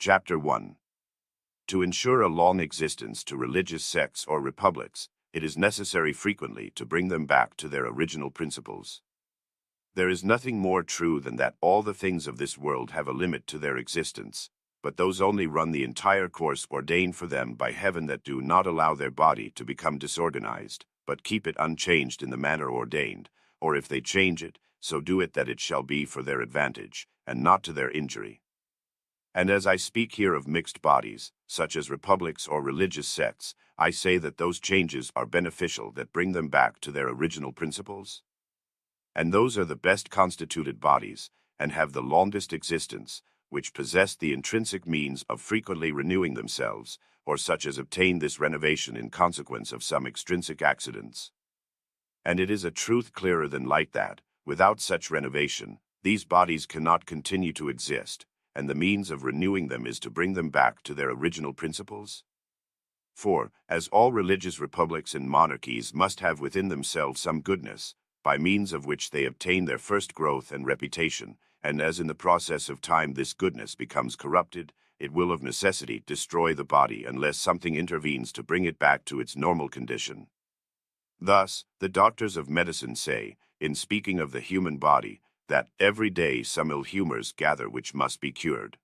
Chapter 1. To ensure a long existence to religious sects or republics, it is necessary frequently to bring them back to their original principles. There is nothing more true than that all the things of this world have a limit to their existence, but those only run the entire course ordained for them by heaven that do not allow their body to become disorganized, but keep it unchanged in the manner ordained, or if they change it, so do it that it shall be for their advantage, and not to their injury. And as I speak here of mixed bodies, such as republics or religious sects, I say that those changes are beneficial that bring them back to their original principles. And those are the best constituted bodies, and have the longest existence, which possess the intrinsic means of frequently renewing themselves, or such as obtain this renovation in consequence of some extrinsic accidents. And it is a truth clearer than light that, without such renovation, these bodies cannot continue to exist, and the means of renewing them is to bring them back to their original principles. For, as all religious republics and monarchies must have within themselves some goodness, by means of which they obtain their first growth and reputation, and as in the process of time this goodness becomes corrupted, it will of necessity destroy the body unless something intervenes to bring it back to its normal condition. Thus, the doctors of medicine say, in speaking of the human body, that every day some ill humors gather which must be cured.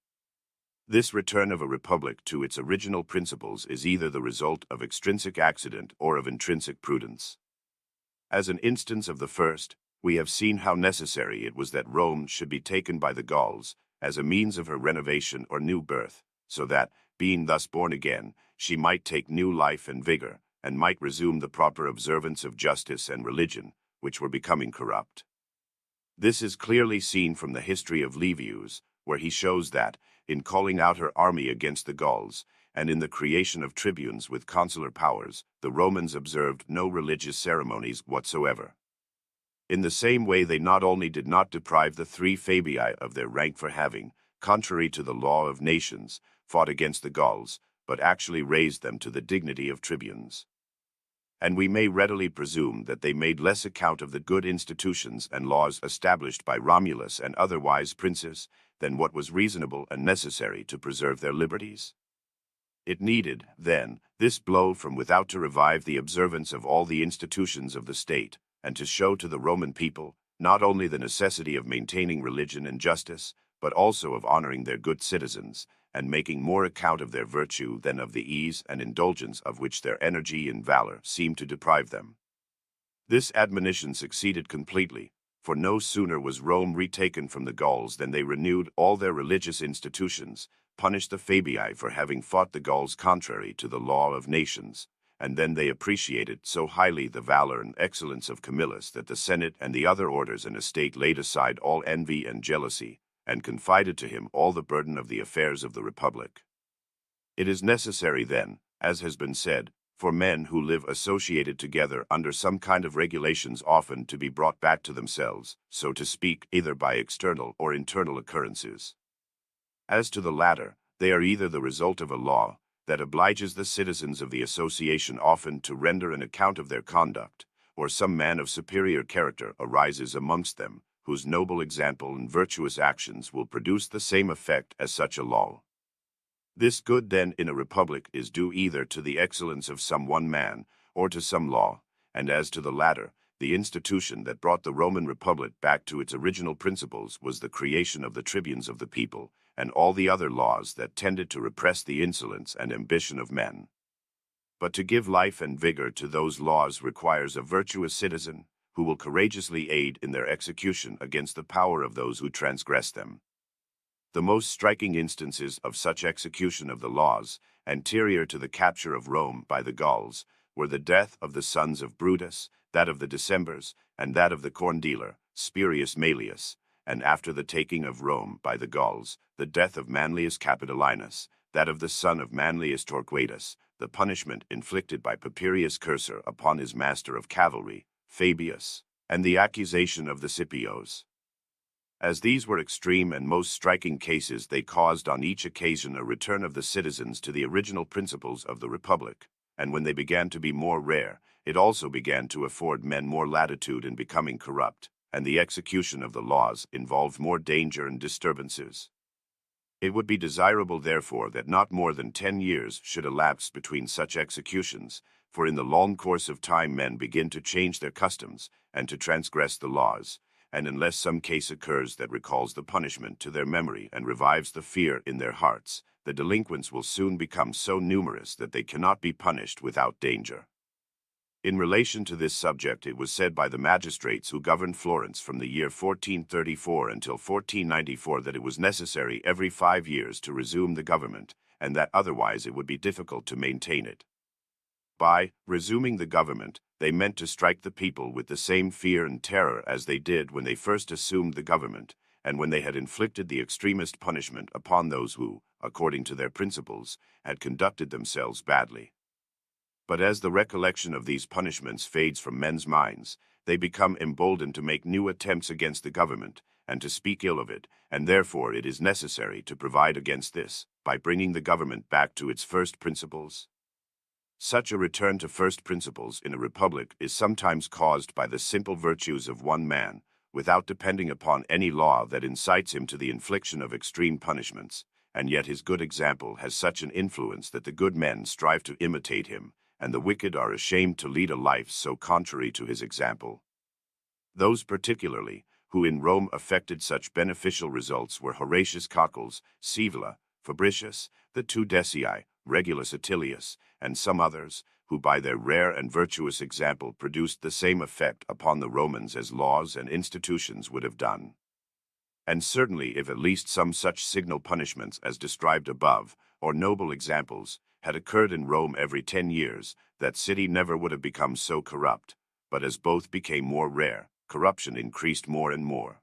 This return of a republic to its original principles is either the result of extrinsic accident or of intrinsic prudence. As an instance of the first, we have seen how necessary it was that Rome should be taken by the Gauls, as a means of her renovation or new birth, so that, being thus born again, she might take new life and vigor, and might resume the proper observance of justice and religion, which were becoming corrupt. This is clearly seen from the history of Livius, where he shows that, in calling out her army against the Gauls, and in the creation of tribunes with consular powers, the Romans observed no religious ceremonies whatsoever. In the same way they not only did not deprive the three Fabii of their rank for having, contrary to the law of nations, fought against the Gauls, but actually raised them to the dignity of tribunes. And we may readily presume that they made less account of the good institutions and laws established by Romulus and other wise princes than what was reasonable and necessary to preserve their liberties. It needed, then, this blow from without to revive the observance of all the institutions of the state, and to show to the Roman people not only the necessity of maintaining religion and justice, but also of honoring their good citizens, and making more account of their virtue than of the ease and indulgence of which their energy and valor seemed to deprive them. This admonition succeeded completely, for no sooner was Rome retaken from the Gauls than they renewed all their religious institutions, punished the Fabii for having fought the Gauls contrary to the law of nations, and then they appreciated so highly the valor and excellence of Camillus that the Senate and the other orders and estate laid aside all envy and jealousy, and confided to him all the burden of the affairs of the Republic. It is necessary then, as has been said, for men who live associated together under some kind of regulations often to be brought back to themselves, so to speak, either by external or internal occurrences. As to the latter, they are either the result of a law that obliges the citizens of the association often to render an account of their conduct, or some man of superior character arises amongst them, whose noble example and virtuous actions will produce the same effect as such a law. This good then in a republic is due either to the excellence of some one man, or to some law, and as to the latter, the institution that brought the Roman Republic back to its original principles was the creation of the tribunes of the people, and all the other laws that tended to repress the insolence and ambition of men. But to give life and vigor to those laws requires a virtuous citizen, who will courageously aid in their execution against the power of those who transgress them. The most striking instances of such execution of the laws, anterior to the capture of Rome by the Gauls, were the death of the sons of Brutus, that of the Decemvirs, and that of the corn dealer, Spurius Maelius, and after the taking of Rome by the Gauls, the death of Manlius Capitolinus, that of the son of Manlius Torquatus, the punishment inflicted by Papirius Cursor upon his master of cavalry, Fabius, and the accusation of the Scipios. As these were extreme and most striking cases, they caused on each occasion a return of the citizens to the original principles of the Republic, and when they began to be more rare, it also began to afford men more latitude in becoming corrupt, and the execution of the laws involved more danger and disturbances. It would be desirable, therefore, that not more than 10 years should elapse between such executions, for in the long course of time men begin to change their customs and to transgress the laws, and unless some case occurs that recalls the punishment to their memory and revives the fear in their hearts, the delinquents will soon become so numerous that they cannot be punished without danger. In relation to this subject, it was said by the magistrates who governed Florence from the year 1434 until 1494 that it was necessary every 5 years to resume the government, and that otherwise it would be difficult to maintain it. By resuming the government, they meant to strike the people with the same fear and terror as they did when they first assumed the government, and when they had inflicted the extremest punishment upon those who, according to their principles, had conducted themselves badly. But as the recollection of these punishments fades from men's minds, they become emboldened to make new attempts against the government, and to speak ill of it, and therefore it is necessary to provide against this, by bringing the government back to its first principles. Such a return to first principles in a republic is sometimes caused by the simple virtues of one man, without depending upon any law that incites him to the infliction of extreme punishments, and yet his good example has such an influence that the good men strive to imitate him, and the wicked are ashamed to lead a life so contrary to his example. Those particularly, who in Rome effected such beneficial results were Horatius Cocles, Scaevola, Fabricius, the two Decii, Regulus Attilius, and some others, who by their rare and virtuous example produced the same effect upon the Romans as laws and institutions would have done. And certainly if at least some such signal punishments as described above, or noble examples, had occurred in Rome every 10 years, that city never would have become so corrupt, but as both became more rare, corruption increased more and more.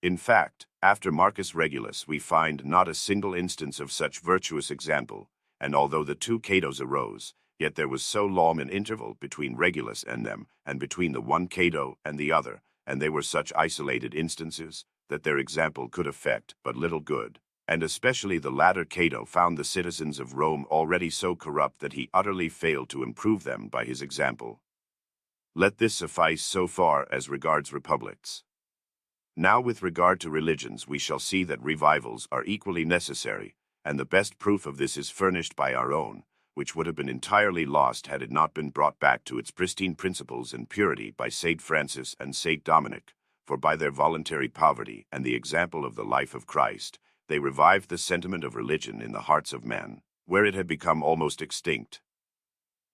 In fact, after Marcus Regulus we find not a single instance of such virtuous example, and although the two Catos arose, yet there was so long an interval between Regulus and them, and between the one Cato and the other, and they were such isolated instances, that their example could effect but little good, and especially the latter Cato found the citizens of Rome already so corrupt that he utterly failed to improve them by his example. Let this suffice so far as regards republics. Now with regard to religions we shall see that revivals are equally necessary, and the best proof of this is furnished by our own, which would have been entirely lost had it not been brought back to its pristine principles and purity by St. Francis and St. Dominic, for by their voluntary poverty and the example of the life of Christ, they revived the sentiment of religion in the hearts of men, where it had become almost extinct.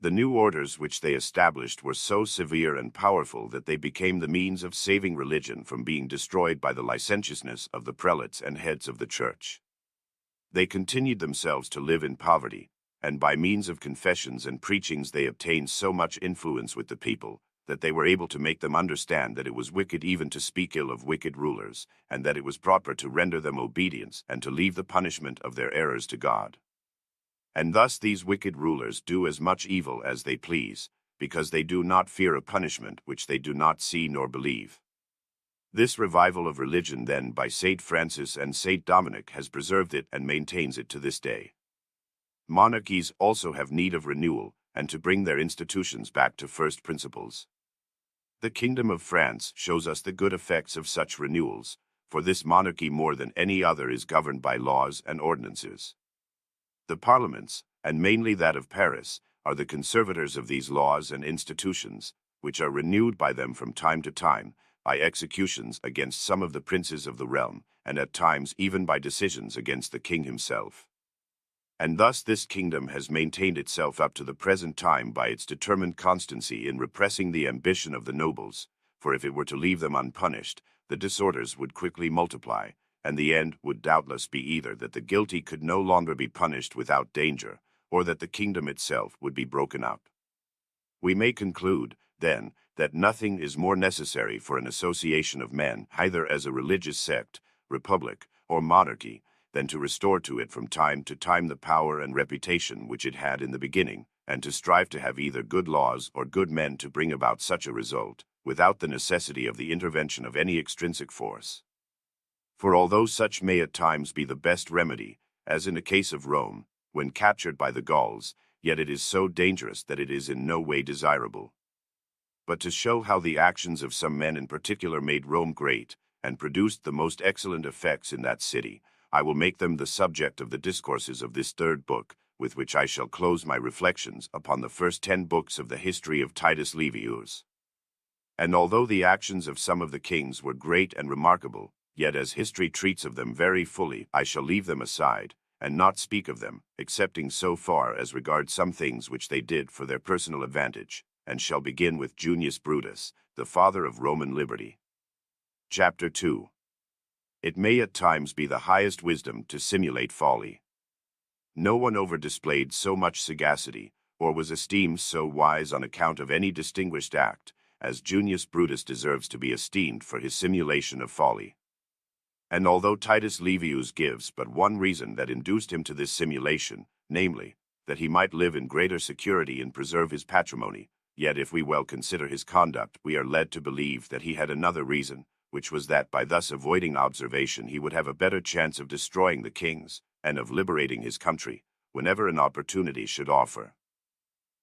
The new orders which they established were so severe and powerful that they became the means of saving religion from being destroyed by the licentiousness of the prelates and heads of the Church. They continued themselves to live in poverty, and by means of confessions and preachings they obtained so much influence with the people, that they were able to make them understand that it was wicked even to speak ill of wicked rulers, and that it was proper to render them obedience and to leave the punishment of their errors to God. And thus these wicked rulers do as much evil as they please, because they do not fear a punishment which they do not see nor believe. This revival of religion then by St. Francis and St. Dominic has preserved it and maintains it to this day. Monarchies also have need of renewal, and to bring their institutions back to first principles. The kingdom of France shows us the good effects of such renewals, for this monarchy more than any other is governed by laws and ordinances. The parliaments, and mainly that of Paris, are the conservators of these laws and institutions, which are renewed by them from time to time, by executions against some of the princes of the realm, and at times even by decisions against the king himself. And thus this kingdom has maintained itself up to the present time by its determined constancy in repressing the ambition of the nobles, for if it were to leave them unpunished, the disorders would quickly multiply, and the end would doubtless be either that the guilty could no longer be punished without danger, or that the kingdom itself would be broken up. We may conclude, then, that nothing is more necessary for an association of men, either as a religious sect, republic, or monarchy, than to restore to it from time to time the power and reputation which it had in the beginning, and to strive to have either good laws or good men to bring about such a result, without the necessity of the intervention of any extrinsic force. For although such may at times be the best remedy, as in the case of Rome, when captured by the Gauls, yet it is so dangerous that it is in no way desirable. But to show how the actions of some men in particular made Rome great, and produced the most excellent effects in that city, I will make them the subject of the discourses of this third book, with which I shall close my reflections upon the first 10 books of the history of Titus Livius. And although the actions of some of the kings were great and remarkable, yet as history treats of them very fully, I shall leave them aside, and not speak of them, excepting so far as regards some things which they did for their personal advantage, and shall begin with Junius Brutus, the father of Roman liberty. Chapter 2. It may at times be the highest wisdom to simulate folly. No one over-displayed so much sagacity, or was esteemed so wise on account of any distinguished act, as Junius Brutus deserves to be esteemed for his simulation of folly. And although Titus Livius gives but one reason that induced him to this simulation, namely, that he might live in greater security and preserve his patrimony, yet if we well consider his conduct, we are led to believe that he had another reason, which was that by thus avoiding observation he would have a better chance of destroying the kings, and of liberating his country, whenever an opportunity should offer.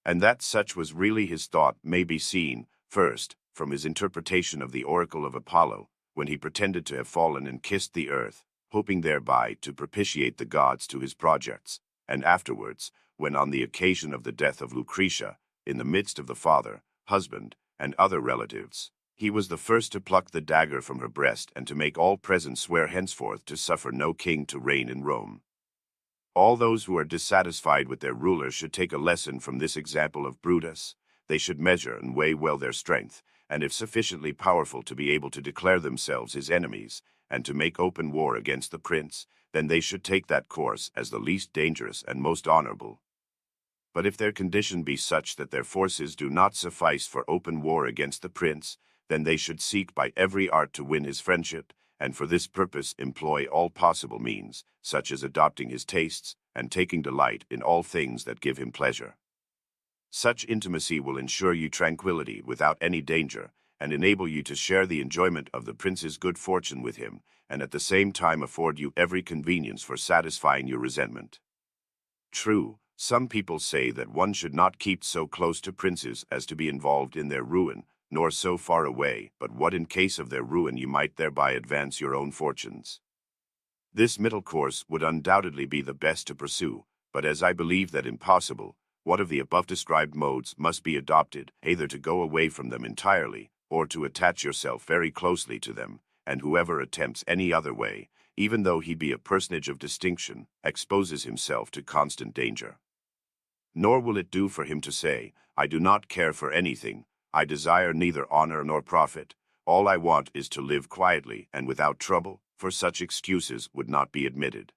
And that such was really his thought may be seen, first, from his interpretation of the oracle of Apollo, when he pretended to have fallen and kissed the earth, hoping thereby to propitiate the gods to his projects, and afterwards, when on the occasion of the death of Lucretia, in the midst of the father, husband, and other relatives, he was the first to pluck the dagger from her breast and to make all present swear henceforth to suffer no king to reign in Rome. All those who are dissatisfied with their ruler should take a lesson from this example of Brutus. They should measure and weigh well their strength, and if sufficiently powerful to be able to declare themselves his enemies, and to make open war against the prince, then they should take that course as the least dangerous and most honorable. But if their condition be such that their forces do not suffice for open war against the prince, then they should seek by every art to win his friendship, and for this purpose employ all possible means, such as adopting his tastes, and taking delight in all things that give him pleasure. Such intimacy will ensure you tranquility without any danger, and enable you to share the enjoyment of the prince's good fortune with him, and at the same time afford you every convenience for satisfying your resentment. True, some people say that one should not keep so close to princes as to be involved in their ruin, nor so far away, but what in case of their ruin you might thereby advance your own fortunes. This middle course would undoubtedly be the best to pursue, but as I believe that impossible, what of the above-described modes must be adopted, either to go away from them entirely, or to attach yourself very closely to them, and whoever attempts any other way, even though he be a personage of distinction, exposes himself to constant danger. Nor will it do for him to say, I do not care for anything, I desire neither honor nor profit, all I want is to live quietly and without trouble, for such excuses would not be admitted.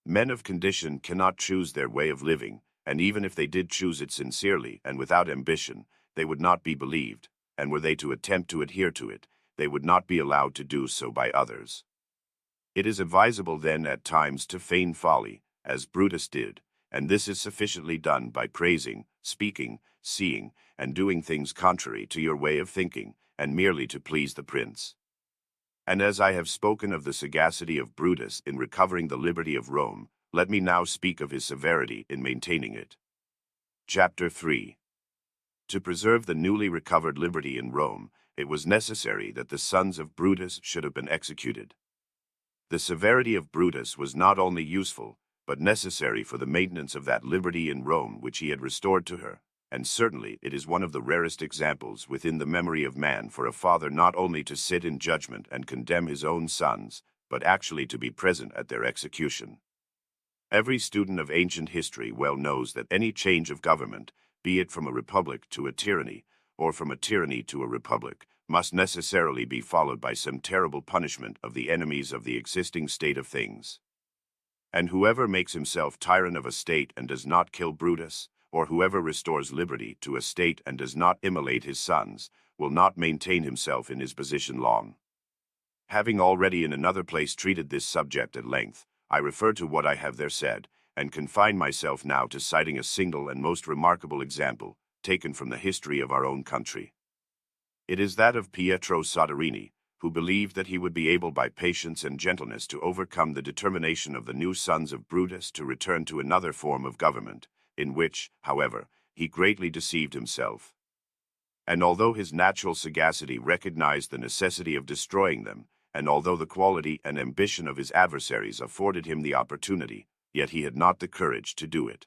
Men of condition cannot choose their way of living, and even if they did choose it sincerely and without ambition, they would not be believed, and were they to attempt to adhere to it, they would not be allowed to do so by others. It is advisable then at times to feign folly, as Brutus did, and this is sufficiently done by praising, speaking, seeing, and doing things contrary to your way of thinking, and merely to please the prince. And as I have spoken of the sagacity of Brutus in recovering the liberty of Rome, let me now speak of his severity in maintaining it. Chapter 3. To preserve the newly recovered liberty in Rome, it was necessary that the sons of Brutus should have been executed. The severity of Brutus was not only useful, but necessary for the maintenance of that liberty in Rome which he had restored to her, and certainly it is one of the rarest examples within the memory of man for a father not only to sit in judgment and condemn his own sons, but actually to be present at their execution. Every student of ancient history well knows that any change of government, be it from a republic to a tyranny, or from a tyranny to a republic, must necessarily be followed by some terrible punishment of the enemies of the existing state of things. And whoever makes himself tyrant of a state and does not kill Brutus, or whoever restores liberty to a state and does not immolate his sons, will not maintain himself in his position long. Having already in another place treated this subject at length, I refer to what I have there said, and confine myself now to citing a single and most remarkable example, taken from the history of our own country. It is that of Pietro Soderini, who believed that he would be able by patience and gentleness to overcome the determination of the new sons of Brutus to return to another form of government, in which, however, he greatly deceived himself. And although his natural sagacity recognized the necessity of destroying them, and although the quality and ambition of his adversaries afforded him the opportunity, yet he had not the courage to do it.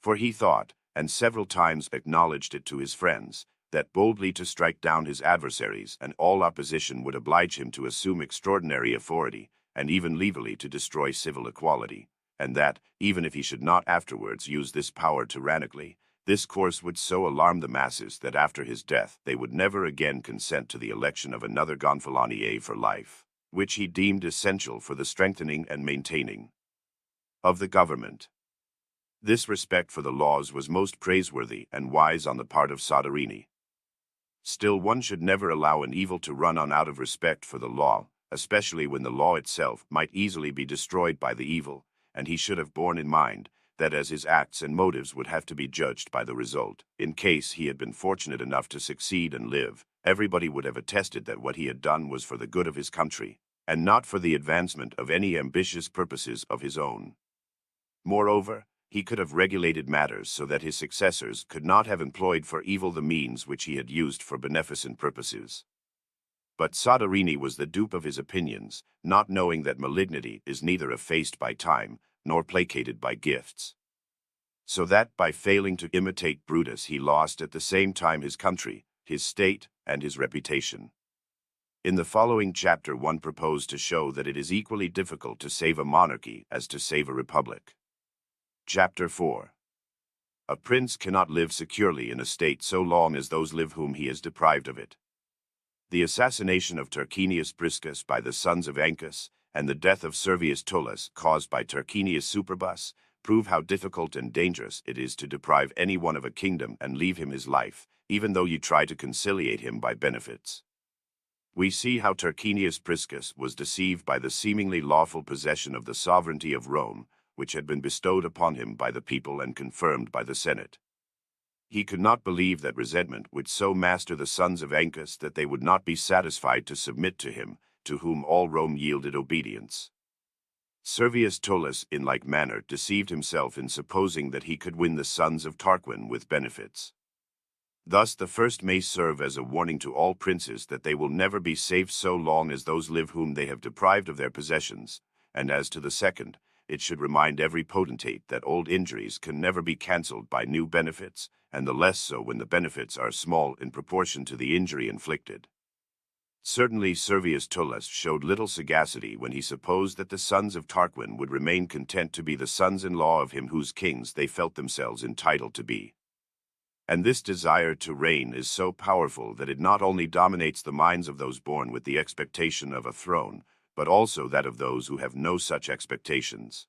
For he thought, and several times acknowledged it to his friends, that boldly to strike down his adversaries and all opposition would oblige him to assume extraordinary authority, and even legally to destroy civil equality, and that, even if he should not afterwards use this power tyrannically, this course would so alarm the masses that after his death they would never again consent to the election of another Gonfalonier for life, which he deemed essential for the strengthening and maintaining of the government. This respect for the laws was most praiseworthy and wise on the part of Soderini. Still, one should never allow an evil to run on out of respect for the law, especially when the law itself might easily be destroyed by the evil, and he should have borne in mind that as his acts and motives would have to be judged by the result, in case he had been fortunate enough to succeed and live, everybody would have attested that what he had done was for the good of his country, and not for the advancement of any ambitious purposes of his own. Moreover, he could have regulated matters so that his successors could not have employed for evil the means which he had used for beneficent purposes. But Soderini was the dupe of his opinions, not knowing that malignity is neither effaced by time nor placated by gifts. So that by failing to imitate Brutus he lost at the same time his country, his state, and his reputation. In the following chapter one proposed to show that it is equally difficult to save a monarchy as to save a republic. Chapter 4. A prince cannot live securely in a state so long as those live whom he is deprived of it. The assassination of Tarquinius Priscus by the sons of Ancus, and the death of Servius Tullus caused by Tarquinius Superbus, prove how difficult and dangerous it is to deprive any one of a kingdom and leave him his life, even though you try to conciliate him by benefits. We see how Tarquinius Priscus was deceived by the seemingly lawful possession of the sovereignty of Rome, which had been bestowed upon him by the people and confirmed by the Senate. He could not believe that resentment would so master the sons of Ancus that they would not be satisfied to submit to him, to whom all Rome yielded obedience. Servius Tullus, in like manner, deceived himself in supposing that he could win the sons of Tarquin with benefits. Thus the first may serve as a warning to all princes that they will never be safe so long as those live whom they have deprived of their possessions, and as to the second, it should remind every potentate that old injuries can never be cancelled by new benefits, and the less so when the benefits are small in proportion to the injury inflicted. Certainly Servius Tullus showed little sagacity when he supposed that the sons of Tarquin would remain content to be the sons-in-law of him whose kings they felt themselves entitled to be. And this desire to reign is so powerful that it not only dominates the minds of those born with the expectation of a throne, but also that of those who have no such expectations.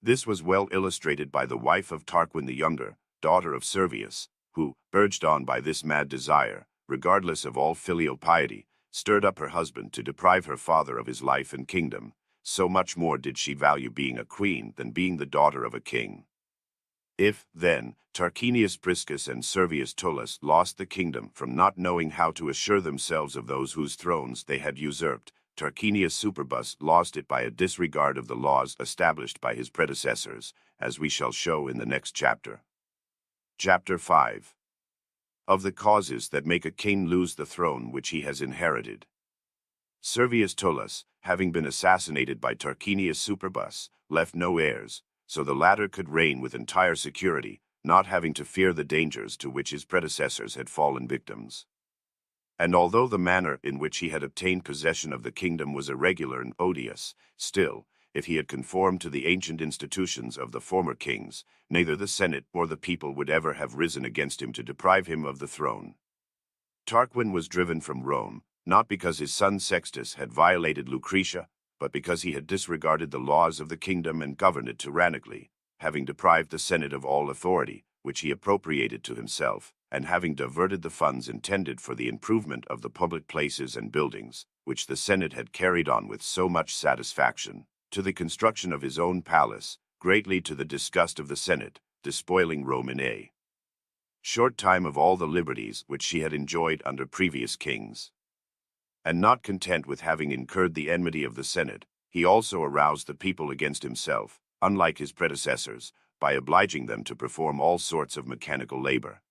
This was well illustrated by the wife of Tarquin the Younger, daughter of Servius, who, urged on by this mad desire, regardless of all filial piety, stirred up her husband to deprive her father of his life and kingdom. So much more did she value being a queen than being the daughter of a king. If, then, Tarquinius Priscus and Servius Tullus lost the kingdom from not knowing how to assure themselves of those whose thrones they had usurped, Tarquinius Superbus lost it by a disregard of the laws established by his predecessors, as we shall show in the next chapter. Chapter 5. Of the causes that make a king lose the throne which he has inherited. Servius Tullus, having been assassinated by Tarquinius Superbus, left no heirs, so the latter could reign with entire security, not having to fear the dangers to which his predecessors had fallen victims. And although the manner in which he had obtained possession of the kingdom was irregular and odious, still, if he had conformed to the ancient institutions of the former kings, neither the Senate nor the people would ever have risen against him to deprive him of the throne. Tarquin was driven from Rome, not because his son Sextus had violated Lucretia, but because he had disregarded the laws of the kingdom and governed it tyrannically, having deprived the Senate of all authority, which he appropriated to himself, and having diverted the funds intended for the improvement of the public places and buildings, which the Senate had carried on with so much satisfaction, to the construction of his own palace, greatly to the disgust of the Senate, despoiling Rome in a short time of all the liberties which she had enjoyed under previous kings. And not content with having incurred the enmity of the Senate, he also aroused the people against himself, unlike his predecessors, by obliging them to perform all sorts of mechanical labor.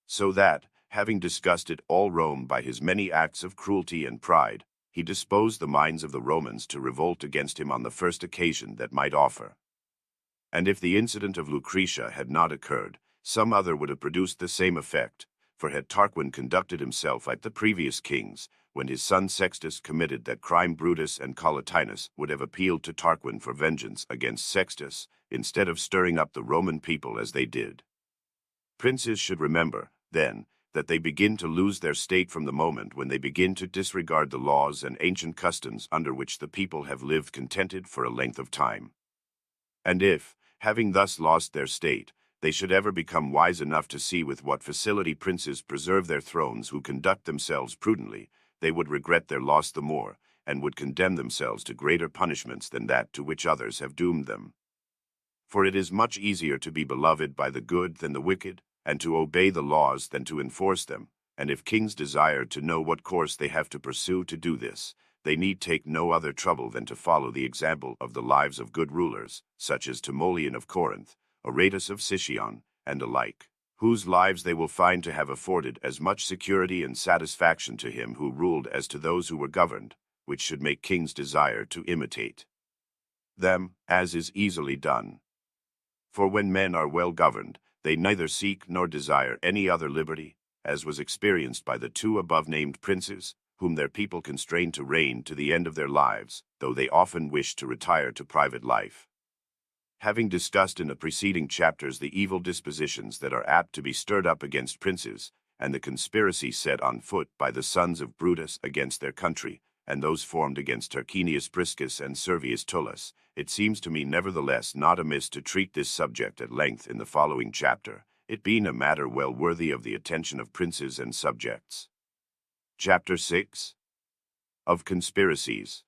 So that, having disgusted all Rome by his many acts of cruelty and pride, he disposed the minds of the Romans to revolt against him on the first occasion that might offer. And if the incident of Lucretia had not occurred, some other would have produced the same effect, for had Tarquin conducted himself like the previous kings, when his son Sextus committed that crime, Brutus and Collatinus would have appealed to Tarquin for vengeance against Sextus, instead of stirring up the Roman people as they did. Princes should remember, then, that they begin to lose their state from the moment when they begin to disregard the laws and ancient customs under which the people have lived contented for a length of time. And if, having thus lost their state, they should ever become wise enough to see with what facility princes preserve their thrones who conduct themselves prudently, they would regret their loss the more, and would condemn themselves to greater punishments than that to which others have doomed them. For it is much easier to be beloved by the good than the wicked, and to obey the laws than to enforce them, and if kings desire to know what course they have to pursue to do this, they need take no other trouble than to follow the example of the lives of good rulers, such as Timoleon of Corinth, Aretas of Sicyon, and alike, whose lives they will find to have afforded as much security and satisfaction to him who ruled as to those who were governed, which should make kings desire to imitate them, as is easily done. For when men are well governed, they neither seek nor desire any other liberty, as was experienced by the two above-named princes, whom their people constrained to reign to the end of their lives, though they often wished to retire to private life. Having discussed in the preceding chapters the evil dispositions that are apt to be stirred up against princes, and the conspiracy set on foot by the sons of Brutus against their country, and those formed against Tarquinius Priscus and Servius Tullus, it seems to me nevertheless not amiss to treat this subject at length in the following chapter, it being a matter well worthy of the attention of princes and subjects. Chapter 6. Of Conspiracies.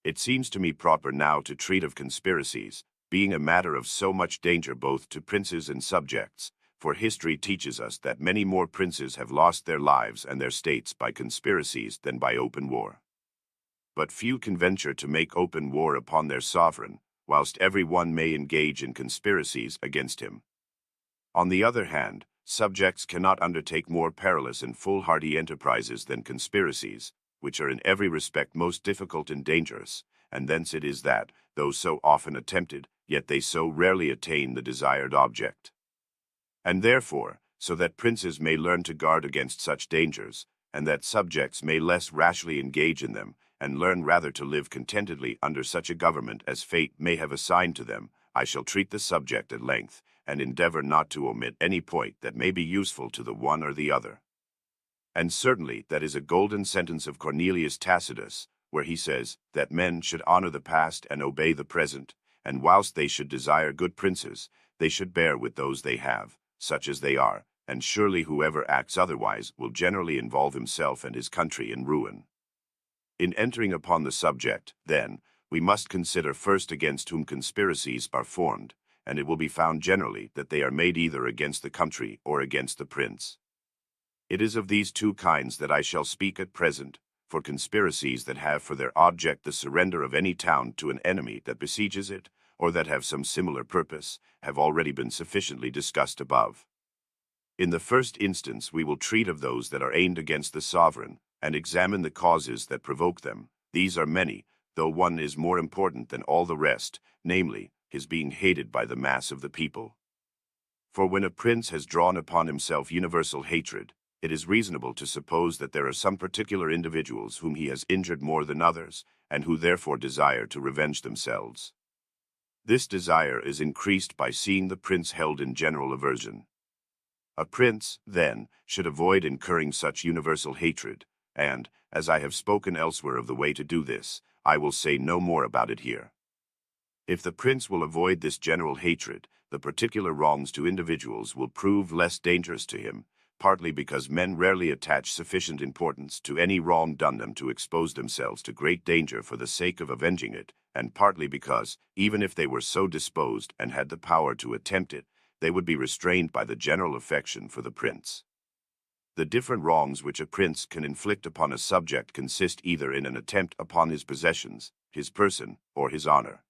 It seems to me proper now to treat of conspiracies, being a matter of so much danger both to princes and subjects, for history teaches us that many more princes have lost their lives and their states by conspiracies than by open war. But few can venture to make open war upon their sovereign, whilst every one may engage in conspiracies against him. On the other hand, subjects cannot undertake more perilous and foolhardy enterprises than conspiracies, which are in every respect most difficult and dangerous, and thence it is that, though so often attempted, yet they so rarely attain the desired object. And therefore, so that princes may learn to guard against such dangers, and that subjects may less rashly engage in them, and learn rather to live contentedly under such a government as fate may have assigned to them, I shall treat the subject at length, and endeavor not to omit any point that may be useful to the one or the other. And certainly that is a golden sentence of Cornelius Tacitus, where he says that men should honor the past and obey the present, and whilst they should desire good princes, they should bear with those they have, such as they are, and surely whoever acts otherwise will generally involve himself and his country in ruin. In entering upon the subject, then, we must consider first against whom conspiracies are formed, and it will be found generally that they are made either against the country or against the prince. It is of these two kinds that I shall speak at present, for conspiracies that have for their object the surrender of any town to an enemy that besieges it, or that have some similar purpose, have already been sufficiently discussed above. In the first instance we will treat of those that are aimed against the sovereign, and examine the causes that provoke them. These are many, though one is more important than all the rest, namely, his being hated by the mass of the people. For when a prince has drawn upon himself universal hatred, it is reasonable to suppose that there are some particular individuals whom he has injured more than others, and who therefore desire to revenge themselves. This desire is increased by seeing the prince held in general aversion. A prince, then, should avoid incurring such universal hatred, and, as I have spoken elsewhere of the way to do this, I will say no more about it here. If the prince will avoid this general hatred, the particular wrongs to individuals will prove less dangerous to him, partly because men rarely attach sufficient importance to any wrong done them to expose themselves to great danger for the sake of avenging it, and partly because, even if they were so disposed and had the power to attempt it, they would be restrained by the general affection for the prince. The different wrongs which a prince can inflict upon a subject consist either in an attempt upon his possessions, his person, or his honor.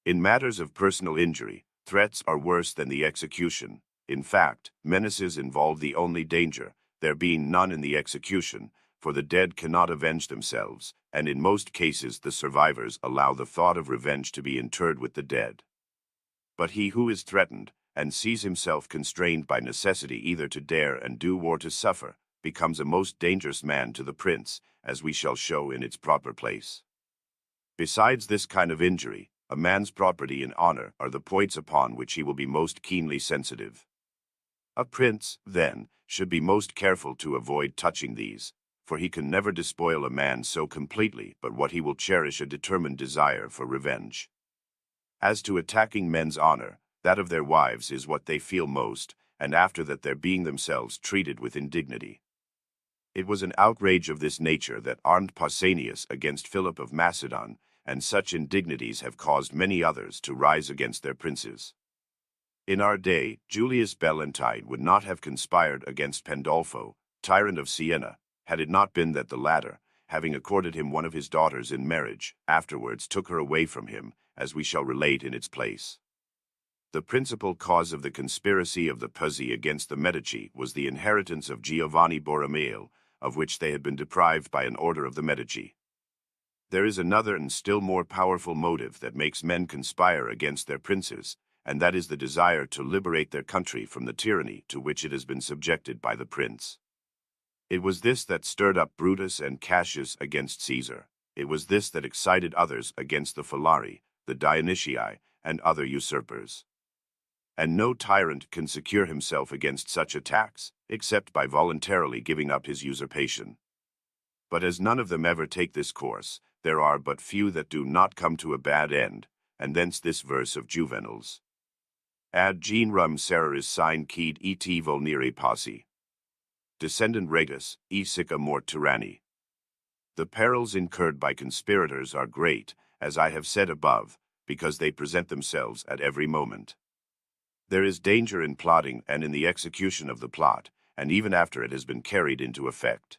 In matters of personal injury, threats are worse than the execution. In fact, menaces involve the only danger, there being none in the execution, for the dead cannot avenge themselves, and in most cases the survivors allow the thought of revenge to be interred with the dead. But he who is threatened, and sees himself constrained by necessity either to dare and do or to suffer, becomes a most dangerous man to the prince, as we shall show in its proper place. Besides this kind of injury, a man's property and honor are the points upon which he will be most keenly sensitive. A prince, then, should be most careful to avoid touching these, for he can never despoil a man so completely but what he will cherish a determined desire for revenge. As to attacking men's honor, that of their wives is what they feel most, and after that their being themselves treated with indignity. It was an outrage of this nature that armed Pausanias against Philip of Macedon, and such indignities have caused many others to rise against their princes. In our day, Julius Valentine would not have conspired against Pandolfo, tyrant of Siena, had it not been that the latter, having accorded him one of his daughters in marriage, afterwards took her away from him, as we shall relate in its place. The principal cause of the conspiracy of the Puzzi against the Medici was the inheritance of Giovanni Borromeo, of which they had been deprived by an order of the Medici. There is another and still more powerful motive that makes men conspire against their princes, and that is the desire to liberate their country from the tyranny to which it has been subjected by the prince. It was this that stirred up Brutus and Cassius against Caesar. It was this that excited others against the Falari, the Dionytii, and other usurpers. And no tyrant can secure himself against such attacks, except by voluntarily giving up his usurpation. But as none of them ever take this course, there are but few that do not come to a bad end, and thence this verse of Juvenal's. Ad generum sereris sine quid et vulnere passi. Descendant regus, e sicca mort tyranni. The perils incurred by conspirators are great, as I have said above, because they present themselves at every moment. There is danger in plotting and in the execution of the plot, and even after it has been carried into effect.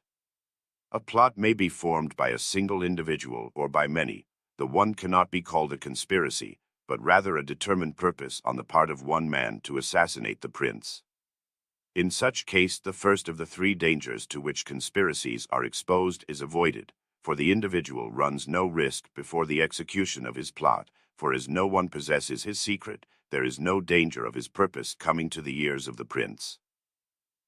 A plot may be formed by a single individual or by many. The one cannot be called a conspiracy, but rather a determined purpose on the part of one man to assassinate the prince. In such case, the first of the three dangers to which conspiracies are exposed is avoided, for the individual runs no risk before the execution of his plot, for as no one possesses his secret, there is no danger of his purpose coming to the ears of the prince.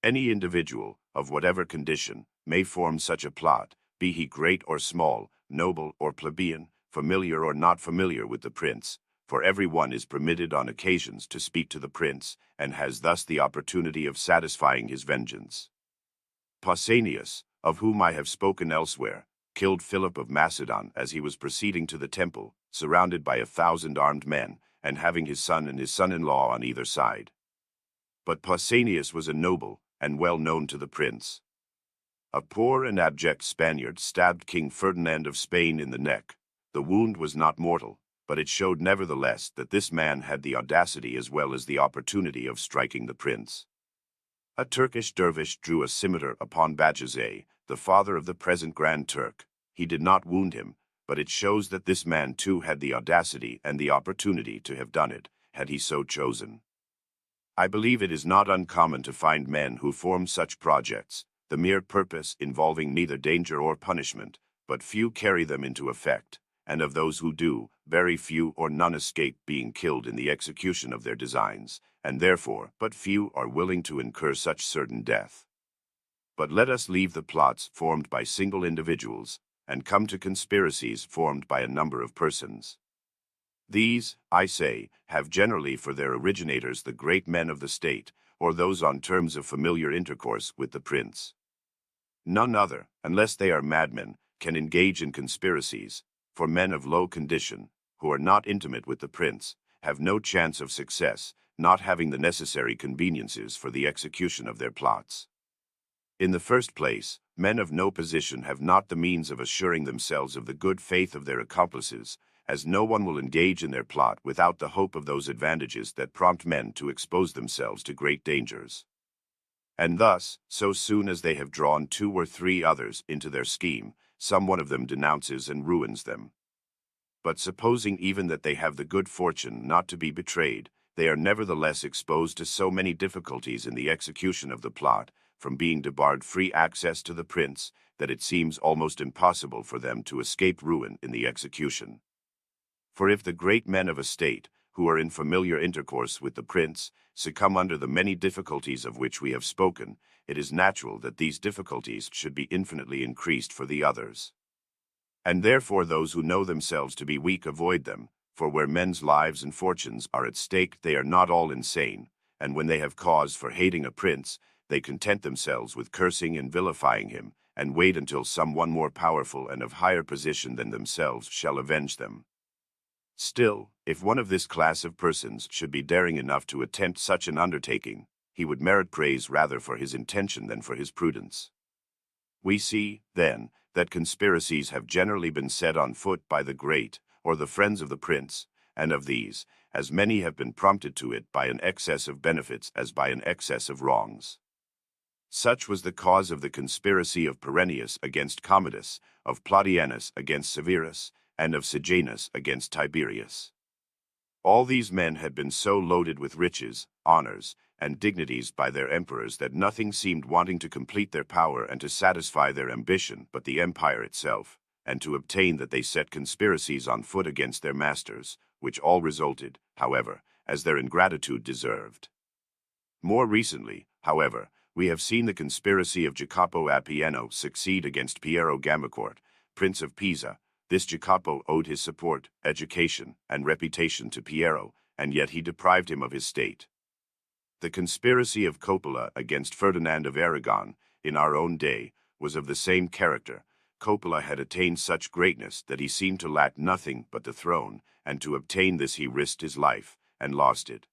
Any individual, of whatever condition, may form such a plot, be he great or small, noble or plebeian, familiar or not familiar with the prince, for every one is permitted on occasions to speak to the prince, and has thus the opportunity of satisfying his vengeance. Pausanias, of whom I have spoken elsewhere, killed Philip of Macedon as he was proceeding to the temple, surrounded by 1,000 armed men, and having his son and his son-in-law on either side. But Pausanias was a noble, and well known to the prince. A poor and abject Spaniard stabbed King Ferdinand of Spain in the neck. The wound was not mortal, but it showed nevertheless that this man had the audacity as well as the opportunity of striking the prince. A Turkish dervish drew a scimitar upon Bajazet, the father of the present Grand Turk. He did not wound him, but it shows that this man too had the audacity and the opportunity to have done it, had he so chosen. I believe it is not uncommon to find men who form such projects, the mere purpose involving neither danger or punishment, but few carry them into effect, and of those who do, very few or none escape being killed in the execution of their designs, and therefore but few are willing to incur such certain death. But let us leave the plots formed by single individuals, and come to conspiracies formed by a number of persons. These, I say, have generally for their originators the great men of the state, or those on terms of familiar intercourse with the prince. None other, unless they are madmen, can engage in conspiracies, for men of low condition, who are not intimate with the prince, have no chance of success, not having the necessary conveniences for the execution of their plots. In the first place, men of no position have not the means of assuring themselves of the good faith of their accomplices, as no one will engage in their plot without the hope of those advantages that prompt men to expose themselves to great dangers. And thus, so soon as they have drawn 2 or 3 others into their scheme, some one of them denounces and ruins them. But supposing even that they have the good fortune not to be betrayed, they are nevertheless exposed to so many difficulties in the execution of the plot, from being debarred free access to the prince, that it seems almost impossible for them to escape ruin in the execution. For if the great men of a state, who are in familiar intercourse with the prince, succumb under the many difficulties of which we have spoken, it is natural that these difficulties should be infinitely increased for the others. And therefore those who know themselves to be weak avoid them, for where men's lives and fortunes are at stake they are not all insane, and when they have cause for hating a prince, they content themselves with cursing and vilifying him, and wait until some one more powerful and of higher position than themselves shall avenge them. Still, if one of this class of persons should be daring enough to attempt such an undertaking, he would merit praise rather for his intention than for his prudence. We see, then, that conspiracies have generally been set on foot by the great, or the friends of the prince, and of these, as many have been prompted to it by an excess of benefits as by an excess of wrongs. Such was the cause of the conspiracy of Perennius against Commodus, of Plautianus against Severus, and of Sejanus against Tiberius. All these men had been so loaded with riches, honors, and dignities by their emperors that nothing seemed wanting to complete their power and to satisfy their ambition but the empire itself, and to obtain that they set conspiracies on foot against their masters, which all resulted, however, as their ingratitude deserved. More recently, however, we have seen the conspiracy of Jacopo Appiano succeed against Piero Gambacourt, Prince of Pisa. This Jacopo owed his support, education, and reputation to Piero, and yet he deprived him of his state. The conspiracy of Coppola against Ferdinand of Aragon, in our own day, was of the same character. Coppola had attained such greatness that he seemed to lack nothing but the throne, and to obtain this he risked his life, and lost it.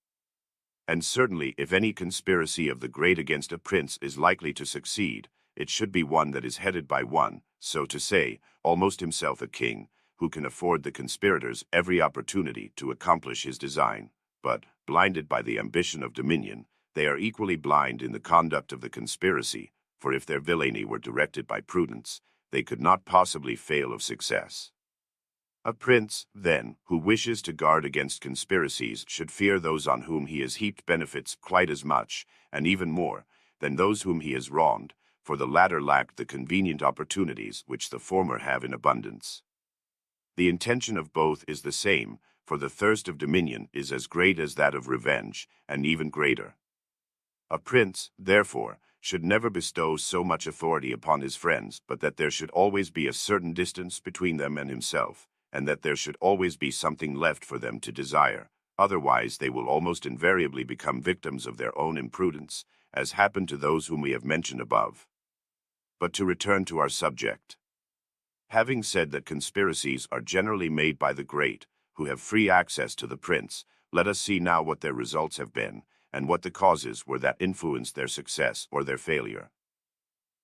And certainly if any conspiracy of the great against a prince is likely to succeed, it should be one that is headed by one, so to say, almost himself a king, who can afford the conspirators every opportunity to accomplish his design. But, blinded by the ambition of dominion, they are equally blind in the conduct of the conspiracy, for if their villainy were directed by prudence, they could not possibly fail of success. A prince, then, who wishes to guard against conspiracies should fear those on whom he has heaped benefits quite as much, and even more, than those whom he has wronged, for the latter lack the convenient opportunities which the former have in abundance. The intention of both is the same, for the thirst of dominion is as great as that of revenge, and even greater. A prince, therefore, should never bestow so much authority upon his friends, but that there should always be a certain distance between them and himself, and that there should always be something left for them to desire. Otherwise they will almost invariably become victims of their own imprudence, as happened to those whom we have mentioned above. But to return to our subject. Having said that conspiracies are generally made by the great, who have free access to the prince, let us see now what their results have been, and what the causes were that influenced their success or their failure.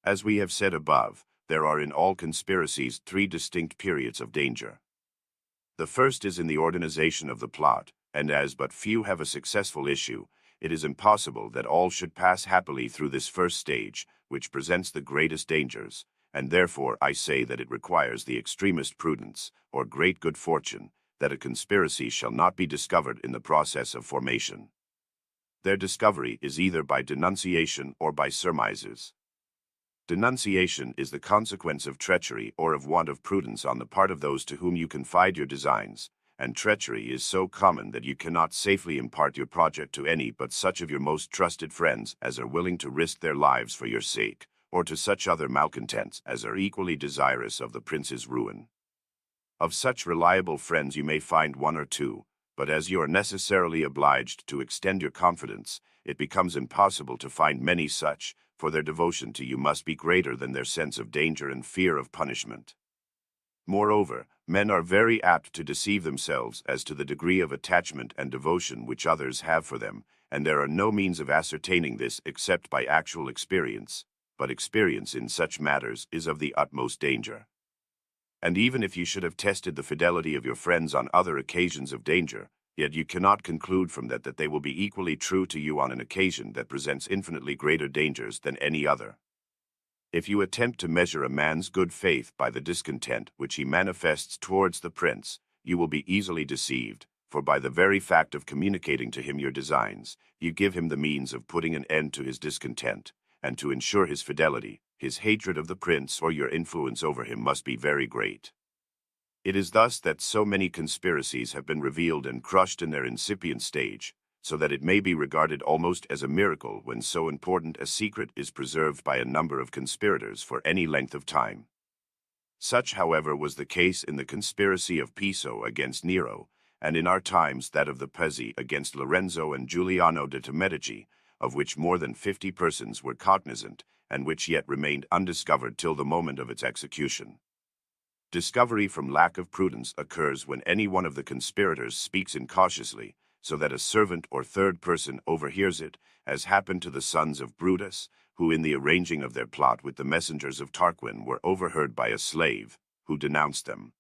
As we have said above, there are in all conspiracies three distinct periods of danger. The first is in the organization of the plot, and as but few have a successful issue, it is impossible that all should pass happily through this first stage, which presents the greatest dangers, and therefore I say that it requires the extremest prudence, or great good fortune, that a conspiracy shall not be discovered in the process of formation. Their discovery is either by denunciation or by surmises. Denunciation is the consequence of treachery or of want of prudence on the part of those to whom you confide your designs, and treachery is so common that you cannot safely impart your project to any but such of your most trusted friends as are willing to risk their lives for your sake, or to such other malcontents as are equally desirous of the prince's ruin. Of such reliable friends you may find one or two, but as you are necessarily obliged to extend your confidence, it becomes impossible to find many such, for their devotion to you must be greater than their sense of danger and fear of punishment. Moreover, men are very apt to deceive themselves as to the degree of attachment and devotion which others have for them, and there are no means of ascertaining this except by actual experience, but experience in such matters is of the utmost danger. And even if you should have tested the fidelity of your friends on other occasions of danger, yet you cannot conclude from that they will be equally true to you on an occasion that presents infinitely greater dangers than any other. If you attempt to measure a man's good faith by the discontent which he manifests towards the prince, you will be easily deceived, for by the very fact of communicating to him your designs, you give him the means of putting an end to his discontent, and to ensure his fidelity, his hatred of the prince or your influence over him must be very great. It is thus that so many conspiracies have been revealed and crushed in their incipient stage, so that it may be regarded almost as a miracle when so important a secret is preserved by a number of conspirators for any length of time. Such, however, was the case in the conspiracy of Piso against Nero, and in our times that of the Pezzi against Lorenzo and Giuliano de' Medici, of which more than 50 persons were cognizant, and which yet remained undiscovered till the moment of its execution. Discovery from lack of prudence occurs when any one of the conspirators speaks incautiously, so that a servant or third person overhears it, as happened to the sons of Brutus, who in the arranging of their plot with the messengers of Tarquin were overheard by a slave, who denounced them.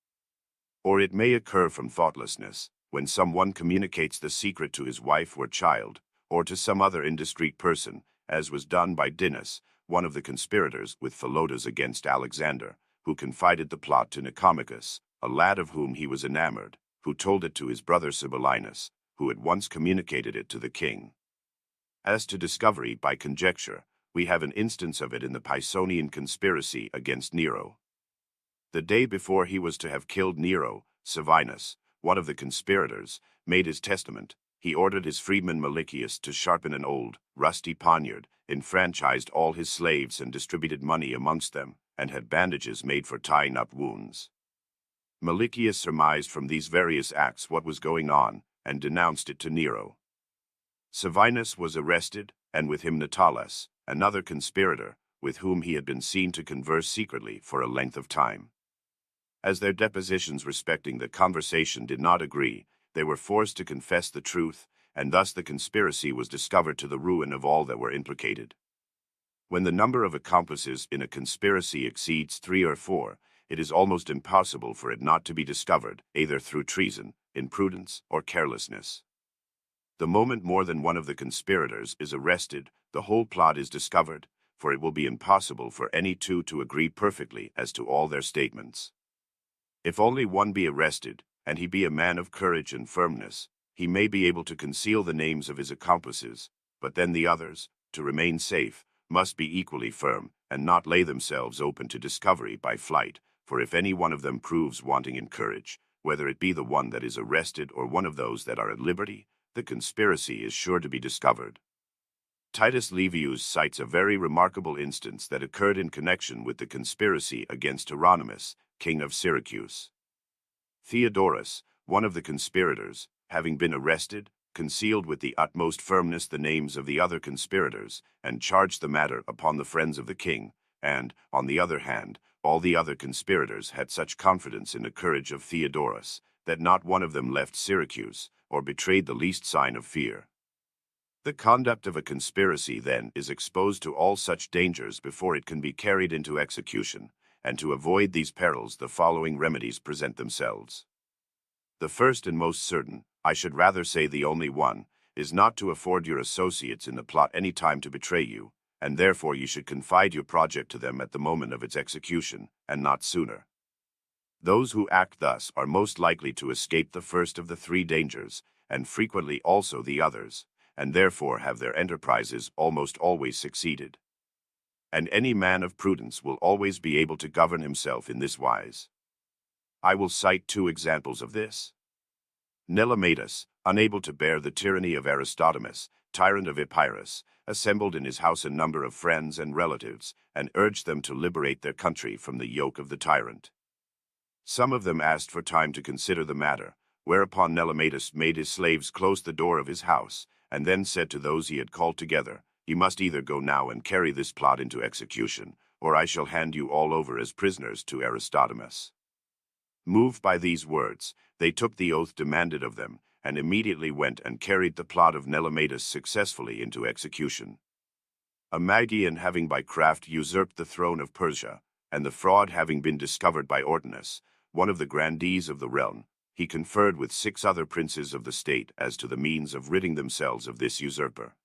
Or it may occur from thoughtlessness, when some one communicates the secret to his wife or child, or to some other indiscreet person, as was done by Dinas, one of the conspirators with Philotas against Alexander, who confided the plot to Nicomachus, a lad of whom he was enamored, who told it to his brother Sibyllinus, who at once communicated it to the king. As to discovery by conjecture, we have an instance of it in the Pisonian conspiracy against Nero. The day before he was to have killed Nero, Sabinus, one of the conspirators, made his testament. He ordered his freedman Livius to sharpen an old, rusty poniard, enfranchised all his slaves and distributed money amongst them, and had bandages made for tying up wounds. Livius surmised from these various acts what was going on, and denounced it to Nero. Sabinus was arrested, and with him Natalis, another conspirator, with whom he had been seen to converse secretly for a length of time. As their depositions respecting the conversation did not agree, they were forced to confess the truth, and thus the conspiracy was discovered to the ruin of all that were implicated. When the number of accomplices in a conspiracy exceeds 3 or 4, it is almost impossible for it not to be discovered, either through treason, imprudence, or carelessness. The moment more than one of the conspirators is arrested, the whole plot is discovered, for it will be impossible for any two to agree perfectly as to all their statements. If only one be arrested, and he be a man of courage and firmness, he may be able to conceal the names of his accomplices, but then the others, to remain safe, must be equally firm, and not lay themselves open to discovery by flight, for if any one of them proves wanting in courage, whether it be the one that is arrested or one of those that are at liberty, the conspiracy is sure to be discovered. Titus Livius cites a very remarkable instance that occurred in connection with the conspiracy against Hieronymus, king of Syracuse. Theodorus, one of the conspirators, having been arrested, concealed with the utmost firmness the names of the other conspirators, and charged the matter upon the friends of the king, and, on the other hand, all the other conspirators had such confidence in the courage of Theodorus, that not one of them left Syracuse, or betrayed the least sign of fear. The conduct of a conspiracy, then, is exposed to all such dangers before it can be carried into execution, and to avoid these perils the following remedies present themselves. The first and most certain, I should rather say the only one, is not to afford your associates in the plot any time to betray you, and therefore you should confide your project to them at the moment of its execution, and not sooner. Those who act thus are most likely to escape the first of the 3 dangers, and frequently also the others, and therefore have their enterprises almost always succeeded. And any man of prudence will always be able to govern himself in this wise. I will cite 2 examples of this. Nelematus, unable to bear the tyranny of Aristodemus, tyrant of Epirus, assembled in his house a number of friends and relatives, and urged them to liberate their country from the yoke of the tyrant. Some of them asked for time to consider the matter, whereupon Nelematus made his slaves close the door of his house, and then said to those he had called together, "You must either go now and carry this plot into execution, or I shall hand you all over as prisoners to Aristodemus." Moved by these words, they took the oath demanded of them, and immediately went and carried the plot of Nelematus successfully into execution. A Magian having by craft usurped the throne of Persia, and the fraud having been discovered by Ordinas, one of the grandees of the realm, he conferred with 6 other princes of the state as to the means of ridding themselves of this usurper.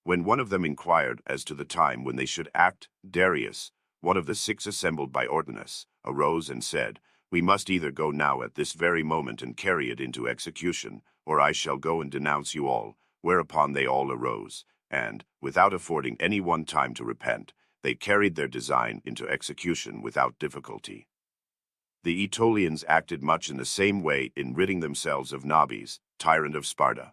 When one of them inquired as to the time when they should act, Darius, one of the 6 assembled by Ordinas, arose and said, "We must either go now at this very moment and carry it into execution, or I shall go and denounce you all," whereupon they all arose, and, without affording any one time to repent, they carried their design into execution without difficulty. The Aetolians acted much in the same way in ridding themselves of Nabis, tyrant of Sparta.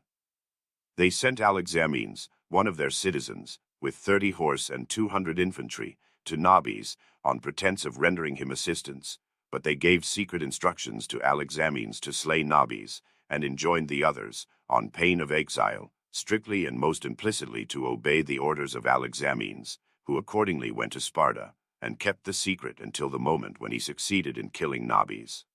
They sent Alexamenes, one of their citizens, with 30 horse and 200 infantry, to Nabis, on pretense of rendering him assistance, but they gave secret instructions to Alexamenes to slay Nabis, and enjoined the others, on pain of exile, strictly and most implicitly to obey the orders of Alexamenes, who accordingly went to Sparta, and kept the secret until the moment when he succeeded in killing Nabis.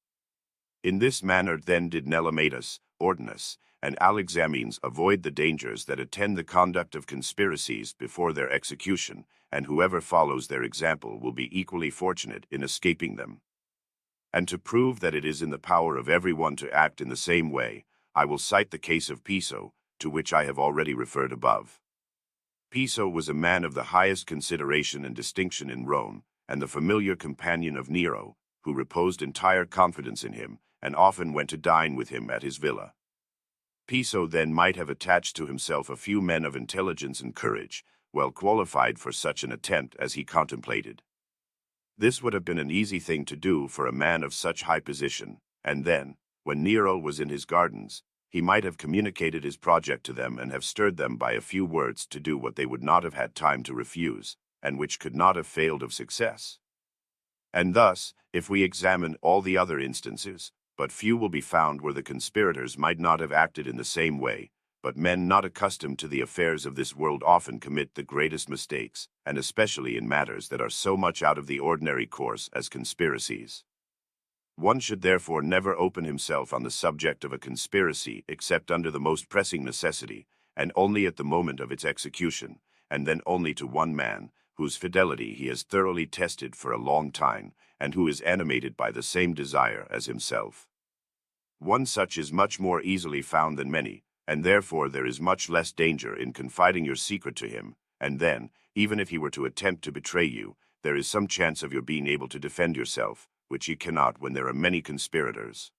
In this manner then did Nelematus, Ordinus, and Alexamenes avoid the dangers that attend the conduct of conspiracies before their execution, and whoever follows their example will be equally fortunate in escaping them. And to prove that it is in the power of everyone to act in the same way, I will cite the case of Piso, to which I have already referred above. Piso was a man of the highest consideration and distinction in Rome, and the familiar companion of Nero, who reposed entire confidence in him, and often went to dine with him at his villa. Piso then might have attached to himself a few men of intelligence and courage, well qualified for such an attempt as he contemplated. This would have been an easy thing to do for a man of such high position, and then, when Nero was in his gardens, he might have communicated his project to them and have stirred them by a few words to do what they would not have had time to refuse, and which could not have failed of success. And thus, if we examine all the other instances, but few will be found where the conspirators might not have acted in the same way, but men not accustomed to the affairs of this world often commit the greatest mistakes, and especially in matters that are so much out of the ordinary course as conspiracies. One should therefore never open himself on the subject of a conspiracy except under the most pressing necessity, and only at the moment of its execution, and then only to one man, whose fidelity he has thoroughly tested for a long time, and who is animated by the same desire as himself. One such is much more easily found than many, and therefore there is much less danger in confiding your secret to him, and then, even if he were to attempt to betray you, there is some chance of your being able to defend yourself, which you cannot when there are many conspirators.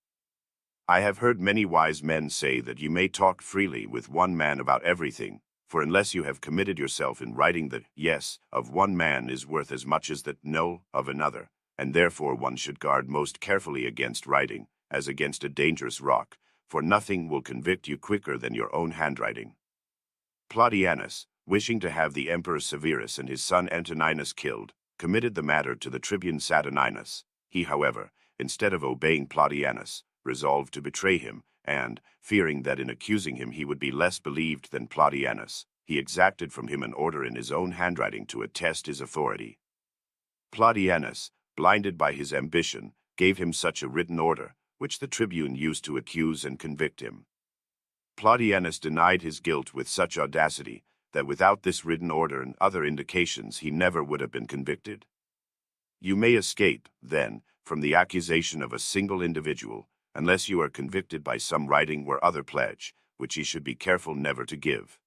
I have heard many wise men say that you may talk freely with one man about everything, for unless you have committed yourself in writing that yes of one man is worth as much as that no of another, and therefore one should guard most carefully against writing, as against a dangerous rock, for nothing will convict you quicker than your own handwriting. Plautianus, wishing to have the Emperor Severus and his son Antoninus killed, committed the matter to the tribune Saturninus. He, however, instead of obeying Plautianus, resolved to betray him, and, fearing that in accusing him he would be less believed than Plautianus, he exacted from him an order in his own handwriting to attest his authority. Plautianus, blinded by his ambition, gave him such a written order, which the tribune used to accuse and convict him. Plautianus denied his guilt with such audacity that without this written order and other indications he never would have been convicted. You may escape, then, from the accusation of a single individual, unless you are convicted by some writing or other pledge, which he should be careful never to give.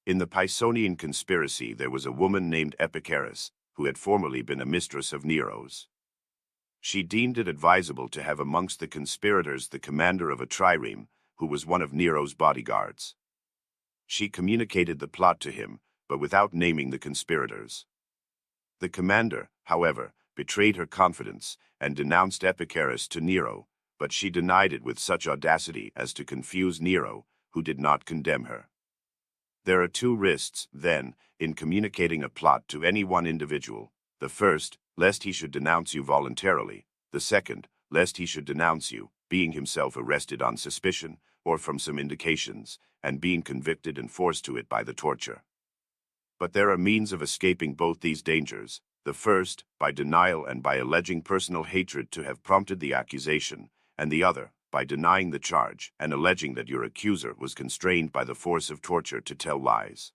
In the Pisonian conspiracy there was a woman named Epicharis, who had formerly been a mistress of Nero's. She deemed it advisable to have amongst the conspirators the commander of a trireme, who was one of Nero's bodyguards. She communicated the plot to him, but without naming the conspirators. The commander, however, betrayed her confidence and denounced Epicharis to Nero, but she denied it with such audacity as to confuse Nero, who did not condemn her. There are two risks, then, in communicating a plot to any one individual. The first, lest he should denounce you voluntarily; the second, lest he should denounce you, being himself arrested on suspicion, or from some indications, and being convicted and forced to it by the torture. But there are means of escaping both these dangers. The first, by denial and by alleging personal hatred to have prompted the accusation, and the other, by denying the charge and alleging that your accuser was constrained by the force of torture to tell lies.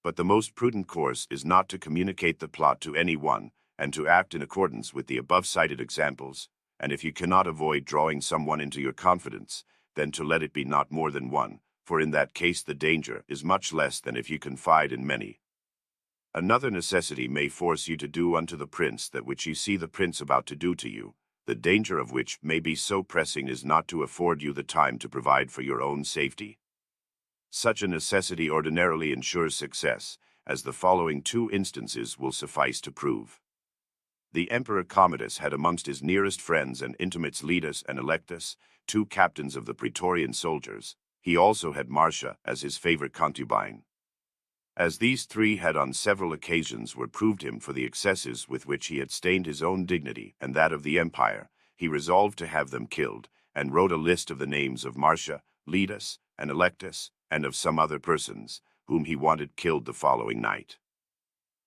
But the most prudent course is not to communicate the plot to any one, and to act in accordance with the above-cited examples, and if you cannot avoid drawing someone into your confidence, then to let it be not more than one, for in that case the danger is much less than if you confide in many. Another necessity may force you to do unto the prince that which you see the prince about to do to you, the danger of which may be so pressing as not to afford you the time to provide for your own safety. Such a necessity ordinarily ensures success, as the following two instances will suffice to prove. The Emperor Commodus had amongst his nearest friends and intimates Livius and Electus, two captains of the Praetorian soldiers. He also had Marcia as his favorite concubine. As these three had on several occasions reproved him for the excesses with which he had stained his own dignity and that of the empire, he resolved to have them killed, and wrote a list of the names of Marcia, Livius, and Electus, and of some other persons, whom he wanted killed the following night.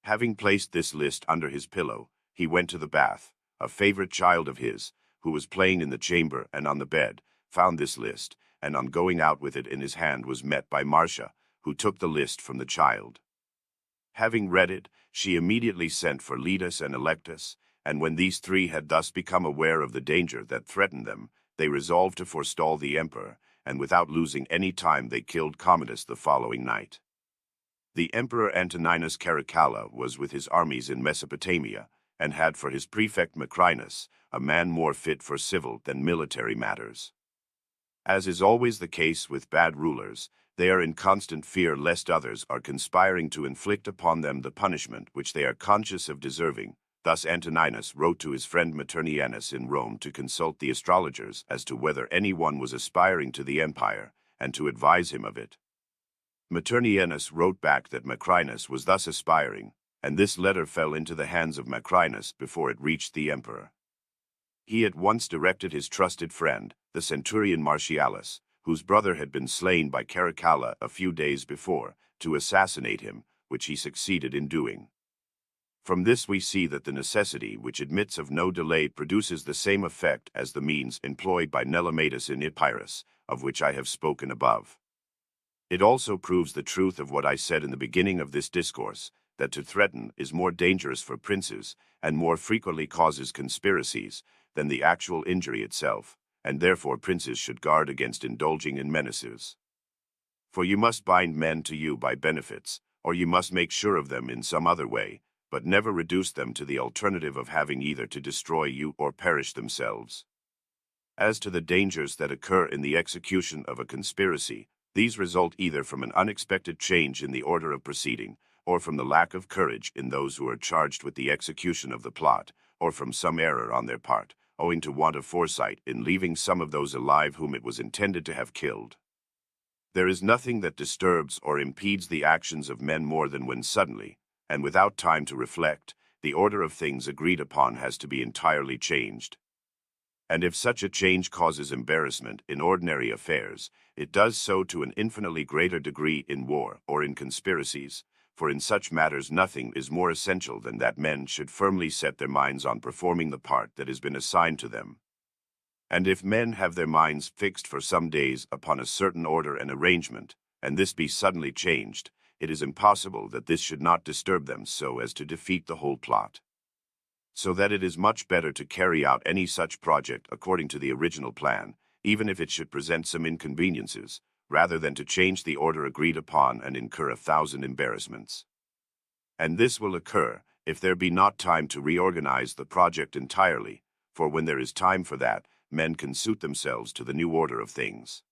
Having placed this list under his pillow, he went to the bath. A favorite child of his, who was playing in the chamber and on the bed, found this list, and on going out with it in his hand was met by Marcia, who took the list from the child. Having read it, she immediately sent for Livius and Electus, and when these three had thus become aware of the danger that threatened them, they resolved to forestall the emperor, and without losing any time they killed Commodus the following night. The Emperor Antoninus Caracalla was with his armies in Mesopotamia, and had for his prefect Macrinus, a man more fit for civil than military matters. As is always the case with bad rulers, they are in constant fear lest others are conspiring to inflict upon them the punishment which they are conscious of deserving. Thus Antoninus wrote to his friend Maternianus in Rome to consult the astrologers as to whether anyone was aspiring to the empire, and to advise him of it. Maternianus wrote back that Macrinus was thus aspiring, and this letter fell into the hands of Macrinus before it reached the emperor. He at once directed his trusted friend, the centurion Martialis, whose brother had been slain by Caracalla a few days before, to assassinate him, which he succeeded in doing. From this we see that the necessity which admits of no delay produces the same effect as the means employed by Nelematus in Epirus, of which I have spoken above. It also proves the truth of what I said in the beginning of this discourse, that to threaten is more dangerous for princes, and more frequently causes conspiracies, than the actual injury itself, and therefore princes should guard against indulging in menaces. For you must bind men to you by benefits, or you must make sure of them in some other way, but never reduce them to the alternative of having either to destroy you or perish themselves. As to the dangers that occur in the execution of a conspiracy, these result either from an unexpected change in the order of proceeding, or from the lack of courage in those who are charged with the execution of the plot, or from some error on their part, owing to want of foresight in leaving some of those alive whom it was intended to have killed. There is nothing that disturbs or impedes the actions of men more than when suddenly, and without time to reflect, the order of things agreed upon has to be entirely changed. And if such a change causes embarrassment in ordinary affairs, it does so to an infinitely greater degree in war or in conspiracies, for in such matters nothing is more essential than that men should firmly set their minds on performing the part that has been assigned to them. And if men have their minds fixed for some days upon a certain order and arrangement, and this be suddenly changed, it is impossible that this should not disturb them so as to defeat the whole plot. So that it is much better to carry out any such project according to the original plan, even if it should present some inconveniences, rather than to change the order agreed upon and incur 1,000 embarrassments. And this will occur, if there be not time to reorganize the project entirely, for when there is time for that, men can suit themselves to the new order of things.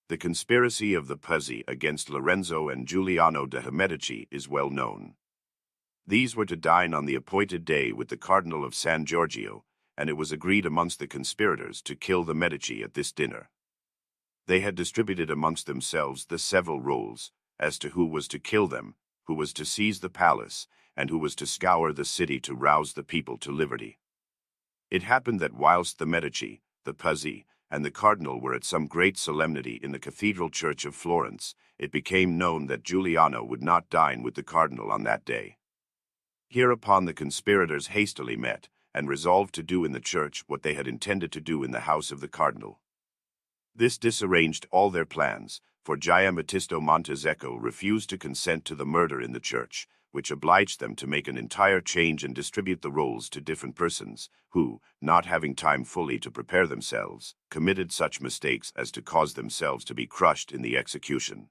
The conspiracy of the Pazzi against Lorenzo and Giuliano de Medici is well known. These were to dine on the appointed day with the Cardinal of San Giorgio, and it was agreed amongst the conspirators to kill the Medici at this dinner. They had distributed amongst themselves the several roles, as to who was to kill them, who was to seize the palace, and who was to scour the city to rouse the people to liberty. It happened that whilst the Medici, the Pazzi, and the Cardinal were at some great solemnity in the Cathedral Church of Florence, it became known that Giuliano would not dine with the Cardinal on that day. Hereupon the conspirators hastily met, and resolved to do in the church what they had intended to do in the house of the Cardinal. This disarranged all their plans, for Giambattista Montezecco refused to consent to the murder in the church, which obliged them to make an entire change and distribute the roles to different persons, who, not having time fully to prepare themselves, committed such mistakes as to cause themselves to be crushed in the execution.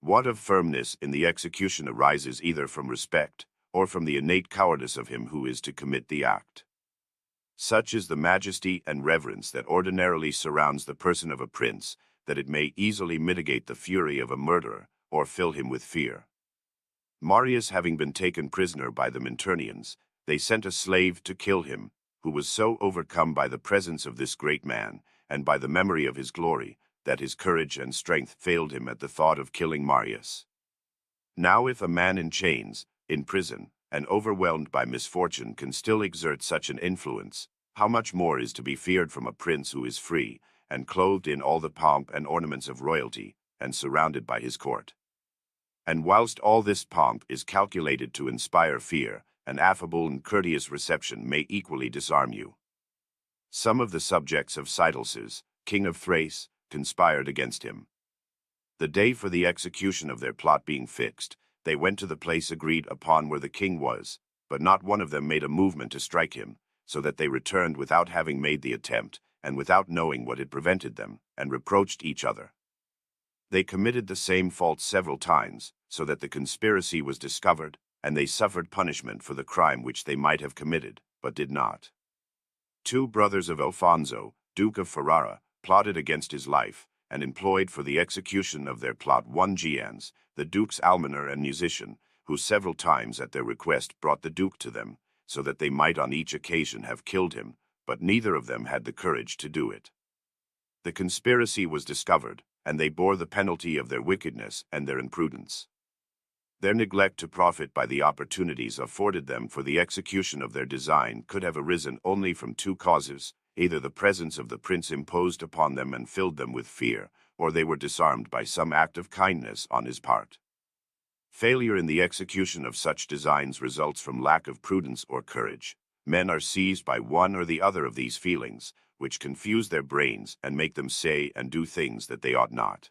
Want of firmness in the execution arises either from respect, or from the innate cowardice of him who is to commit the act. Such is the majesty and reverence that ordinarily surrounds the person of a prince, that it may easily mitigate the fury of a murderer, or fill him with fear. Marius having been taken prisoner by the Minturnians, they sent a slave to kill him, who was so overcome by the presence of this great man, and by the memory of his glory, that his courage and strength failed him at the thought of killing Marius. Now if a man in chains, in prison, and overwhelmed by misfortune can still exert such an influence, how much more is to be feared from a prince who is free, and clothed in all the pomp and ornaments of royalty, and surrounded by his court. And whilst all this pomp is calculated to inspire fear, an affable and courteous reception may equally disarm you. Some of the subjects of Titus, king of Thrace, conspired against him. The day for the execution of their plot being fixed, they went to the place agreed upon where the king was, but not one of them made a movement to strike him, so that they returned without having made the attempt, and without knowing what had prevented them, and reproached each other. They committed the same fault several times, so that the conspiracy was discovered, and they suffered punishment for the crime which they might have committed, but did not. 2 brothers of Alfonso, Duke of Ferrara, plotted against his life, and employed for the execution of their plot 1 Gians, the Duke's almoner and musician, who several times at their request brought the Duke to them, so that they might on each occasion have killed him, but neither of them had the courage to do it. The conspiracy was discovered, and they bore the penalty of their wickedness and their imprudence. Their neglect to profit by the opportunities afforded them for the execution of their design could have arisen only from 2 causes: either the presence of the prince imposed upon them and filled them with fear, or they were disarmed by some act of kindness on his part. Failure in the execution of such designs results from lack of prudence or courage. Men are seized by one or the other of these feelings, which confuse their brains and make them say and do things that they ought not.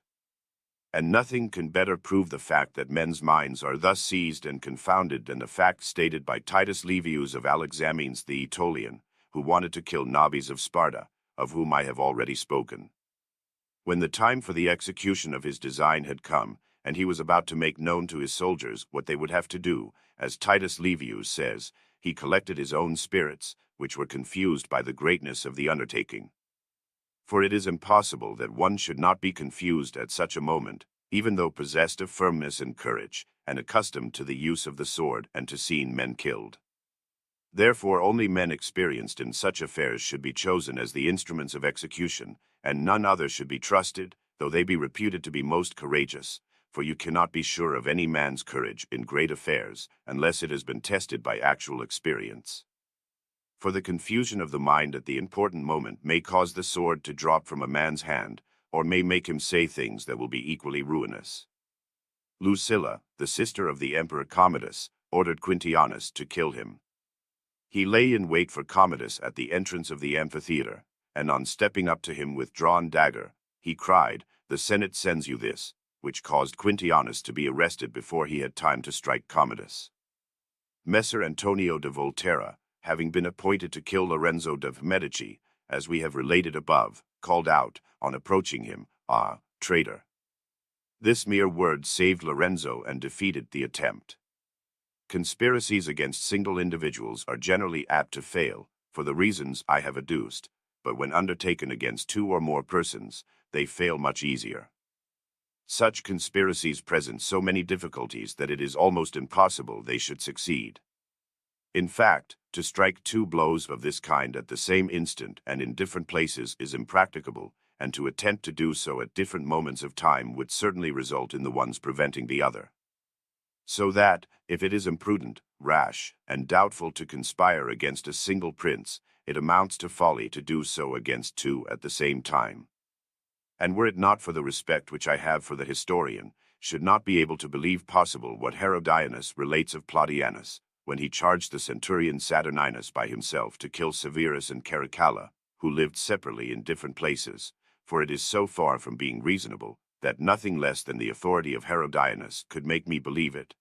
And nothing can better prove the fact that men's minds are thus seized and confounded than the fact stated by Titus Livius of Alexamenes the Aetolian, who wanted to kill Nabis of Sparta, of whom I have already spoken. When the time for the execution of his design had come, and he was about to make known to his soldiers what they would have to do, as Titus Livius says, he collected his own spirits, which were confused by the greatness of the undertaking. For it is impossible that one should not be confused at such a moment, even though possessed of firmness and courage, and accustomed to the use of the sword and to seeing men killed. Therefore only men experienced in such affairs should be chosen as the instruments of execution, and none other should be trusted, though they be reputed to be most courageous, for you cannot be sure of any man's courage in great affairs, unless it has been tested by actual experience. For the confusion of the mind at the important moment may cause the sword to drop from a man's hand, or may make him say things that will be equally ruinous. Lucilla, the sister of the Emperor Commodus, ordered Quintianus to kill him. He lay in wait for Commodus at the entrance of the amphitheater, and on stepping up to him with drawn dagger, he cried, "The Senate sends you this," which caused Quintianus to be arrested before he had time to strike Commodus. Messer Antonio de Volterra, having been appointed to kill Lorenzo de Medici, as we have related above, called out, on approaching him, "Ah, traitor!" This mere word saved Lorenzo and defeated the attempt. Conspiracies against single individuals are generally apt to fail, for the reasons I have adduced, but when undertaken against 2 or more persons, they fail much easier. Such conspiracies present so many difficulties that it is almost impossible they should succeed. In fact, to strike 2 blows of this kind at the same instant and in different places is impracticable, and to attempt to do so at different moments of time would certainly result in the one's preventing the other. So that, if it is imprudent, rash, and doubtful to conspire against a single prince, it amounts to folly to do so against 2 at the same time. And were it not for the respect which I have for the historian, should not be able to believe possible what Herodianus relates of Plautianus, when he charged the centurion Saturninus by himself to kill Severus and Caracalla, who lived separately in different places, for it is so far from being reasonable, that nothing less than the authority of Herodianus could make me believe it.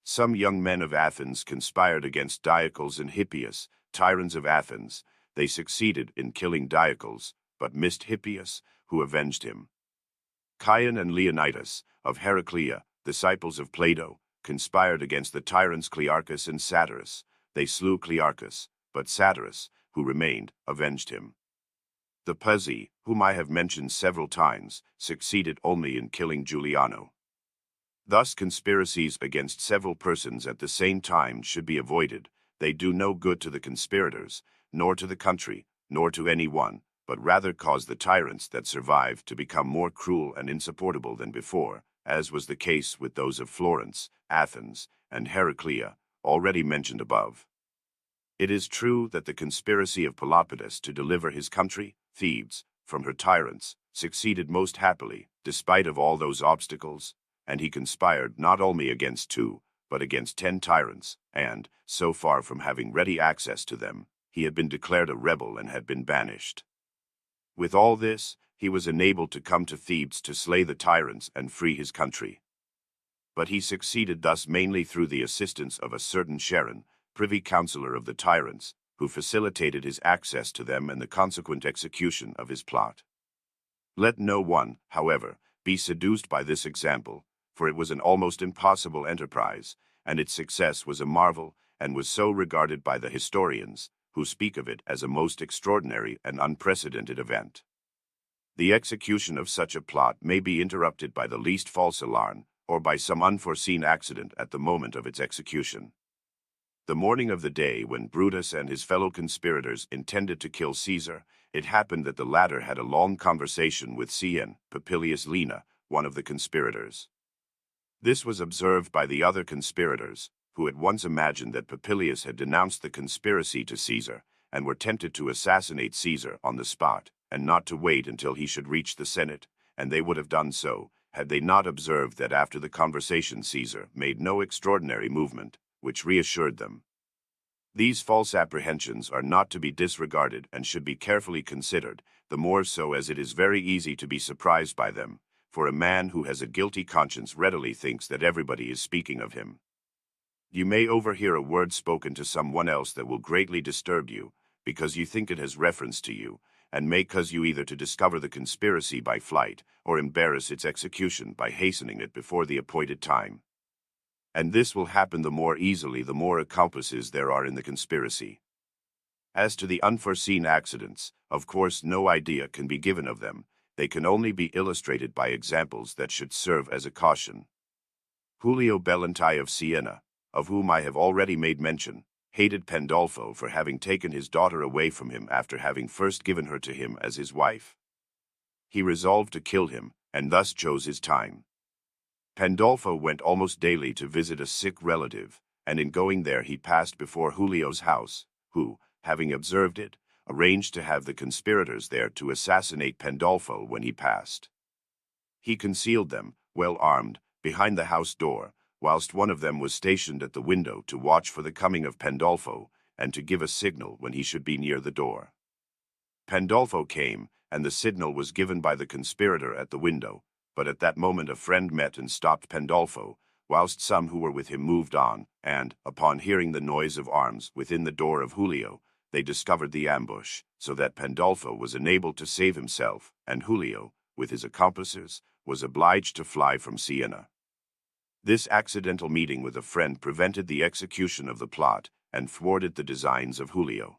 Some young men of Athens conspired against Diocles and Hippias, tyrants of Athens. They succeeded in killing Diocles, but missed Hippias, who avenged him. Chion and Leonidas, of Heraclea, disciples of Plato, conspired against the tyrants Clearchus and Satyrus. They slew Clearchus, but Satyrus, who remained, avenged him. The Pezzi, whom I have mentioned several times, succeeded only in killing Giuliano. Thus conspiracies against several persons at the same time should be avoided. They do no good to the conspirators, nor to the country, nor to any one, but rather cause the tyrants that survive to become more cruel and insupportable than before, as was the case with those of Florence, Athens, and Heraclea, already mentioned above. It is true that the conspiracy of Pelopidas to deliver his country, Thebes, from her tyrants, succeeded most happily, despite of all those obstacles, and he conspired not only against 2, but against 10 tyrants, and, so far from having ready access to them, he had been declared a rebel and had been banished. With all this, he was enabled to come to Thebes to slay the tyrants and free his country. But he succeeded thus mainly through the assistance of a certain Charon, privy councillor of the tyrants, who facilitated his access to them and the consequent execution of his plot. Let no one, however, be seduced by this example, for it was an almost impossible enterprise, and its success was a marvel, and was so regarded by the historians, who speak of it as a most extraordinary and unprecedented event. The execution of such a plot may be interrupted by the least false alarm, or by some unforeseen accident at the moment of its execution. The morning of the day when Brutus and his fellow conspirators intended to kill Caesar, it happened that the latter had a long conversation with Cn. Papilius Lena, one of the conspirators. This was observed by the other conspirators, who at once imagined that Papilius had denounced the conspiracy to Caesar, and were tempted to assassinate Caesar on the spot, and not to wait until he should reach the Senate, and they would have done so, had they not observed that after the conversation Caesar made no extraordinary movement, which reassured them. These false apprehensions are not to be disregarded and should be carefully considered, the more so as it is very easy to be surprised by them, for a man who has a guilty conscience readily thinks that everybody is speaking of him. You may overhear a word spoken to someone else that will greatly disturb you, because you think it has reference to you, and may cause you either to discover the conspiracy by flight, or embarrass its execution by hastening it before the appointed time. And this will happen the more easily the more accomplices there are in the conspiracy. As to the unforeseen accidents, of course no idea can be given of them, they can only be illustrated by examples that should serve as a caution. Julio Belantai of Siena, of whom I have already made mention, hated Pandolfo for having taken his daughter away from him after having first given her to him as his wife. He resolved to kill him, and thus chose his time. Pandolfo went almost daily to visit a sick relative, and in going there he passed before Julio's house, who, having observed it, arranged to have the conspirators there to assassinate Pandolfo when he passed. He concealed them, well armed, behind the house door, whilst one of them was stationed at the window to watch for the coming of Pandolfo, and to give a signal when he should be near the door. Pandolfo came, and the signal was given by the conspirator at the window, but at that moment a friend met and stopped Pandolfo, whilst some who were with him moved on, and, upon hearing the noise of arms within the door of Julio, they discovered the ambush, so that Pandolfo was enabled to save himself, and Julio, with his accomplices, was obliged to fly from Siena. This accidental meeting with a friend prevented the execution of the plot, and thwarted the designs of Julio.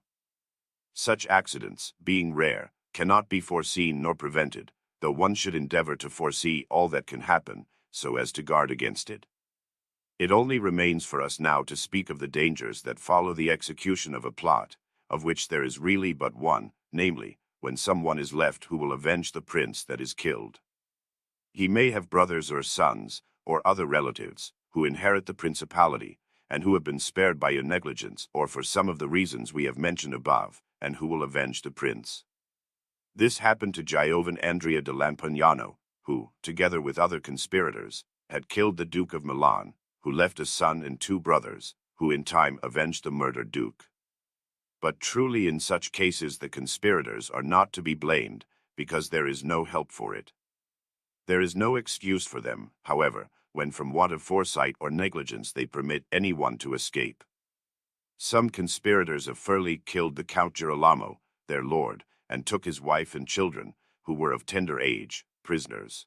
Such accidents, being rare, cannot be foreseen nor prevented, though one should endeavor to foresee all that can happen, so as to guard against it. It only remains for us now to speak of the dangers that follow the execution of a plot, of which there is really but one, namely, when someone is left who will avenge the prince that is killed. He may have brothers or sons, or other relatives, who inherit the principality, and who have been spared by your negligence or for some of the reasons we have mentioned above, and who will avenge the prince. This happened to Giovan Andrea de Lampugnano, who, together with other conspirators, had killed the Duke of Milan, who left a son and 2 brothers, who in time avenged the murdered duke. But truly in such cases the conspirators are not to be blamed, because there is no help for it. There is no excuse for them, however, when from want of foresight or negligence they permit anyone to escape. Some conspirators of Furli killed the Count Girolamo, their lord, and took his wife and children, who were of tender age, prisoners.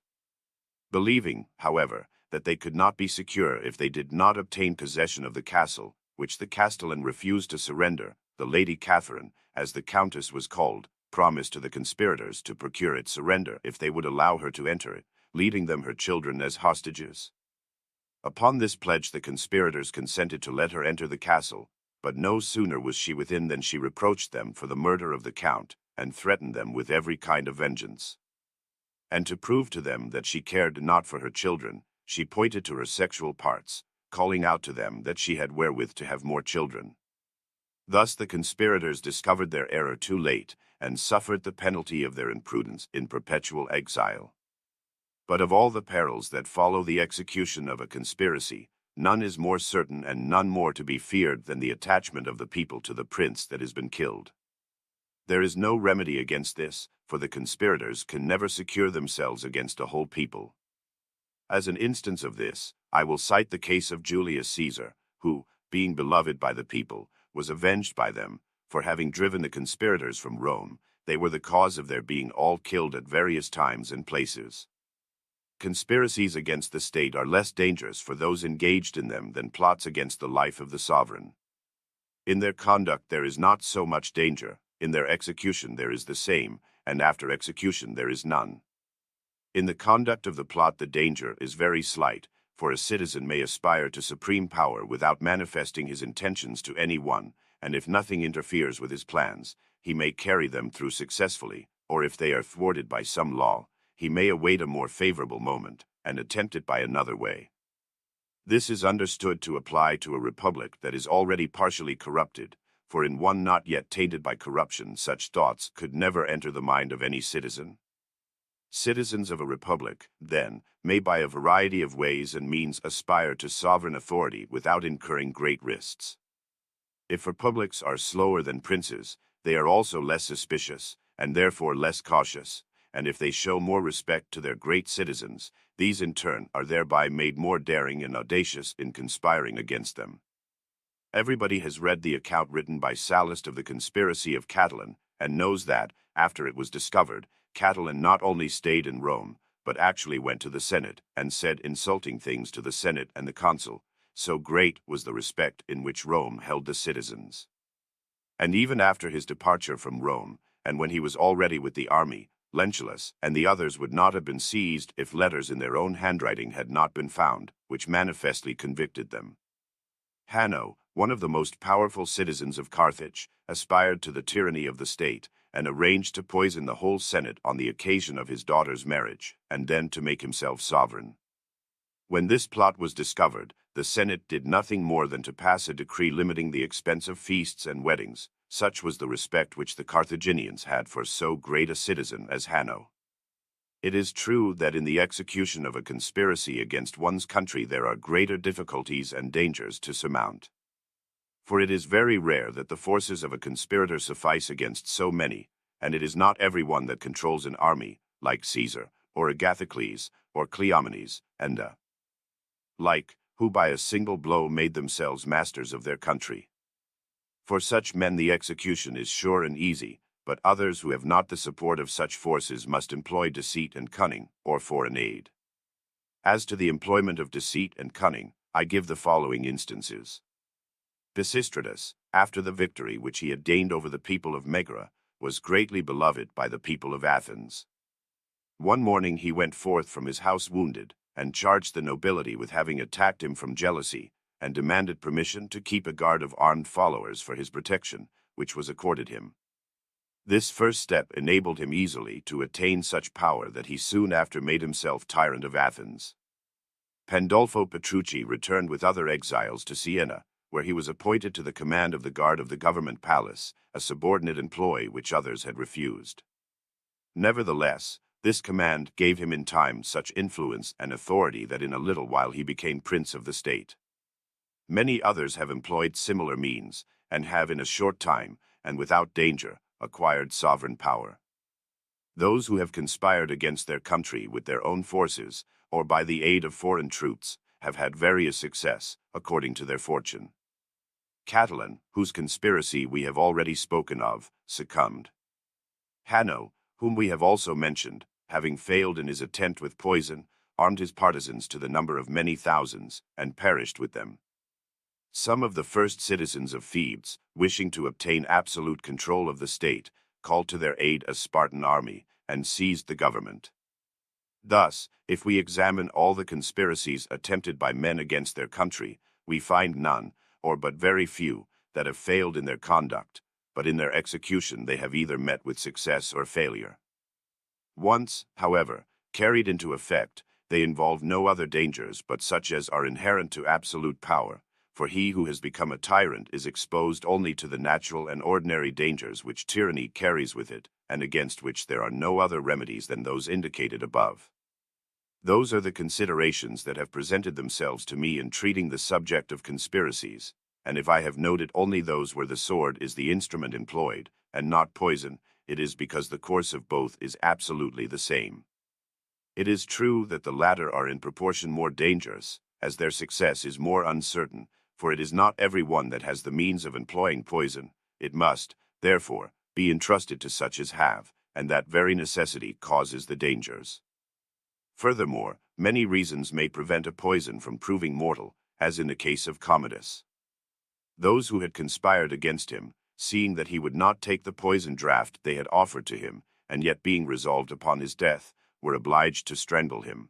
Believing, however, that they could not be secure if they did not obtain possession of the castle, which the castellan refused to surrender, the Lady Catherine, as the countess was called, promised to the conspirators to procure its surrender if they would allow her to enter it, leading them her children as hostages. Upon this pledge the conspirators consented to let her enter the castle, but no sooner was she within than she reproached them for the murder of the count, and threatened them with every kind of vengeance. And to prove to them that she cared not for her children, she pointed to her sexual parts, calling out to them that she had wherewith to have more children. Thus the conspirators discovered their error too late, and suffered the penalty of their imprudence in perpetual exile. But of all the perils that follow the execution of a conspiracy, none is more certain and none more to be feared than the attachment of the people to the prince that has been killed. There is no remedy against this, for the conspirators can never secure themselves against a whole people. As an instance of this, I will cite the case of Julius Caesar, who, being beloved by the people, was avenged by them, for having driven the conspirators from Rome. They were the cause of their being all killed at various times and places. Conspiracies against the state are less dangerous for those engaged in them than plots against the life of the sovereign. In their conduct there is not so much danger, in their execution there is the same, and after execution there is none. In the conduct of the plot the danger is very slight, for a citizen may aspire to supreme power without manifesting his intentions to any one, and if nothing interferes with his plans, he may carry them through successfully, or if they are thwarted by some law, he may await a more favorable moment, and attempt it by another way. This is understood to apply to a republic that is already partially corrupted, for in one not yet tainted by corruption such thoughts could never enter the mind of any citizen. Citizens of a republic, then, may by a variety of ways and means aspire to sovereign authority without incurring great risks. If republics are slower than princes, they are also less suspicious, and therefore less cautious, and if they show more respect to their great citizens, these in turn are thereby made more daring and audacious in conspiring against them. Everybody has read the account written by Sallust of the conspiracy of Catiline, and knows that, after it was discovered, Catiline not only stayed in Rome, but actually went to the Senate, and said insulting things to the Senate and the consul, so great was the respect in which Rome held the citizens. And even after his departure from Rome, and when he was already with the army, Lentulus and the others would not have been seized if letters in their own handwriting had not been found, which manifestly convicted them. Hanno, one of the most powerful citizens of Carthage, aspired to the tyranny of the state, and arranged to poison the whole Senate on the occasion of his daughter's marriage, and then to make himself sovereign. When this plot was discovered, the Senate did nothing more than to pass a decree limiting the expense of feasts and weddings. Such was the respect which the Carthaginians had for so great a citizen as Hanno. It is true that in the execution of a conspiracy against one's country there are greater difficulties and dangers to surmount. For it is very rare that the forces of a conspirator suffice against so many, and it is not every one that controls an army, like Caesar, or Agathocles, or Cleomenes, and like, who by a single blow made themselves masters of their country. For such men the execution is sure and easy, but others who have not the support of such forces must employ deceit and cunning, or foreign aid. As to the employment of deceit and cunning, I give the following instances. Pisistratus, after the victory which he had gained over the people of Megara, was greatly beloved by the people of Athens. One morning he went forth from his house wounded, and charged the nobility with having attacked him from jealousy, and demanded permission to keep a guard of armed followers for his protection, which was accorded him. This first step enabled him easily to attain such power that he soon after made himself tyrant of Athens. Pandolfo Petrucci returned with other exiles to Siena, where he was appointed to the command of the guard of the government palace, a subordinate employ which others had refused. Nevertheless, this command gave him in time such influence and authority that in a little while he became prince of the state. Many others have employed similar means, and have in a short time, and without danger, acquired sovereign power. Those who have conspired against their country with their own forces, or by the aid of foreign troops, have had various success, according to their fortune. Catiline, whose conspiracy we have already spoken of, succumbed. Hanno, whom we have also mentioned, having failed in his attempt with poison, armed his partisans to the number of many thousands, and perished with them. Some of the first citizens of Thebes, wishing to obtain absolute control of the state, called to their aid a Spartan army, and seized the government. Thus, if we examine all the conspiracies attempted by men against their country, we find none, or but very few, that have failed in their conduct, but in their execution they have either met with success or failure. Once, however, carried into effect, they involve no other dangers but such as are inherent to absolute power, for he who has become a tyrant is exposed only to the natural and ordinary dangers which tyranny carries with it, and against which there are no other remedies than those indicated above. Those are the considerations that have presented themselves to me in treating the subject of conspiracies, and if I have noted only those where the sword is the instrument employed, and not poison, it is because the course of both is absolutely the same. It is true that the latter are in proportion more dangerous, as their success is more uncertain, for it is not every one that has the means of employing poison. It must, therefore, be entrusted to such as have, and that very necessity causes the dangers. Furthermore, many reasons may prevent a poison from proving mortal, as in the case of Commodus. Those who had conspired against him, seeing that he would not take the poison draught they had offered to him, and yet being resolved upon his death, were obliged to strangle him.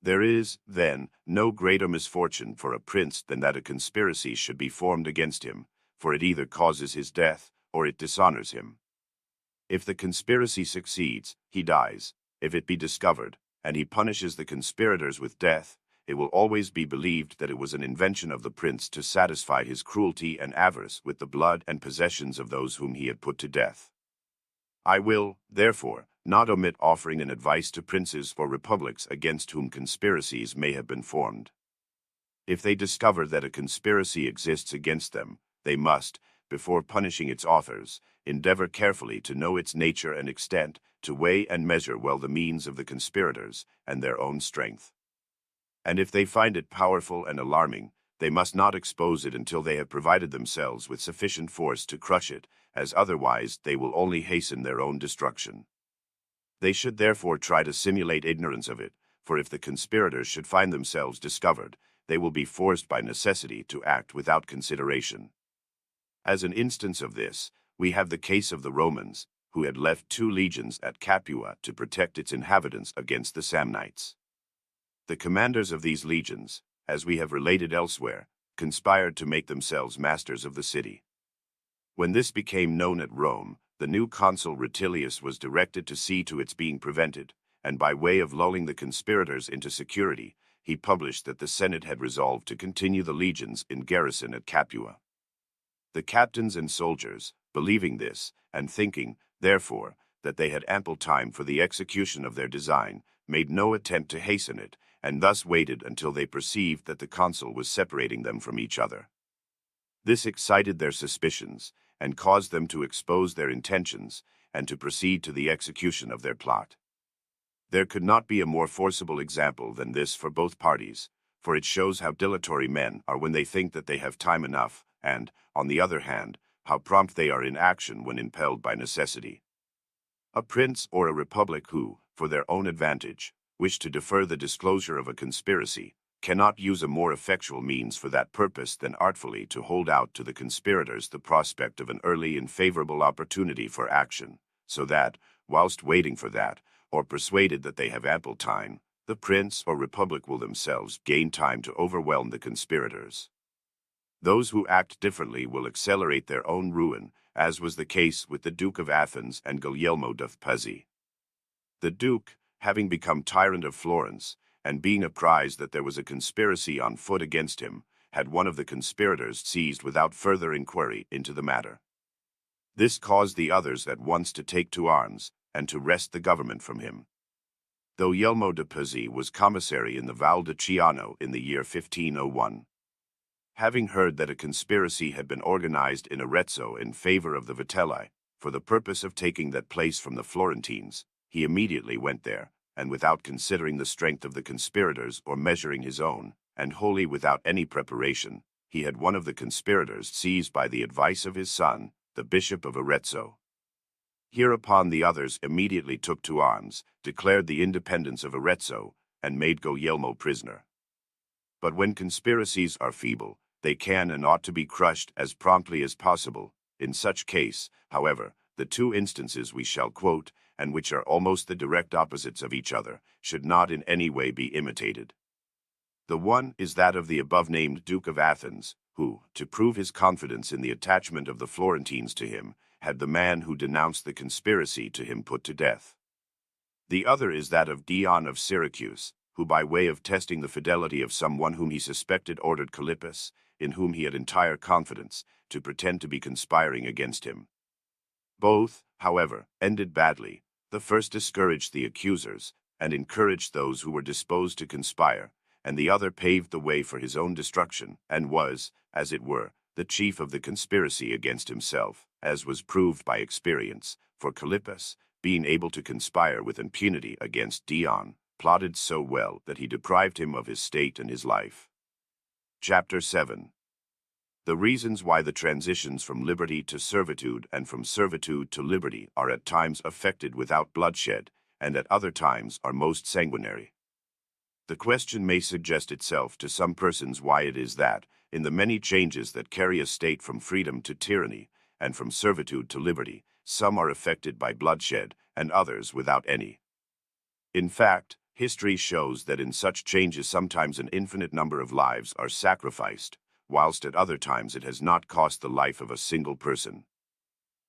There is, then, no greater misfortune for a prince than that a conspiracy should be formed against him, for it either causes his death, or it dishonors him. If the conspiracy succeeds, he dies. If it be discovered, and he punishes the conspirators with death, it will always be believed that it was an invention of the prince to satisfy his cruelty and avarice with the blood and possessions of those whom he had put to death. I will, therefore, not omit offering an advice to princes or republics against whom conspiracies may have been formed. If they discover that a conspiracy exists against them, they must, before punishing its authors, endeavor carefully to know its nature and extent, to weigh and measure well the means of the conspirators and their own strength. And if they find it powerful and alarming, they must not expose it until they have provided themselves with sufficient force to crush it, as otherwise they will only hasten their own destruction. They should therefore try to simulate ignorance of it, for if the conspirators should find themselves discovered, they will be forced by necessity to act without consideration. As an instance of this, we have the case of the Romans, who had left 2 legions at Capua to protect its inhabitants against the Samnites. The commanders of these legions, as we have related elsewhere, conspired to make themselves masters of the city. When this became known at Rome, the new consul Rutilius was directed to see to its being prevented, and by way of lulling the conspirators into security, he published that the Senate had resolved to continue the legions in garrison at Capua. The captains and soldiers, believing this, and thinking, therefore, that they had ample time for the execution of their design, made no attempt to hasten it, and thus waited until they perceived that the consul was separating them from each other. This excited their suspicions, and caused them to expose their intentions, and to proceed to the execution of their plot. There could not be a more forcible example than this for both parties, for it shows how dilatory men are when they think that they have time enough, and, on the other hand, how prompt they are in action when impelled by necessity. A prince or a republic who, for their own advantage, wish to defer the disclosure of a conspiracy, cannot use a more effectual means for that purpose than artfully to hold out to the conspirators the prospect of an early and favorable opportunity for action, so that, whilst waiting for that, or persuaded that they have ample time, the prince or republic will themselves gain time to overwhelm the conspirators. Those who act differently will accelerate their own ruin, as was the case with the Duke of Athens and Guglielmo de Pezzi. The Duke, having become tyrant of Florence, and being apprised that there was a conspiracy on foot against him, had one of the conspirators seized without further inquiry into the matter. This caused the others at once to take to arms, and to wrest the government from him. Though Guglielmo de Pezzi was commissary in the Val di Chiano in the year 1501. Having heard that a conspiracy had been organized in Arezzo in favor of the Vitelli, for the purpose of taking that place from the Florentines, he immediately went there, and without considering the strength of the conspirators or measuring his own, and wholly without any preparation, he had one of the conspirators seized by the advice of his son, the Bishop of Arezzo. Hereupon the others immediately took to arms, declared the independence of Arezzo, and made Guglielmo prisoner. But when conspiracies are feeble, they can and ought to be crushed as promptly as possible. In such case, however, The two instances we shall quote, and which are almost the direct opposites of each other, should not in any way be imitated. The one is that of the above-named Duke of Athens, who, to prove his confidence in the attachment of the Florentines to him, had the man who denounced the conspiracy to him put to death. The other is that of Dion of Syracuse, who by way of testing the fidelity of someone whom he suspected ordered Callippus, in whom he had entire confidence, to pretend to be conspiring against him. Both, however, ended badly. The first discouraged the accusers, and encouraged those who were disposed to conspire, and the other paved the way for his own destruction, and was, as it were, the chief of the conspiracy against himself, as was proved by experience, for Callippus, being able to conspire with impunity against Dion, plotted so well that he deprived him of his state and his life. Chapter 7. The reasons why the transitions from liberty to servitude and from servitude to liberty are at times effected without bloodshed, and at other times are most sanguinary. The question may suggest itself to some persons why it is that, in the many changes that carry a state from freedom to tyranny, and from servitude to liberty, some are affected by bloodshed, and others without any. In fact, history shows that in such changes sometimes an infinite number of lives are sacrificed, whilst at other times it has not cost the life of a single person.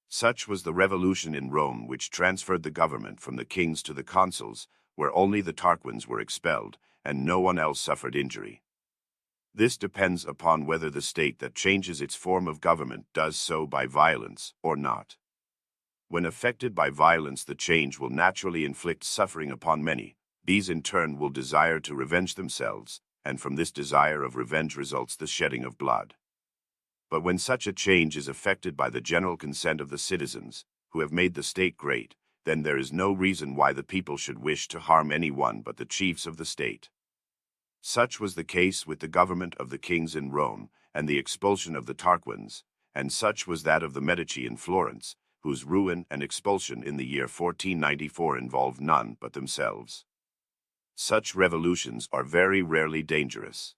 Such was the revolution in Rome which transferred the government from the kings to the consuls, where only the Tarquins were expelled, and no one else suffered injury. This depends upon whether the state that changes its form of government does so by violence or not. When affected by violence, the change will naturally inflict suffering upon many. These in turn will desire to revenge themselves, and from this desire of revenge results the shedding of blood. But when such a change is effected by the general consent of the citizens, who have made the state great, then there is no reason why the people should wish to harm anyone but the chiefs of the state. Such was the case with the government of the kings in Rome, and the expulsion of the Tarquins, and such was that of the Medici in Florence, whose ruin and expulsion in the year 1494 involved none but themselves. Such revolutions are very rarely dangerous.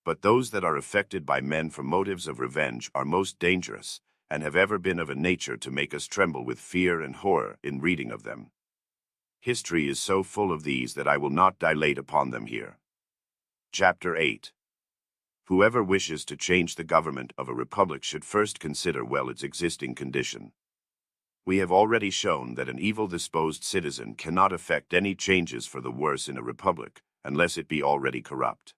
But those that are effected by men from motives of revenge are most dangerous, and have ever been of a nature to make us tremble with fear and horror in reading of them. History is so full of these that I will not dilate upon them here. Chapter 8. Whoever wishes to change the government of a republic should first consider well its existing condition. We have already shown that an evil-disposed citizen cannot effect any changes for the worse in a republic, unless it be already corrupt.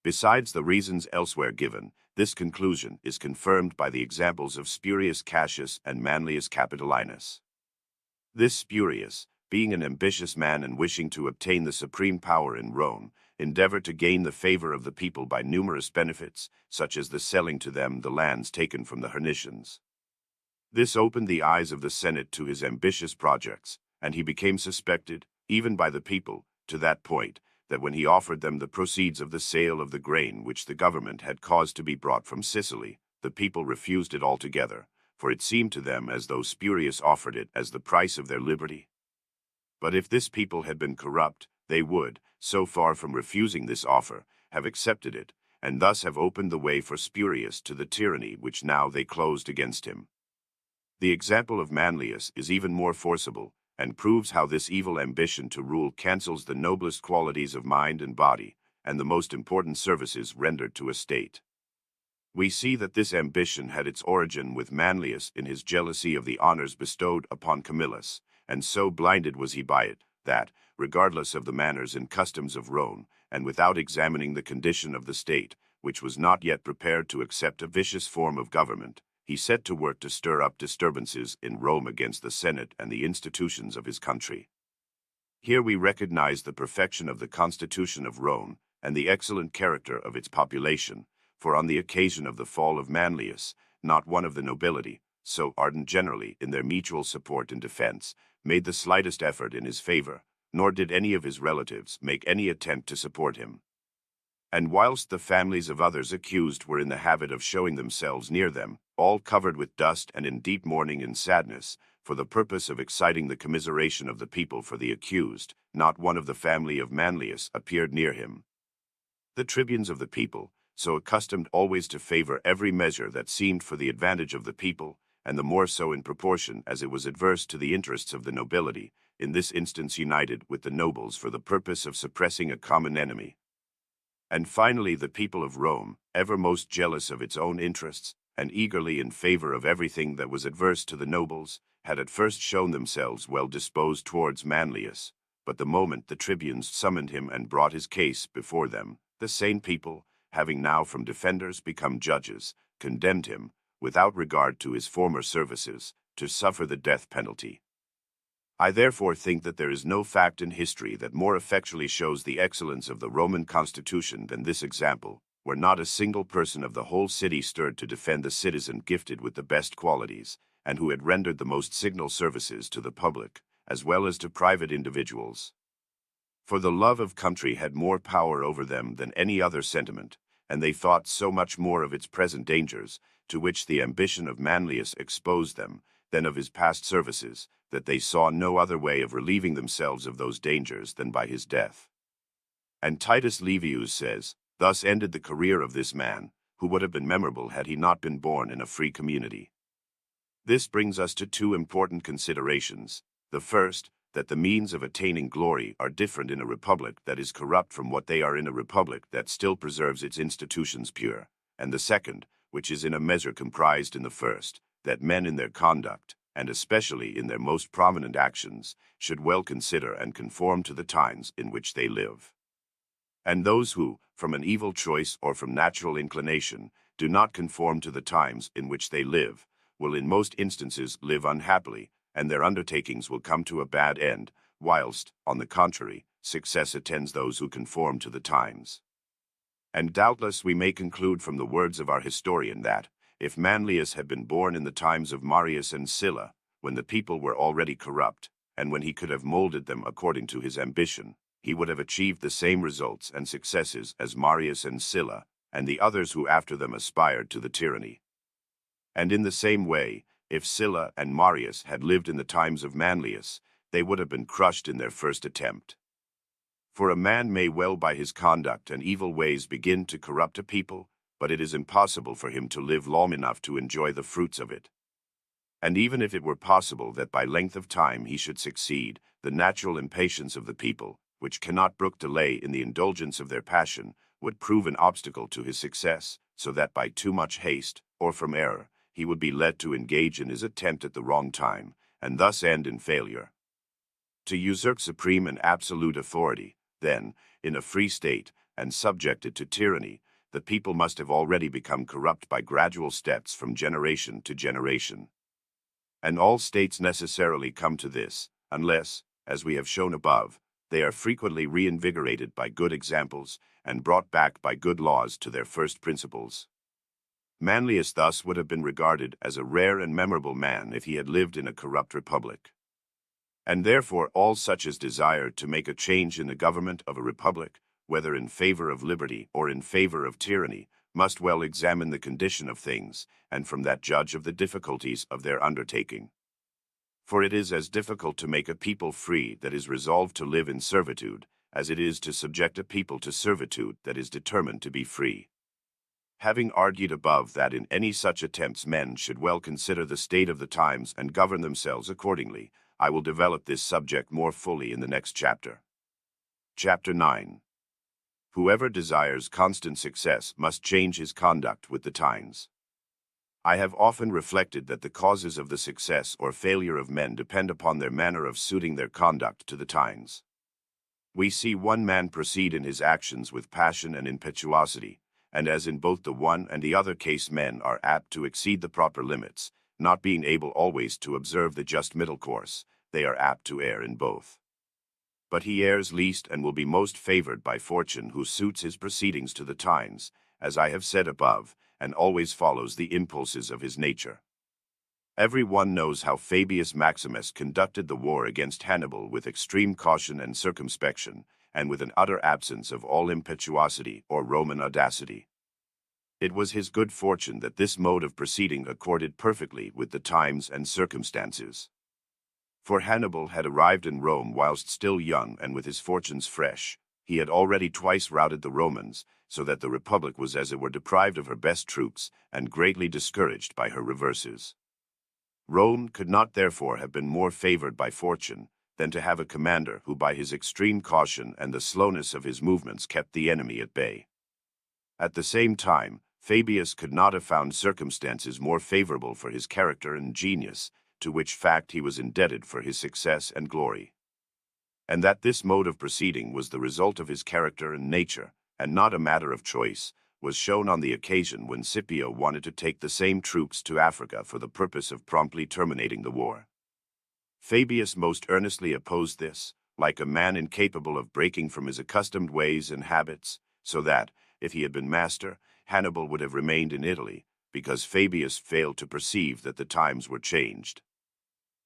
Besides the reasons elsewhere given, this conclusion is confirmed by the examples of Spurius Cassius and Manlius Capitolinus. This Spurius, being an ambitious man and wishing to obtain the supreme power in Rome, endeavored to gain the favor of the people by numerous benefits, such as the selling to them the lands taken from the Hernicians. This opened the eyes of the Senate to his ambitious projects, and he became suspected, even by the people, to that point, that when he offered them the proceeds of the sale of the grain which the government had caused to be brought from Sicily, the people refused it altogether, for it seemed to them as though Spurius offered it as the price of their liberty. But if this people had been corrupt, they would, so far from refusing this offer, have accepted it, and thus have opened the way for Spurius to the tyranny which now they closed against him. The example of Manlius is even more forcible, and proves how this evil ambition to rule cancels the noblest qualities of mind and body, and the most important services rendered to a state. We see that this ambition had its origin with Manlius in his jealousy of the honors bestowed upon Camillus, and so blinded was he by it, that, regardless of the manners and customs of Rome, and without examining the condition of the state, which was not yet prepared to accept a vicious form of government, he set to work to stir up disturbances in Rome against the Senate and the institutions of his country. Here we recognize the perfection of the constitution of Rome and the excellent character of its population, for on the occasion of the fall of Manlius, not one of the nobility, so ardent generally in their mutual support and defense, made the slightest effort in his favor, nor did any of his relatives make any attempt to support him. And whilst the families of others accused were in the habit of showing themselves near them, all covered with dust and in deep mourning and sadness, for the purpose of exciting the commiseration of the people for the accused, not one of the family of Manlius appeared near him. The tribunes of the people, so accustomed always to favor every measure that seemed for the advantage of the people, and the more so in proportion as it was adverse to the interests of the nobility, in this instance united with the nobles for the purpose of suppressing a common enemy. And finally the people of Rome, ever most jealous of its own interests, and eagerly in favor of everything that was adverse to the nobles, had at first shown themselves well disposed towards Manlius, but the moment the tribunes summoned him and brought his case before them, the same people, having now from defenders become judges, condemned him, without regard to his former services, to suffer the death penalty. I therefore think that there is no fact in history that more effectually shows the excellence of the Roman constitution than this example, where not a single person of the whole city stirred to defend the citizen gifted with the best qualities, and who had rendered the most signal services to the public, as well as to private individuals. For the love of country had more power over them than any other sentiment, and they thought so much more of its present dangers, to which the ambition of Manlius exposed them, than of his past services, that they saw no other way of relieving themselves of those dangers than by his death. And Titus Livius says, "Thus ended the career of this man, who would have been memorable had he not been born in a free community." This brings us to two important considerations. The first, that the means of attaining glory are different in a republic that is corrupt from what they are in a republic that still preserves its institutions pure, and the second, which is in a measure comprised in the first, that men in their conduct, and especially in their most prominent actions, should well consider and conform to the times in which they live. And those who, from an evil choice or from natural inclination, do not conform to the times in which they live, will in most instances live unhappily, and their undertakings will come to a bad end, whilst, on the contrary, success attends those who conform to the times. And doubtless we may conclude from the words of our historian that, if Manlius had been born in the times of Marius and Sylla, when the people were already corrupt, and when he could have molded them according to his ambition, he would have achieved the same results and successes as Marius and Sylla, and the others who after them aspired to the tyranny. And in the same way, if Sylla and Marius had lived in the times of Manlius, they would have been crushed in their first attempt. For a man may well by his conduct and evil ways begin to corrupt a people, but it is impossible for him to live long enough to enjoy the fruits of it. And even if it were possible that by length of time he should succeed, the natural impatience of the people, which cannot brook delay in the indulgence of their passion, would prove an obstacle to his success, so that by too much haste, or from error, he would be led to engage in his attempt at the wrong time, and thus end in failure. To usurp supreme and absolute authority, then, in a free state, and subjected to tyranny, the people must have already become corrupt by gradual steps from generation to generation. And all states necessarily come to this, unless, as we have shown above, they are frequently reinvigorated by good examples, and brought back by good laws to their first principles. Manlius thus would have been regarded as a rare and memorable man if he had lived in a corrupt republic. And therefore all such as desire to make a change in the government of a republic, whether in favor of liberty or in favor of tyranny, must well examine the condition of things, and from that judge of the difficulties of their undertaking. For it is as difficult to make a people free that is resolved to live in servitude, as it is to subject a people to servitude that is determined to be free. Having argued above that in any such attempts men should well consider the state of the times and govern themselves accordingly, I will develop this subject more fully in the next chapter. Chapter 9. Whoever desires constant success must change his conduct with the times. I have often reflected that the causes of the success or failure of men depend upon their manner of suiting their conduct to the times. We see one man proceed in his actions with passion and impetuosity, and as in both the one and the other case men are apt to exceed the proper limits, not being able always to observe the just middle course, they are apt to err in both. But he errs least and will be most favored by fortune who suits his proceedings to the times, as I have said above, and always follows the impulses of his nature. Every one knows how Fabius Maximus conducted the war against Hannibal with extreme caution and circumspection, and with an utter absence of all impetuosity or Roman audacity. It was his good fortune that this mode of proceeding accorded perfectly with the times and circumstances. For Hannibal had arrived in Rome whilst still young and with his fortunes fresh. He had already twice routed the Romans, so that the Republic was as it were deprived of her best troops, and greatly discouraged by her reverses. Rome could not therefore have been more favored by fortune than to have a commander who by his extreme caution and the slowness of his movements kept the enemy at bay. At the same time, Fabius could not have found circumstances more favorable for his character and genius, to which fact he was indebted for his success and glory. And that this mode of proceeding was the result of his character and nature, and not a matter of choice, was shown on the occasion when Scipio wanted to take the same troops to Africa for the purpose of promptly terminating the war. Fabius most earnestly opposed this, like a man incapable of breaking from his accustomed ways and habits, so that, if he had been master, Hannibal would have remained in Italy, because Fabius failed to perceive that the times were changed.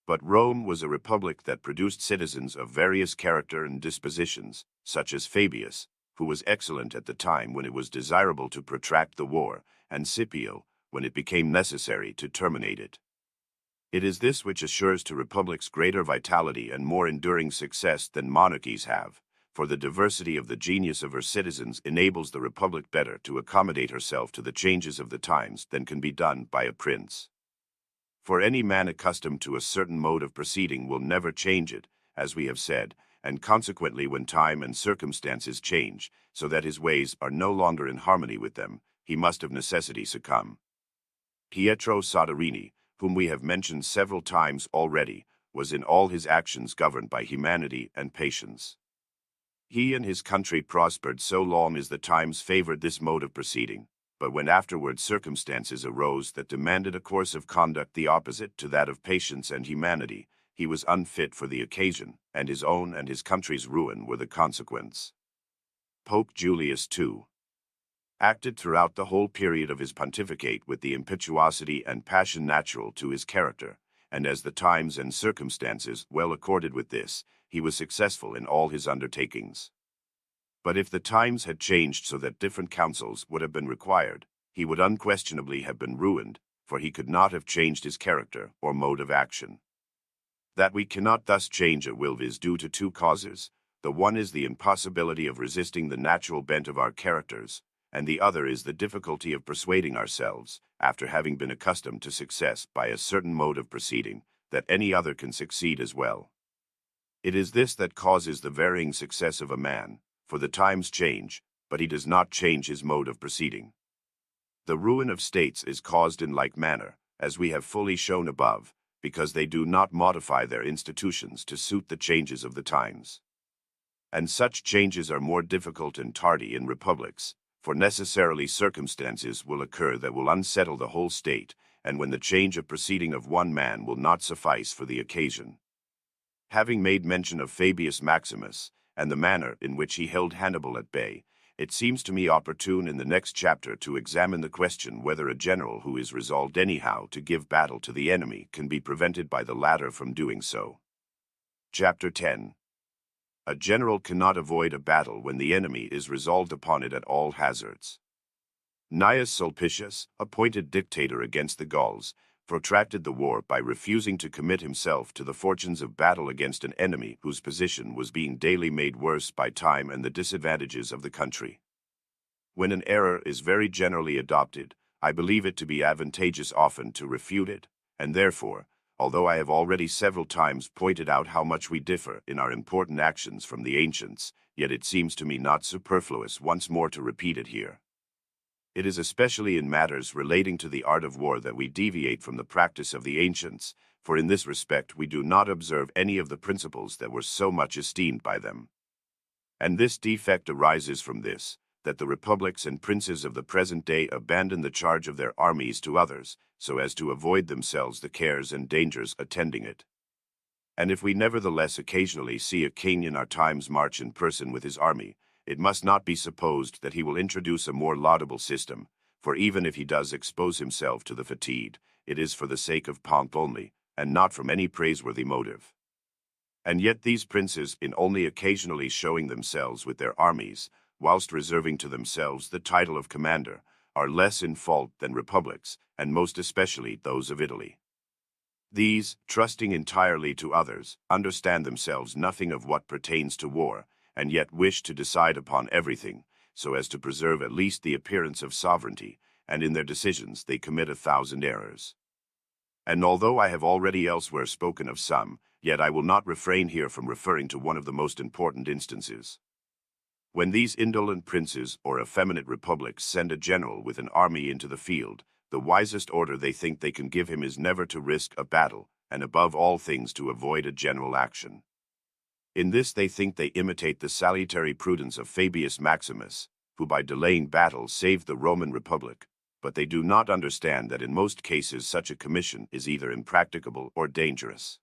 But Rome was a republic that produced citizens of various character and dispositions, such as Fabius, who was excellent at the time when it was desirable to protract the war, and Scipio, when it became necessary to terminate it. It is this which assures to republics greater vitality and more enduring success than monarchies have, for the diversity of the genius of her citizens enables the republic better to accommodate herself to the changes of the times than can be done by a prince. For any man accustomed to a certain mode of proceeding will never change it, as we have said, and consequently when time and circumstances change, so that his ways are no longer in harmony with them, he must of necessity succumb. Pietro Soderini, whom we have mentioned several times already, was in all his actions governed by humanity and patience. He and his country prospered so long as the times favored this mode of proceeding, but when afterwards circumstances arose that demanded a course of conduct the opposite to that of patience and humanity, he was unfit for the occasion, and his own and his country's ruin were the consequence. Pope Julius II acted throughout the whole period of his pontificate with the impetuosity and passion natural to his character, and as the times and circumstances well accorded with this, he was successful in all his undertakings. But if the times had changed so that different counsels would have been required, he would unquestionably have been ruined, for he could not have changed his character or mode of action. That we cannot thus change a will is due to two causes. The one is the impossibility of resisting the natural bent of our characters, and the other is the difficulty of persuading ourselves, after having been accustomed to success by a certain mode of proceeding, that any other can succeed as well. It is this that causes the varying success of a man, for the times change, but he does not change his mode of proceeding. The ruin of states is caused in like manner, as we have fully shown above, because they do not modify their institutions to suit the changes of the times. And such changes are more difficult and tardy in republics, for necessarily circumstances will occur that will unsettle the whole state, and when the change of proceeding of one man will not suffice for the occasion. Having made mention of Fabius Maximus, and the manner in which he held Hannibal at bay, it seems to me opportune in the next chapter to examine the question whether a general who is resolved anyhow to give battle to the enemy can be prevented by the latter from doing so. Chapter 10. A general cannot avoid a battle when the enemy is resolved upon it at all hazards. Gnaeus Sulpicius, appointed dictator against the Gauls, protracted the war by refusing to commit himself to the fortunes of battle against an enemy whose position was being daily made worse by time and the disadvantages of the country. When an error is very generally adopted, I believe it to be advantageous often to refute it, and therefore, although I have already several times pointed out how much we differ in our important actions from the ancients, yet it seems to me not superfluous once more to repeat it here. It is especially in matters relating to the art of war that we deviate from the practice of the ancients, for in this respect we do not observe any of the principles that were so much esteemed by them. And this defect arises from this, that the republics and princes of the present day abandon the charge of their armies to others, so as to avoid themselves the cares and dangers attending it. And if we nevertheless occasionally see a king in our times march in person with his army, it must not be supposed that he will introduce a more laudable system, for even if he does expose himself to the fatigue, it is for the sake of pomp only, and not from any praiseworthy motive. And yet these princes, in only occasionally showing themselves with their armies, whilst reserving to themselves the title of commander, are less in fault than republics, and most especially those of Italy. These, trusting entirely to others, understand themselves nothing of what pertains to war, and yet wish to decide upon everything, so as to preserve at least the appearance of sovereignty, and in their decisions they commit 1,000 errors. And although I have already elsewhere spoken of some, yet I will not refrain here from referring to one of the most important instances. When these indolent princes or effeminate republics send a general with an army into the field, the wisest order they think they can give him is never to risk a battle, and above all things to avoid a general action. In this they think they imitate the salutary prudence of Fabius Maximus, who by delaying battle saved the Roman Republic, but they do not understand that in most cases such a commission is either impracticable or dangerous.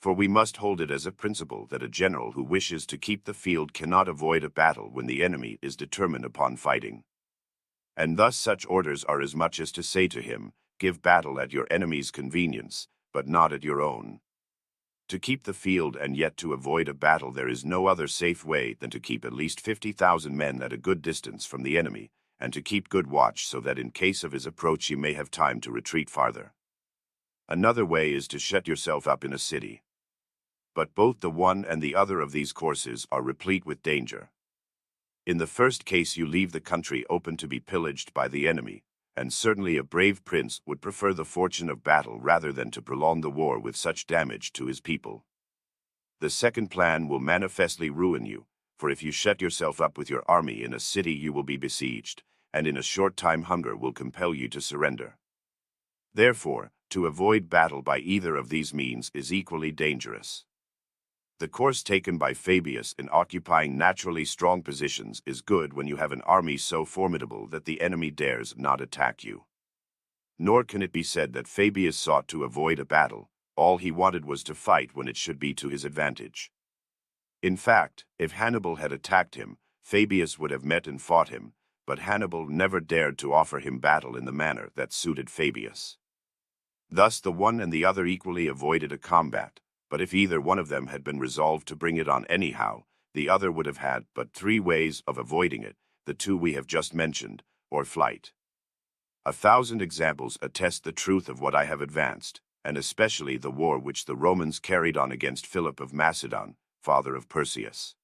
For we must hold it as a principle that a general who wishes to keep the field cannot avoid a battle when the enemy is determined upon fighting. And thus such orders are as much as to say to him, give battle at your enemy's convenience, but not at your own. To keep the field and yet to avoid a battle there is no other safe way than to keep at least 50,000 men at a good distance from the enemy, and to keep good watch so that in case of his approach you may have time to retreat farther. Another way is to shut yourself up in a city. But both the one and the other of these courses are replete with danger. In the first case you leave the country open to be pillaged by the enemy, and certainly a brave prince would prefer the fortune of battle rather than to prolong the war with such damage to his people. The second plan will manifestly ruin you, for if you shut yourself up with your army in a city you will be besieged, and in a short time hunger will compel you to surrender. Therefore, to avoid battle by either of these means is equally dangerous. The course taken by Fabius in occupying naturally strong positions is good when you have an army so formidable that the enemy dares not attack you. Nor can it be said that Fabius sought to avoid a battle. All he wanted was to fight when it should be to his advantage. In fact, if Hannibal had attacked him, Fabius would have met and fought him, but Hannibal never dared to offer him battle in the manner that suited Fabius. Thus the one and the other equally avoided a combat, but if either one of them had been resolved to bring it on anyhow, the other would have had but three ways of avoiding it, the two we have just mentioned, or flight. 1,000 examples attest the truth of what I have advanced, and especially the war which the Romans carried on against Philip of Macedon, father of Perseus.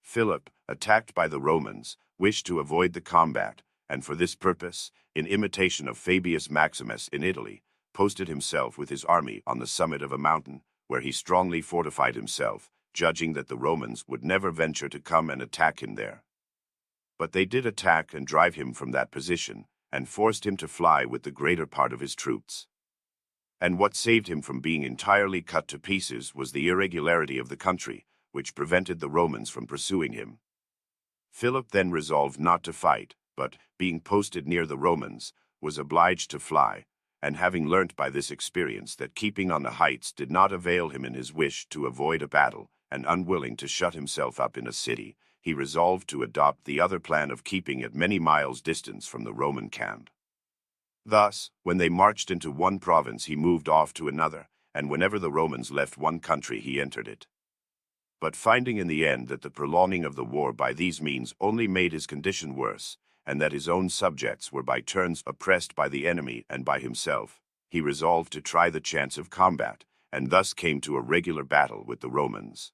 Philip, attacked by the Romans, wished to avoid the combat, and for this purpose, in imitation of Fabius Maximus in Italy, posted himself with his army on the summit of a mountain, where he strongly fortified himself, judging that the Romans would never venture to come and attack him there. But they did attack and drive him from that position, and forced him to fly with the greater part of his troops. And what saved him from being entirely cut to pieces was the irregularity of the country, which prevented the Romans from pursuing him. Philip then resolved not to fight, but, being posted near the Romans, was obliged to fly, and having learnt by this experience that keeping on the heights did not avail him in his wish to avoid a battle, and unwilling to shut himself up in a city, he resolved to adopt the other plan of keeping at many miles' distance from the Roman camp. Thus, when they marched into one province he moved off to another, and whenever the Romans left one country he entered it. But finding in the end that the prolonging of the war by these means only made his condition worse, and that his own subjects were by turns oppressed by the enemy and by himself, he resolved to try the chance of combat, and thus came to a regular battle with the Romans.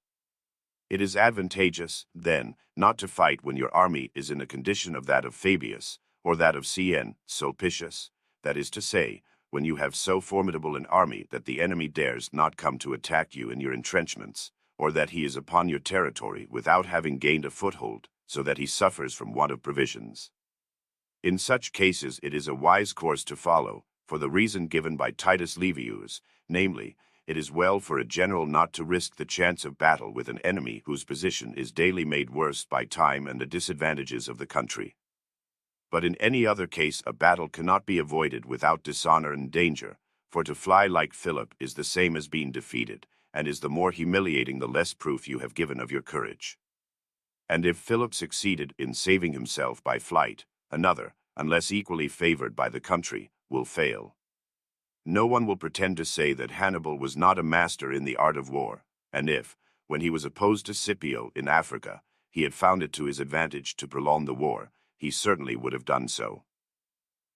It is advantageous, then, not to fight when your army is in the condition of that of Fabius, or that of Cn. Sulpicius, that is to say, when you have so formidable an army that the enemy dares not come to attack you in your entrenchments, or that he is upon your territory without having gained a foothold, so that he suffers from want of provisions. In such cases it is a wise course to follow, for the reason given by Titus Livius, namely, it is well for a general not to risk the chance of battle with an enemy whose position is daily made worse by time and the disadvantages of the country. But in any other case a battle cannot be avoided without dishonor and danger, for to fly like Philip is the same as being defeated, and is the more humiliating the less proof you have given of your courage. And if Philip succeeded in saving himself by flight, another, unless equally favored by the country, will fail. No one will pretend to say that Hannibal was not a master in the art of war, and if, when he was opposed to Scipio in Africa, he had found it to his advantage to prolong the war, he certainly would have done so.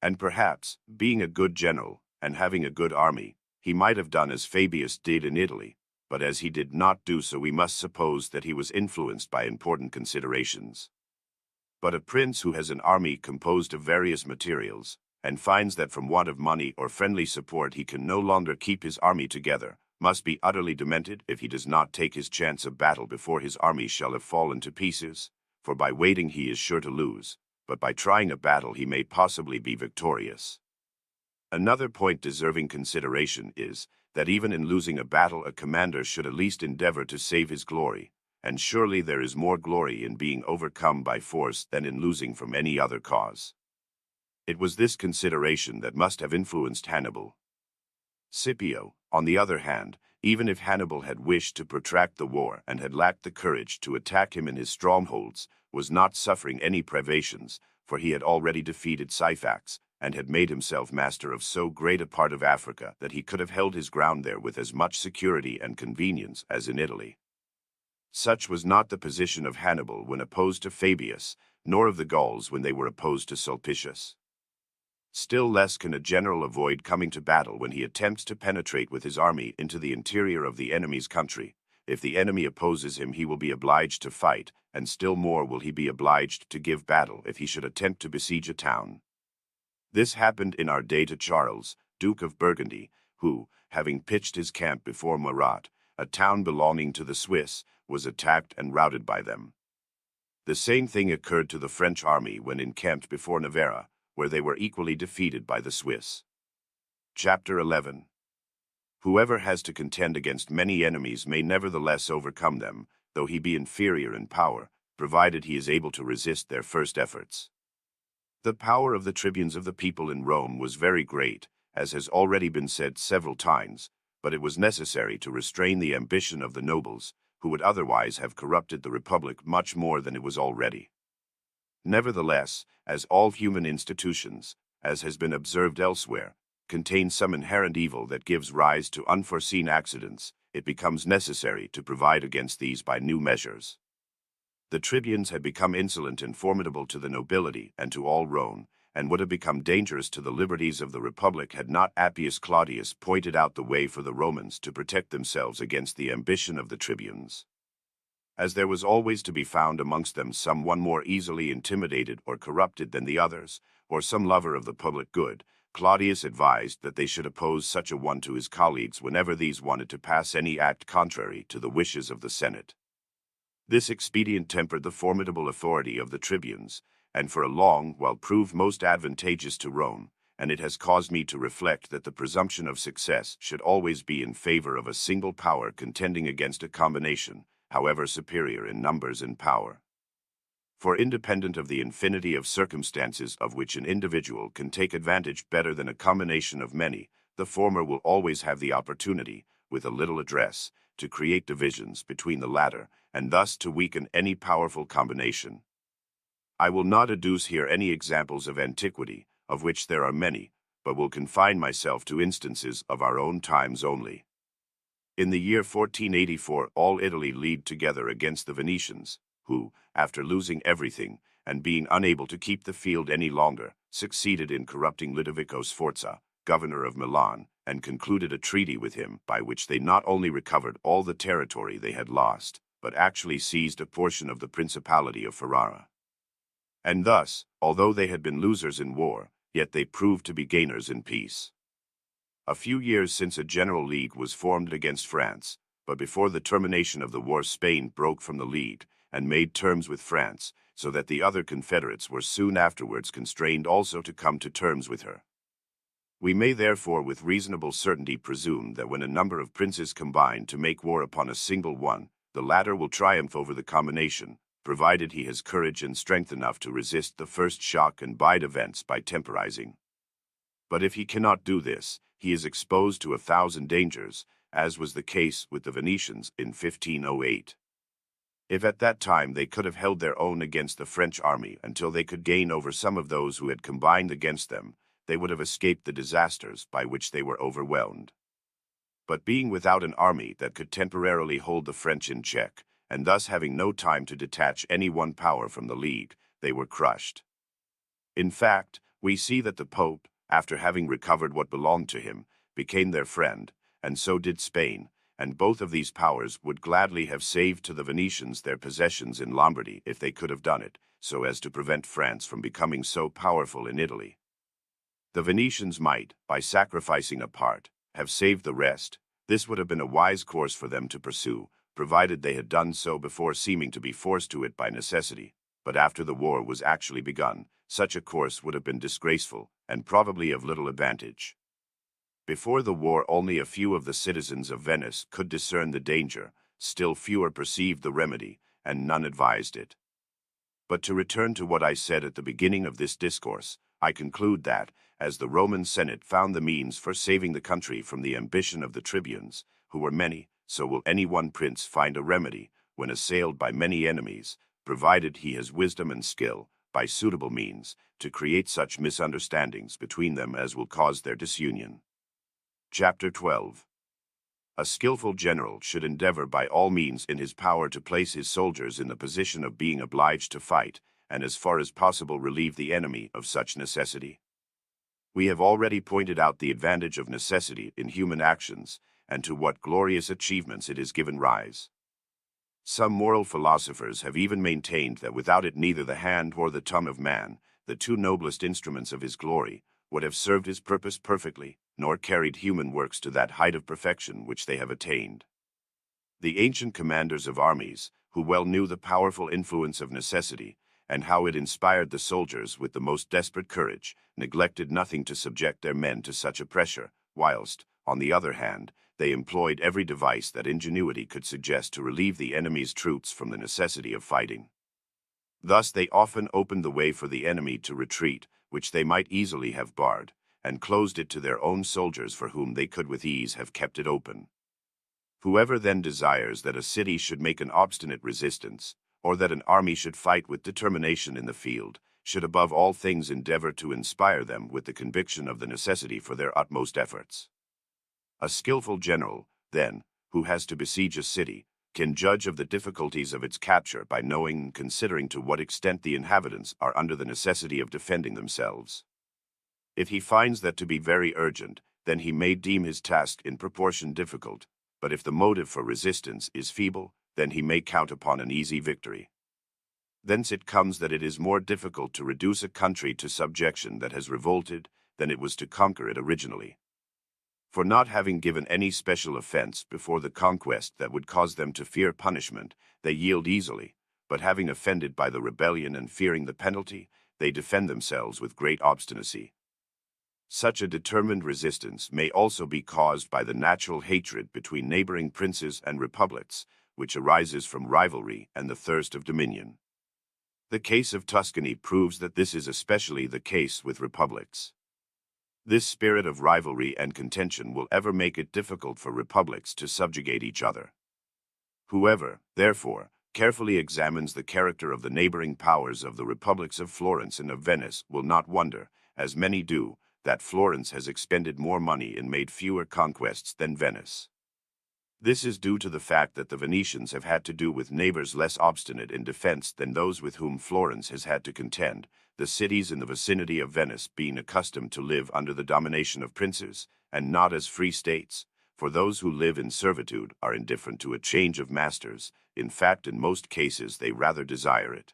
And perhaps, being a good general, and having a good army, he might have done as Fabius did in Italy, but as he did not do so we must suppose that he was influenced by important considerations. But a prince who has an army composed of various materials, and finds that from want of money or friendly support he can no longer keep his army together, must be utterly demented if he does not take his chance of battle before his army shall have fallen to pieces, for by waiting he is sure to lose, but by trying a battle he may possibly be victorious. Another point deserving consideration is that even in losing a battle a commander should at least endeavor to save his glory, and surely there is more glory in being overcome by force than in losing from any other cause. It was this consideration that must have influenced Hannibal. Scipio, on the other hand, even if Hannibal had wished to protract the war and had lacked the courage to attack him in his strongholds, was not suffering any privations, for he had already defeated Syphax, and had made himself master of so great a part of Africa that he could have held his ground there with as much security and convenience as in Italy. Such was not the position of Hannibal when opposed to Fabius, nor of the Gauls when they were opposed to Sulpicius. Still less can a general avoid coming to battle when he attempts to penetrate with his army into the interior of the enemy's country. If the enemy opposes him, he will be obliged to fight, and still more will he be obliged to give battle if he should attempt to besiege a town. This happened in our day to Charles, Duke of Burgundy, who, having pitched his camp before Murat, a town belonging to the Swiss, was attacked and routed by them. The same thing occurred to the French army when encamped before Novara, where they were equally defeated by the Swiss. Chapter 11. Whoever has to contend against many enemies may nevertheless overcome them, though he be inferior in power, provided he is able to resist their first efforts. The power of the tribunes of the people in Rome was very great, as has already been said several times, but it was necessary to restrain the ambition of the nobles, who would otherwise have corrupted the republic much more than it was already. Nevertheless, as all human institutions, as has been observed elsewhere, contain some inherent evil that gives rise to unforeseen accidents, it becomes necessary to provide against these by new measures. The tribunes had become insolent and formidable to the nobility and to all Rome, and would have become dangerous to the liberties of the republic had not Appius Claudius pointed out the way for the Romans to protect themselves against the ambition of the tribunes. As there was always to be found amongst them some one more easily intimidated or corrupted than the others, or some lover of the public good, Claudius advised that they should oppose such a one to his colleagues whenever these wanted to pass any act contrary to the wishes of the Senate. This expedient tempered the formidable authority of the tribunes, and for a long while proved most advantageous to Rome, and it has caused me to reflect that the presumption of success should always be in favor of a single power contending against a combination, however superior in numbers and power. For independent of the infinity of circumstances of which an individual can take advantage better than a combination of many, the former will always have the opportunity, with a little address, to create divisions between the latter, and thus to weaken any powerful combination. I will not adduce here any examples of antiquity, of which there are many, but will confine myself to instances of our own times only. In the year 1484 all Italy leagued together against the Venetians, who, after losing everything, and being unable to keep the field any longer, succeeded in corrupting Ludovico Sforza, governor of Milan, and concluded a treaty with him by which they not only recovered all the territory they had lost, but actually seized a portion of the Principality of Ferrara. And thus, although they had been losers in war, yet they proved to be gainers in peace. A few years since a general league was formed against France, but before the termination of the war Spain broke from the league and made terms with France, so that the other confederates were soon afterwards constrained also to come to terms with her. We may therefore with reasonable certainty presume that when a number of princes combine to make war upon a single one, the latter will triumph over the combination, provided he has courage and strength enough to resist the first shock and bide events by temporizing. But if he cannot do this, he is exposed to 1,000 dangers, as was the case with the Venetians in 1508. If at that time they could have held their own against the French army until they could gain over some of those who had combined against them, they would have escaped the disasters by which they were overwhelmed. But being without an army that could temporarily hold the French in check, and thus having no time to detach any one power from the League, they were crushed. In fact, we see that the Pope, after having recovered what belonged to him, became their friend, and so did Spain, and both of these powers would gladly have saved to the Venetians their possessions in Lombardy if they could have done it, so as to prevent France from becoming so powerful in Italy. The Venetians might, by sacrificing a part, have saved the rest. This would have been a wise course for them to pursue, provided they had done so before seeming to be forced to it by necessity. But after the war was actually begun, such a course would have been disgraceful, and probably of little advantage. Before the war, only a few of the citizens of Venice could discern the danger, still fewer perceived the remedy, and none advised it. But to return to what I said at the beginning of this discourse, I conclude that, as the Roman Senate found the means for saving the country from the ambition of the tribunes, who were many, so will any one prince find a remedy, when assailed by many enemies, provided he has wisdom and skill, by suitable means, to create such misunderstandings between them as will cause their disunion. Chapter 12. A skillful general should endeavor by all means in his power to place his soldiers in the position of being obliged to fight, and as far as possible relieve the enemy of such necessity. We have already pointed out the advantage of necessity in human actions, and to what glorious achievements it has given rise. Some moral philosophers have even maintained that without it neither the hand nor the tongue of man, the two noblest instruments of his glory, would have served his purpose perfectly, nor carried human works to that height of perfection which they have attained. The ancient commanders of armies, who well knew the powerful influence of necessity, and how it inspired the soldiers with the most desperate courage, neglected nothing to subject their men to such a pressure, whilst, on the other hand, they employed every device that ingenuity could suggest to relieve the enemy's troops from the necessity of fighting. Thus they often opened the way for the enemy to retreat, which they might easily have barred, and closed it to their own soldiers for whom they could with ease have kept it open. Whoever then desires that a city should make an obstinate resistance, or that an army should fight with determination in the field, should above all things endeavor to inspire them with the conviction of the necessity for their utmost efforts. A skillful general, then, who has to besiege a city, can judge of the difficulties of its capture by knowing and considering to what extent the inhabitants are under the necessity of defending themselves. If he finds that to be very urgent, then he may deem his task in proportion difficult, but if the motive for resistance is feeble, then he may count upon an easy victory. Thence it comes that it is more difficult to reduce a country to subjection that has revolted than it was to conquer it originally. For not having given any special offense before the conquest that would cause them to fear punishment, they yield easily, but having offended by the rebellion and fearing the penalty, they defend themselves with great obstinacy. Such a determined resistance may also be caused by the natural hatred between neighboring princes and republics, which arises from rivalry and the thirst of dominion. The case of Tuscany proves that this is especially the case with republics. This spirit of rivalry and contention will ever make it difficult for republics to subjugate each other. Whoever, therefore, carefully examines the character of the neighboring powers of the republics of Florence and of Venice will not wonder, as many do, that Florence has expended more money and made fewer conquests than Venice. This is due to the fact that the Venetians have had to do with neighbors less obstinate in defense than those with whom Florence has had to contend, the cities in the vicinity of Venice being accustomed to live under the domination of princes, and not as free states, for those who live in servitude are indifferent to a change of masters. In fact, in most cases they rather desire it.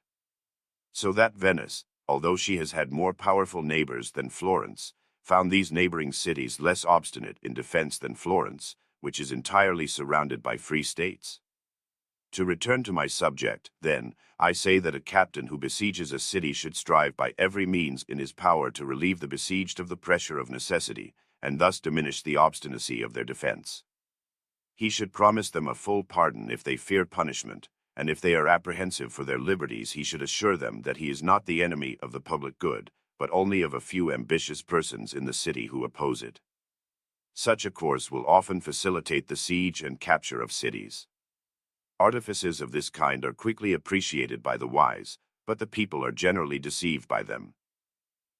So that Venice, although she has had more powerful neighbors than Florence, found these neighboring cities less obstinate in defense than Florence, which is entirely surrounded by free states. To return to my subject, then, I say that a captain who besieges a city should strive by every means in his power to relieve the besieged of the pressure of necessity, and thus diminish the obstinacy of their defense. He should promise them a full pardon if they fear punishment, and if they are apprehensive for their liberties he should assure them that he is not the enemy of the public good, but only of a few ambitious persons in the city who oppose it. Such a course will often facilitate the siege and capture of cities. Artifices of this kind are quickly appreciated by the wise, but the people are generally deceived by them.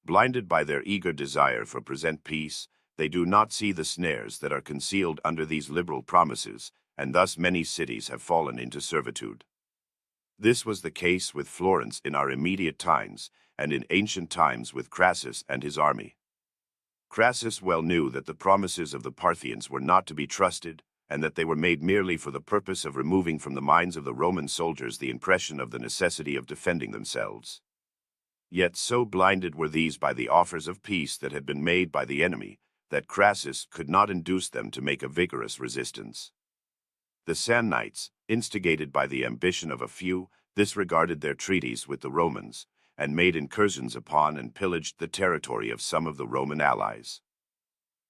Blinded by their eager desire for present peace, they do not see the snares that are concealed under these liberal promises, and thus many cities have fallen into servitude. This was the case with Florence in our immediate times, and in ancient times with Crassus and his army. Crassus well knew that the promises of the Parthians were not to be trusted, and that they were made merely for the purpose of removing from the minds of the Roman soldiers the impression of the necessity of defending themselves. Yet so blinded were these by the offers of peace that had been made by the enemy, that Crassus could not induce them to make a vigorous resistance. The Samnites, instigated by the ambition of a few, disregarded their treaties with the Romans, and made incursions upon and pillaged the territory of some of the Roman allies.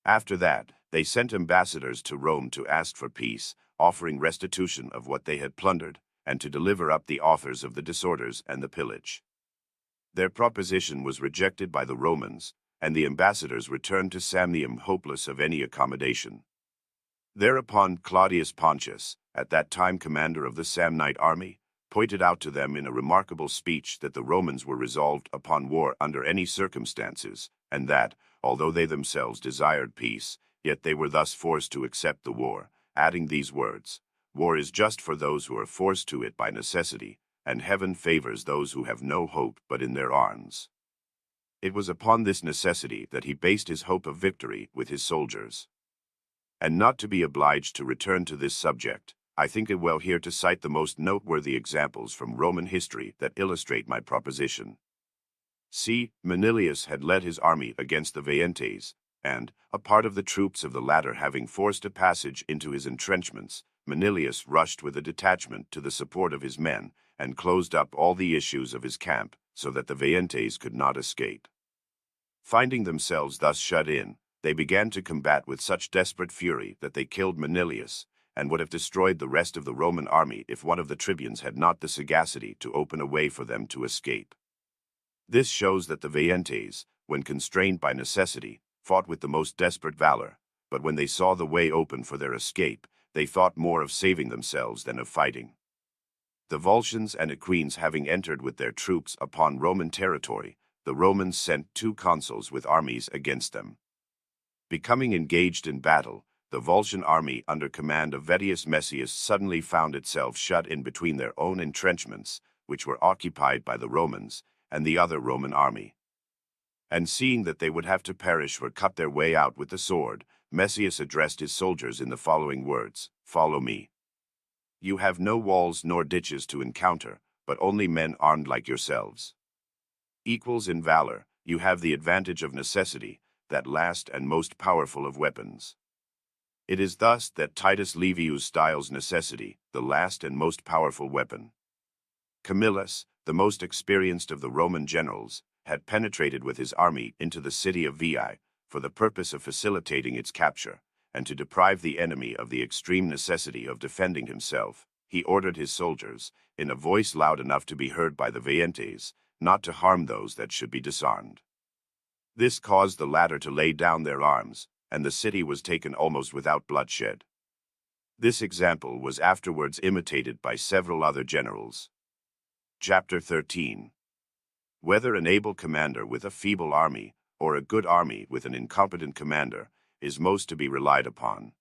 After that, they sent ambassadors to Rome to ask for peace, offering restitution of what they had plundered, and to deliver up the authors of the disorders and the pillage. Their proposition was rejected by the Romans, and the ambassadors returned to Samnium hopeless of any accommodation. Thereupon Claudius Pontius, at that time commander of the Samnite army, pointed out to them in a remarkable speech that the Romans were resolved upon war under any circumstances, and that, although they themselves desired peace, yet they were thus forced to accept the war, adding these words: "War is just for those who are forced to it by necessity, and heaven favors those who have no hope but in their arms." It was upon this necessity that he based his hope of victory with his soldiers. And not to be obliged to return to this subject, I think it well here to cite the most noteworthy examples from Roman history that illustrate my proposition. C. Manilius had led his army against the Veientes, and, a part of the troops of the latter having forced a passage into his entrenchments, Manilius rushed with a detachment to the support of his men, and closed up all the issues of his camp, so that the Veientes could not escape. Finding themselves thus shut in, they began to combat with such desperate fury that they killed Manilius, and would have destroyed the rest of the Roman army if one of the tribunes had not the sagacity to open a way for them to escape. This shows that the Veientes, when constrained by necessity, fought with the most desperate valor, but when they saw the way open for their escape, they thought more of saving themselves than of fighting. The Volscians and Equines having entered with their troops upon Roman territory, the Romans sent 2 consuls with armies against them. Becoming engaged in battle, the Volscian army under command of Vettius Messius suddenly found itself shut in between their own entrenchments, which were occupied by the Romans, and the other Roman army. And seeing that they would have to perish or cut their way out with the sword, Messius addressed his soldiers in the following words: "Follow me. You have no walls nor ditches to encounter, but only men armed like yourselves. Equals in valor, you have the advantage of necessity, that last and most powerful of weapons." It is thus that Titus Livius styles necessity the last and most powerful weapon. Camillus, the most experienced of the Roman generals, had penetrated with his army into the city of Veii for the purpose of facilitating its capture, and to deprive the enemy of the extreme necessity of defending himself. He ordered his soldiers, in a voice loud enough to be heard by the Veientes, not to harm those that should be disarmed. This caused the latter to lay down their arms, and the city was taken almost without bloodshed. This example was afterwards imitated by several other generals. Chapter 13. Whether an able commander with a feeble army, or a good army with an incompetent commander, is most to be relied upon.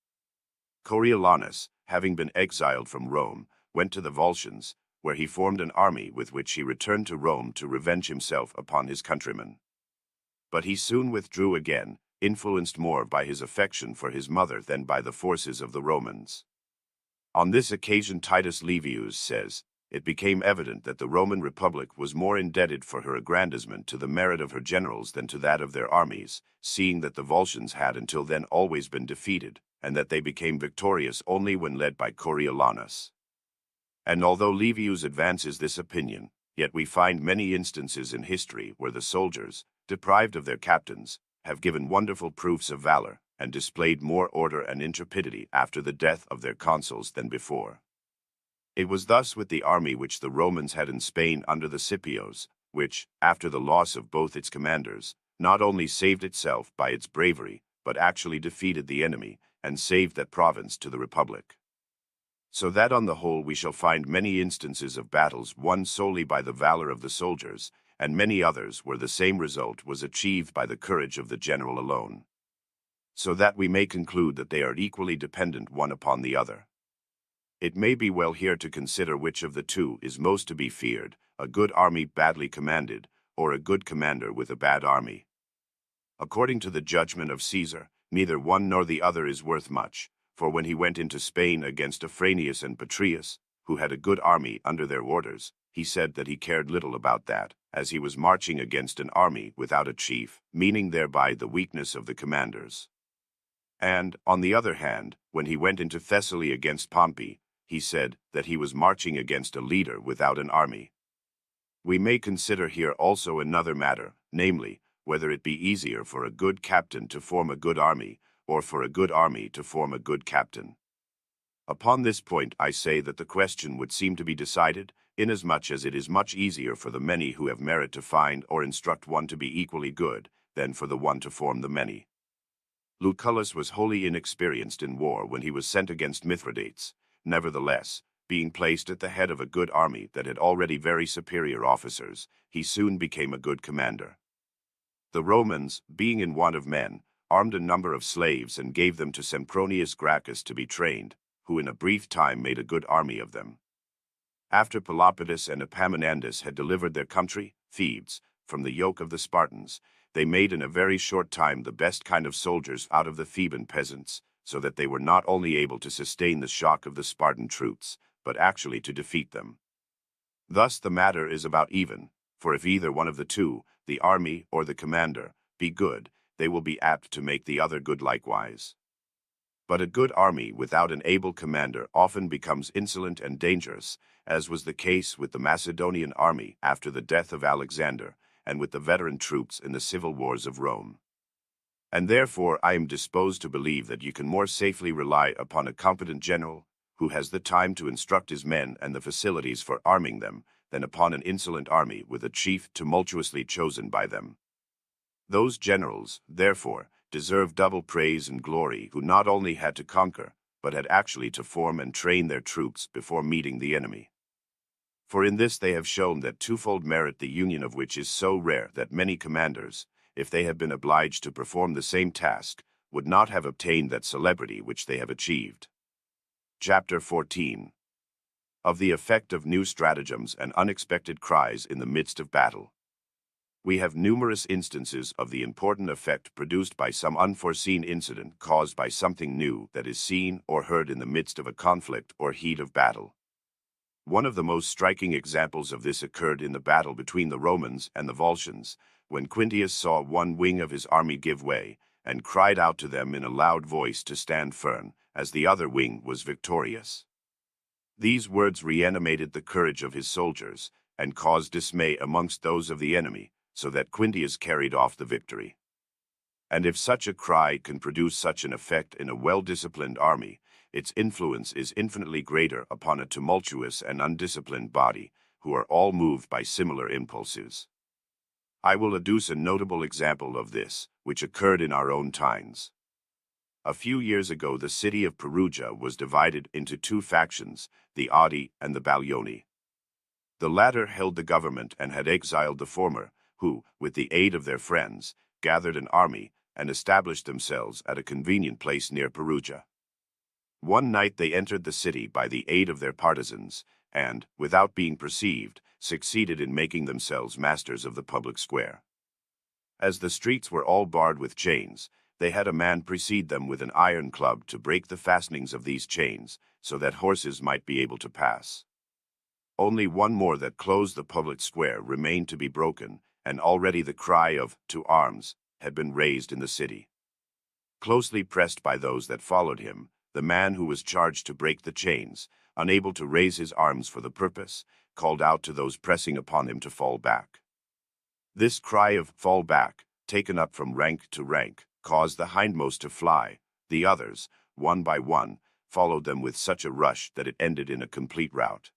Coriolanus, having been exiled from Rome, went to the Volscians, where he formed an army with which he returned to Rome to revenge himself upon his countrymen. But he soon withdrew again, influenced more by his affection for his mother than by the forces of the Romans. On this occasion Titus Livius says, "It became evident that the Roman Republic was more indebted for her aggrandizement to the merit of her generals than to that of their armies, seeing that the Volscians had until then always been defeated, and that they became victorious only when led by Coriolanus." And although Livius advances this opinion, yet we find many instances in history where the soldiers, deprived of their captains, have given wonderful proofs of valor, and displayed more order and intrepidity after the death of their consuls than before. It was thus with the army which the Romans had in Spain under the Scipios, which, after the loss of both its commanders, not only saved itself by its bravery, but actually defeated the enemy, and saved that province to the Republic. So that on the whole we shall find many instances of battles won solely by the valor of the soldiers, and many others where the same result was achieved by the courage of the general alone. So that we may conclude that they are equally dependent one upon the other. It may be well here to consider which of the two is most to be feared, a good army badly commanded, or a good commander with a bad army. According to the judgment of Caesar, neither one nor the other is worth much, for when he went into Spain against Afranius and Petreius, who had a good army under their orders, he said that he cared little about that, as he was marching against an army without a chief, meaning thereby the weakness of the commanders. And, on the other hand, when he went into Thessaly against Pompey, he said that he was marching against a leader without an army. We may consider here also another matter, namely, whether it be easier for a good captain to form a good army, or for a good army to form a good captain. Upon this point I say that the question would seem to be decided, inasmuch as it is much easier for the many who have merit to find or instruct one to be equally good, than for the one to form the many. Lucullus was wholly inexperienced in war when he was sent against Mithridates. Nevertheless, being placed at the head of a good army that had already very superior officers, he soon became a good commander. The Romans, being in want of men, armed a number of slaves and gave them to Sempronius Gracchus to be trained, who in a brief time made a good army of them. After Pelopidas and Epaminondas had delivered their country, Thebes, from the yoke of the Spartans, they made in a very short time the best kind of soldiers out of the Theban peasants, so that they were not only able to sustain the shock of the Spartan troops, but actually to defeat them. Thus the matter is about even, for if either one of the two, the army or the commander, be good, they will be apt to make the other good likewise. But a good army without an able commander often becomes insolent and dangerous, as was the case with the Macedonian army after the death of Alexander, and with the veteran troops in the civil wars of Rome. And therefore I am disposed to believe that you can more safely rely upon a competent general, who has the time to instruct his men and the facilities for arming them, than upon an insolent army with a chief tumultuously chosen by them. Those generals, therefore, deserve double praise and glory who not only had to conquer, but had actually to form and train their troops before meeting the enemy. For in this they have shown that twofold merit, the union of which is so rare that many commanders, if they have been obliged to perform the same task, would not have obtained that celebrity which they have achieved. Chapter 14. Of the effect of new stratagems and unexpected cries in the midst of battle. We have numerous instances of the important effect produced by some unforeseen incident caused by something new that is seen or heard in the midst of a conflict or heat of battle. One of the most striking examples of this occurred in the battle between the Romans and the Volscians, when Quintius saw one wing of his army give way, and cried out to them in a loud voice to stand firm, as the other wing was victorious. These words reanimated the courage of his soldiers, and caused dismay amongst those of the enemy, so that Quintius carried off the victory. And if such a cry can produce such an effect in a well-disciplined army, its influence is infinitely greater upon a tumultuous and undisciplined body, who are all moved by similar impulses. I will adduce a notable example of this, which occurred in our own times. A few years ago the city of Perugia was divided into two factions, the Audi and the Baglioni. The latter held the government and had exiled the former, who, with the aid of their friends, gathered an army and established themselves at a convenient place near Perugia. One night they entered the city by the aid of their partisans, and, without being perceived, succeeded in making themselves masters of the public square. As the streets were all barred with chains, they had a man precede them with an iron club to break the fastenings of these chains, so that horses might be able to pass. Only one more that closed the public square remained to be broken, and already the cry of "to arms" had been raised in the city. Closely pressed by those that followed him, the man who was charged to break the chains, unable to raise his arms for the purpose, called out to those pressing upon him to fall back. This cry of "fall back," taken up from rank to rank, caused the hindmost to fly. The others, one by one, followed them with such a rush that it ended in a complete rout.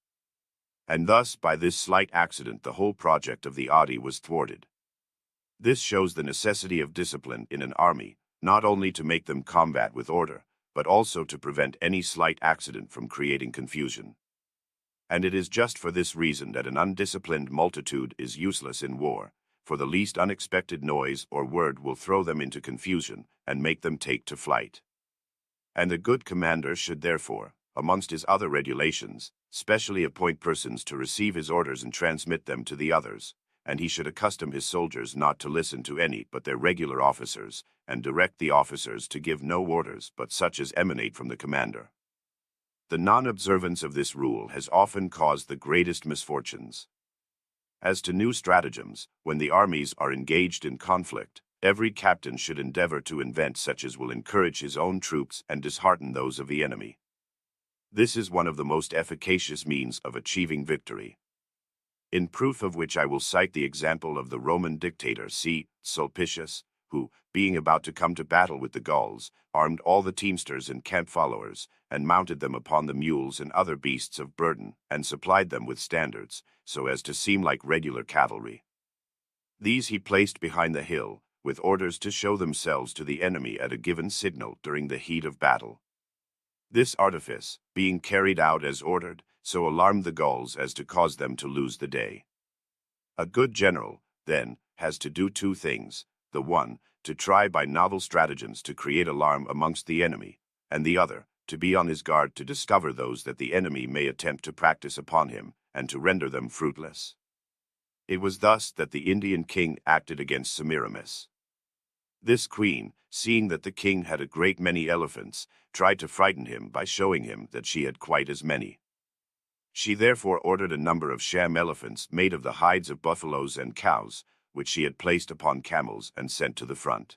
And thus, by this slight accident, the whole project of the Audi was thwarted. This shows the necessity of discipline in an army, not only to make them combat with order, but also to prevent any slight accident from creating confusion. And it is just for this reason that an undisciplined multitude is useless in war, for the least unexpected noise or word will throw them into confusion and make them take to flight. And a good commander should therefore, amongst his other regulations, specially appoint persons to receive his orders and transmit them to the others, and he should accustom his soldiers not to listen to any but their regular officers, and direct the officers to give no orders but such as emanate from the commander. The non-observance of this rule has often caused the greatest misfortunes. As to new stratagems, when the armies are engaged in conflict, every captain should endeavor to invent such as will encourage his own troops and dishearten those of the enemy. This is one of the most efficacious means of achieving victory. In proof of which I will cite the example of the Roman dictator C. Sulpicius, who, being about to come to battle with the Gauls, armed all the teamsters and camp followers, and mounted them upon the mules and other beasts of burden, and supplied them with standards, so as to seem like regular cavalry. These he placed behind the hill, with orders to show themselves to the enemy at a given signal during the heat of battle. This artifice, being carried out as ordered, so alarmed the Gauls as to cause them to lose the day. A good general, then, has to do two things: the one, to try by novel stratagems to create alarm amongst the enemy, and the other, to be on his guard to discover those that the enemy may attempt to practice upon him, and to render them fruitless. It was thus that the Indian king acted against Semiramis. This queen, seeing that the king had a great many elephants, tried to frighten him by showing him that she had quite as many. She therefore ordered a number of sham elephants made of the hides of buffaloes and cows, which she had placed upon camels and sent to the front.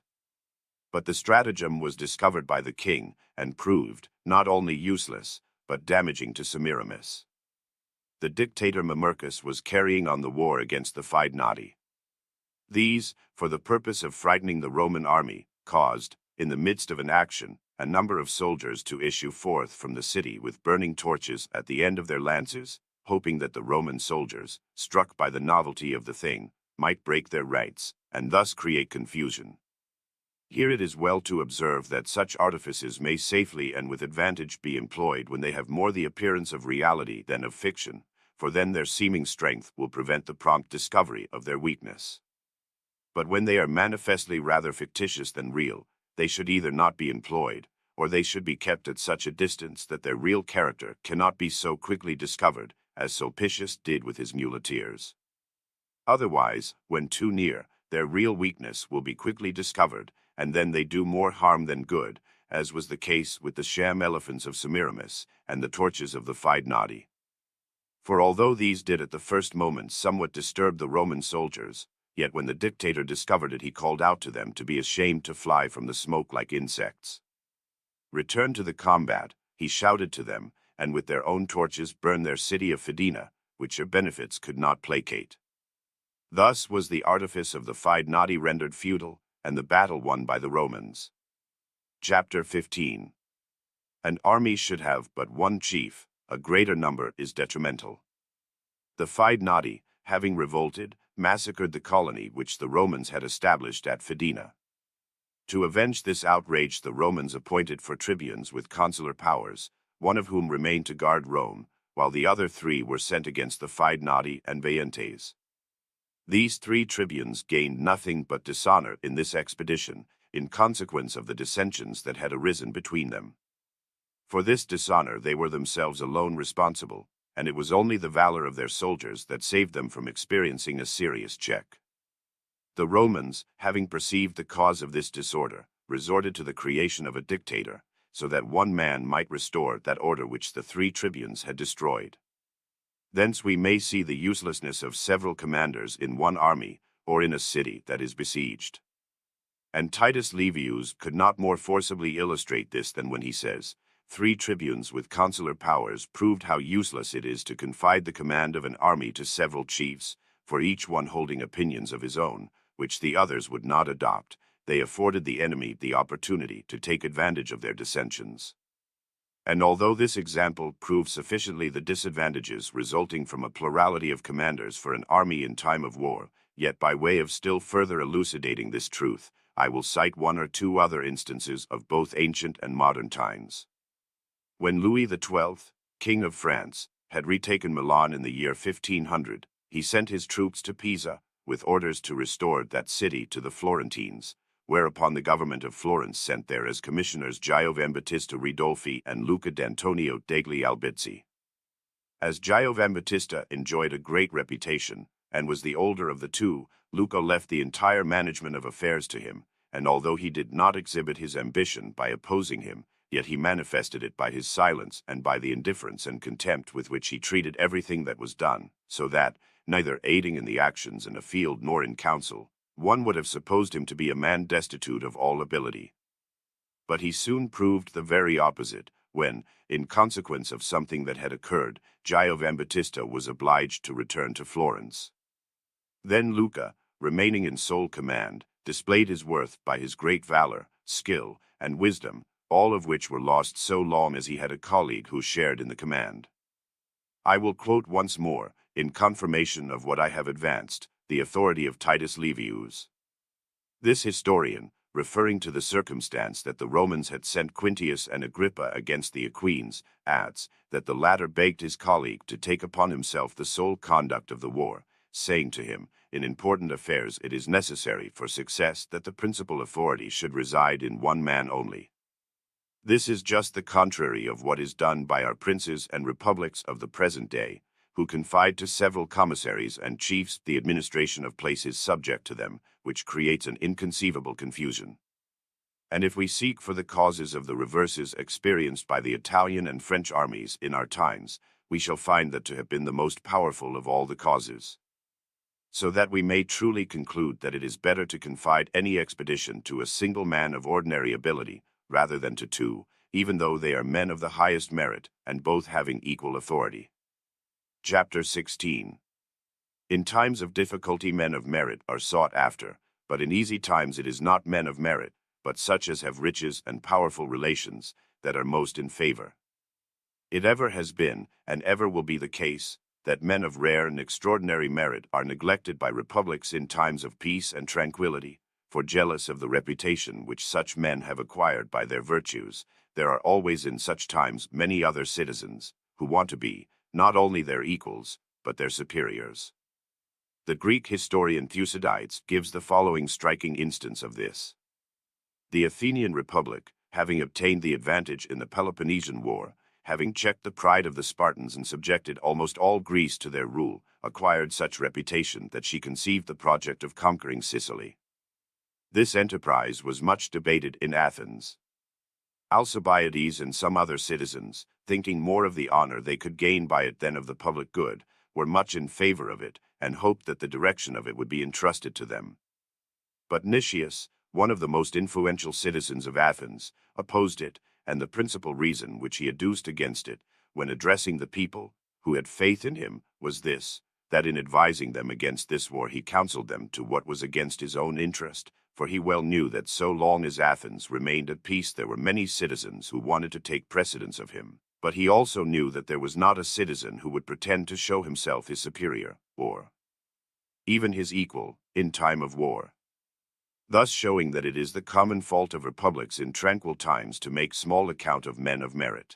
But the stratagem was discovered by the king, and proved not only useless, but damaging to Semiramis. The dictator Mamercus was carrying on the war against the Fidenati. These, for the purpose of frightening the Roman army, caused, in the midst of an action, a number of soldiers to issue forth from the city with burning torches at the end of their lances, hoping that the Roman soldiers, struck by the novelty of the thing, might break their ranks, and thus create confusion. Here it is well to observe that such artifices may safely and with advantage be employed when they have more the appearance of reality than of fiction, for then their seeming strength will prevent the prompt discovery of their weakness. But when they are manifestly rather fictitious than real, they should either not be employed, or they should be kept at such a distance that their real character cannot be so quickly discovered, as Sulpicius did with his muleteers. Otherwise, when too near, their real weakness will be quickly discovered, and then they do more harm than good, as was the case with the sham elephants of Semiramis and the torches of the Fidenati. For although these did at the first moment somewhat disturb the Roman soldiers, yet when the dictator discovered it he called out to them to be ashamed to fly from the smoke like insects. Return to the combat, he shouted to them, and with their own torches burned their city of Fidena, which their benefits could not placate. Thus was the artifice of the Fidenati rendered futile, and the battle won by the Romans. Chapter 15. An army should have but one chief; a greater number is detrimental. The Fidenati, having revolted, massacred the colony which the Romans had established at Fidena. To avenge this outrage the Romans appointed for tribunes with consular powers, one of whom remained to guard Rome, while the other three were sent against the Fidenati and Veientes. These three tribunes gained nothing but dishonor in this expedition, in consequence of the dissensions that had arisen between them. For this dishonor they were themselves alone responsible, and it was only the valor of their soldiers that saved them from experiencing a serious check. The Romans, having perceived the cause of this disorder, resorted to the creation of a dictator, so that one man might restore that order which the three tribunes had destroyed. Thence we may see the uselessness of several commanders in one army, or in a city that is besieged. And Titus Livius could not more forcibly illustrate this than when he says, "Three tribunes with consular powers proved how useless it is to confide the command of an army to several chiefs, for each one holding opinions of his own, which the others would not adopt. They afforded the enemy the opportunity to take advantage of their dissensions." And although this example proves sufficiently the disadvantages resulting from a plurality of commanders for an army in time of war, yet by way of still further elucidating this truth, I will cite one or two other instances of both ancient and modern times. When Louis XII, King of France, had retaken Milan in the year 1500, he sent his troops to Pisa, with orders to restore that city to the Florentines, whereupon the government of Florence sent there as commissioners Giovanbattista Ridolfi and Luca d'Antonio degli Albizzi. As Giovanbattista enjoyed a great reputation, and was the older of the two, Luca left the entire management of affairs to him, and although he did not exhibit his ambition by opposing him, yet he manifested it by his silence and by the indifference and contempt with which he treated everything that was done, so that, neither aiding in the actions in a field nor in council, one would have supposed him to be a man destitute of all ability. But he soon proved the very opposite, when, in consequence of something that had occurred, Giovanbattista was obliged to return to Florence. Then Luca, remaining in sole command, displayed his worth by his great valor, skill, and wisdom, all of which were lost so long as he had a colleague who shared in the command. I will quote once more, in confirmation of what I have advanced, the authority of Titus Livius. This historian, referring to the circumstance that the Romans had sent Quintius and Agrippa against the Aqueans, adds that the latter begged his colleague to take upon himself the sole conduct of the war, saying to him, "In important affairs it is necessary for success that the principal authority should reside in one man only." This is just the contrary of what is done by our princes and republics of the present day, who confide to several commissaries and chiefs the administration of places subject to them, which creates an inconceivable confusion. And if we seek for the causes of the reverses experienced by the Italian and French armies in our times, we shall find that to have been the most powerful of all the causes. So that we may truly conclude that it is better to confide any expedition to a single man of ordinary ability, rather than to two, even though they are men of the highest merit, and both having equal authority. Chapter 16. In times of difficulty men of merit are sought after, but in easy times it is not men of merit, but such as have riches and powerful relations, that are most in favor. It ever has been, and ever will be the case, that men of rare and extraordinary merit are neglected by republics in times of peace and tranquility, for jealous of the reputation which such men have acquired by their virtues, there are always in such times many other citizens, who want to be, not only their equals, but their superiors. The Greek historian Thucydides gives the following striking instance of this. The Athenian Republic, having obtained the advantage in the Peloponnesian War, having checked the pride of the Spartans and subjected almost all Greece to their rule, acquired such reputation that she conceived the project of conquering Sicily. This enterprise was much debated in Athens. Alcibiades and some other citizens, thinking more of the honor they could gain by it than of the public good, were much in favor of it, and hoped that the direction of it would be entrusted to them. But Nicias, one of the most influential citizens of Athens, opposed it, and the principal reason which he adduced against it, when addressing the people, who had faith in him, was this, that in advising them against this war he counseled them to what was against his own interest, for he well knew that so long as Athens remained at peace there were many citizens who wanted to take precedence of him. But he also knew that there was not a citizen who would pretend to show himself his superior, or even his equal, in time of war. Thus showing that it is the common fault of republics in tranquil times to make small account of men of merit.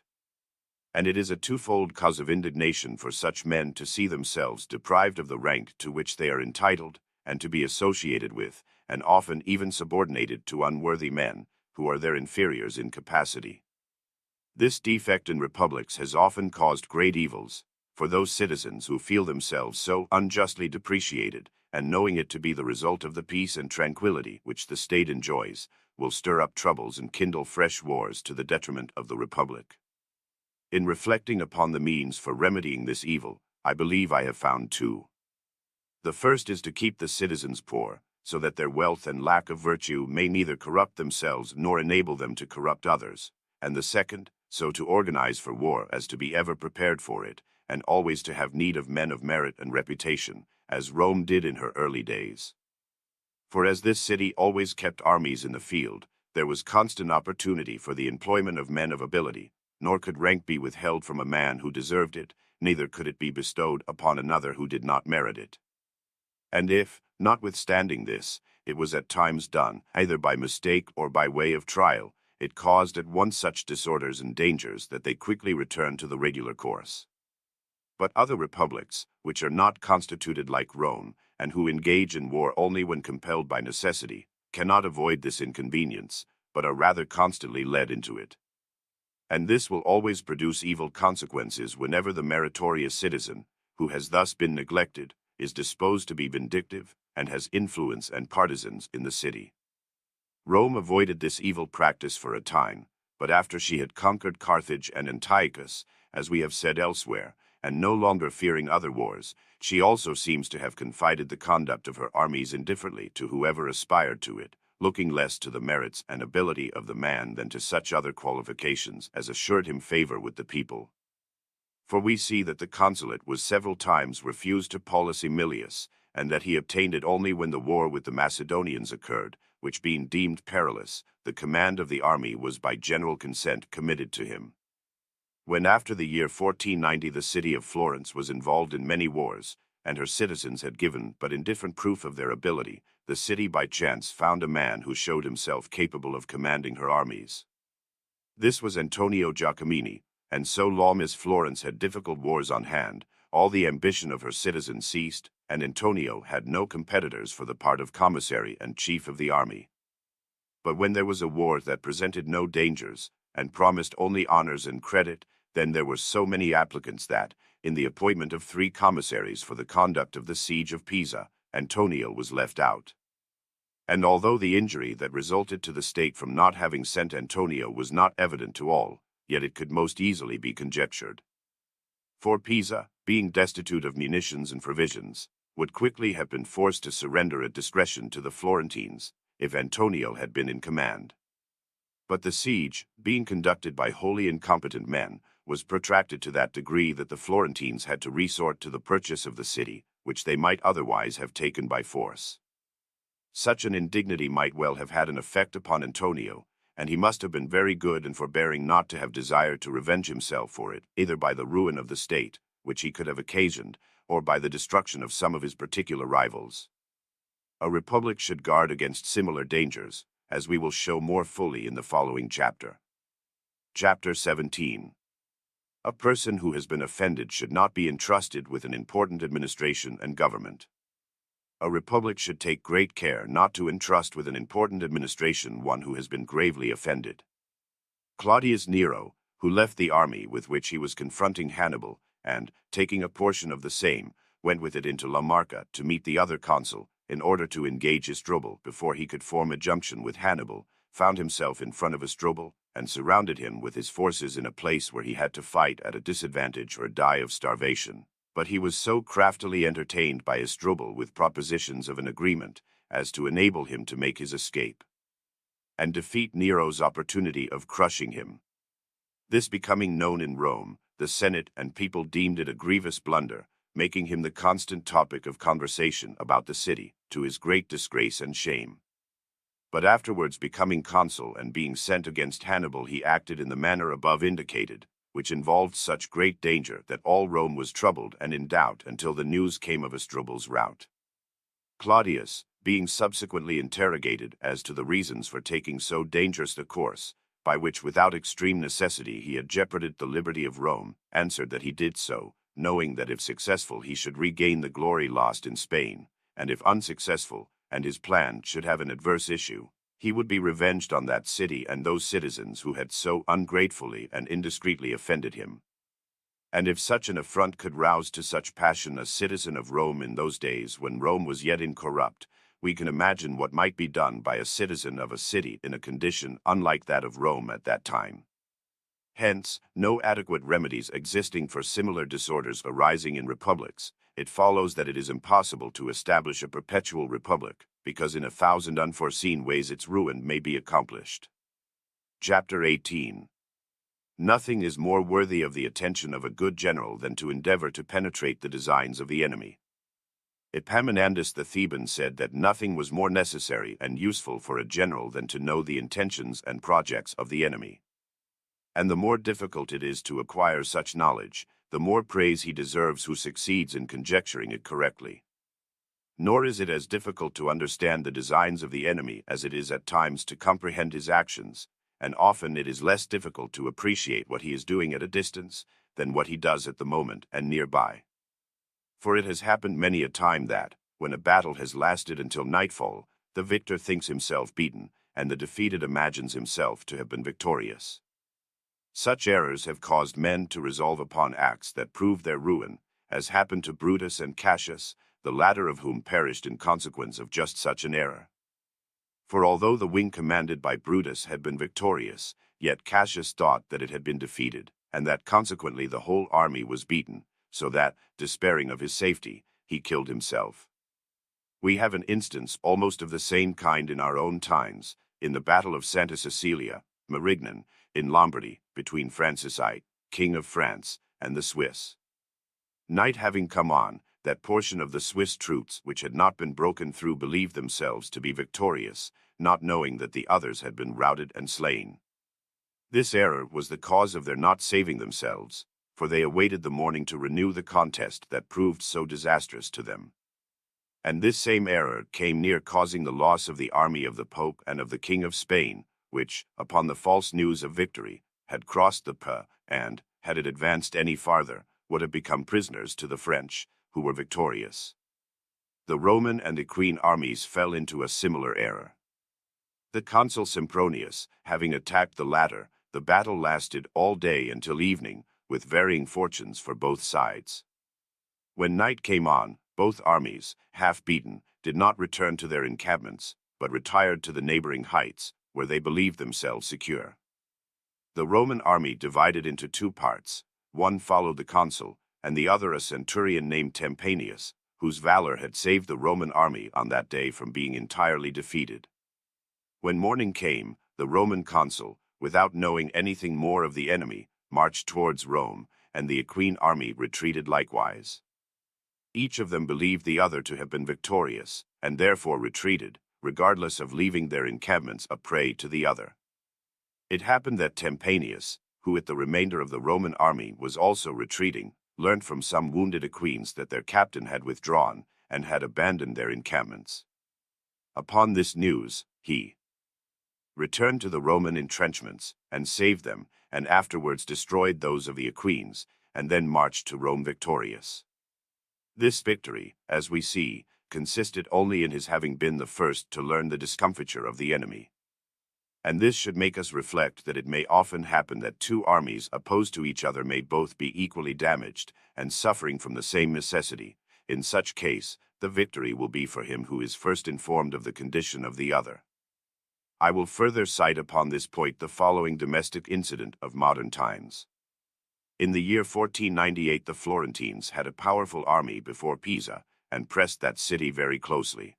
And it is a twofold cause of indignation for such men to see themselves deprived of the rank to which they are entitled, and to be associated with, and often even subordinated to unworthy men, who are their inferiors in capacity. This defect in republics has often caused great evils, for those citizens who feel themselves so unjustly depreciated, and knowing it to be the result of the peace and tranquility which the state enjoys, will stir up troubles and kindle fresh wars to the detriment of the republic. In reflecting upon the means for remedying this evil, I believe I have found two. The first is to keep the citizens poor, so that their wealth and lack of virtue may neither corrupt themselves nor enable them to corrupt others, and the second, so to organize for war as to be ever prepared for it, and always to have need of men of merit and reputation, as Rome did in her early days. For as this city always kept armies in the field, there was constant opportunity for the employment of men of ability, nor could rank be withheld from a man who deserved it, neither could it be bestowed upon another who did not merit it. And if, notwithstanding this, it was at times done, either by mistake or by way of trial, it caused at once such disorders and dangers that they quickly returned to the regular course. But other republics, which are not constituted like Rome, and who engage in war only when compelled by necessity, cannot avoid this inconvenience, but are rather constantly led into it. And this will always produce evil consequences whenever the meritorious citizen, who has thus been neglected, is disposed to be vindictive, and has influence and partisans in the city. Rome avoided this evil practice for a time, But after she had conquered Carthage and Antiochus, as we have said elsewhere, and no longer fearing other wars, she also seems to have confided the conduct of her armies indifferently to whoever aspired to it, looking less to the merits and ability of the man than to such other qualifications as assured him favor with the people. For we see that the consulate was several times refused to Paulus Emilius, and that he obtained it only when the war with the Macedonians occurred, which being deemed perilous, the command of the army was by general consent committed to him. When after the year 1490 the city of Florence was involved in many wars, and her citizens had given but indifferent proof of their ability, the city by chance found a man who showed himself capable of commanding her armies. This was Antonio Giacomini, and so long as Florence had difficult wars on hand, all the ambition of her citizens ceased, and Antonio had no competitors for the part of commissary and chief of the army. But when there was a war that presented no dangers, and promised only honors and credit, then there were so many applicants that, in the appointment of 3 commissaries for the conduct of the siege of Pisa, Antonio was left out. And although the injury that resulted to the state from not having sent Antonio was not evident to all, yet it could most easily be conjectured. For Pisa, being destitute of munitions and provisions, would quickly have been forced to surrender at discretion to the Florentines, if Antonio had been in command. But the siege, being conducted by wholly incompetent men, was protracted to that degree that the Florentines had to resort to the purchase of the city, which they might otherwise have taken by force. Such an indignity might well have had an effect upon Antonio, and he must have been very good in forbearing not to have desired to revenge himself for it, either by the ruin of the state, which he could have occasioned, or by the destruction of some of his particular rivals. A republic should guard against similar dangers, as we will show more fully in the following chapter. Chapter 17. A person who has been offended should not be entrusted with an important administration and government. A republic should take great care not to entrust with an important administration one who has been gravely offended. Claudius Nero, who left the army with which he was confronting Hannibal, and, taking a portion of the same, went with it into La Marca to meet the other consul, in order to engage Hasdrubal before he could form a junction with Hannibal, found himself in front of Hasdrubal, and surrounded him with his forces in a place where he had to fight at a disadvantage or die of starvation. But he was so craftily entertained by Hasdrubal with propositions of an agreement as to enable him to make his escape, and defeat Nero's opportunity of crushing him. This becoming known in Rome, the Senate and people deemed it a grievous blunder, making him the constant topic of conversation about the city, to his great disgrace and shame. But afterwards becoming consul and being sent against Hannibal, he acted in the manner above indicated, which involved such great danger that all Rome was troubled and in doubt until the news came of Hasdrubal's rout. Claudius, being subsequently interrogated as to the reasons for taking so dangerous a course, by which without extreme necessity he had jeoparded the liberty of Rome, answered that he did so, knowing that if successful he should regain the glory lost in Spain, and if unsuccessful, and his plan should have an adverse issue, he would be revenged on that city and those citizens who had so ungratefully and indiscreetly offended him. And if such an affront could rouse to such passion a citizen of Rome in those days when Rome was yet incorrupt, we can imagine what might be done by a citizen of a city in a condition unlike that of Rome at that time. Hence, no adequate remedies existing for similar disorders arising in republics, it follows that it is impossible to establish a perpetual republic, because in 1,000 unforeseen ways its ruin may be accomplished. Chapter 18. Nothing is more worthy of the attention of a good general than to endeavor to penetrate the designs of the enemy. Epaminondas the Theban said that nothing was more necessary and useful for a general than to know the intentions and projects of the enemy. And the more difficult it is to acquire such knowledge, the more praise he deserves who succeeds in conjecturing it correctly. Nor is it as difficult to understand the designs of the enemy as it is at times to comprehend his actions, and often it is less difficult to appreciate what he is doing at a distance than what he does at the moment and nearby. For it has happened many a time that, when a battle has lasted until nightfall, the victor thinks himself beaten, and the defeated imagines himself to have been victorious. Such errors have caused men to resolve upon acts that prove their ruin, as happened to Brutus and Cassius, the latter of whom perished in consequence of just such an error. For although the wing commanded by Brutus had been victorious, yet Cassius thought that it had been defeated, and that consequently the whole army was beaten, so that, despairing of his safety, he killed himself. We have an instance almost of the same kind in our own times, in the Battle of Santa Cecilia, Marignan, in Lombardy, between Francis I, King of France, and the Swiss. Night having come on, that portion of the Swiss troops which had not been broken through believed themselves to be victorious, not knowing that the others had been routed and slain. This error was the cause of their not saving themselves, for they awaited the morning to renew the contest that proved so disastrous to them. And this same error came near causing the loss of the army of the Pope and of the King of Spain, which, upon the false news of victory, had crossed the Po, and, had it advanced any farther, would have become prisoners to the French, who were victorious. The Roman and Equine armies fell into a similar error. The consul Sempronius, having attacked the latter, the battle lasted all day until evening, with varying fortunes for both sides. When night came on, both armies, half beaten, did not return to their encampments, but retired to the neighboring heights, where they believed themselves secure. The Roman army divided into two parts. One followed the consul, and the other a centurion named Tempanius, whose valor had saved the Roman army on that day from being entirely defeated. When morning came, the Roman consul, without knowing anything more of the enemy, marched towards Rome, and the Equine army retreated likewise. Each of them believed the other to have been victorious, and therefore retreated, regardless of leaving their encampments a prey to the other. It happened that Tempanius, who with the remainder of the Roman army was also retreating, learned from some wounded Equines that their captain had withdrawn, and had abandoned their encampments. Upon this news, he returned to the Roman entrenchments, and saved them, and afterwards destroyed those of the Equines, and then marched to Rome victorious. This victory, as we see, consisted only in his having been the first to learn the discomfiture of the enemy. And this should make us reflect that it may often happen that two armies opposed to each other may both be equally damaged, and suffering from the same necessity. In such case, the victory will be for him who is first informed of the condition of the other. I will further cite upon this point the following domestic incident of modern times. In the year 1498 the Florentines had a powerful army before Pisa, and pressed that city very closely.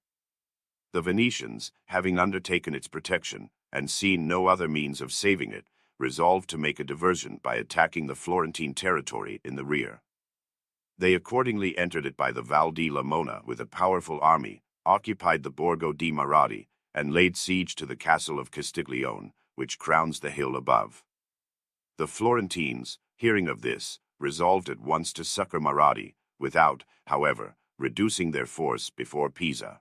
The Venetians, having undertaken its protection, and seen no other means of saving it, resolved to make a diversion by attacking the Florentine territory in the rear. They accordingly entered it by the Val di Lamona with a powerful army, occupied the Borgo di Marradi, and laid siege to the castle of Castiglione, which crowns the hill above. The Florentines, hearing of this, resolved at once to succor Marradi, without, however, reducing their force before Pisa.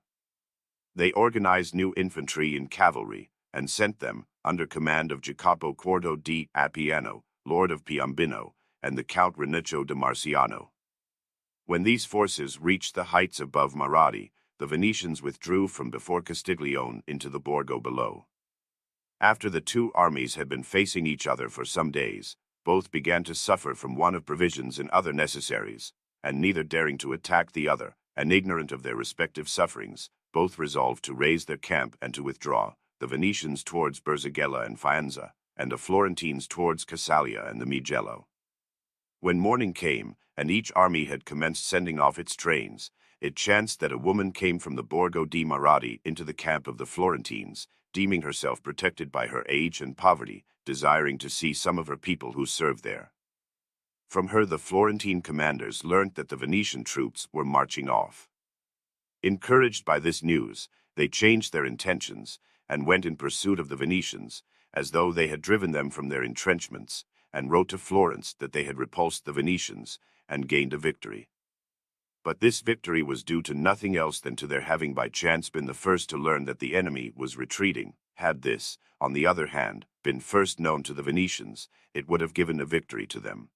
They organized new infantry and cavalry, and sent them, under command of Jacopo Quarto di Appiano, lord of Piombino, and the Count Raniccio de Marciano. When these forces reached the heights above Marradi, the Venetians withdrew from before Castiglione into the Borgo below. After the two armies had been facing each other for some days, both began to suffer from want of provisions and other necessaries, and neither daring to attack the other, and ignorant of their respective sufferings, both resolved to raise their camp and to withdraw, the Venetians towards Berzighella and Faenza, and the Florentines towards Cassalia and the Mugello. When morning came, and each army had commenced sending off its trains, it chanced that a woman came from the Borgo di Marradi into the camp of the Florentines, deeming herself protected by her age and poverty, desiring to see some of her people who served there. From her the Florentine commanders learnt that the Venetian troops were marching off. Encouraged by this news, they changed their intentions, and went in pursuit of the Venetians, as though they had driven them from their entrenchments, and wrote to Florence that they had repulsed the Venetians, and gained a victory. But this victory was due to nothing else than to their having by chance been the first to learn that the enemy was retreating. Had this, on the other hand, been first known to the Venetians, it would have given a victory to them.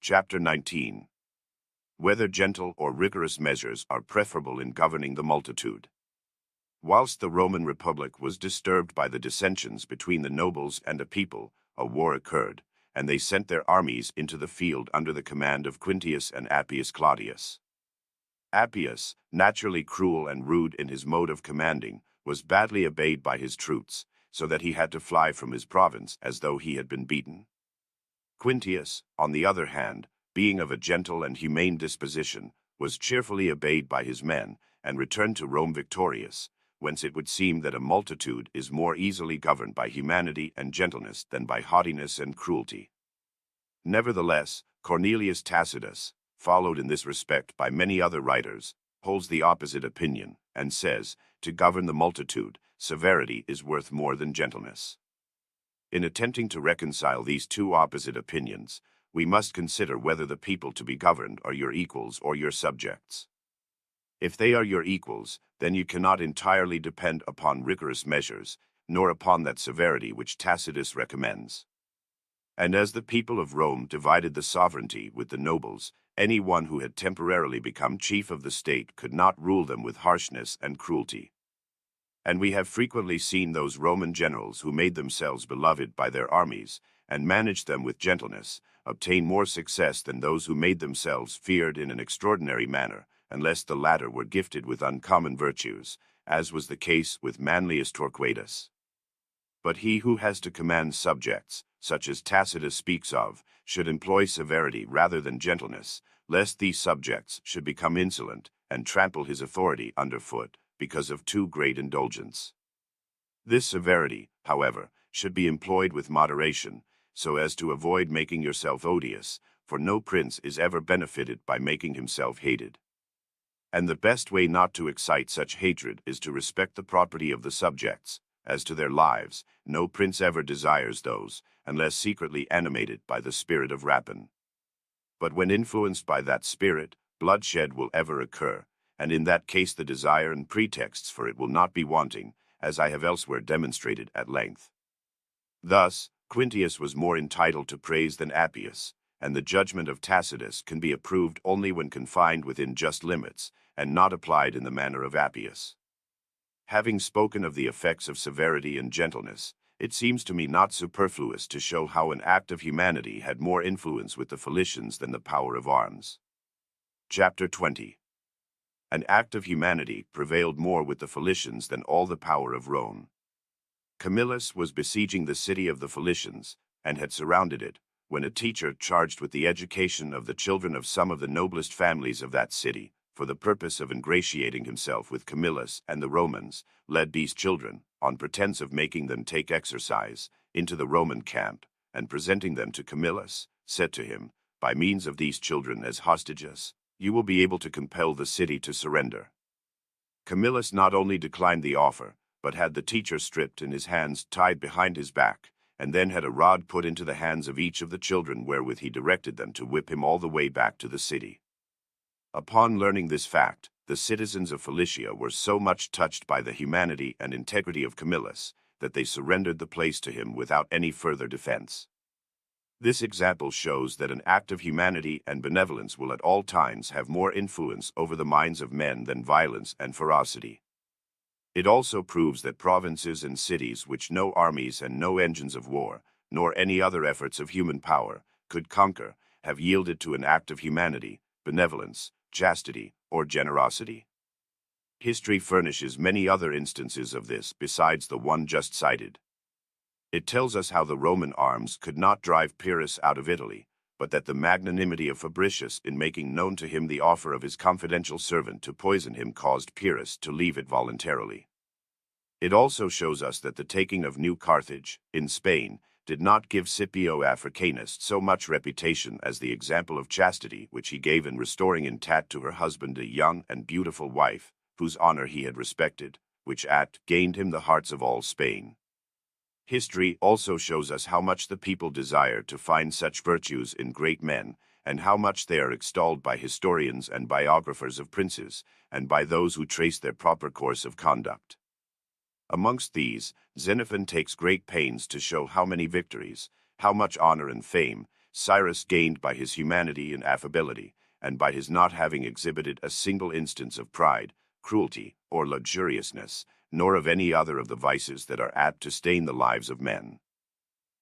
Chapter 19. Whether gentle or rigorous measures are preferable in governing the multitude. Whilst the Roman Republic was disturbed by the dissensions between the nobles and the people, a war occurred, and they sent their armies into the field under the command of Quintius and Appius Claudius. Appius, naturally cruel and rude in his mode of commanding, was badly obeyed by his troops, so that he had to fly from his province as though he had been beaten. Quintius, on the other hand, being of a gentle and humane disposition, was cheerfully obeyed by his men, and returned to Rome victorious, whence it would seem that a multitude is more easily governed by humanity and gentleness than by haughtiness and cruelty. Nevertheless, Cornelius Tacitus, followed in this respect by many other writers, holds the opposite opinion, and says, to govern the multitude, severity is worth more than gentleness. In attempting to reconcile these two opposite opinions, we must consider whether the people to be governed are your equals or your subjects. If they are your equals, then you cannot entirely depend upon rigorous measures, nor upon that severity which Tacitus recommends. And as the people of Rome divided the sovereignty with the nobles, any one who had temporarily become chief of the state could not rule them with harshness and cruelty. And we have frequently seen those Roman generals who made themselves beloved by their armies, and managed them with gentleness, obtain more success than those who made themselves feared in an extraordinary manner, unless the latter were gifted with uncommon virtues, as was the case with Manlius Torquatus. But he who has to command subjects, such as Tacitus speaks of, should employ severity rather than gentleness, lest these subjects should become insolent and trample his authority underfoot because of too great indulgence. This severity, however, should be employed with moderation, so as to avoid making yourself odious, for no prince is ever benefited by making himself hated. And the best way not to excite such hatred is to respect the property of the subjects. As to their lives, no prince ever desires those, unless secretly animated by the spirit of rapine. But when influenced by that spirit, bloodshed will ever occur, and in that case the desire and pretexts for it will not be wanting, as I have elsewhere demonstrated at length. Thus, Quintius was more entitled to praise than Appius, and the judgment of Tacitus can be approved only when confined within just limits, and not applied in the manner of Appius. Having spoken of the effects of severity and gentleness, it seems to me not superfluous to show how an act of humanity had more influence with the Philicians than the power of arms. Chapter 20. An act of humanity prevailed more with the Philicians than all the power of Rome. Camillus was besieging the city of the Philicians, and had surrounded it, when a teacher charged with the education of the children of some of the noblest families of that city, for the purpose of ingratiating himself with Camillus and the Romans, led these children, on pretense of making them take exercise, into the Roman camp, and presenting them to Camillus, said to him, by means of these children as hostages, you will be able to compel the city to surrender. Camillus not only declined the offer, but had the teacher stripped and his hands tied behind his back, and then had a rod put into the hands of each of the children wherewith he directed them to whip him all the way back to the city. Upon learning this fact, the citizens of Cilicia were so much touched by the humanity and integrity of Camillus, that they surrendered the place to him without any further defense. This example shows that an act of humanity and benevolence will at all times have more influence over the minds of men than violence and ferocity. It also proves that provinces and cities which no armies and no engines of war, nor any other efforts of human power, could conquer, have yielded to an act of humanity, benevolence, chastity, or generosity. History furnishes many other instances of this besides the one just cited. It tells us how the Roman arms could not drive Pyrrhus out of Italy, but that the magnanimity of Fabricius in making known to him the offer of his confidential servant to poison him caused Pyrrhus to leave it voluntarily. It also shows us that the taking of New Carthage, in Spain, did not give Scipio Africanus so much reputation as the example of chastity which he gave in restoring intact to her husband a young and beautiful wife, whose honor he had respected, which act gained him the hearts of all Spain. History also shows us how much the people desire to find such virtues in great men, and how much they are extolled by historians and biographers of princes, and by those who trace their proper course of conduct. Amongst these, Xenophon takes great pains to show how many victories, how much honor and fame, Cyrus gained by his humanity and affability, and by his not having exhibited a single instance of pride, cruelty, or luxuriousness, nor of any other of the vices that are apt to stain the lives of men.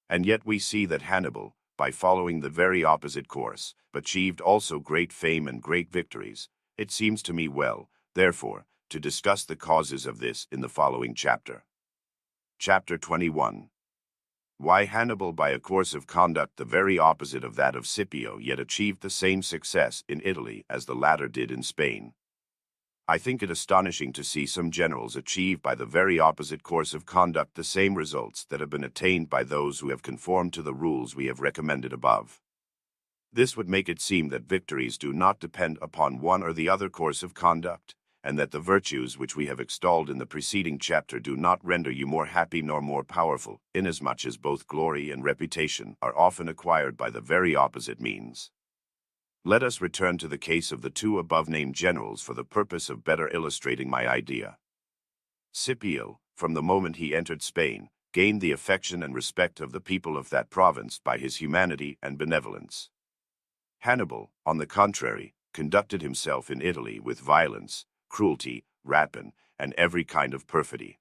And yet we see that Hannibal, by following the very opposite course, achieved also great fame and great victories. It seems to me well, therefore, to discuss the causes of this in the following chapter. Chapter 21. Why Hannibal, by a course of conduct the very opposite of that of Scipio, yet achieved the same success in Italy as the latter did in Spain. I think it astonishing to see some generals achieve by the very opposite course of conduct the same results that have been attained by those who have conformed to the rules we have recommended above. This would make it seem that victories do not depend upon one or the other course of conduct, and that the virtues which we have extolled in the preceding chapter do not render you more happy nor more powerful, inasmuch as both glory and reputation are often acquired by the very opposite means. Let us return to the case of the two above-named generals for the purpose of better illustrating my idea. Scipio, from the moment he entered Spain, gained the affection and respect of the people of that province by his humanity and benevolence. Hannibal, on the contrary, conducted himself in Italy with violence, cruelty, rapine, and every kind of perfidy.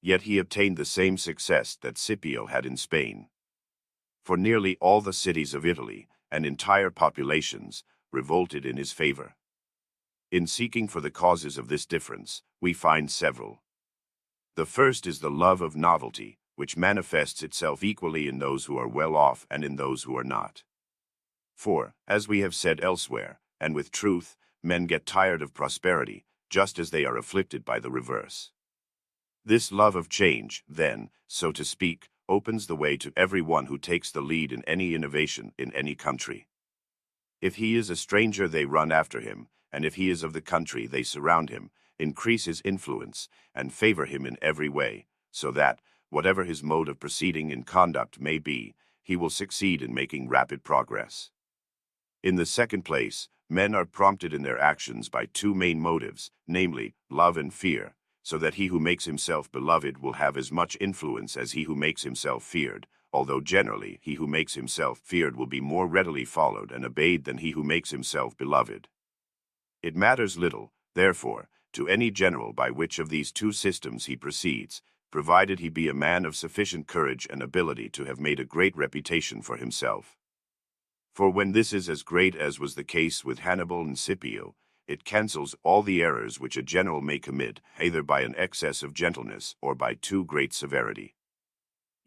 Yet he obtained the same success that Scipio had in Spain. For nearly all the cities of Italy, and entire populations, revolted in his favor. In seeking for the causes of this difference, we find several. The first is the love of novelty, which manifests itself equally in those who are well off and in those who are not. For, as we have said elsewhere, and with truth, men get tired of prosperity, just as they are afflicted by the reverse. This love of change, then, so to speak, opens the way to every one who takes the lead in any innovation in any country. If he is a stranger, they run after him, and if he is of the country, they surround him, increase his influence, and favor him in every way, so that, whatever his mode of proceeding in conduct may be, he will succeed in making rapid progress. In the second place, men are prompted in their actions by two main motives, namely, love and fear, so that he who makes himself beloved will have as much influence as he who makes himself feared, although generally he who makes himself feared will be more readily followed and obeyed than he who makes himself beloved. It matters little, therefore, to any general by which of these two systems he proceeds, provided he be a man of sufficient courage and ability to have made a great reputation for himself. For when this is as great as was the case with Hannibal and Scipio, it cancels all the errors which a general may commit, either by an excess of gentleness or by too great severity.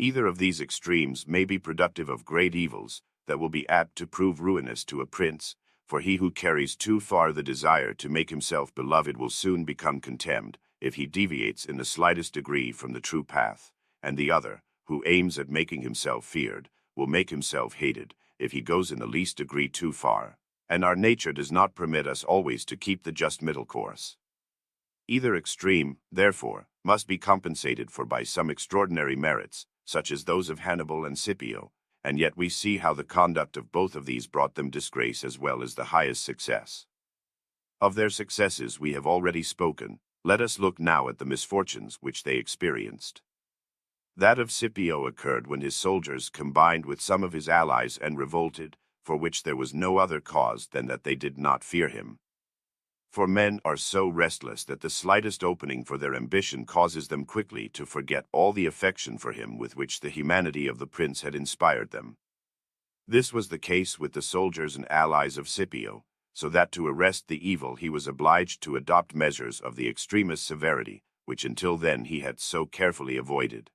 Either of these extremes may be productive of great evils that will be apt to prove ruinous to a prince, for he who carries too far the desire to make himself beloved will soon become contemned, if he deviates in the slightest degree from the true path, and the other, who aims at making himself feared, will make himself hated, if he goes in the least degree too far, and our nature does not permit us always to keep the just middle course. Either extreme, therefore, must be compensated for by some extraordinary merits, such as those of Hannibal and Scipio, and yet we see how the conduct of both of these brought them disgrace as well as the highest success. Of their successes we have already spoken. Let us look now at the misfortunes which they experienced. That of Scipio occurred when his soldiers combined with some of his allies and revolted, for which there was no other cause than that they did not fear him. For men are so restless that the slightest opening for their ambition causes them quickly to forget all the affection for him with which the humanity of the prince had inspired them. This was the case with the soldiers and allies of Scipio, so that to arrest the evil he was obliged to adopt measures of the extremest severity, which until then he had so carefully avoided.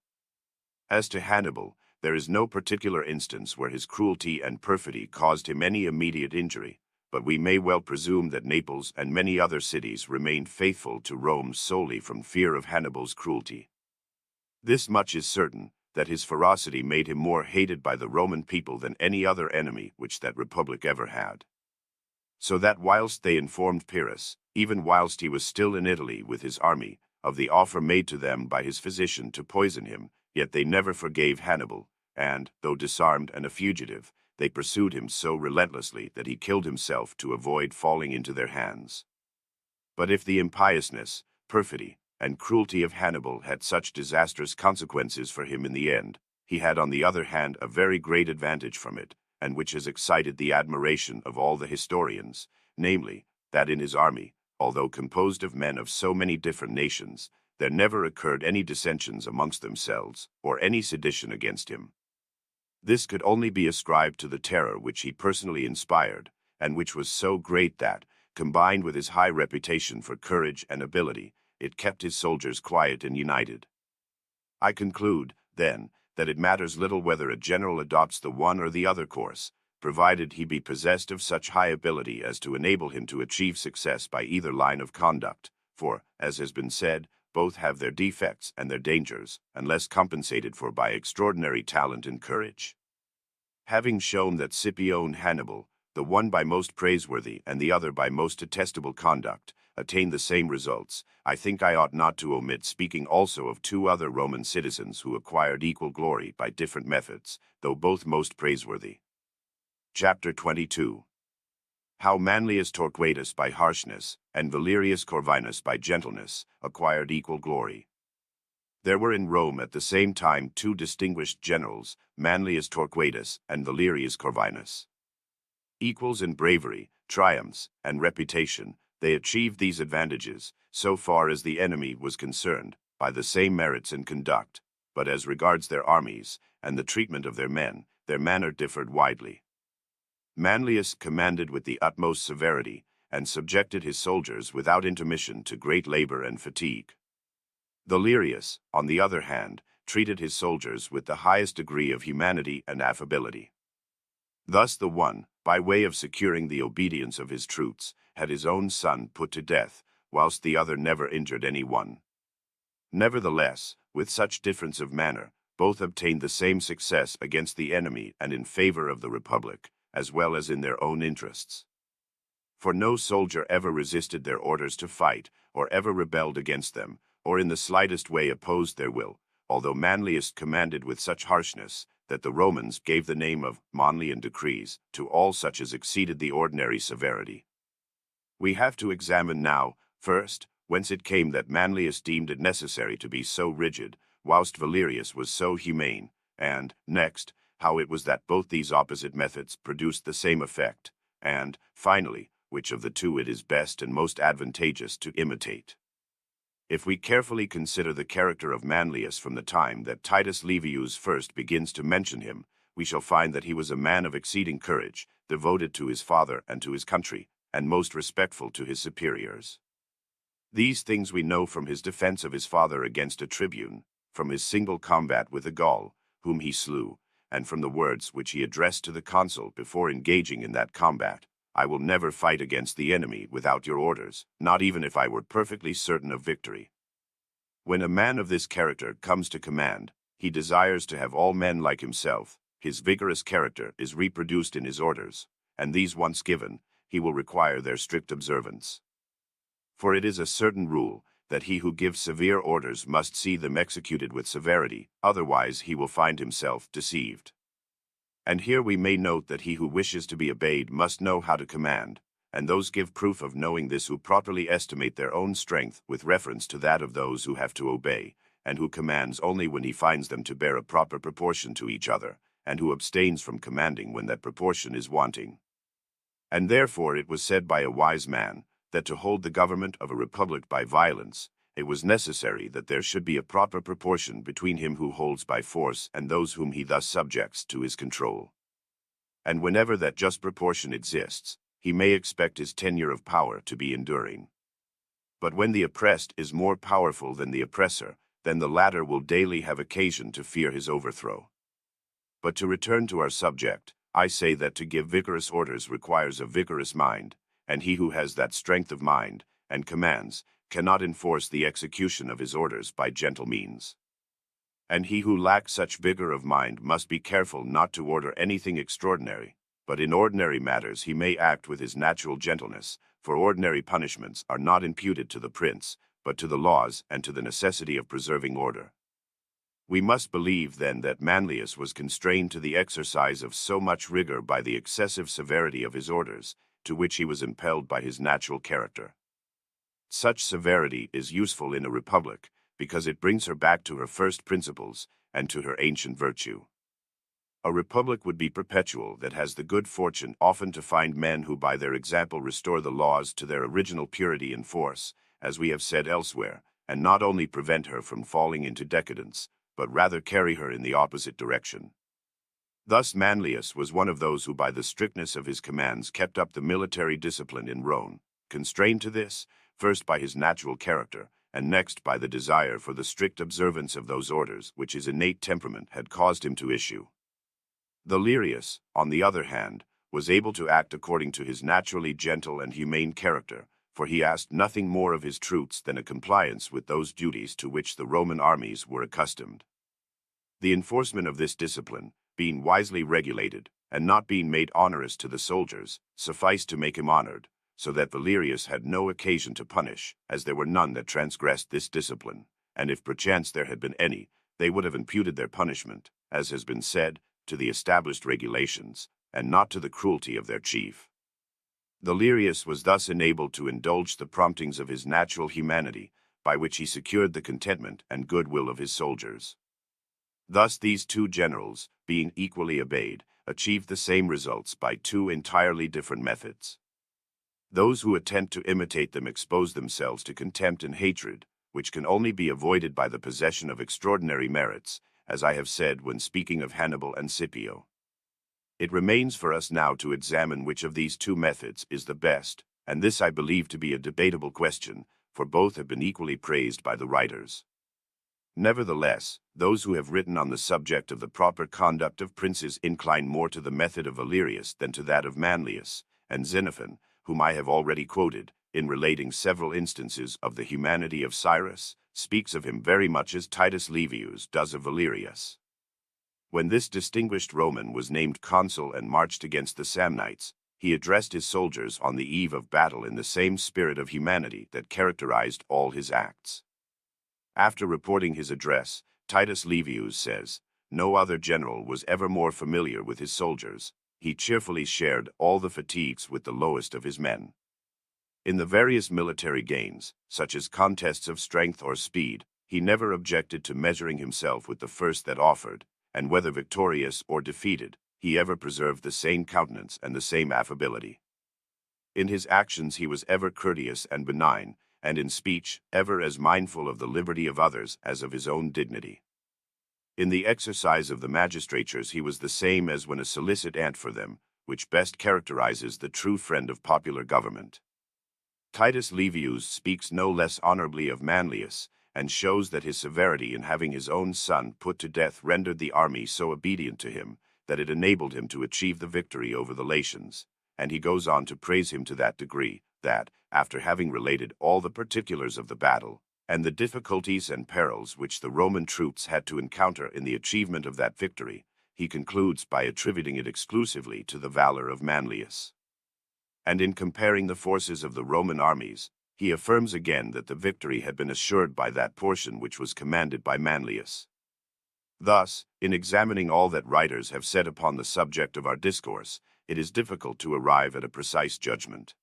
As to Hannibal, there is no particular instance where his cruelty and perfidy caused him any immediate injury, but we may well presume that Naples and many other cities remained faithful to Rome solely from fear of Hannibal's cruelty. This much is certain, that his ferocity made him more hated by the Roman people than any other enemy which that republic ever had. So that whilst they informed Pyrrhus, even whilst he was still in Italy with his army, of the offer made to them by his physician to poison him, yet they never forgave Hannibal, and, though disarmed and a fugitive, they pursued him so relentlessly that he killed himself to avoid falling into their hands. But if the impiousness, perfidy, and cruelty of Hannibal had such disastrous consequences for him in the end, he had on the other hand a very great advantage from it, and which has excited the admiration of all the historians, namely, that in his army, although composed of men of so many different nations, there never occurred any dissensions amongst themselves, or any sedition against him. This could only be ascribed to the terror which he personally inspired, and which was so great that, Combined with his high reputation for courage and ability, it kept his soldiers quiet and united. I conclude, then, that it matters little whether a general adopts the one or the other course, provided he be possessed of such high ability as to enable him to achieve success by either line of conduct, for, as has been said, both have their defects and their dangers, unless compensated for by extraordinary talent and courage. Having shown that Scipio and Hannibal, the one by most praiseworthy and the other by most detestable conduct, attained the same results, I think I ought not to omit speaking also of two other Roman citizens who acquired equal glory by different methods, though both most praiseworthy. Chapter 22. How Manlius Torquatus by harshness, and Valerius Corvinus by gentleness, acquired equal glory. There were in Rome at the same time two distinguished generals, Manlius Torquatus and Valerius Corvinus. Equals in bravery, triumphs, and reputation, they achieved these advantages, so far as the enemy was concerned, by the same merits in conduct, but as regards their armies, and the treatment of their men, their manner differed widely. Manlius commanded with the utmost severity, and subjected his soldiers without intermission to great labor and fatigue. Valerius, on the other hand, treated his soldiers with the highest degree of humanity and affability. Thus the one, by way of securing the obedience of his troops, had his own son put to death, whilst the other never injured any one. Nevertheless, with such difference of manner, both obtained the same success against the enemy and in favor of the Republic, as well as in their own interests. For no soldier ever resisted their orders to fight, or ever rebelled against them, or in the slightest way opposed their will, although Manlius commanded with such harshness that the Romans gave the name of Manlian decrees to all such as exceeded the ordinary severity. We have to examine now, first, whence it came that Manlius deemed it necessary to be so rigid, whilst Valerius was so humane, and, next, how it was that both these opposite methods produced the same effect, and, finally, which of the two it is best and most advantageous to imitate. If we carefully consider the character of Manlius from the time that Titus Livius first begins to mention him, we shall find that he was a man of exceeding courage, devoted to his father and to his country, and most respectful to his superiors. These things we know from his defense of his father against a tribune, from his single combat with a Gaul, whom he slew, and from the words which he addressed to the consul before engaging in that combat. I will never fight against the enemy without your orders, not even if I were perfectly certain of victory. When a man of this character comes to command, he desires to have all men like himself. His vigorous character is reproduced in his orders, and these once given, he will require their strict observance. For it is a certain rule that he who gives severe orders must see them executed with severity, otherwise he will find himself deceived. And here we may note that he who wishes to be obeyed must know how to command, and those give proof of knowing this who properly estimate their own strength with reference to that of those who have to obey, and who commands only when he finds them to bear a proper proportion to each other, and who abstains from commanding when that proportion is wanting. And therefore it was said by a wise man, that to hold the government of a republic by violence, it was necessary that there should be a proper proportion between him who holds by force and those whom he thus subjects to his control. And whenever that just proportion exists, he may expect his tenure of power to be enduring. But when the oppressed is more powerful than the oppressor, then the latter will daily have occasion to fear his overthrow. But to return to our subject, I say that to give vigorous orders requires a vigorous mind, and he who has that strength of mind, and commands, cannot enforce the execution of his orders by gentle means. And he who lacks such vigor of mind must be careful not to order anything extraordinary, but in ordinary matters he may act with his natural gentleness, for ordinary punishments are not imputed to the prince, but to the laws and to the necessity of preserving order. We must believe, then, that Manlius was constrained to the exercise of so much rigor by the excessive severity of his orders, to which he was impelled by his natural character. Such severity is useful in a republic, because it brings her back to her first principles and to her ancient virtue. A republic would be perpetual that has the good fortune often to find men who by their example restore the laws to their original purity and force, as we have said elsewhere, and not only prevent her from falling into decadence, but rather carry her in the opposite direction. Thus Manlius was one of those who by the strictness of his commands kept up the military discipline in Rome, constrained to this, first by his natural character, and next by the desire for the strict observance of those orders which his innate temperament had caused him to issue. The Livius, on the other hand, was able to act according to his naturally gentle and humane character, for he asked nothing more of his troops than a compliance with those duties to which the Roman armies were accustomed. The enforcement of this discipline, being wisely regulated, and not being made onerous to the soldiers, sufficed to make him honored, so that Valerius had no occasion to punish, as there were none that transgressed this discipline, and if perchance there had been any, they would have imputed their punishment, as has been said, to the established regulations, and not to the cruelty of their chief. The Livius was thus enabled to indulge the promptings of his natural humanity, by which he secured the contentment and goodwill of his soldiers. Thus these two generals, being equally obeyed, achieved the same results by two entirely different methods. Those who attempt to imitate them expose themselves to contempt and hatred, which can only be avoided by the possession of extraordinary merits, as I have said when speaking of Hannibal and Scipio. It remains for us now to examine which of these two methods is the best, and this I believe to be a debatable question, for both have been equally praised by the writers. Nevertheless, those who have written on the subject of the proper conduct of princes incline more to the method of Valerius than to that of Manlius, and Xenophon, whom I have already quoted, in relating several instances of the humanity of Cyrus, speaks of him very much as Titus Livius does of Valerius. When this distinguished Roman was named consul and marched against the Samnites, he addressed his soldiers on the eve of battle in the same spirit of humanity that characterized all his acts. After reporting his address, Titus Livius says, "No other general was ever more familiar with his soldiers. He cheerfully shared all the fatigues with the lowest of his men. In the various military games, such as contests of strength or speed, he never objected to measuring himself with the first that offered, and whether victorious or defeated, he ever preserved the same countenance and the same affability. In his actions he was ever courteous and benign, and in speech ever as mindful of the liberty of others as of his own dignity. In the exercise of the magistratures he was the same as when a solicit ant for them, which best characterizes the true friend of popular government." Titus Livius speaks no less honorably of Manlius, and shows that his severity in having his own son put to death rendered the army so obedient to him that it enabled him to achieve the victory over the Latians, and he goes on to praise him to that degree that, after having related all the particulars of the battle, and the difficulties and perils which the Roman troops had to encounter in the achievement of that victory, he concludes by attributing it exclusively to the valor of Manlius. And in comparing the forces of the Roman armies, he affirms again that the victory had been assured by that portion which was commanded by Manlius. Thus, in examining all that writers have said upon the subject of our discourse, it is difficult to arrive at a precise judgment.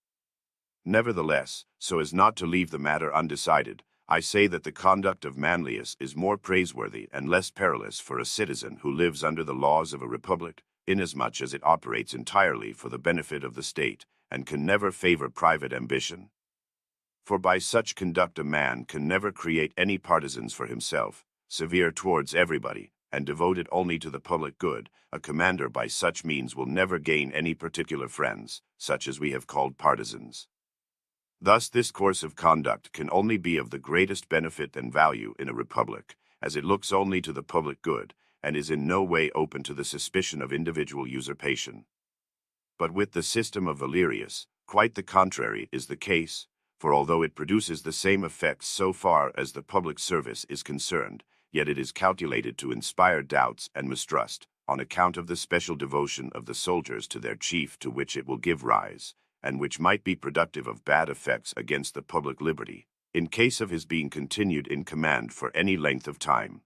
Nevertheless, so as not to leave the matter undecided, I say that the conduct of Manlius is more praiseworthy and less perilous for a citizen who lives under the laws of a republic, inasmuch as it operates entirely for the benefit of the state, and can never favor private ambition. For by such conduct a man can never create any partisans for himself, severe towards everybody, and devoted only to the public good. A commander by such means will never gain any particular friends, such as we have called partisans. Thus this course of conduct can only be of the greatest benefit and value in a republic, as it looks only to the public good, and is in no way open to the suspicion of individual usurpation. But with the system of Valerius, quite the contrary is the case, for although it produces the same effects so far as the public service is concerned, yet it is calculated to inspire doubts and mistrust, on account of the special devotion of the soldiers to their chief to which it will give rise, and which might be productive of bad effects against the public liberty, in case of his being continued in command for any length of time.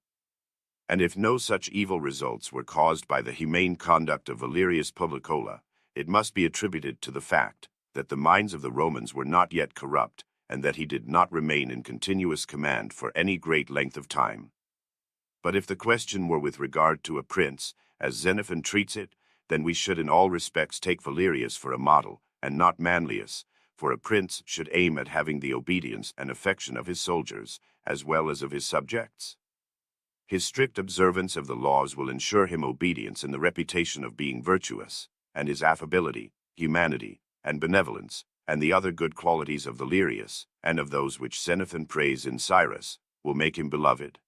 And if no such evil results were caused by the humane conduct of Valerius Publicola, it must be attributed to the fact that the minds of the Romans were not yet corrupt, and that he did not remain in continuous command for any great length of time. But if the question were with regard to a prince, as Xenophon treats it, then we should in all respects take Valerius for a model, and not Manlius, for a prince should aim at having the obedience and affection of his soldiers, as well as of his subjects. His strict observance of the laws will ensure him obedience and the reputation of being virtuous, and his affability, humanity, and benevolence, and the other good qualities of Livius, and of those which Xenophon praise in Cyrus, will make him beloved.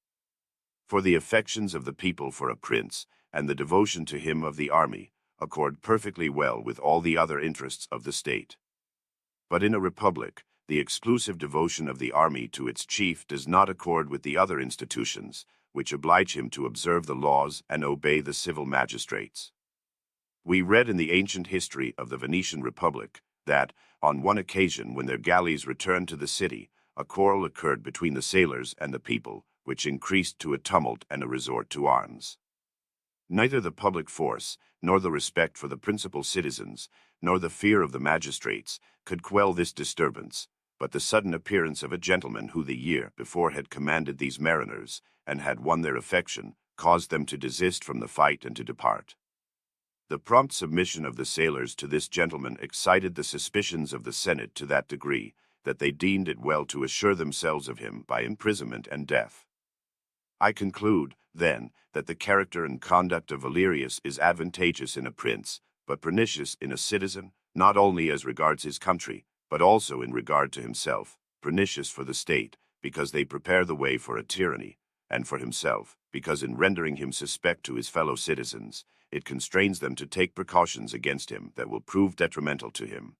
For the affections of the people for a prince, and the devotion to him of the army, accord perfectly well with all the other interests of the state. But in a republic, the exclusive devotion of the army to its chief does not accord with the other institutions, which oblige him to observe the laws and obey the civil magistrates. We read in the ancient history of the Venetian Republic that, on one occasion when their galleys returned to the city, a quarrel occurred between the sailors and the people, which increased to a tumult and a resort to arms. Neither the public force, nor the respect for the principal citizens, nor the fear of the magistrates, could quell this disturbance, but the sudden appearance of a gentleman who the year before had commanded these mariners, and had won their affection, caused them to desist from the fight and to depart. The prompt submission of the sailors to this gentleman excited the suspicions of the Senate to that degree, that they deemed it well to assure themselves of him by imprisonment and death. I conclude, then, that the character and conduct of Livius is advantageous in a prince, but pernicious in a citizen, not only as regards his country, but also in regard to himself, pernicious for the state, because they prepare the way for a tyranny, and for himself, because in rendering him suspect to his fellow citizens, it constrains them to take precautions against him that will prove detrimental to him.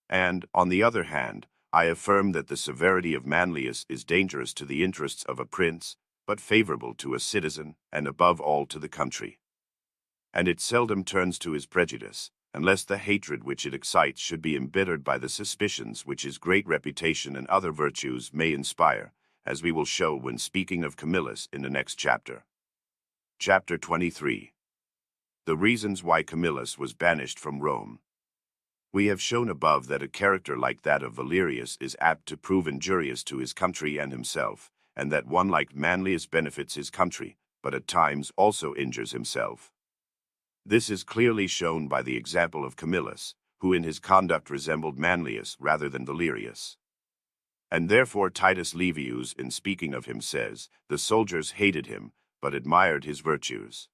And, on the other hand, I affirm that the severity of Manlius is dangerous to the interests of a prince, but favorable to a citizen, and above all to the country. And it seldom turns to his prejudice, unless the hatred which it excites should be embittered by the suspicions which his great reputation and other virtues may inspire, as we will show when speaking of Camillus in the next chapter. Chapter 23. The reasons why Camillus was banished from Rome. We have shown above that a character like that of Livius is apt to prove injurious to his country and himself, and that one like Manlius benefits his country, but at times also injures himself. This is clearly shown by the example of Camillus, who in his conduct resembled Manlius rather than Livius. And therefore Titus Livius, in speaking of him, says, "The soldiers hated him, but admired his virtues."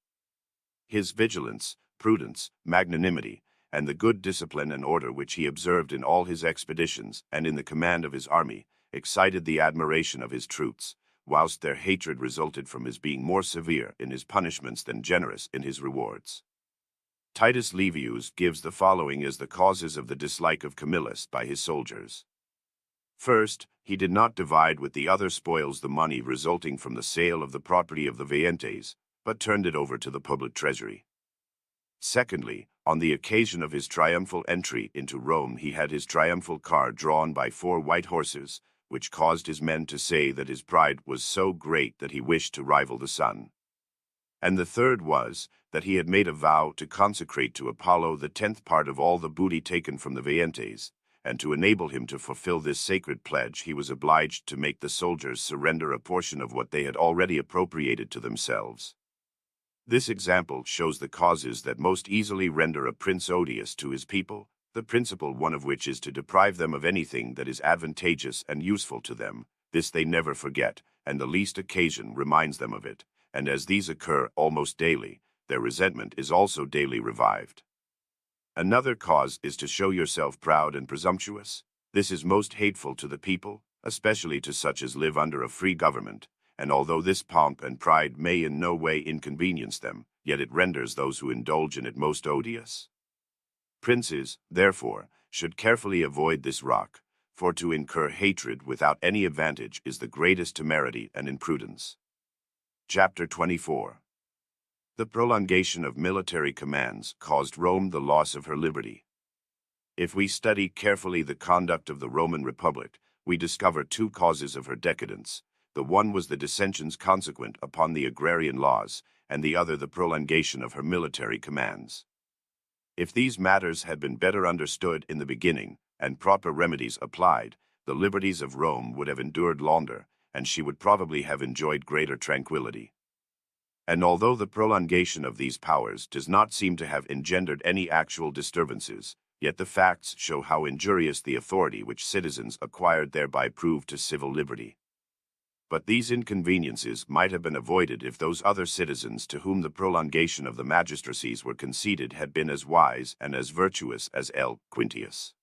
His vigilance, prudence, magnanimity, and the good discipline and order which he observed in all his expeditions and in the command of his army, excited the admiration of his troops, whilst their hatred resulted from his being more severe in his punishments than generous in his rewards. Titus Livius gives the following as the causes of the dislike of Camillus by his soldiers. First, he did not divide with the other spoils the money resulting from the sale of the property of the Veientes, but turned it over to the public treasury. Secondly, on the occasion of his triumphal entry into Rome, he had his triumphal car drawn by 4 white horses, which caused his men to say that his pride was so great that he wished to rival the sun. And the third was, that he had made a vow to consecrate to Apollo the 10th part of all the booty taken from the Veientes, and to enable him to fulfill this sacred pledge he was obliged to make the soldiers surrender a portion of what they had already appropriated to themselves. This example shows the causes that most easily render a prince odious to his people, the principal one of which is to deprive them of anything that is advantageous and useful to them. This they never forget, and the least occasion reminds them of it, and as these occur almost daily, their resentment is also daily revived. Another cause is to show yourself proud and presumptuous. This is most hateful to the people, especially to such as live under a free government, and although this pomp and pride may in no way inconvenience them, yet it renders those who indulge in it most odious. Princes, therefore, should carefully avoid this rock, for to incur hatred without any advantage is the greatest temerity and imprudence. Chapter 24. The prolongation of military commands caused Rome the loss of her liberty. If we study carefully the conduct of the Roman Republic, we discover 2 causes of her decadence. The one was the dissensions consequent upon the agrarian laws, and the other the prolongation of her military commands. If these matters had been better understood in the beginning, and proper remedies applied, the liberties of Rome would have endured longer, and she would probably have enjoyed greater tranquility. And although the prolongation of these powers does not seem to have engendered any actual disturbances, yet the facts show how injurious the authority which citizens acquired thereby proved to civil liberty. But these inconveniences might have been avoided if those other citizens to whom the prolongation of the magistracies were conceded had been as wise and as virtuous as L. Quintius.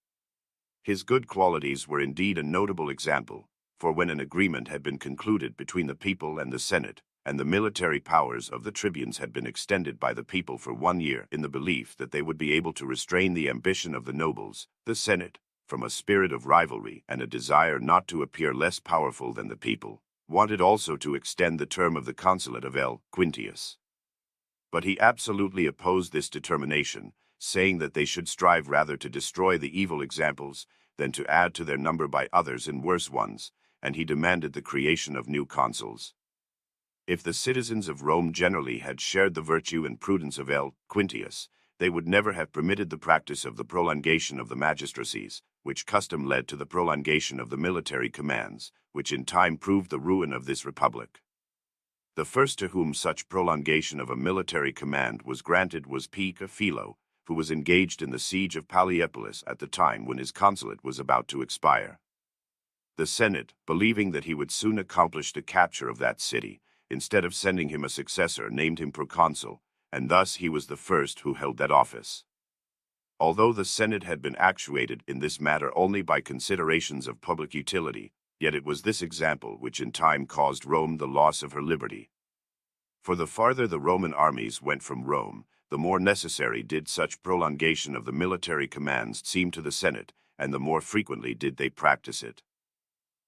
His good qualities were indeed a notable example, for when an agreement had been concluded between the people and the Senate, and the military powers of the tribunes had been extended by the people for 1 year in the belief that they would be able to restrain the ambition of the nobles, the Senate, from a spirit of rivalry and a desire not to appear less powerful than the people, wanted also to extend the term of the consulate of L. Quintius. But he absolutely opposed this determination, saying that they should strive rather to destroy the evil examples than to add to their number by others in worse ones, and he demanded the creation of new consuls. If the citizens of Rome generally had shared the virtue and prudence of L. Quintius, they would never have permitted the practice of the prolongation of the magistracies, which custom led to the prolongation of the military commands, which in time proved the ruin of this republic. The first to whom such prolongation of a military command was granted was Philo, who was engaged in the siege of Palæopolis at the time when his consulate was about to expire. The Senate, believing that he would soon accomplish the capture of that city, instead of sending him a successor, named him proconsul, and thus he was the first who held that office. Although the Senate had been actuated in this matter only by considerations of public utility, yet it was this example which in time caused Rome the loss of her liberty. For the farther the Roman armies went from Rome, the more necessary did such prolongation of the military commands seem to the Senate, and the more frequently did they practice it.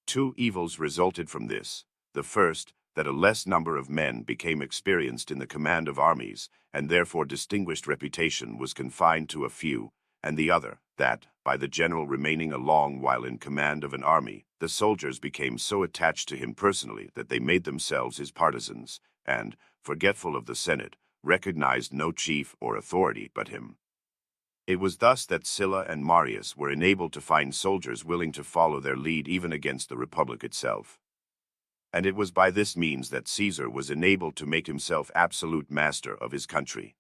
2 evils resulted from this. The first, that a less number of men became experienced in the command of armies, and therefore distinguished reputation was confined to a few, and the other, that, by the general remaining a long while in command of an army, the soldiers became so attached to him personally that they made themselves his partisans, and, forgetful of the Senate, recognized no chief or authority but him. It was thus that Sylla and Marius were enabled to find soldiers willing to follow their lead even against the Republic itself. And it was by this means that Caesar was enabled to make himself absolute master of his country.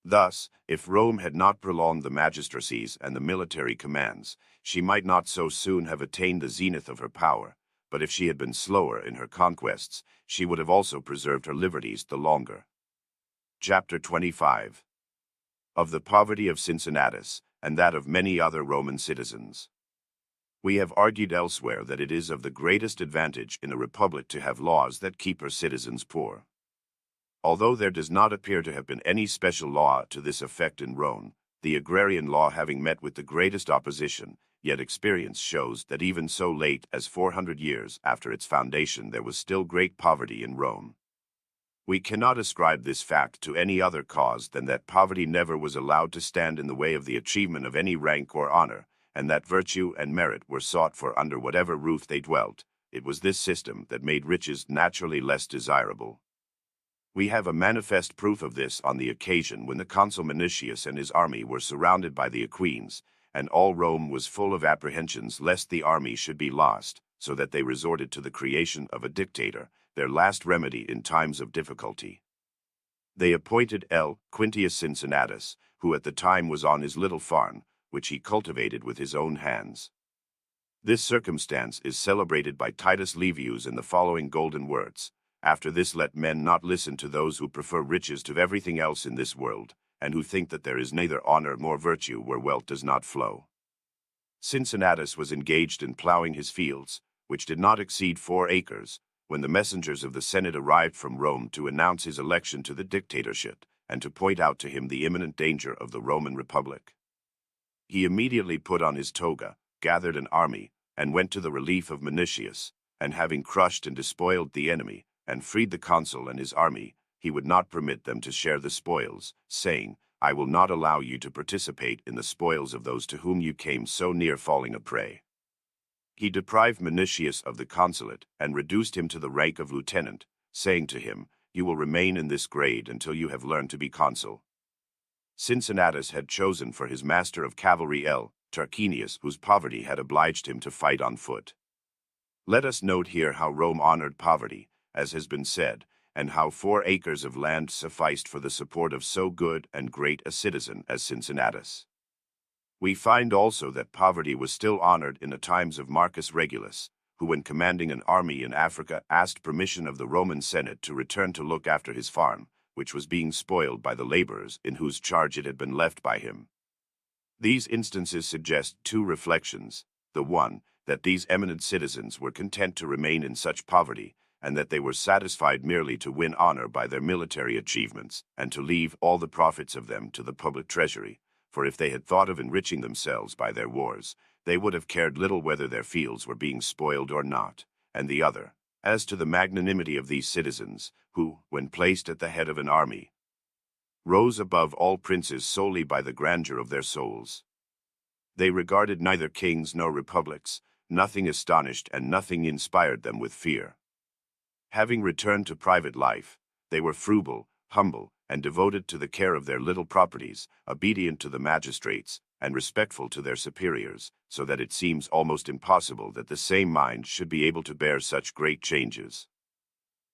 Thus, if Rome had not prolonged the magistracies and the military commands, she might not so soon have attained the zenith of her power, but if she had been slower in her conquests, she would have also preserved her liberties the longer. Chapter 25. Of the poverty of Cincinnatus, and that of many other Roman citizens. We have argued elsewhere that it is of the greatest advantage in a republic to have laws that keep her citizens poor. Although there does not appear to have been any special law to this effect in Rome, the agrarian law having met with the greatest opposition, yet experience shows that even so late as 400 years after its foundation there was still great poverty in Rome. We cannot ascribe this fact to any other cause than that poverty never was allowed to stand in the way of the achievement of any rank or honor, and that virtue and merit were sought for under whatever roof they dwelt. It was this system that made riches naturally less desirable. We have a manifest proof of this on the occasion when the consul Minucius and his army were surrounded by the Aqueans, and all Rome was full of apprehensions lest the army should be lost, so that they resorted to the creation of a dictator, their last remedy in times of difficulty. They appointed L. Quintius Cincinnatus, who at the time was on his little farm, which he cultivated with his own hands. This circumstance is celebrated by Titus Livius in the following golden words: "After this let men not listen to those who prefer riches to everything else in this world, and who think that there is neither honor nor virtue where wealth does not flow." Cincinnatus was engaged in plowing his fields, which did not exceed 4 acres, when the messengers of the Senate arrived from Rome to announce his election to the dictatorship, and to point out to him the imminent danger of the Roman Republic. He immediately put on his toga, gathered an army, and went to the relief of Minucius, and having crushed and despoiled the enemy, and freed the consul and his army, he would not permit them to share the spoils, saying, "I will not allow you to participate in the spoils of those to whom you came so near falling a prey." He deprived Minucius of the consulate, and reduced him to the rank of lieutenant, saying to him, "You will remain in this grade until you have learned to be consul." Cincinnatus had chosen for his master of cavalry L. Tarquinius, whose poverty had obliged him to fight on foot. Let us note here how Rome honored poverty, as has been said, and how 4 acres of land sufficed for the support of so good and great a citizen as Cincinnatus. We find also that poverty was still honored in the times of Marcus Regulus, who when commanding an army in Africa asked permission of the Roman Senate to return to look after his farm, which was being spoiled by the laborers in whose charge it had been left by him. These instances suggest two reflections: the one, that these eminent citizens were content to remain in such poverty, and that they were satisfied merely to win honor by their military achievements, and to leave all the profits of them to the public treasury, for if they had thought of enriching themselves by their wars, they would have cared little whether their fields were being spoiled or not; and the other, as to the magnanimity of these citizens, who, when placed at the head of an army, rose above all princes solely by the grandeur of their souls. They regarded neither kings nor republics; nothing astonished and nothing inspired them with fear. Having returned to private life, they were frugal, humble, and devoted to the care of their little properties, obedient to the magistrates, and respectful to their superiors, so that it seems almost impossible that the same mind should be able to bear such great changes.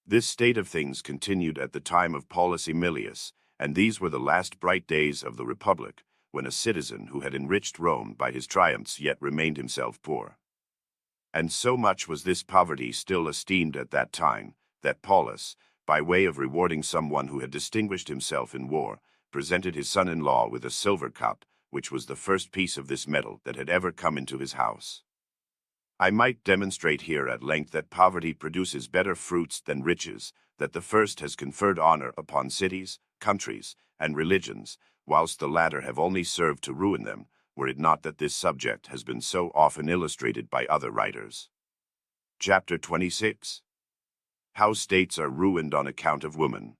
This state of things continued at the time of Paulus Emilius, and these were the last bright days of the Republic, when a citizen who had enriched Rome by his triumphs yet remained himself poor. And so much was this poverty still esteemed at that time, that Paulus, by way of rewarding someone who had distinguished himself in war, presented his son-in-law with a silver cup, which was the first piece of this metal that had ever come into his house. I might demonstrate here at length that poverty produces better fruits than riches, that the first has conferred honor upon cities, countries, and religions, whilst the latter have only served to ruin them, were it not that this subject has been so often illustrated by other writers. Chapter 26. How states are ruined on account of women.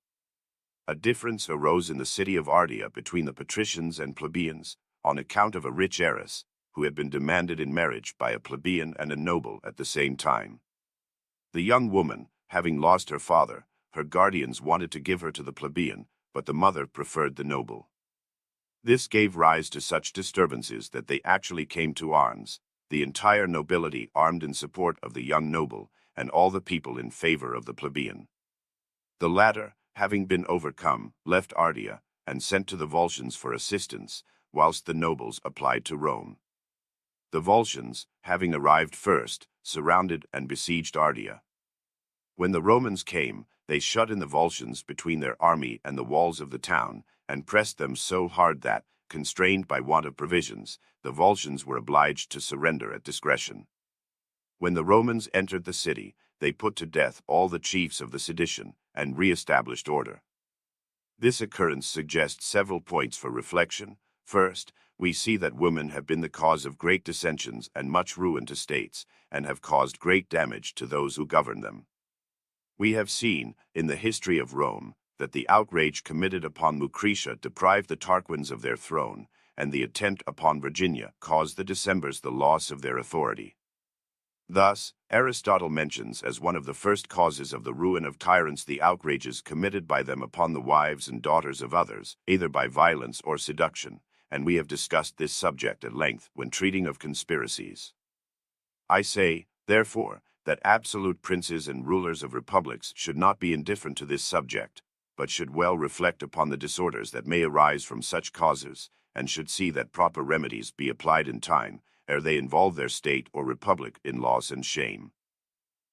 A difference arose in the city of Ardea between the patricians and plebeians, on account of a rich heiress, who had been demanded in marriage by a plebeian and a noble at the same time. The young woman, having lost her father, her guardians wanted to give her to the plebeian, but the mother preferred the noble. This gave rise to such disturbances that they actually came to arms, the entire nobility armed in support of the young noble, and all the people in favor of the plebeian. The latter, having been overcome, left Ardea, and sent to the Volscians for assistance, whilst the nobles applied to Rome. The Volscians, having arrived first, surrounded and besieged Ardea. When the Romans came, they shut in the Volscians between their army and the walls of the town, and pressed them so hard that, constrained by want of provisions, the Volscians were obliged to surrender at discretion. When the Romans entered the city, they put to death all the chiefs of the sedition, and re-established order. This occurrence suggests several points for reflection. First, we see that women have been the cause of great dissensions and much ruin to states, and have caused great damage to those who govern them. We have seen, in the history of Rome, that the outrage committed upon Lucretia deprived the Tarquins of their throne, and the attempt upon Virginia caused the Decemvirs the loss of their authority. Thus, Aristotle mentions as one of the first causes of the ruin of tyrants the outrages committed by them upon the wives and daughters of others, either by violence or seduction, and we have discussed this subject at length when treating of conspiracies. I say, therefore, that absolute princes and rulers of republics should not be indifferent to this subject, but should well reflect upon the disorders that may arise from such causes, and should see that proper remedies be applied in time, ere they involve their state or republic in loss and shame.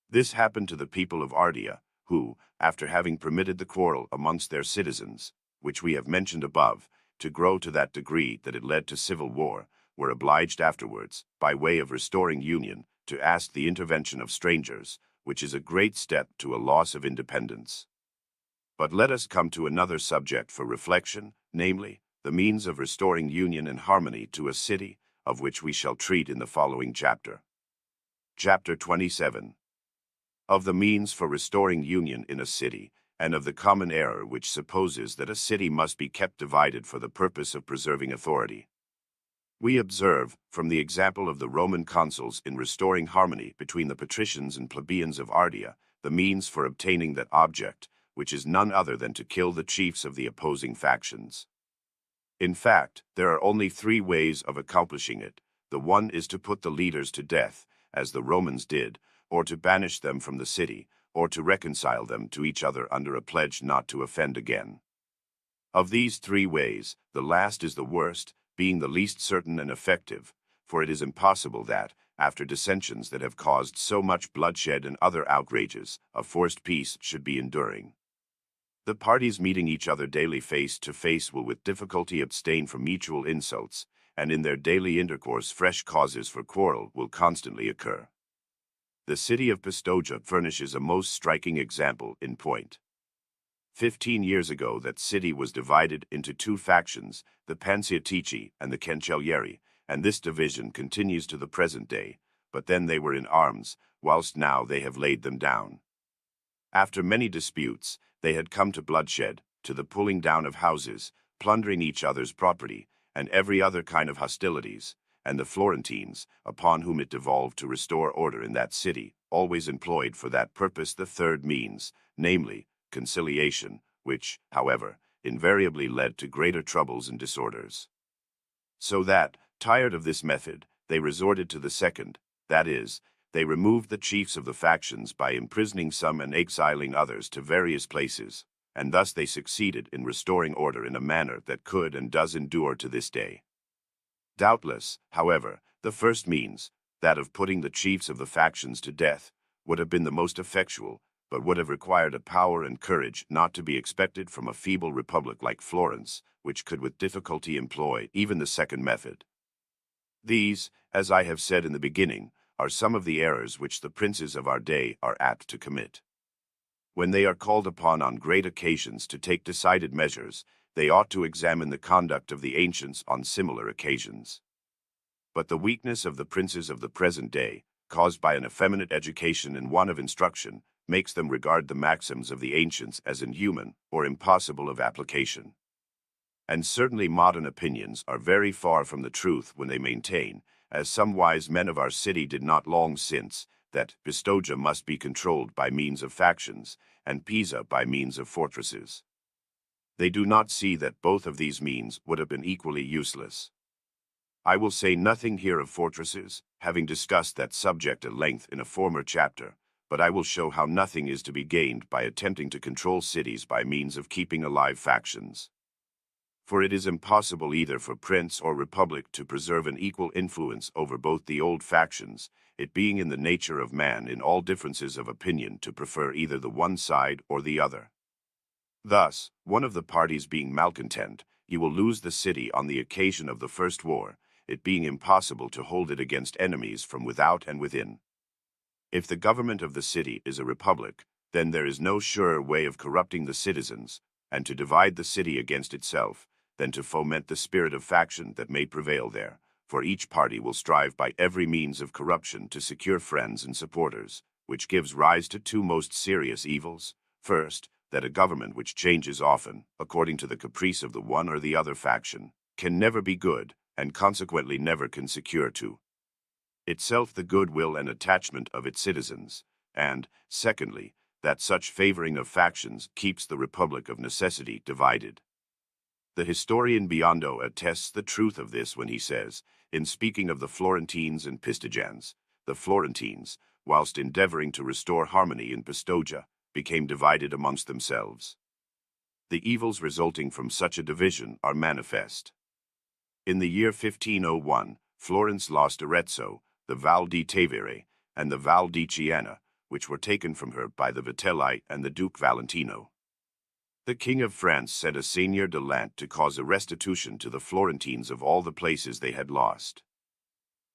This happened to the people of Ardea, who, after having permitted the quarrel amongst their citizens, which we have mentioned above, to grow to that degree that it led to civil war, were obliged afterwards, by way of restoring union, to ask the intervention of strangers, which is a great step to a loss of independence. But let us come to another subject for reflection, namely, the means of restoring union and harmony to a city, of which we shall treat in the following chapter. Chapter 27. Of the means for restoring union in a city, and of the common error which supposes that a city must be kept divided for the purpose of preserving authority. We observe, from the example of the Roman consuls in restoring harmony between the patricians and plebeians of Ardea, the means for obtaining that object, which is none other than to kill the chiefs of the opposing factions. In fact, there are only three ways of accomplishing it. The one is to put the leaders to death, as the Romans did, or to banish them from the city, or to reconcile them to each other under a pledge not to offend again. Of these three ways, the last is the worst, being the least certain and effective, for it is impossible that, after dissensions that have caused so much bloodshed and other outrages, a forced peace should be enduring. The parties meeting each other daily face to face will with difficulty abstain from mutual insults, and in their daily intercourse fresh causes for quarrel will constantly occur. The city of Pistoia furnishes a most striking example in point. 15 years ago that city was divided into two factions, the Pansiatici and the Cancellieri, and this division continues to the present day, but then they were in arms, whilst now they have laid them down. After many disputes, they had come to bloodshed, to the pulling down of houses, plundering each other's property, and every other kind of hostilities, and the Florentines, upon whom it devolved to restore order in that city, always employed for that purpose the third means, namely, conciliation, which, however, invariably led to greater troubles and disorders. So that, tired of this method, they resorted to the second, that is, they removed the chiefs of the factions by imprisoning some and exiling others to various places, and thus they succeeded in restoring order in a manner that could and does endure to this day. Doubtless, however, the first means, that of putting the chiefs of the factions to death, would have been the most effectual, but would have required a power and courage not to be expected from a feeble republic like Florence, which could with difficulty employ even the second method. These, as I have said in the beginning, are some of the errors which the princes of our day are apt to commit. When they are called upon on great occasions to take decided measures, they ought to examine the conduct of the ancients on similar occasions. But the weakness of the princes of the present day, caused by an effeminate education and want of instruction, makes them regard the maxims of the ancients as inhuman or impossible of application. And certainly modern opinions are very far from the truth when they maintain, as some wise men of our city did not long since, that Pistoia must be controlled by means of factions, and Pisa by means of fortresses. They do not see that both of these means would have been equally useless. I will say nothing here of fortresses, having discussed that subject at length in a former chapter, but I will show how nothing is to be gained by attempting to control cities by means of keeping alive factions. For it is impossible either for prince or republic to preserve an equal influence over both the old factions, it being in the nature of man in all differences of opinion to prefer either the one side or the other. Thus, one of the parties being malcontent, you will lose the city on the occasion of the first war, it being impossible to hold it against enemies from without and within. If the government of the city is a republic, then there is no surer way of corrupting the citizens, and to divide the city against itself, than to foment the spirit of faction that may prevail there, for each party will strive by every means of corruption to secure friends and supporters, which gives rise to two most serious evils. First, that a government which changes often, according to the caprice of the one or the other faction, can never be good, and consequently never can secure to itself the goodwill and attachment of its citizens, and, secondly, that such favoring of factions keeps the republic of necessity divided. The historian Biondo attests the truth of this when he says, in speaking of the Florentines and Pistoians, the Florentines, whilst endeavoring to restore harmony in Pistoia, became divided amongst themselves. The evils resulting from such a division are manifest. In the year 1501, Florence lost Arezzo, the Val di Tevere, and the Val di Chiana, which were taken from her by the Vitelli and the Duke Valentino. The King of France sent a Seigneur de Lant to cause a restitution to the Florentines of all the places they had lost.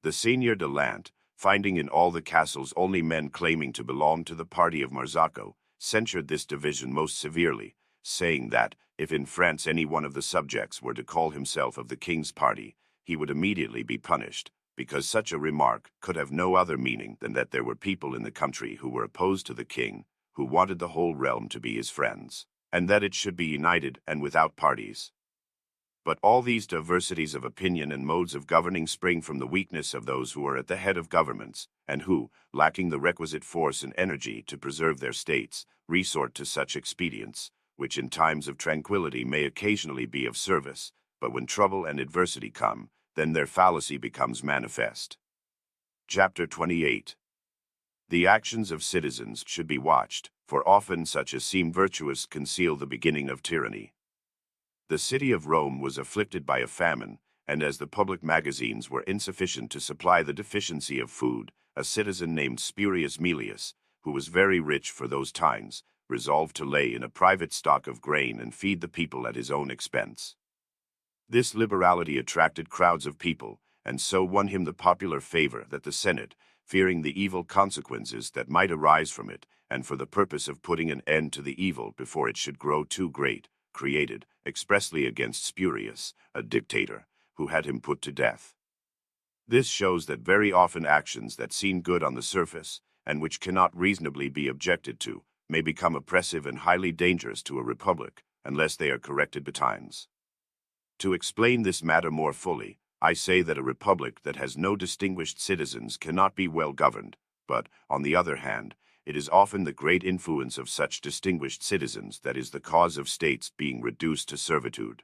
The Seigneur de Lant, finding in all the castles only men claiming to belong to the party of Marzocco, censured this division most severely, saying that, if in France any one of the subjects were to call himself of the king's party, he would immediately be punished, because such a remark could have no other meaning than that there were people in the country who were opposed to the king, who wanted the whole realm to be his friends, and that it should be united and without parties. But all these diversities of opinion and modes of governing spring from the weakness of those who are at the head of governments, and who, lacking the requisite force and energy to preserve their states, resort to such expedients, which in times of tranquility may occasionally be of service, but when trouble and adversity come, then their fallacy becomes manifest. Chapter 28. The actions of citizens should be watched, for often such as seem virtuous conceal the beginning of tyranny. The city of Rome was afflicted by a famine, and as the public magazines were insufficient to supply the deficiency of food, a citizen named Spurius Melius, who was very rich for those times, resolved to lay in a private stock of grain and feed the people at his own expense. This liberality attracted crowds of people, and so won him the popular favor that the Senate, fearing the evil consequences that might arise from it, and for the purpose of putting an end to the evil before it should grow too great, created, expressly against Spurius, a dictator, who had him put to death. This shows that very often actions that seem good on the surface, and which cannot reasonably be objected to, may become oppressive and highly dangerous to a republic, unless they are corrected betimes. To explain this matter more fully, I say that a republic that has no distinguished citizens cannot be well governed, but, on the other hand, it is often the great influence of such distinguished citizens that is the cause of states being reduced to servitude.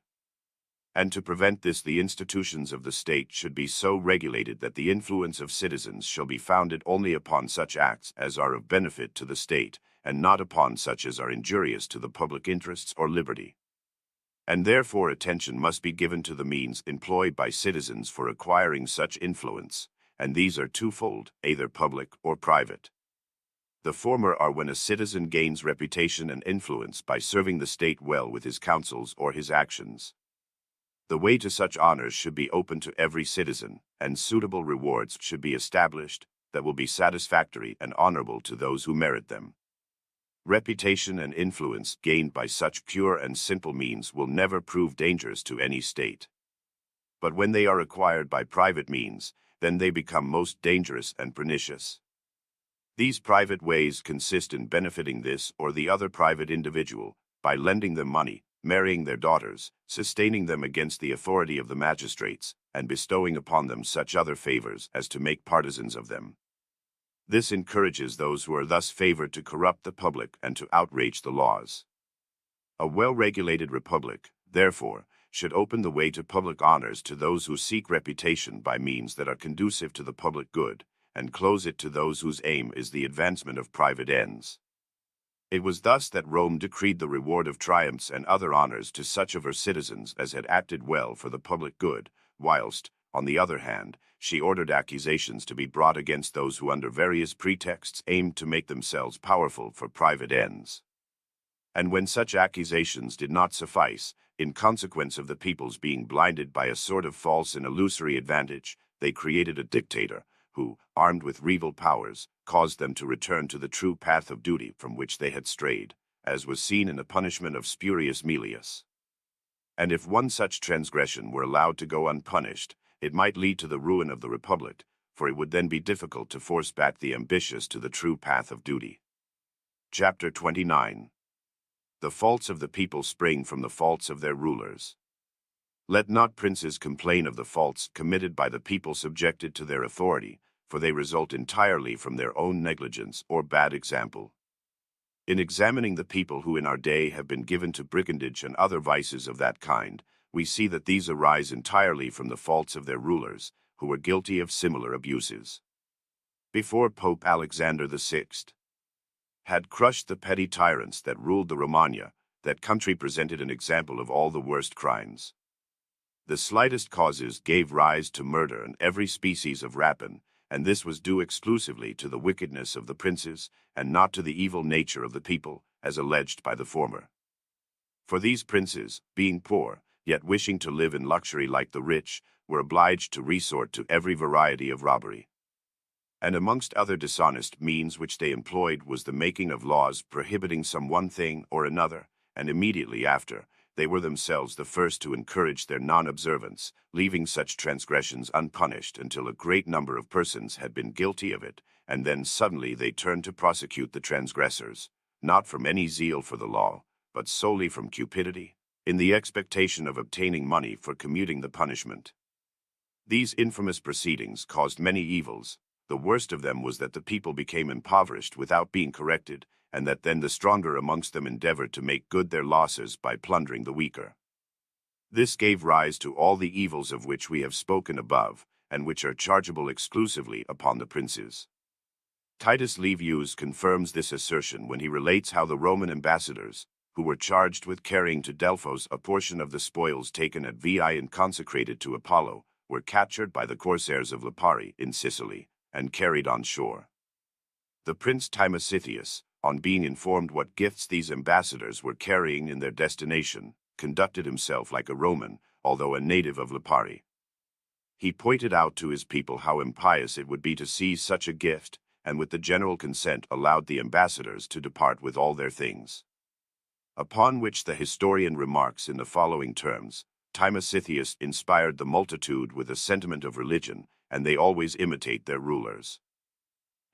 And to prevent this, the institutions of the state should be so regulated that the influence of citizens shall be founded only upon such acts as are of benefit to the state, and not upon such as are injurious to the public interests or liberty. And therefore attention must be given to the means employed by citizens for acquiring such influence, and these are twofold, either public or private. The former are when a citizen gains reputation and influence by serving the state well with his counsels or his actions. The way to such honors should be open to every citizen, and suitable rewards should be established that will be satisfactory and honorable to those who merit them. Reputation and influence gained by such pure and simple means will never prove dangerous to any state. But when they are acquired by private means, then they become most dangerous and pernicious. These private ways consist in benefiting this or the other private individual, by lending them money, marrying their daughters, sustaining them against the authority of the magistrates, and bestowing upon them such other favors as to make partisans of them. This encourages those who are thus favored to corrupt the public and to outrage the laws. A well-regulated republic, therefore, should open the way to public honors to those who seek reputation by means that are conducive to the public good, and close it to those whose aim is the advancement of private ends. It was thus that Rome decreed the reward of triumphs and other honors to such of her citizens as had acted well for the public good, whilst, on the other hand, she ordered accusations to be brought against those who under various pretexts aimed to make themselves powerful for private ends. And when such accusations did not suffice, in consequence of the people's being blinded by a sort of false and illusory advantage, they created a dictator, who, armed with rival powers, caused them to return to the true path of duty from which they had strayed, as was seen in the punishment of Spurius Melius. And if one such transgression were allowed to go unpunished, it might lead to the ruin of the republic, for it would then be difficult to force back the ambitious to the true path of duty. Chapter 29. The faults of the people spring from the faults of their rulers. Let not princes complain of the faults committed by the people subjected to their authority, for they result entirely from their own negligence or bad example. In examining the people who in our day have been given to brigandage and other vices of that kind, we see that these arise entirely from the faults of their rulers, who were guilty of similar abuses. Before Pope Alexander VI had crushed the petty tyrants that ruled the Romagna, that country presented an example of all the worst crimes. The slightest causes gave rise to murder and every species of rapine, and this was due exclusively to the wickedness of the princes, and not to the evil nature of the people, as alleged by the former. For these princes, being poor, yet wishing to live in luxury like the rich, were obliged to resort to every variety of robbery. And amongst other dishonest means which they employed was the making of laws prohibiting some one thing or another, and immediately after, they were themselves the first to encourage their non-observance, leaving such transgressions unpunished until a great number of persons had been guilty of it, and then suddenly they turned to prosecute the transgressors, not from any zeal for the law, but solely from cupidity, in the expectation of obtaining money for commuting the punishment. These infamous proceedings caused many evils. The worst of them was that the people became impoverished without being corrected, and that then the stronger amongst them endeavored to make good their losses by plundering the weaker. This gave rise to all the evils of which we have spoken above, and which are chargeable exclusively upon the princes. Titus Livius confirms this assertion when he relates how the Roman ambassadors, who were charged with carrying to Delphos a portion of the spoils taken at Veii and consecrated to Apollo, were captured by the corsairs of Lipari in Sicily, and carried on shore. The prince Timasitheus, on being informed what gifts these ambassadors were carrying in their destination, conducted himself like a Roman, although a native of Lipari. He pointed out to his people how impious it would be to seize such a gift, and with the general consent allowed the ambassadors to depart with all their things. Upon which the historian remarks in the following terms: Timothyus inspired the multitude with a sentiment of religion, and they always imitate their rulers.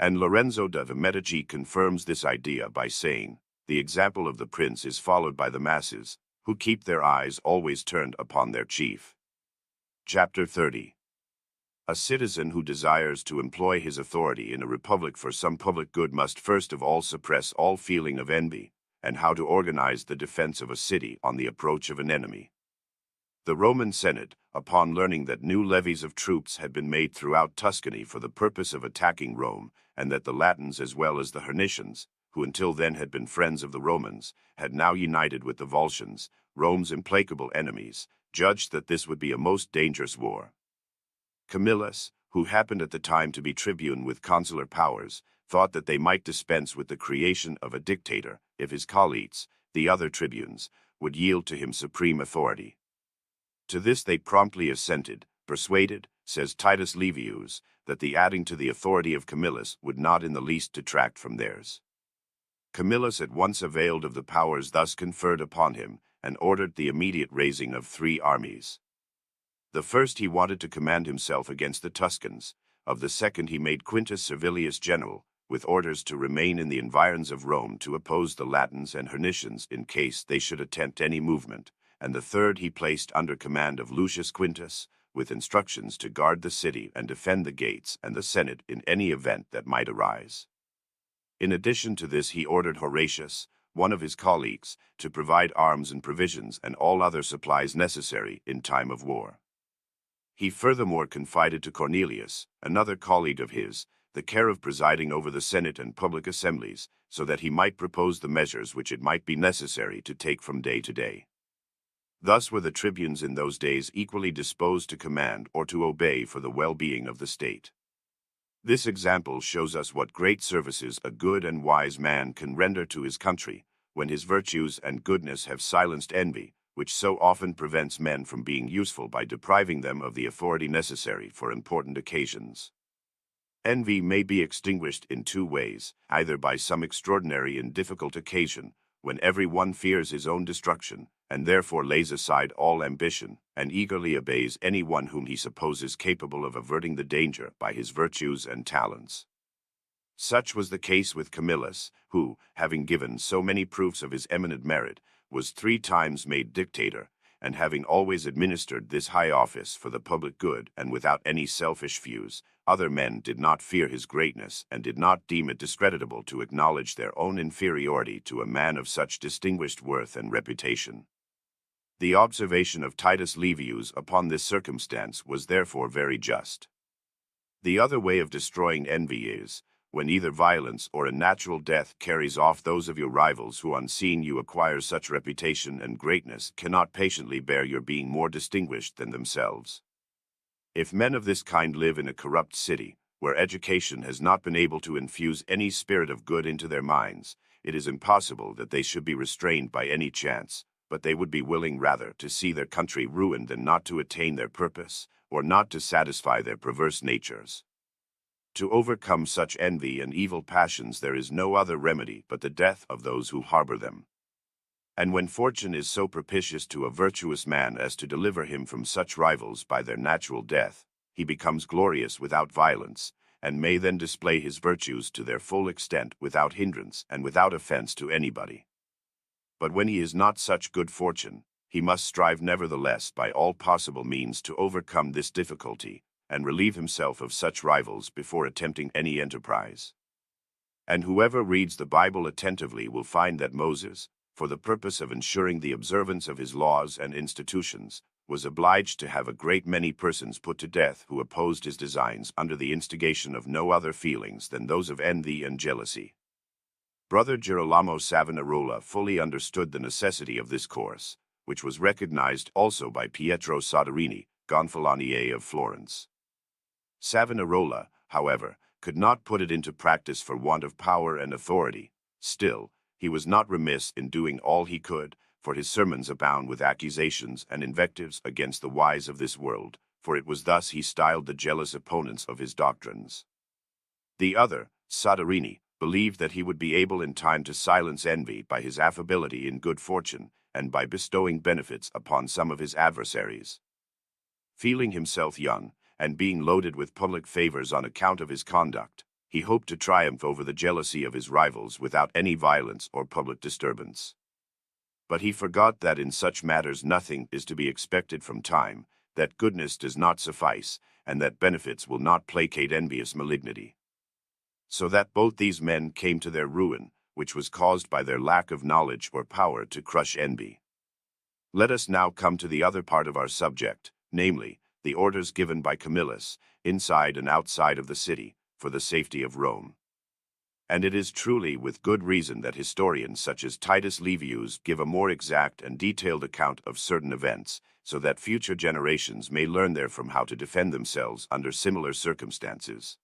And Lorenzo da Medici confirms this idea by saying, the example of the prince is followed by the masses, who keep their eyes always turned upon their chief. Chapter 30. A citizen who desires to employ his authority in a republic for some public good must first of all suppress all feeling of envy, and how to organize the defense of a city on the approach of an enemy. The Roman Senate, upon learning that new levies of troops had been made throughout Tuscany for the purpose of attacking Rome, and that the Latins as well as the Hernicians, who until then had been friends of the Romans, had now united with the Volscians, Rome's implacable enemies, judged that this would be a most dangerous war. Camillus, who happened at the time to be tribune with consular powers, thought that they might dispense with the creation of a dictator if his colleagues, the other tribunes, would yield to him supreme authority. To this they promptly assented, persuaded, says Titus Livius, that the adding to the authority of Camillus would not in the least detract from theirs. Camillus at once availed of the powers thus conferred upon him, and ordered the immediate raising of 3 armies. The first he wanted to command himself against the Tuscans, of the second he made Quintus Servilius general, with orders to remain in the environs of Rome to oppose the Latins and Hernicians in case they should attempt any movement, and the third he placed under command of Lucius Quintus, with instructions to guard the city and defend the gates and the Senate in any event that might arise. In addition to this he ordered Horatius, one of his colleagues, to provide arms and provisions and all other supplies necessary in time of war. He furthermore confided to Cornelius, another colleague of his, the care of presiding over the Senate and public assemblies, so that he might propose the measures which it might be necessary to take from day to day. Thus were the tribunes in those days equally disposed to command or to obey for the well-being of the state. This example shows us what great services a good and wise man can render to his country, when his virtues and goodness have silenced envy, which so often prevents men from being useful by depriving them of the authority necessary for important occasions. Envy may be extinguished in 2 ways, either by some extraordinary and difficult occasion, when every one fears his own destruction, and therefore lays aside all ambition, and eagerly obeys any one whom he supposes capable of averting the danger by his virtues and talents. Such was the case with Camillus, who, having given so many proofs of his eminent merit, was 3 times made dictator, and having always administered this high office for the public good and without any selfish views, other men did not fear his greatness and did not deem it discreditable to acknowledge their own inferiority to a man of such distinguished worth and reputation. The observation of Titus Livius upon this circumstance was therefore very just. The other way of destroying envy is, when either violence or a natural death carries off those of your rivals who on seeing you acquire such reputation and greatness cannot patiently bear your being more distinguished than themselves. If men of this kind live in a corrupt city, where education has not been able to infuse any spirit of good into their minds, it is impossible that they should be restrained by any chance, but they would be willing rather to see their country ruined than not to attain their purpose, or not to satisfy their perverse natures. To overcome such envy and evil passions there is no other remedy but the death of those who harbor them. And when fortune is so propitious to a virtuous man as to deliver him from such rivals by their natural death, he becomes glorious without violence, and may then display his virtues to their full extent without hindrance and without offense to anybody. But when he is not such good fortune, he must strive nevertheless by all possible means to overcome this difficulty, and relieve himself of such rivals before attempting any enterprise. And whoever reads the Bible attentively will find that Moses, for the purpose of ensuring the observance of his laws and institutions, was obliged to have a great many persons put to death who opposed his designs under the instigation of no other feelings than those of envy and jealousy. Brother Girolamo Savonarola fully understood the necessity of this course, which was recognized also by Pietro Soderini, Gonfalonier of Florence. Savonarola, however, could not put it into practice for want of power and authority. Still, he was not remiss in doing all he could, for his sermons abound with accusations and invectives against the wise of this world, for it was thus he styled the jealous opponents of his doctrines. The other, Soderini, believed that he would be able in time to silence envy by his affability in good fortune, and by bestowing benefits upon some of his adversaries. Feeling himself young, and being loaded with public favors on account of his conduct, he hoped to triumph over the jealousy of his rivals without any violence or public disturbance. But he forgot that in such matters nothing is to be expected from time, that goodness does not suffice, and that benefits will not placate envious malignity. So that both these men came to their ruin, which was caused by their lack of knowledge or power to crush envy. Let us now come to the other part of our subject, namely, the orders given by Camillus, inside and outside of the city, for the safety of Rome. And it is truly with good reason that historians such as Titus Livius give a more exact and detailed account of certain events, so that future generations may learn therefrom how to defend themselves under similar circumstances.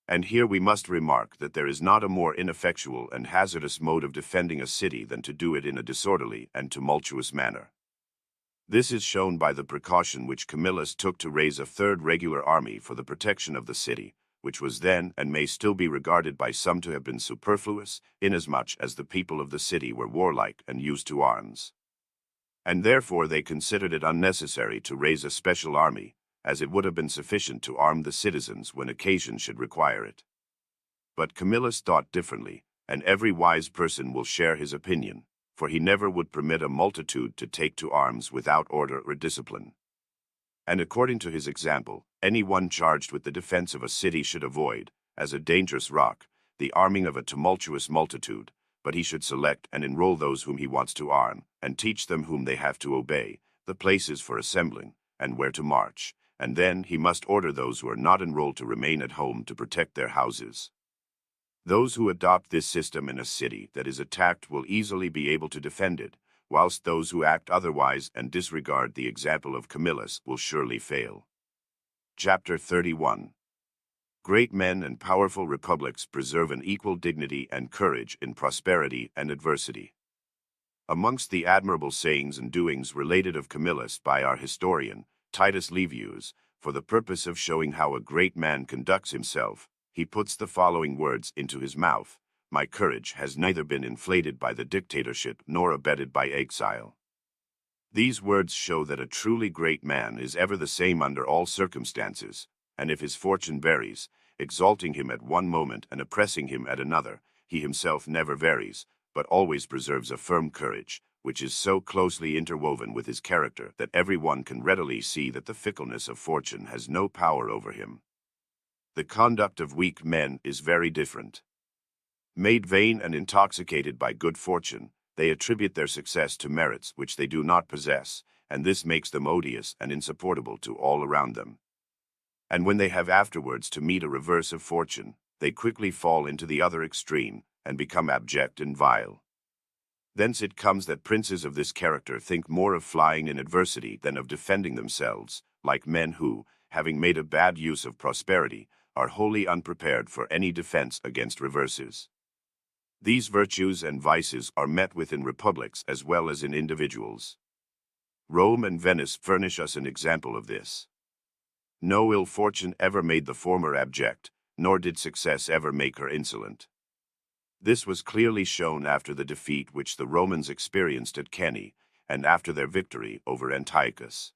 And here we must remark that there is not a more ineffectual and hazardous mode of defending a city than to do it in a disorderly and tumultuous manner. This is shown by the precaution which Camillus took to raise a third regular army for the protection of the city, which was then and may still be regarded by some to have been superfluous, inasmuch as the people of the city were warlike and used to arms. And therefore they considered it unnecessary to raise a special army, as it would have been sufficient to arm the citizens when occasion should require it. But Camillus thought differently, and every wise person will share his opinion, for he never would permit a multitude to take to arms without order or discipline. And according to his example, any one charged with the defense of a city should avoid, as a dangerous rock, the arming of a tumultuous multitude, but he should select and enroll those whom he wants to arm, and teach them whom they have to obey, the places for assembling, and where to march, and then he must order those who are not enrolled to remain at home to protect their houses. Those who adopt this system in a city that is attacked will easily be able to defend it, whilst those who act otherwise and disregard the example of Camillus will surely fail. Chapter 31. Great men and powerful republics preserve an equal dignity and courage in prosperity and adversity. Amongst the admirable sayings and doings related of Camillus by our historian, Titus Livius, for the purpose of showing how a great man conducts himself, he puts the following words into his mouth: "My courage has neither been inflated by the dictatorship nor abetted by exile." These words show that a truly great man is ever the same under all circumstances, and if his fortune varies, exalting him at one moment and oppressing him at another, he himself never varies, but always preserves a firm courage, which is so closely interwoven with his character that every one can readily see that the fickleness of fortune has no power over him. The conduct of weak men is very different. Made vain and intoxicated by good fortune, they attribute their success to merits which they do not possess, and this makes them odious and insupportable to all around them. And when they have afterwards to meet a reverse of fortune, they quickly fall into the other extreme, and become abject and vile. Thence it comes that princes of this character think more of flying in adversity than of defending themselves, like men who, having made a bad use of prosperity, are wholly unprepared for any defense against reverses. These virtues and vices are met with in republics as well as in individuals. Rome and Venice furnish us an example of this. No ill fortune ever made the former abject, nor did success ever make her insolent. This was clearly shown after the defeat which the Romans experienced at Cannae, and after their victory over Antiochus.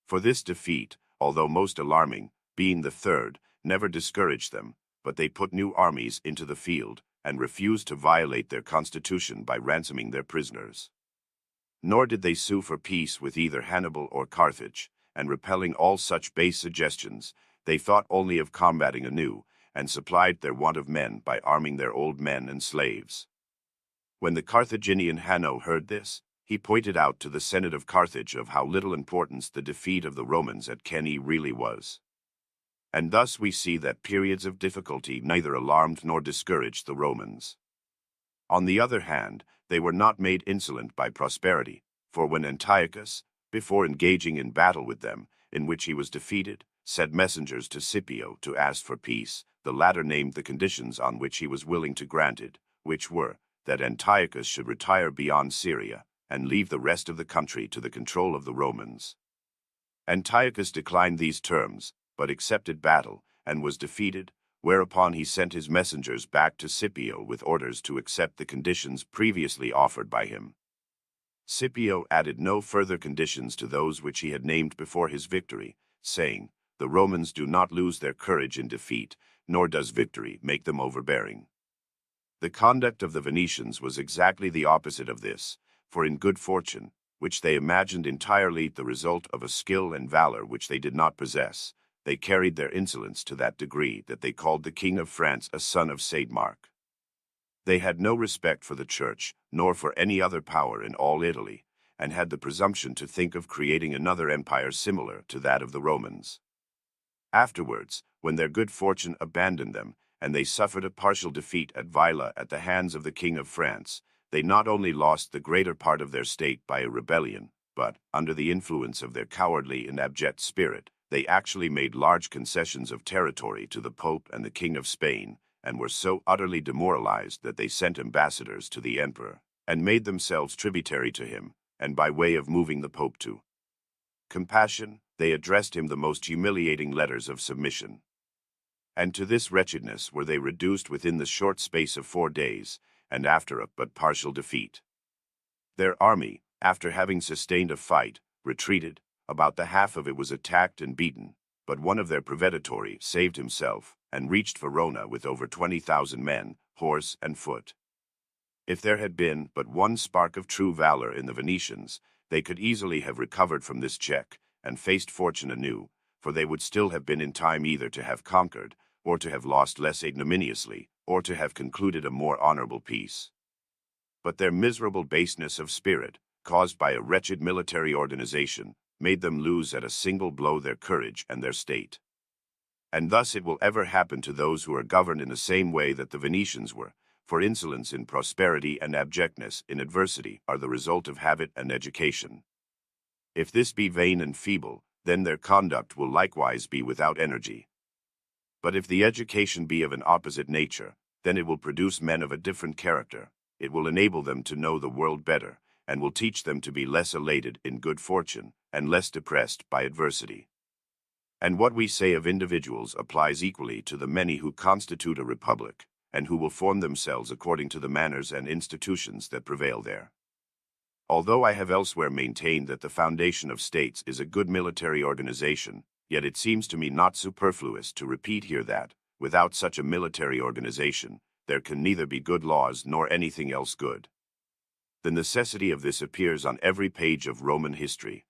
For this defeat, although most alarming, being the third, never discouraged them, but they put new armies into the field, and refused to violate their constitution by ransoming their prisoners. Nor did they sue for peace with either Hannibal or Carthage, and repelling all such base suggestions, they thought only of combating anew, and supplied their want of men by arming their old men and slaves. When the Carthaginian Hanno heard this, he pointed out to the Senate of Carthage of how little importance the defeat of the Romans at Cannae really was. And thus we see that periods of difficulty neither alarmed nor discouraged the Romans. On the other hand, they were not made insolent by prosperity, for when Antiochus, before engaging in battle with them, in which he was defeated, sent messengers to Scipio to ask for peace, the latter named the conditions on which he was willing to grant it, which were, that Antiochus should retire beyond Syria, and leave the rest of the country to the control of the Romans. Antiochus declined these terms, but accepted battle, and was defeated, whereupon he sent his messengers back to Scipio with orders to accept the conditions previously offered by him. Scipio added no further conditions to those which he had named before his victory, saying, "The Romans do not lose their courage in defeat, nor does victory make them overbearing." The conduct of the Venetians was exactly the opposite of this, for in good fortune, which they imagined entirely the result of a skill and valor which they did not possess, they carried their insolence to that degree that they called the King of France a son of Saint Mark. They had no respect for the Church, nor for any other power in all Italy, and had the presumption to think of creating another empire similar to that of the Romans. Afterwards, when their good fortune abandoned them, and they suffered a partial defeat at Vila at the hands of the King of France, they not only lost the greater part of their state by a rebellion, but, under the influence of their cowardly and abject spirit, they actually made large concessions of territory to the Pope and the King of Spain, and were so utterly demoralized that they sent ambassadors to the emperor, and made themselves tributary to him, and by way of moving the Pope to compassion, they addressed him the most humiliating letters of submission. And to this wretchedness were they reduced within the short space of 4 days, and after a but partial defeat. Their army, after having sustained a fight, retreated. About the half of it was attacked and beaten, but one of their preveditori saved himself, and reached Verona with over 20,000 men, horse and foot. If there had been but one spark of true valor in the Venetians, they could easily have recovered from this check, and faced fortune anew, for they would still have been in time either to have conquered, or to have lost less ignominiously, or to have concluded a more honorable peace. But their miserable baseness of spirit, caused by a wretched military organization, made them lose at a single blow their courage and their state. And thus it will ever happen to those who are governed in the same way that the Venetians were, for insolence in prosperity and abjectness in adversity are the result of habit and education. If this be vain and feeble, then their conduct will likewise be without energy. But if the education be of an opposite nature, then it will produce men of a different character. It will enable them to know the world better, and will teach them to be less elated in good fortune, and less depressed by adversity. And what we say of individuals applies equally to the many who constitute a republic, and who will form themselves according to the manners and institutions that prevail there. Although I have elsewhere maintained that the foundation of states is a good military organization, yet it seems to me not superfluous to repeat here that, without such a military organization, there can neither be good laws nor anything else good. The necessity of this appears on every page of Roman history.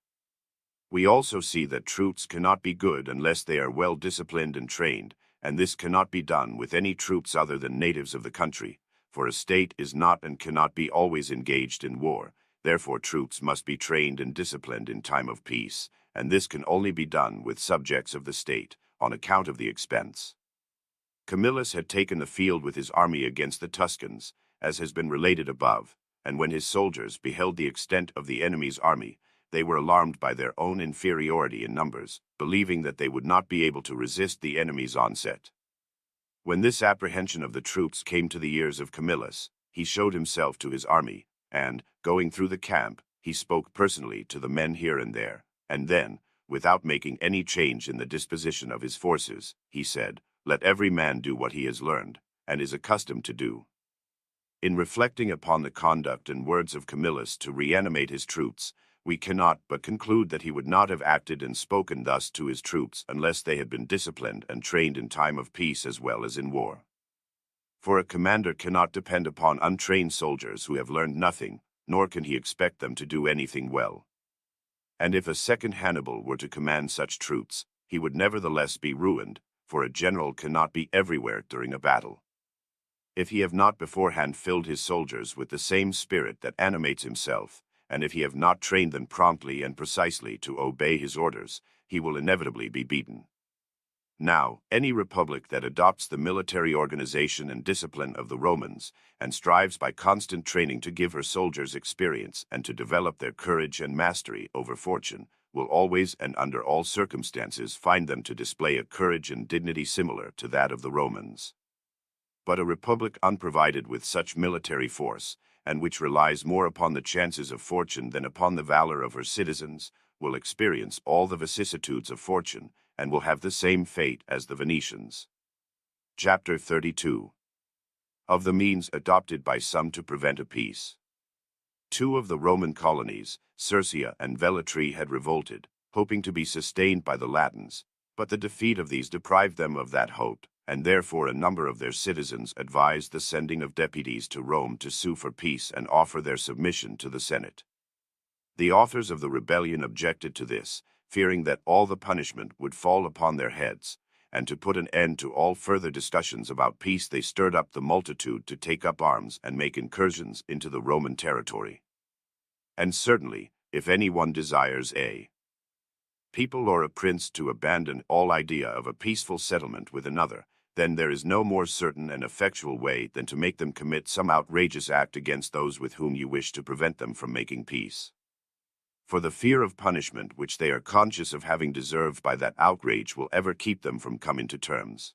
We also see that troops cannot be good unless they are well disciplined and trained, and this cannot be done with any troops other than natives of the country, for a state is not and cannot be always engaged in war. Therefore troops must be trained and disciplined in time of peace, and this can only be done with subjects of the state, on account of the expense. Camillus had taken the field with his army against the Tuscans, as has been related above, and when his soldiers beheld the extent of the enemy's army, they were alarmed by their own inferiority in numbers, believing that they would not be able to resist the enemy's onset. When this apprehension of the troops came to the ears of Camillus, he showed himself to his army, and, going through the camp, he spoke personally to the men here and there, and then, without making any change in the disposition of his forces, he said, "Let every man do what he has learned, and is accustomed to do." In reflecting upon the conduct and words of Camillus to reanimate his troops, we cannot but conclude that he would not have acted and spoken thus to his troops unless they had been disciplined and trained in time of peace as well as in war. For a commander cannot depend upon untrained soldiers who have learned nothing, nor can he expect them to do anything well. And if a second Hannibal were to command such troops, he would nevertheless be ruined, for a general cannot be everywhere during a battle. If he have not beforehand filled his soldiers with the same spirit that animates himself, and if he have not trained them promptly and precisely to obey his orders, he will inevitably be beaten. Now, any republic that adopts the military organization and discipline of the Romans, and strives by constant training to give her soldiers experience and to develop their courage and mastery over fortune, will always and under all circumstances find them to display a courage and dignity similar to that of the Romans. But a republic unprovided with such military force, and which relies more upon the chances of fortune than upon the valor of her citizens, will experience all the vicissitudes of fortune, and will have the same fate as the Venetians. Chapter 32. Of the means adopted by some to prevent a peace. Two of the Roman colonies, Circia and Velletri, had revolted, hoping to be sustained by the Latins, but the defeat of these deprived them of that hope, and therefore a number of their citizens advised the sending of deputies to Rome to sue for peace and offer their submission to the Senate. The authors of the rebellion objected to this, fearing that all the punishment would fall upon their heads, and to put an end to all further discussions about peace they stirred up the multitude to take up arms and make incursions into the Roman territory. And certainly, if anyone desires a people or a prince to abandon all idea of a peaceful settlement with another, then there is no more certain and effectual way than to make them commit some outrageous act against those with whom you wish to prevent them from making peace. For the fear of punishment which they are conscious of having deserved by that outrage will ever keep them from coming to terms.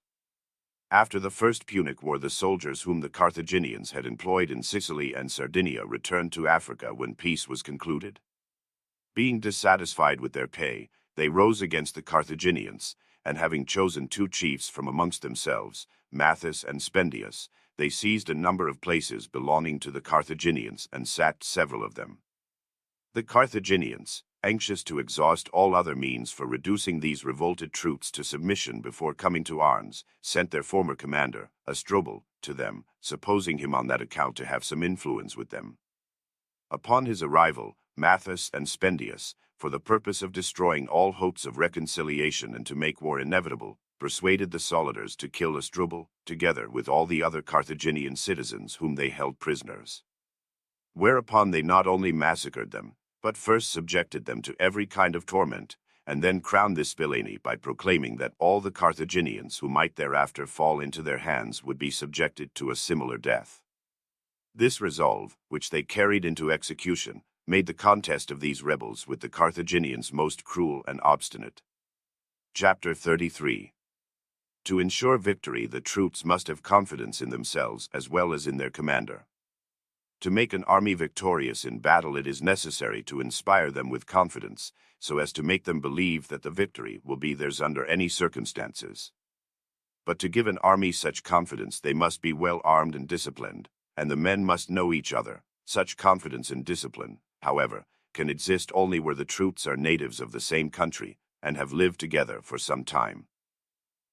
After the First Punic War, the soldiers whom the Carthaginians had employed in Sicily and Sardinia returned to Africa when peace was concluded. Being dissatisfied with their pay, they rose against the Carthaginians, and having chosen two chiefs from amongst themselves, Mathis and Spendius, they seized a number of places belonging to the Carthaginians and sacked several of them. The Carthaginians, anxious to exhaust all other means for reducing these revolted troops to submission before coming to arms, sent their former commander, Asdrubal, to them, supposing him on that account to have some influence with them. Upon his arrival, Mathis and Spendius, for the purpose of destroying all hopes of reconciliation and to make war inevitable, persuaded the Solidars to kill Asdrubal, together with all the other Carthaginian citizens whom they held prisoners. Whereupon they not only massacred them, but first subjected them to every kind of torment, and then crowned this villainy by proclaiming that all the Carthaginians who might thereafter fall into their hands would be subjected to a similar death. This resolve, which they carried into execution, made the contest of these rebels with the Carthaginians most cruel and obstinate. Chapter 33. To ensure victory, the troops must have confidence in themselves as well as in their commander. To make an army victorious in battle, it is necessary to inspire them with confidence, so as to make them believe that the victory will be theirs under any circumstances. But to give an army such confidence, they must be well armed and disciplined, and the men must know each other. Such confidence and discipline, however, can exist only where the troops are natives of the same country and have lived together for some time.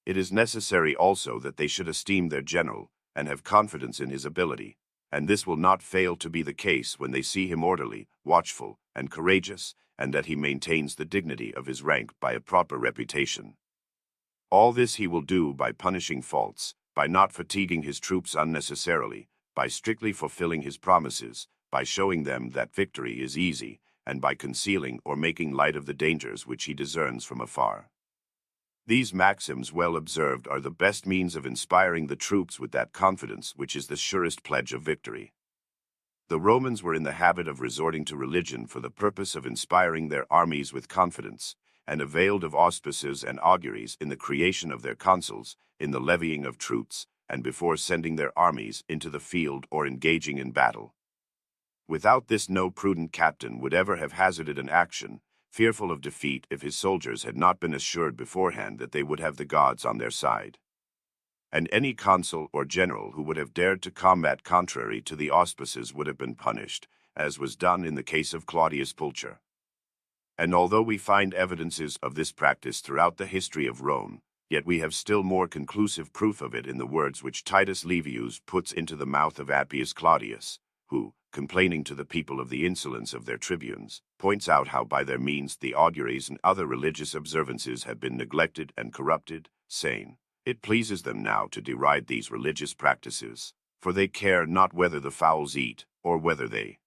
It is necessary also that they should esteem their general and have confidence in his ability, and this will not fail to be the case when they see him orderly, watchful, and courageous, and that he maintains the dignity of his rank by a proper reputation. All this he will do by punishing faults, by not fatiguing his troops unnecessarily, by strictly fulfilling his promises, by showing them that victory is easy, and by concealing or making light of the dangers which he discerns from afar. These maxims, well observed, are the best means of inspiring the troops with that confidence which is the surest pledge of victory. The Romans were in the habit of resorting to religion for the purpose of inspiring their armies with confidence, and availed of auspices and auguries in the creation of their consuls, in the levying of troops, and before sending their armies into the field or engaging in battle. Without this, no prudent captain would ever have hazarded an action, fearful of defeat if his soldiers had not been assured beforehand that they would have the gods on their side. And any consul or general who would have dared to combat contrary to the auspices would have been punished, as was done in the case of Claudius Pulcher. And although we find evidences of this practice throughout the history of Rome, yet we have still more conclusive proof of it in the words which Titus Livius puts into the mouth of Appius Claudius, who, complaining to the people of the insolence of their tribunes, points out how by their means the auguries and other religious observances have been neglected and corrupted, saying, "It pleases them now to deride these religious practices, for they care not whether the fowls eat, or whether they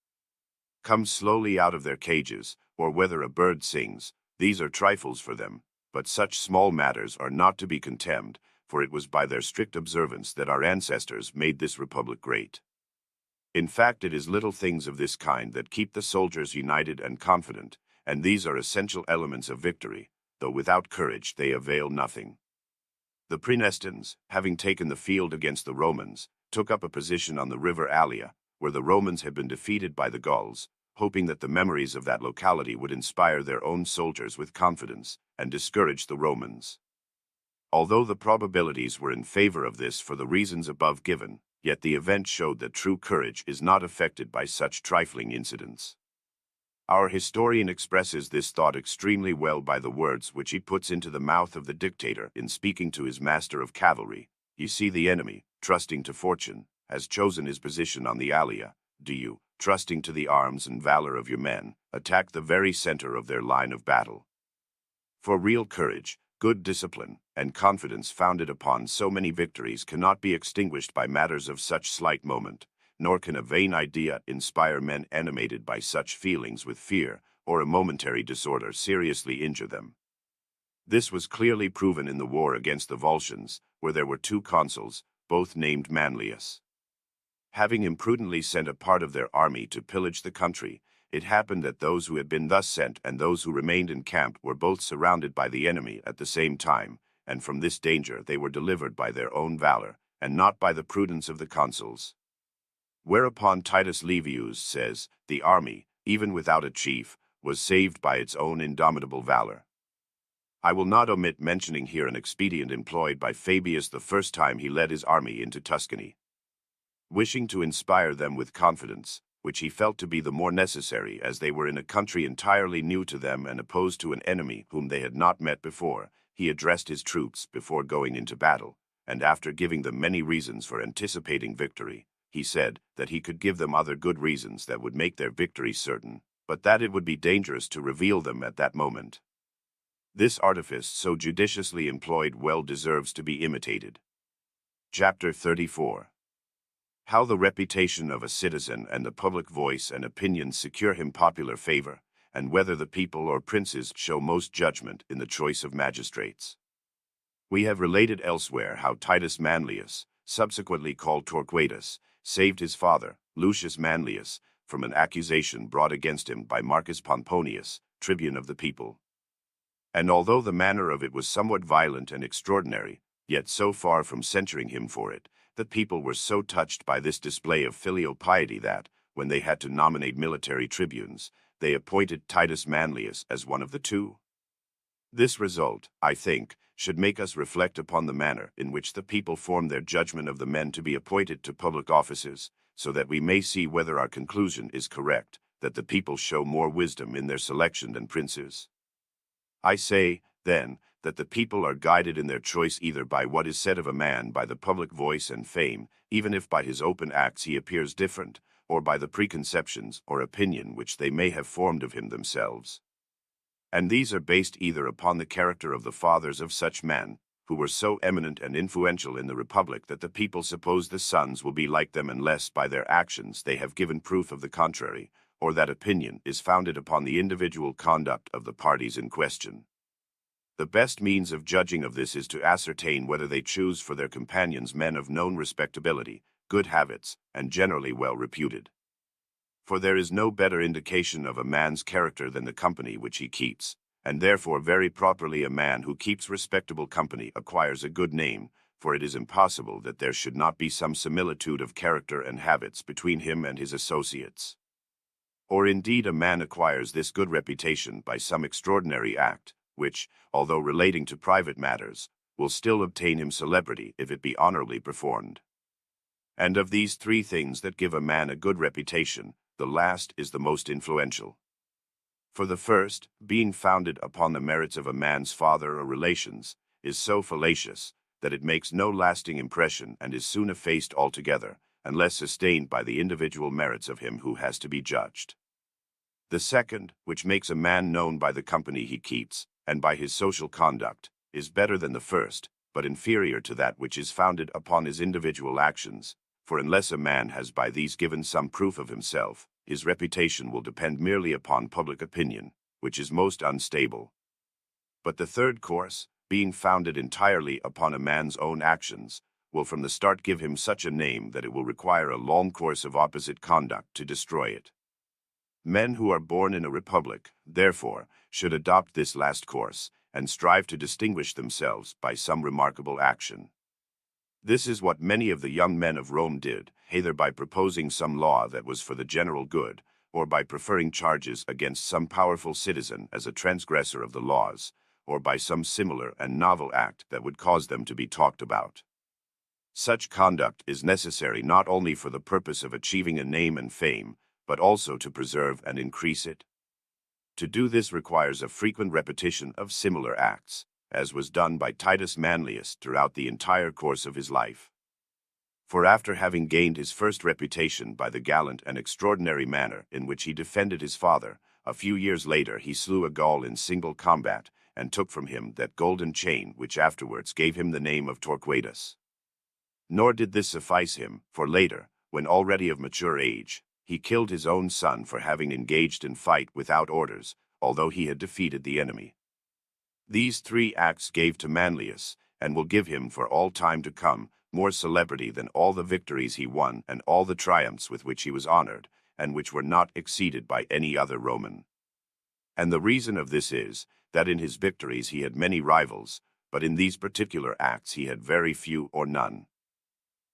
come slowly out of their cages, or whether a bird sings. These are trifles for them, but such small matters are not to be contemned, for it was by their strict observance that our ancestors made this republic great." In fact, it is little things of this kind that keep the soldiers united and confident, and these are essential elements of victory, though without courage they avail nothing. The Praenestans, having taken the field against the Romans, took up a position on the river Allia, where the Romans had been defeated by the Gauls, hoping that the memories of that locality would inspire their own soldiers with confidence and discourage the Romans. Although the probabilities were in favor of this for the reasons above given, yet the event showed that true courage is not affected by such trifling incidents. Our historian expresses this thought extremely well by the words which he puts into the mouth of the dictator in speaking to his master of cavalry. You see, the enemy, trusting to fortune, has chosen his position on the Allia. Do you, trusting to the arms and valor of your men, attack the very center of their line of battle? For real courage, good discipline, and confidence founded upon so many victories cannot be extinguished by matters of such slight moment, nor can a vain idea inspire men animated by such feelings with fear, or a momentary disorder seriously injure them. This was clearly proven in the war against the Volscians, where there were two consuls, both named Manlius. Having imprudently sent a part of their army to pillage the country, it happened that those who had been thus sent and those who remained in camp were both surrounded by the enemy at the same time, and from this danger they were delivered by their own valor, and not by the prudence of the consuls. Whereupon Titus Livius says, the army, even without a chief, was saved by its own indomitable valor. I will not omit mentioning here an expedient employed by Fabius the first time he led his army into Tuscany. Wishing to inspire them with confidence, which he felt to be the more necessary as they were in a country entirely new to them and opposed to an enemy whom they had not met before, he addressed his troops before going into battle, and after giving them many reasons for anticipating victory, he said that he could give them other good reasons that would make their victory certain, but that it would be dangerous to reveal them at that moment. This artifice so judiciously employed well deserves to be imitated. Chapter 34. How the reputation of a citizen and the public voice and opinion secure him popular favor, and whether the people or princes show most judgment in the choice of magistrates. We have related elsewhere how Titus Manlius, subsequently called Torquatus, saved his father, Lucius Manlius, from an accusation brought against him by Marcus Pomponius, tribune of the people. And although the manner of it was somewhat violent and extraordinary, yet so far from censuring him for it, the people were so touched by this display of filial piety that, when they had to nominate military tribunes, they appointed Titus Manlius as one of the two. This result, I think, should make us reflect upon the manner in which the people form their judgment of the men to be appointed to public offices, so that we may see whether our conclusion is correct, that the people show more wisdom in their selection than princes. I say, then, that the people are guided in their choice either by what is said of a man by the public voice and fame, even if by his open acts he appears different, or by the preconceptions or opinion which they may have formed of him themselves. And these are based either upon the character of the fathers of such men, who were so eminent and influential in the Republic that the people suppose the sons will be like them unless by their actions they have given proof of the contrary, or that opinion is founded upon the individual conduct of the parties in question. The best means of judging of this is to ascertain whether they choose for their companions men of known respectability, good habits, and generally well reputed. For there is no better indication of a man's character than the company which he keeps, and therefore very properly a man who keeps respectable company acquires a good name, for it is impossible that there should not be some similitude of character and habits between him and his associates. Or indeed a man acquires this good reputation by some extraordinary act, which, although relating to private matters, will still obtain him celebrity if it be honorably performed. And of these three things that give a man a good reputation, the last is the most influential. For the first, being founded upon the merits of a man's father or relations, is so fallacious that it makes no lasting impression and is soon effaced altogether, unless sustained by the individual merits of him who has to be judged. The second, which makes a man known by the company he keeps, and by his social conduct, is better than the first, but inferior to that which is founded upon his individual actions, for unless a man has by these given some proof of himself, his reputation will depend merely upon public opinion, which is most unstable. But the third course, being founded entirely upon a man's own actions, will from the start give him such a name that it will require a long course of opposite conduct to destroy it. Men who are born in a republic, therefore, should adopt this last course, and strive to distinguish themselves by some remarkable action. This is what many of the young men of Rome did, either by proposing some law that was for the general good, or by preferring charges against some powerful citizen as a transgressor of the laws, or by some similar and novel act that would cause them to be talked about. Such conduct is necessary not only for the purpose of achieving a name and fame, but also to preserve and increase it. To do this requires a frequent repetition of similar acts, as was done by Titus Manlius throughout the entire course of his life. For after having gained his first reputation by the gallant and extraordinary manner in which he defended his father, a few years later he slew a Gaul in single combat, and took from him that golden chain which afterwards gave him the name of Torquatus. Nor did this suffice him, for later, when already of mature age, he killed his own son for having engaged in fight without orders, although he had defeated the enemy. These three acts gave to Manlius, and will give him for all time to come, more celebrity than all the victories he won and all the triumphs with which he was honored, and which were not exceeded by any other Roman. And the reason of this is, that in his victories he had many rivals, but in these particular acts he had very few or none.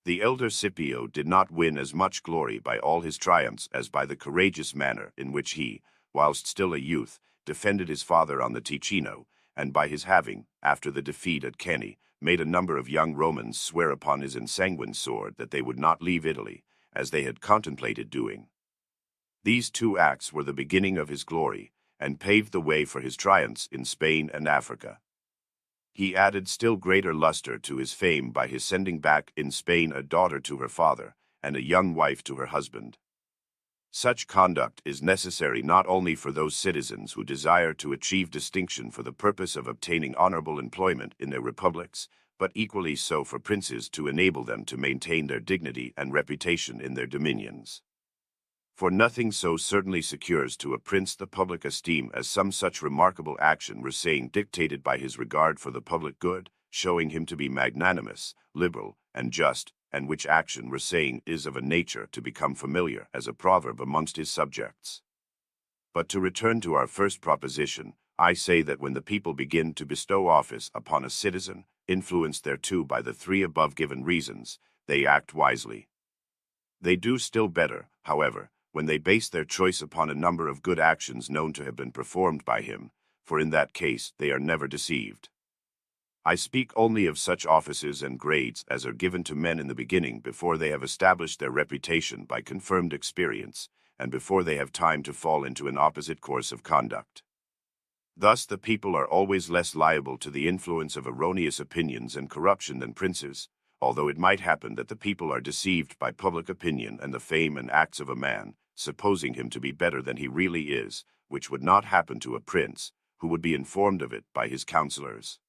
The elder Scipio did not win as much glory by all his triumphs as by the courageous manner in which he, whilst still a youth, defended his father on the Ticino, and by his having, after the defeat at Cannae, made a number of young Romans swear upon his ensanguined sword that they would not leave Italy, as they had contemplated doing. These two acts were the beginning of his glory, and paved the way for his triumphs in Spain and Africa. He added still greater luster to his fame by his sending back in Spain a daughter to her father, and a young wife to her husband. Such conduct is necessary not only for those citizens who desire to achieve distinction for the purpose of obtaining honorable employment in their republics, but equally so for princes to enable them to maintain their dignity and reputation in their dominions. For nothing so certainly secures to a prince the public esteem as some such remarkable action were saying dictated by his regard for the public good, showing him to be magnanimous, liberal, and just, and which action were saying is of a nature to become familiar as a proverb amongst his subjects. But to return to our first proposition, I say that when the people begin to bestow office upon a citizen, influenced thereto by the three above given reasons, they act wisely. They do still better, however, when they base their choice upon a number of good actions known to have been performed by him, for in that case they are never deceived. I speak only of such offices and grades as are given to men in the beginning before they have established their reputation by confirmed experience, and before they have time to fall into an opposite course of conduct. Thus the people are always less liable to the influence of erroneous opinions and corruption than princes, although it might happen that the people are deceived by public opinion and the fame and acts of a man, supposing him to be better than he really is, which would not happen to a prince, who would be informed of it by his counselors.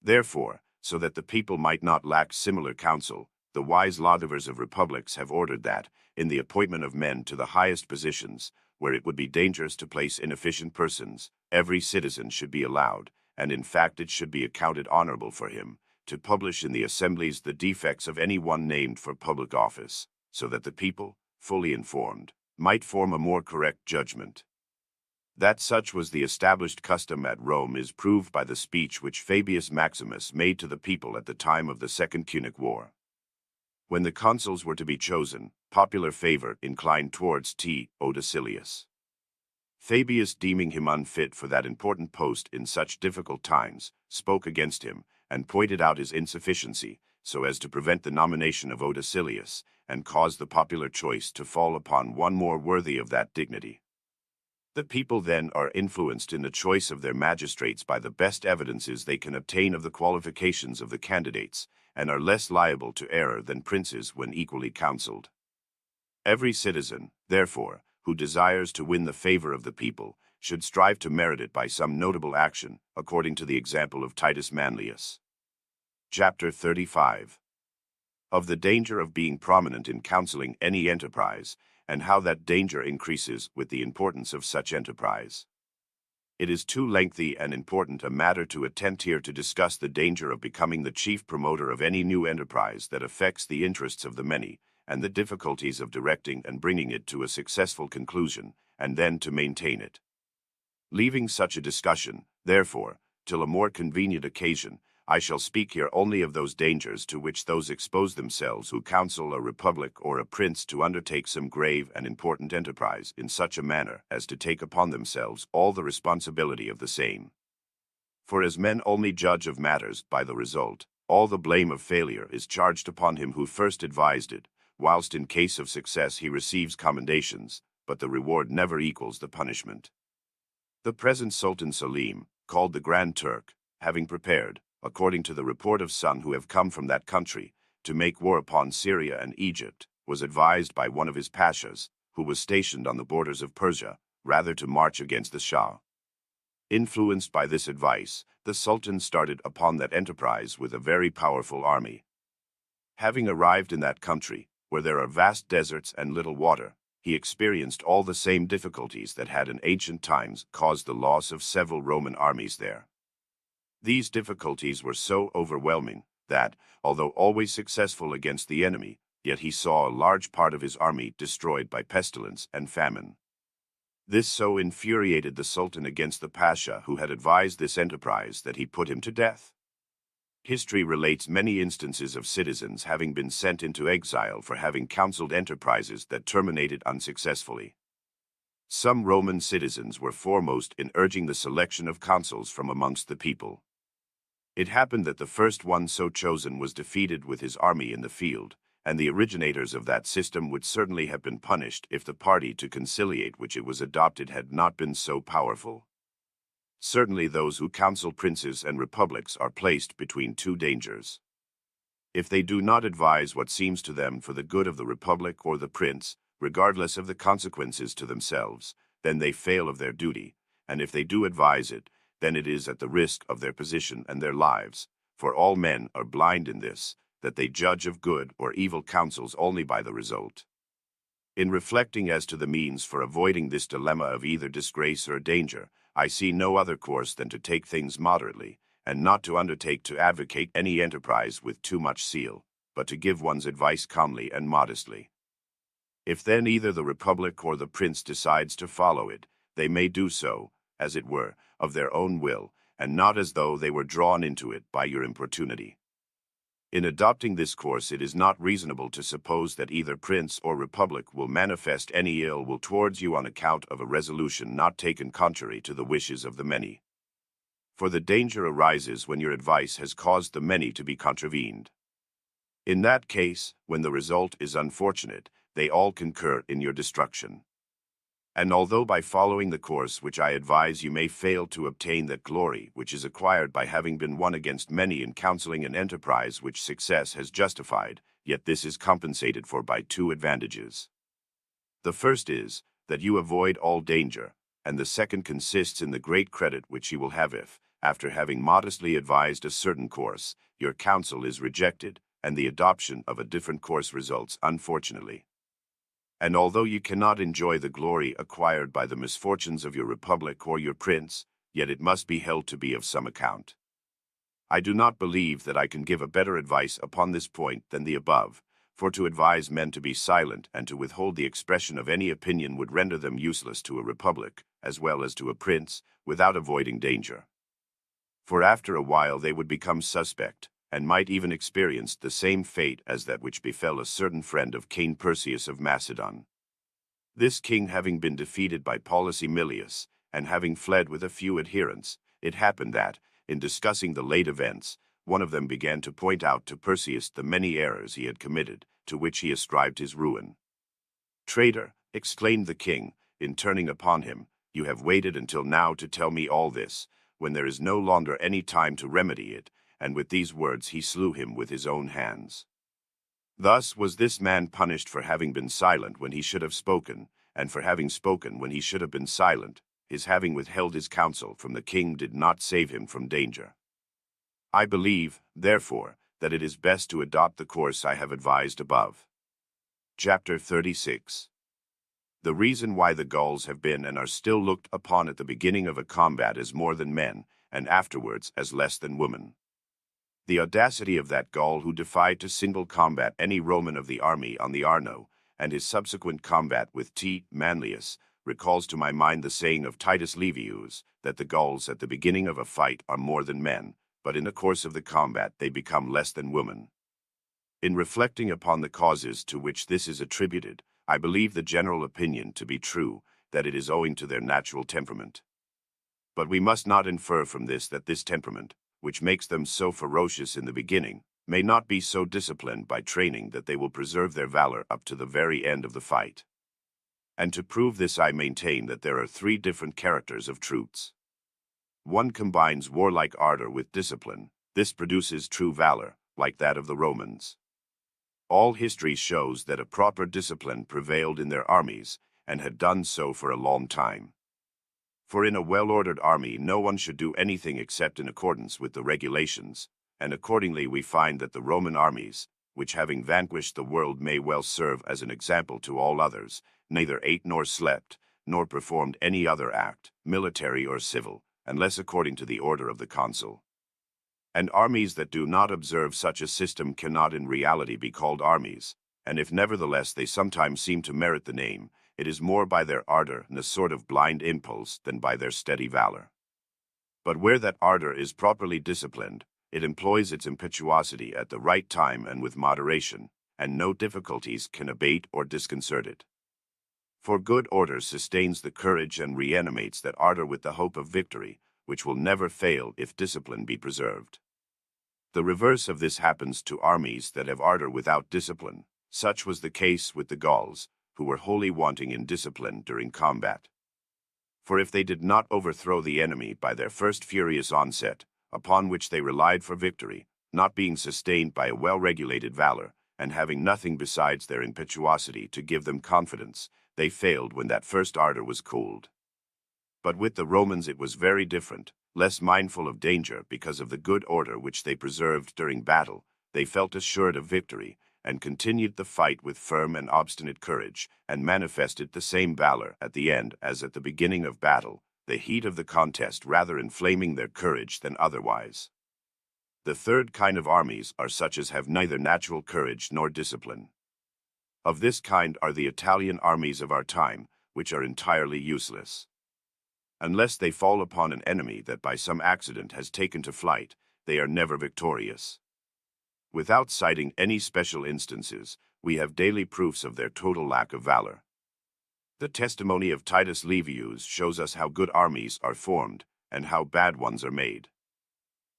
Therefore, so that the people might not lack similar counsel, the wise lawgivers of republics have ordered that, in the appointment of men to the highest positions, where it would be dangerous to place inefficient persons, every citizen should be allowed, and in fact it should be accounted honorable for him, to publish in the assemblies the defects of any one named for public office, so that the people, fully informed, might form a more correct judgment. That such was the established custom at Rome is proved by the speech which Fabius Maximus made to the people at the time of the Second Punic War. When the consuls were to be chosen, popular favor inclined towards Ottocilius. Fabius, deeming him unfit for that important post in such difficult times, spoke against him, and pointed out his insufficiency, so as to prevent the nomination of Ottocilius, and cause the popular choice to fall upon one more worthy of that dignity. The people then are influenced in the choice of their magistrates by the best evidences they can obtain of the qualifications of the candidates, and are less liable to error than princes when equally counseled. Every citizen, therefore, who desires to win the favor of the people, should strive to merit it by some notable action, according to the example of Titus Manlius. Chapter 35. Of the danger of being prominent in counseling any enterprise, and how that danger increases with the importance of such enterprise. It is too lengthy and important a matter to attempt here to discuss the danger of becoming the chief promoter of any new enterprise that affects the interests of the many, and the difficulties of directing and bringing it to a successful conclusion, and then to maintain it. Leaving such a discussion, therefore, till a more convenient occasion, I shall speak here only of those dangers to which those expose themselves who counsel a republic or a prince to undertake some grave and important enterprise in such a manner as to take upon themselves all the responsibility of the same. For as men only judge of matters by the result, all the blame of failure is charged upon him who first advised it, whilst in case of success he receives commendations, but the reward never equals the punishment. The present Sultan Selim, called the Grand Turk, having prepared, according to the report of some who have come from that country, to make war upon Syria and Egypt, was advised by one of his pashas, who was stationed on the borders of Persia, rather to march against the Shah. Influenced by this advice, the Sultan started upon that enterprise with a very powerful army. Having arrived in that country, where there are vast deserts and little water, he experienced all the same difficulties that had in ancient times caused the loss of several Roman armies there. These difficulties were so overwhelming that, although always successful against the enemy, yet he saw a large part of his army destroyed by pestilence and famine. This so infuriated the Sultan against the Pasha who had advised this enterprise that he put him to death. History relates many instances of citizens having been sent into exile for having counseled enterprises that terminated unsuccessfully. Some Roman citizens were foremost in urging the selection of consuls from amongst the people. It happened that the first one so chosen was defeated with his army in the field, and the originators of that system would certainly have been punished if the party to conciliate which it was adopted had not been so powerful. Certainly those who counsel princes and republics are placed between two dangers. If they do not advise what seems to them for the good of the republic or the prince, regardless of the consequences to themselves, then they fail of their duty, and if they do advise it, then it is at the risk of their position and their lives, for all men are blind in this, that they judge of good or evil counsels only by the result. In reflecting as to the means for avoiding this dilemma of either disgrace or danger, I see no other course than to take things moderately, and not to undertake to advocate any enterprise with too much zeal, but to give one's advice calmly and modestly. If then either the republic or the prince decides to follow it, they may do so, as it were, of their own will, and not as though they were drawn into it by your importunity. In adopting this course it is not reasonable to suppose that either prince or republic will manifest any ill will towards you on account of a resolution not taken contrary to the wishes of the many. For the danger arises when your advice has caused the many to be contravened. In that case, when the result is unfortunate, they all concur in your destruction. And although by following the course which I advise you may fail to obtain that glory which is acquired by having been won against many in counseling an enterprise which success has justified, yet this is compensated for by two advantages. The first is, that you avoid all danger, and the second consists in the great credit which you will have if, after having modestly advised a certain course, your counsel is rejected, and the adoption of a different course results unfortunately. And although you cannot enjoy the glory acquired by the misfortunes of your republic or your prince, yet it must be held to be of some account. I do not believe that I can give a better advice upon this point than the above, for to advise men to be silent and to withhold the expression of any opinion would render them useless to a republic, as well as to a prince, without avoiding danger. For after a while they would become suspect, and might even experience the same fate as that which befell a certain friend of King Perseus of Macedon. This king having been defeated by policy Milius, and having fled with a few adherents, it happened that, in discussing the late events, one of them began to point out to Perseus the many errors he had committed, to which he ascribed his ruin. "Traitor," exclaimed the king, in turning upon him, "you have waited until now to tell me all this, when there is no longer any time to remedy it," and with these words he slew him with his own hands. Thus was this man punished for having been silent when he should have spoken, and for having spoken when he should have been silent. His having withheld his counsel from the king did not save him from danger. I believe, therefore, that it is best to adopt the course I have advised above. Chapter 36. The reason why the Gauls have been and are still looked upon at the beginning of a combat as more than men, and afterwards as less than women. The audacity of that Gaul who defied to single combat any Roman of the army on the Arno, and his subsequent combat with T. Manlius, recalls to my mind the saying of Titus Livius, that the Gauls at the beginning of a fight are more than men, but in the course of the combat they become less than women. In reflecting upon the causes to which this is attributed, I believe the general opinion to be true, that it is owing to their natural temperament. But we must not infer from this that this temperament, which makes them so ferocious in the beginning, may not be so disciplined by training that they will preserve their valor up to the very end of the fight. And to prove this, I maintain that there are three different characters of troops. One combines warlike ardor with discipline. This produces true valor, like that of the Romans. All history shows that a proper discipline prevailed in their armies, and had done so for a long time. For in a well-ordered army no one should do anything except in accordance with the regulations, and accordingly we find that the Roman armies, which having vanquished the world may well serve as an example to all others, neither ate nor slept, nor performed any other act, military or civil, unless according to the order of the consul. And armies that do not observe such a system cannot in reality be called armies, and if nevertheless they sometimes seem to merit the name, it is more by their ardor and a sort of blind impulse than by their steady valor. But where that ardor is properly disciplined, it employs its impetuosity at the right time and with moderation, and no difficulties can abate or disconcert it. For good order sustains the courage and reanimates that ardor with the hope of victory, which will never fail if discipline be preserved. The reverse of this happens to armies that have ardor without discipline. Such was the case with the Gauls, who were wholly wanting in discipline during combat. For if they did not overthrow the enemy by their first furious onset, upon which they relied for victory, not being sustained by a well-regulated valor, and having nothing besides their impetuosity to give them confidence, they failed when that first ardor was cooled. But with the Romans it was very different. Less mindful of danger because of the good order which they preserved during battle, they felt assured of victory, and continued the fight with firm and obstinate courage, and manifested the same valor at the end as at the beginning of battle, the heat of the contest rather inflaming their courage than otherwise. The third kind of armies are such as have neither natural courage nor discipline. Of this kind are the Italian armies of our time, which are entirely useless. Unless they fall upon an enemy that by some accident has taken to flight, they are never victorious. Without citing any special instances, we have daily proofs of their total lack of valor. The testimony of Titus Livius shows us how good armies are formed, and how bad ones are made.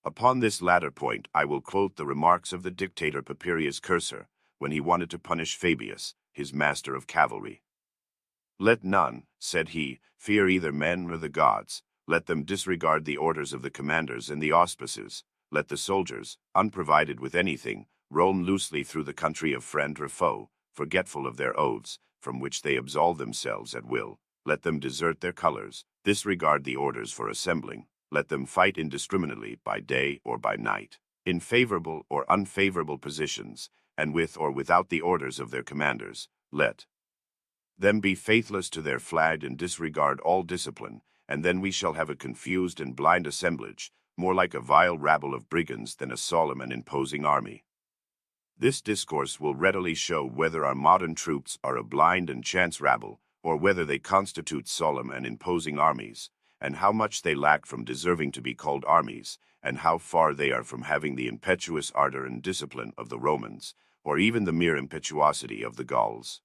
Upon this latter point I will quote the remarks of the dictator Papirius Cursor, when he wanted to punish Fabius, his master of cavalry. "Let none," said he, "fear either men or the gods. Let them disregard the orders of the commanders and the auspices. Let the soldiers, unprovided with anything, roam loosely through the country of friend or foe, forgetful of their oaths, from which they absolve themselves at will. Let them desert their colors, disregard the orders for assembling. Let them fight indiscriminately by day or by night, in favorable or unfavorable positions, and with or without the orders of their commanders. Let them be faithless to their flag and disregard all discipline, and then we shall have a confused and blind assemblage, more like a vile rabble of brigands than a solemn and imposing army." This discourse will readily show whether our modern troops are a blind and chance rabble, or whether they constitute solemn and imposing armies, and how much they lack from deserving to be called armies, and how far they are from having the impetuous ardor and discipline of the Romans, or even the mere impetuosity of the Gauls.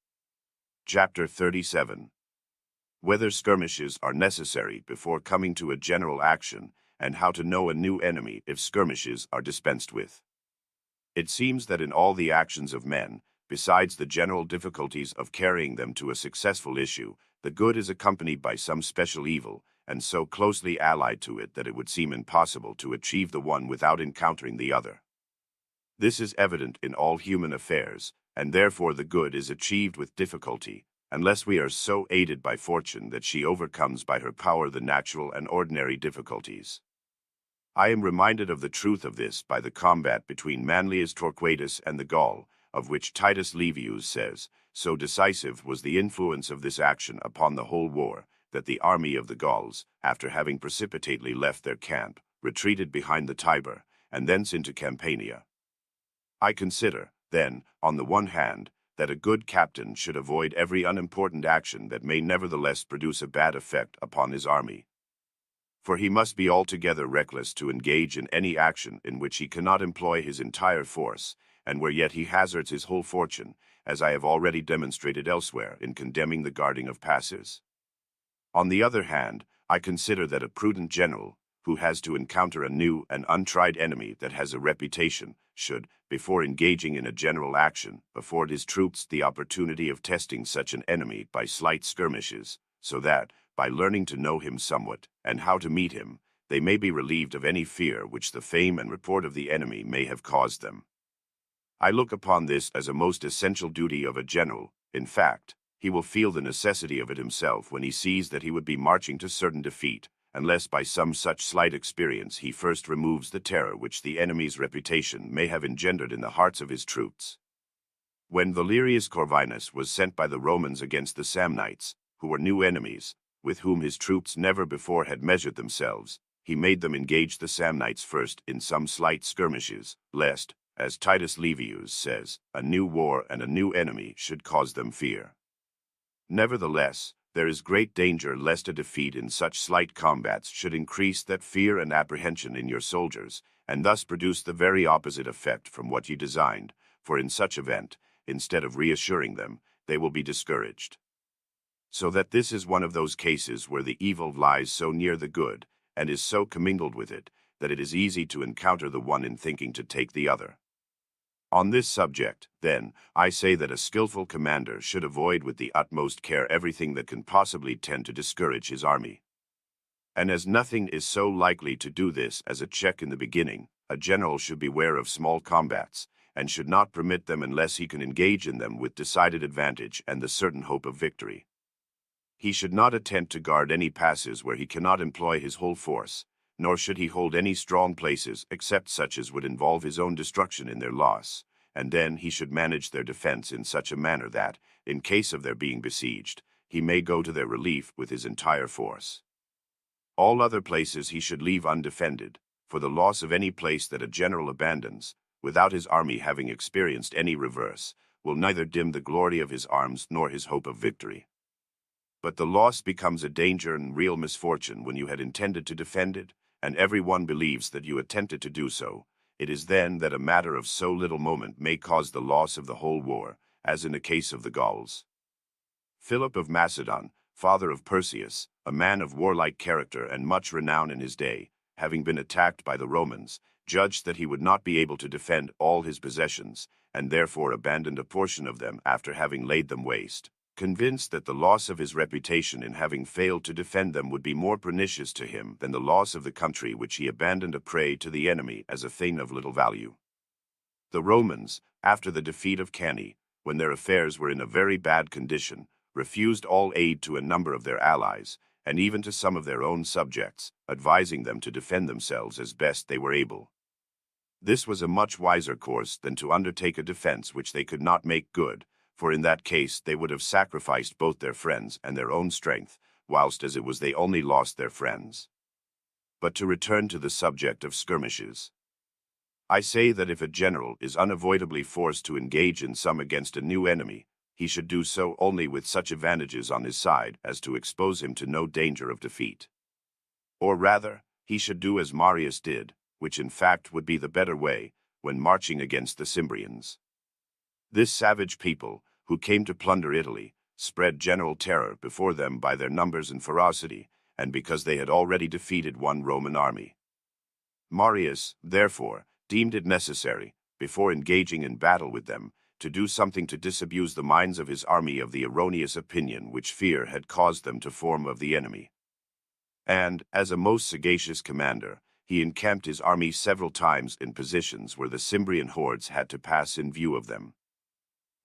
Chapter 37. Whether skirmishes are necessary before coming to a general action, and how to know a new enemy if skirmishes are dispensed with. It seems that in all the actions of men, besides the general difficulties of carrying them to a successful issue, the good is accompanied by some special evil, and so closely allied to it that it would seem impossible to achieve the one without encountering the other. This is evident in all human affairs, and therefore the good is achieved with difficulty, unless we are so aided by fortune that she overcomes by her power the natural and ordinary difficulties. I am reminded of the truth of this by the combat between Manlius Torquatus and the Gaul, of which Titus Livius says, "So decisive was the influence of this action upon the whole war, that the army of the Gauls, after having precipitately left their camp, retreated behind the Tiber, and thence into Campania." I consider, then, on the one hand, that a good captain should avoid every unimportant action that may nevertheless produce a bad effect upon his army. For he must be altogether reckless to engage in any action in which he cannot employ his entire force, and where yet he hazards his whole fortune, as I have already demonstrated elsewhere in condemning the guarding of passes. On the other hand, I consider that a prudent general, who has to encounter a new and untried enemy that has a reputation, should, before engaging in a general action, afford his troops the opportunity of testing such an enemy by slight skirmishes, so that, by learning to know him somewhat, and how to meet him, they may be relieved of any fear which the fame and report of the enemy may have caused them. I look upon this as a most essential duty of a general. In fact, he will feel the necessity of it himself when he sees that he would be marching to certain defeat, unless by some such slight experience he first removes the terror which the enemy's reputation may have engendered in the hearts of his troops. When Valerius Corvinus was sent by the Romans against the Samnites, who were new enemies, with whom his troops never before had measured themselves, he made them engage the Samnites first in some slight skirmishes, lest, as Titus Livius says, a new war and a new enemy should cause them fear. Nevertheless, there is great danger lest a defeat in such slight combats should increase that fear and apprehension in your soldiers, and thus produce the very opposite effect from what you designed, for in such event, instead of reassuring them, they will be discouraged. So that this is one of those cases where the evil lies so near the good, and is so commingled with it, that it is easy to encounter the one in thinking to take the other. On this subject, then, I say that a skillful commander should avoid with the utmost care everything that can possibly tend to discourage his army. And as nothing is so likely to do this as a check in the beginning, a general should beware of small combats, and should not permit them unless he can engage in them with decided advantage and the certain hope of victory. He should not attempt to guard any passes where he cannot employ his whole force, nor should he hold any strong places except such as would involve his own destruction in their loss, and then he should manage their defense in such a manner that, in case of their being besieged, he may go to their relief with his entire force. All other places he should leave undefended, for the loss of any place that a general abandons, without his army having experienced any reverse, will neither dim the glory of his arms nor his hope of victory. But the loss becomes a danger and real misfortune when you had intended to defend it, and every one believes that you attempted to do so. It is then that a matter of so little moment may cause the loss of the whole war, as in the case of the Gauls. Philip of Macedon, father of Perseus, a man of warlike character and much renown in his day, having been attacked by the Romans, judged that he would not be able to defend all his possessions, and therefore abandoned a portion of them after having laid them waste, convinced that the loss of his reputation in having failed to defend them would be more pernicious to him than the loss of the country which he abandoned a prey to the enemy as a thing of little value. The Romans, after the defeat of Cannae, when their affairs were in a very bad condition, refused all aid to a number of their allies, and even to some of their own subjects, advising them to defend themselves as best they were able. This was a much wiser course than to undertake a defense which they could not make good, for in that case they would have sacrificed both their friends and their own strength, whilst as it was they only lost their friends. But to return to the subject of skirmishes. I say that if a general is unavoidably forced to engage in some against a new enemy, he should do so only with such advantages on his side as to expose him to no danger of defeat. Or rather, he should do as Marius did, which in fact would be the better way, when marching against the Cimbrians. This savage people, who came to plunder Italy, spread general terror before them by their numbers and ferocity, and because they had already defeated one Roman army. Marius, therefore, deemed it necessary, before engaging in battle with them, to do something to disabuse the minds of his army of the erroneous opinion which fear had caused them to form of the enemy. And, as a most sagacious commander, he encamped his army several times in positions where the Cimbrian hordes had to pass in view of them.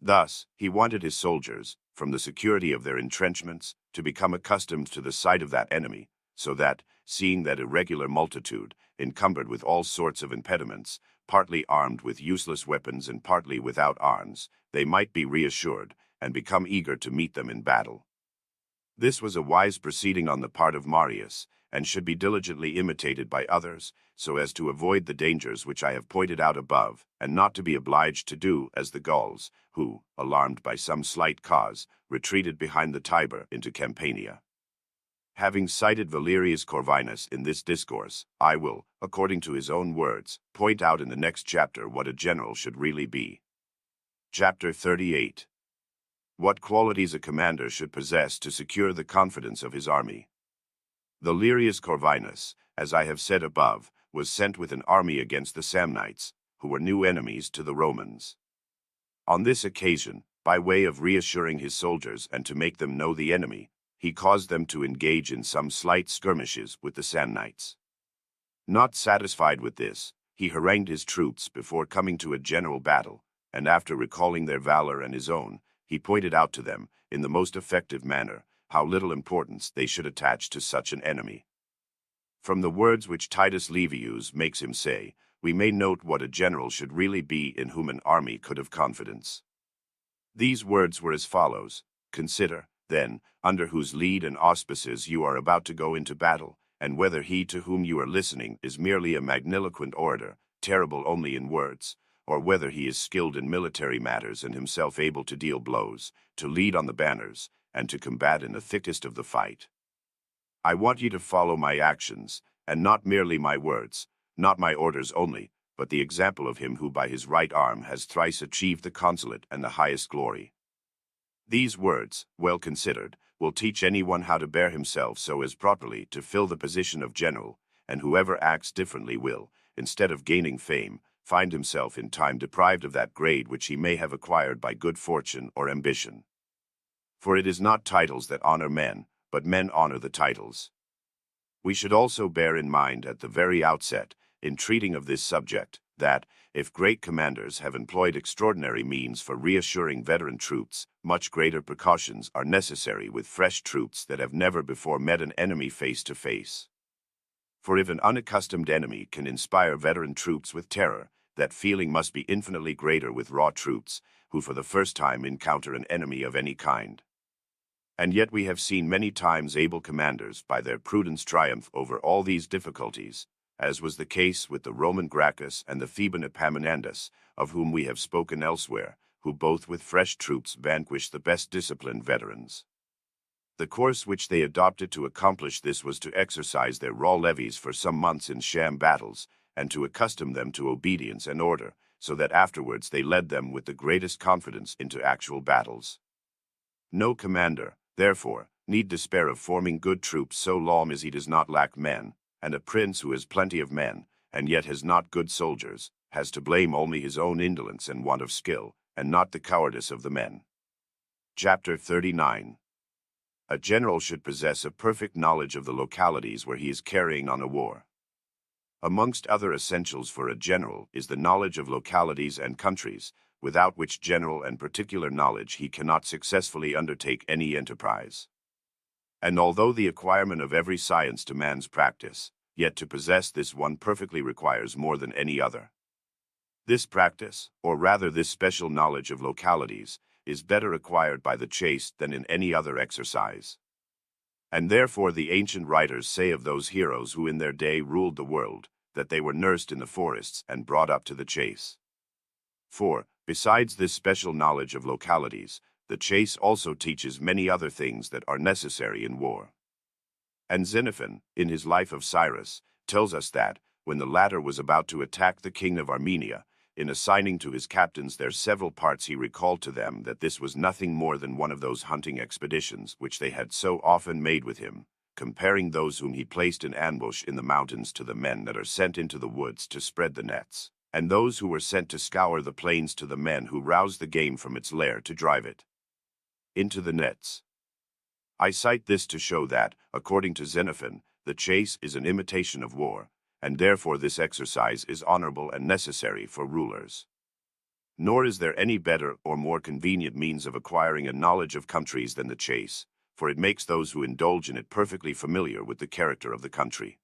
Thus, he wanted his soldiers, from the security of their entrenchments, to become accustomed to the sight of that enemy, so that, seeing that irregular multitude, encumbered with all sorts of impediments, partly armed with useless weapons and partly without arms, they might be reassured, and become eager to meet them in battle. This was a wise proceeding on the part of Marius, and should be diligently imitated by others, so as to avoid the dangers which I have pointed out above, and not to be obliged to do as the Gauls, who, alarmed by some slight cause, retreated behind the Tiber into Campania. Having cited Valerius Corvinus in this discourse, I will, according to his own words, point out in the next chapter what a general should really be. Chapter 38. What qualities a commander should possess to secure the confidence of his army. Valerius Corvinus, as I have said above, was sent with an army against the Samnites, who were new enemies to the Romans. On this occasion, by way of reassuring his soldiers and to make them know the enemy, he caused them to engage in some slight skirmishes with the Samnites. Not satisfied with this, he harangued his troops before coming to a general battle, and after recalling their valor and his own, he pointed out to them, in the most effective manner, how little importance they should attach to such an enemy. From the words which Titus Livius makes him say, we may note what a general should really be in whom an army could have confidence. These words were as follows: Consider, then, under whose lead and auspices you are about to go into battle, and whether he to whom you are listening is merely a magniloquent orator, terrible only in words, or whether he is skilled in military matters and himself able to deal blows, to lead on the banners, and to combat in the thickest of the fight. I want you to follow my actions, and not merely my words, not my orders only, but the example of him who by his right arm has thrice achieved the consulate and the highest glory. These words, well considered, will teach anyone how to bear himself so as properly to fill the position of general, and whoever acts differently will, instead of gaining fame, find himself in time deprived of that grade which he may have acquired by good fortune or ambition. For it is not titles that honor men, but men honor the titles. We should also bear in mind at the very outset, in treating of this subject, that, if great commanders have employed extraordinary means for reassuring veteran troops, much greater precautions are necessary with fresh troops that have never before met an enemy face to face. For if an unaccustomed enemy can inspire veteran troops with terror, that feeling must be infinitely greater with raw troops, who for the first time encounter an enemy of any kind. And yet we have seen many times able commanders by their prudence triumph over all these difficulties, as was the case with the Roman Gracchus and the Theban Epaminondas, of whom we have spoken elsewhere, who both with fresh troops vanquished the best disciplined veterans. The course which they adopted to accomplish this was to exercise their raw levies for some months in sham battles, and to accustom them to obedience and order, so that afterwards they led them with the greatest confidence into actual battles. No commander, therefore, need despair of forming good troops so long as he does not lack men, and a prince who has plenty of men, and yet has not good soldiers, has to blame only his own indolence and want of skill, and not the cowardice of the men. Chapter 39. A general should possess a perfect knowledge of the localities where he is carrying on a war. Amongst other essentials for a general is the knowledge of localities and countries, without which general and particular knowledge he cannot successfully undertake any enterprise. And although the acquirement of every science demands practice, yet to possess this one perfectly requires more than any other. This practice, or rather this special knowledge of localities, is better acquired by the chase than in any other exercise. And therefore the ancient writers say of those heroes who in their day ruled the world, that they were nursed in the forests and brought up to the chase. For, besides this special knowledge of localities, the chase also teaches many other things that are necessary in war. And Xenophon, in his Life of Cyrus, tells us that, when the latter was about to attack the king of Armenia, in assigning to his captains their several parts he recalled to them that this was nothing more than one of those hunting expeditions which they had so often made with him, comparing those whom he placed in ambush in the mountains to the men that are sent into the woods to spread the nets, and those who were sent to scour the plains to the men who rouse the game from its lair to drive it into the nets. I cite this to show that, according to Xenophon, the chase is an imitation of war, and therefore this exercise is honorable and necessary for rulers. Nor is there any better or more convenient means of acquiring a knowledge of countries than the chase, for it makes those who indulge in it perfectly familiar with the character of the country.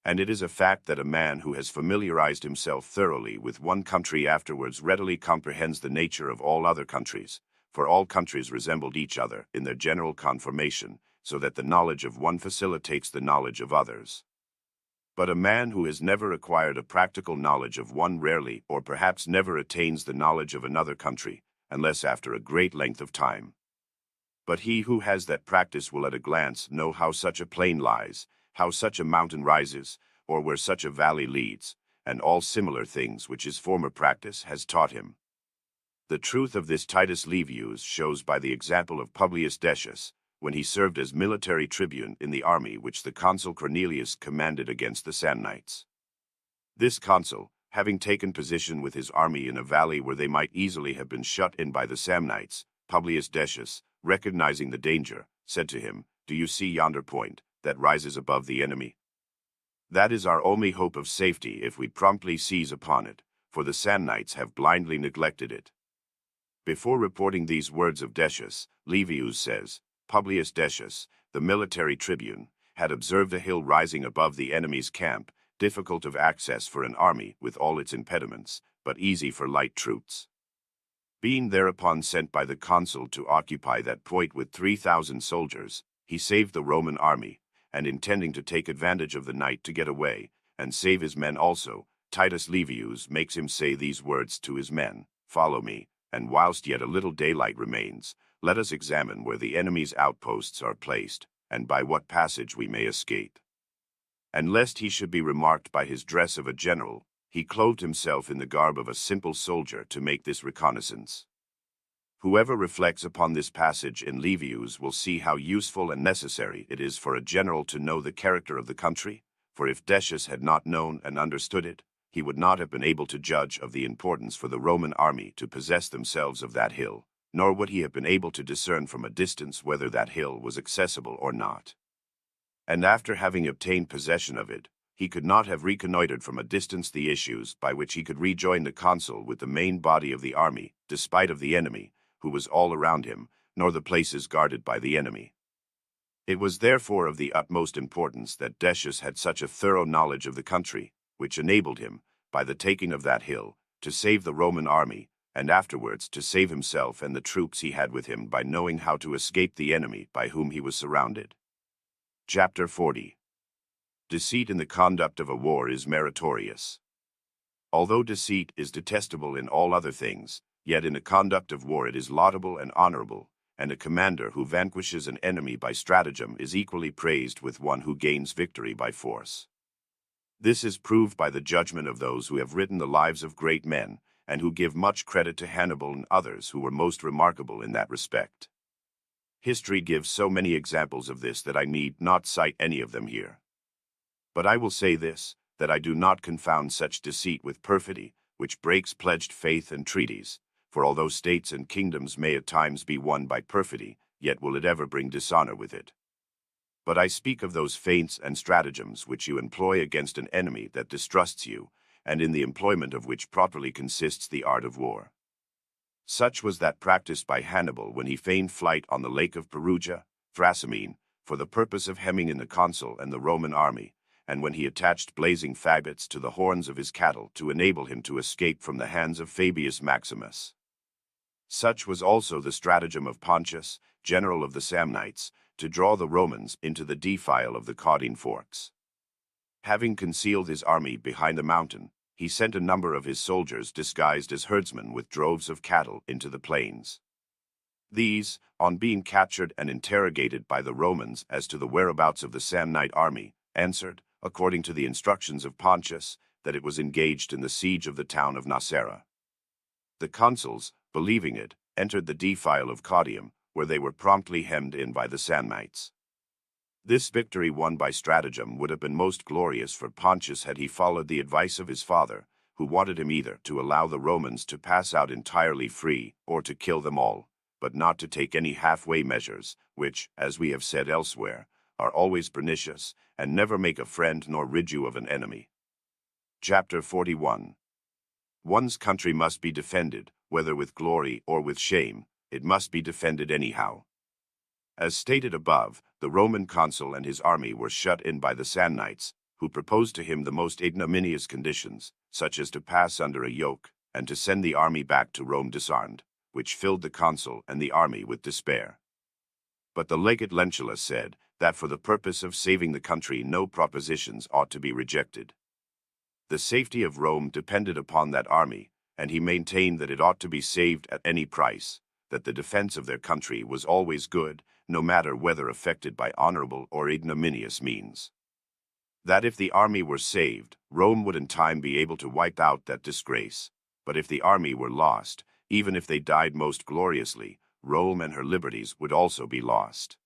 And it is a fact that a man who has familiarized himself thoroughly with one country afterwards readily comprehends the nature of all other countries, for all countries resembled each other in their general conformation, so that the knowledge of one facilitates the knowledge of others. But a man who has never acquired a practical knowledge of one rarely or perhaps never attains the knowledge of another country, unless after a great length of time. But he who has that practice will at a glance know how such a plain lies, how such a mountain rises, or where such a valley leads, and all similar things which his former practice has taught him. The truth of this Titus Livius shows by the example of Publius Decius, when he served as military tribune in the army which the consul Cornelius commanded against the Samnites. This consul, having taken position with his army in a valley where they might easily have been shut in by the Samnites, Publius Decius, recognizing the danger, said to him, "Do you see yonder point that rises above the enemy? That is our only hope of safety if we promptly seize upon it, for the Samnites have blindly neglected it." Before reporting these words of Decius, Livius says, Publius Decius, the military tribune, had observed a hill rising above the enemy's camp, difficult of access for an army with all its impediments, but easy for light troops. Being thereupon sent by the consul to occupy that point with 3,000 soldiers, he saved the Roman army, and intending to take advantage of the night to get away, and save his men also, Titus Livius makes him say these words to his men, "Follow me, and whilst yet a little daylight remains, let us examine where the enemy's outposts are placed, and by what passage we may escape." And lest he should be remarked by his dress of a general, he clothed himself in the garb of a simple soldier to make this reconnaissance. Whoever reflects upon this passage in Livius will see how useful and necessary it is for a general to know the character of the country, for if Decius had not known and understood it, he would not have been able to judge of the importance for the Roman army to possess themselves of that hill, nor would he have been able to discern from a distance whether that hill was accessible or not. And after having obtained possession of it, he could not have reconnoitered from a distance the issues by which he could rejoin the consul with the main body of the army, despite of the enemy, who was all around him, nor the places guarded by the enemy. It was therefore of the utmost importance that Decius had such a thorough knowledge of the country, which enabled him, by the taking of that hill, to save the Roman army, and afterwards to save himself and the troops he had with him by knowing how to escape the enemy by whom he was surrounded. Chapter 40. Deceit in the conduct of a war is meritorious. Although deceit is detestable in all other things, yet in the conduct of war it is laudable and honorable, and a commander who vanquishes an enemy by stratagem is equally praised with one who gains victory by force. This is proved by the judgment of those who have written the lives of great men, and who give much credit to Hannibal and others who were most remarkable in that respect. History gives so many examples of this that I need not cite any of them here. But I will say this, that I do not confound such deceit with perfidy, which breaks pledged faith and treaties, for although states and kingdoms may at times be won by perfidy, yet will it ever bring dishonor with it. But I speak of those feints and stratagems which you employ against an enemy that distrusts you, and in the employment of which properly consists the art of war. Such was that practiced by Hannibal when he feigned flight on the lake of Perugia, Thrasymene, for the purpose of hemming in the consul and the Roman army, and when he attached blazing faggots to the horns of his cattle to enable him to escape from the hands of Fabius Maximus. Such was also the stratagem of Pontius, general of the Samnites, to draw the Romans into the defile of the Caudine Forks. Having concealed his army behind the mountain, he sent a number of his soldiers disguised as herdsmen with droves of cattle into the plains. These, on being captured and interrogated by the Romans as to the whereabouts of the Samnite army, answered, according to the instructions of Pontius, that it was engaged in the siege of the town of Nocera. The consuls, believing it, entered the defile of Caudium, where they were promptly hemmed in by the Samnites. This victory won by stratagem would have been most glorious for Pontius had he followed the advice of his father, who wanted him either to allow the Romans to pass out entirely free or to kill them all, but not to take any halfway measures, which, as we have said elsewhere, are always pernicious, and never make a friend nor rid you of an enemy. Chapter 41. One's country must be defended, whether with glory or with shame, it must be defended anyhow. As stated above, the Roman consul and his army were shut in by the Samnites, who proposed to him the most ignominious conditions, such as to pass under a yoke, and to send the army back to Rome disarmed, which filled the consul and the army with despair. But the legate Lentulus said that for the purpose of saving the country no propositions ought to be rejected. The safety of Rome depended upon that army, and he maintained that it ought to be saved at any price, that the defense of their country was always good, no matter whether effected by honorable or ignominious means. That if the army were saved, Rome would in time be able to wipe out that disgrace, but if the army were lost, even if they died most gloriously, Rome and her liberties would also be lost.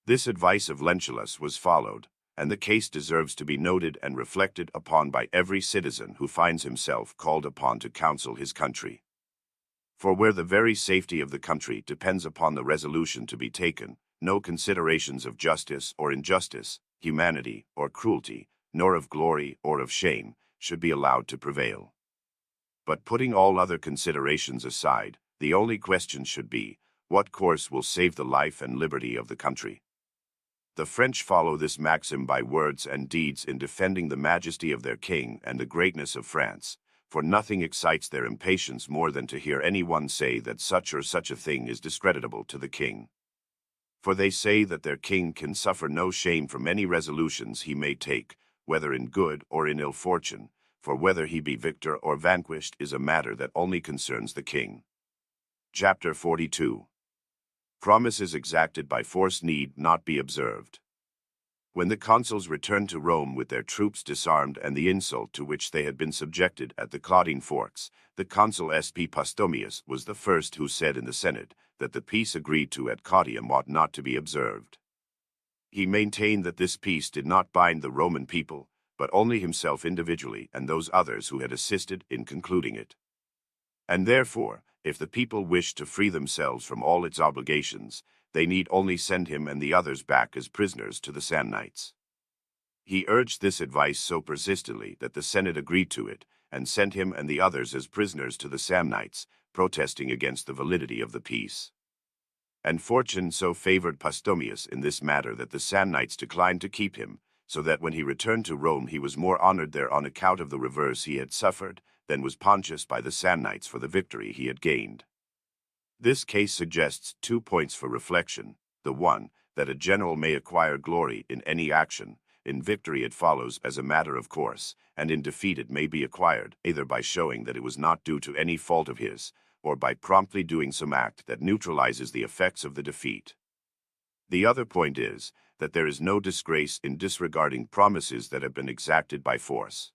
This advice of Lentulus was followed, and the case deserves to be noted and reflected upon by every citizen who finds himself called upon to counsel his country. For where the very safety of the country depends upon the resolution to be taken, no considerations of justice or injustice, humanity or cruelty, nor of glory or of shame, should be allowed to prevail. But putting all other considerations aside, the only question should be, what course will save the life and liberty of the country? The French follow this maxim by words and deeds in defending the majesty of their king and the greatness of France, for nothing excites their impatience more than to hear any one say that such or such a thing is discreditable to the king. For they say that their king can suffer no shame from any resolutions he may take, whether in good or in ill fortune, for whether he be victor or vanquished is a matter that only concerns the king. Chapter 42. Promises exacted by force need not be observed. When the consuls returned to Rome with their troops disarmed and the insult to which they had been subjected at the Claudine Forks, the consul S.P. Postumius was the first who said in the Senate that the peace agreed to at Caudium ought not to be observed. He maintained that this peace did not bind the Roman people, but only himself individually and those others who had assisted in concluding it. And therefore, if the people wished to free themselves from all its obligations, they need only send him and the others back as prisoners to the Samnites. He urged this advice so persistently that the Senate agreed to it, and sent him and the others as prisoners to the Samnites, protesting against the validity of the peace. And fortune so favored Postumius in this matter that the Samnites declined to keep him, so that when he returned to Rome he was more honored there on account of the reverse he had suffered than was Pontius by the Samnites for the victory he had gained. This case suggests 2 points for reflection. The one, that a general may acquire glory in any action. In victory it follows as a matter of course, and in defeat it may be acquired, either by showing that it was not due to any fault of his, or by promptly doing some act that neutralizes the effects of the defeat. The other point is, that there is no disgrace in disregarding promises that have been exacted by force.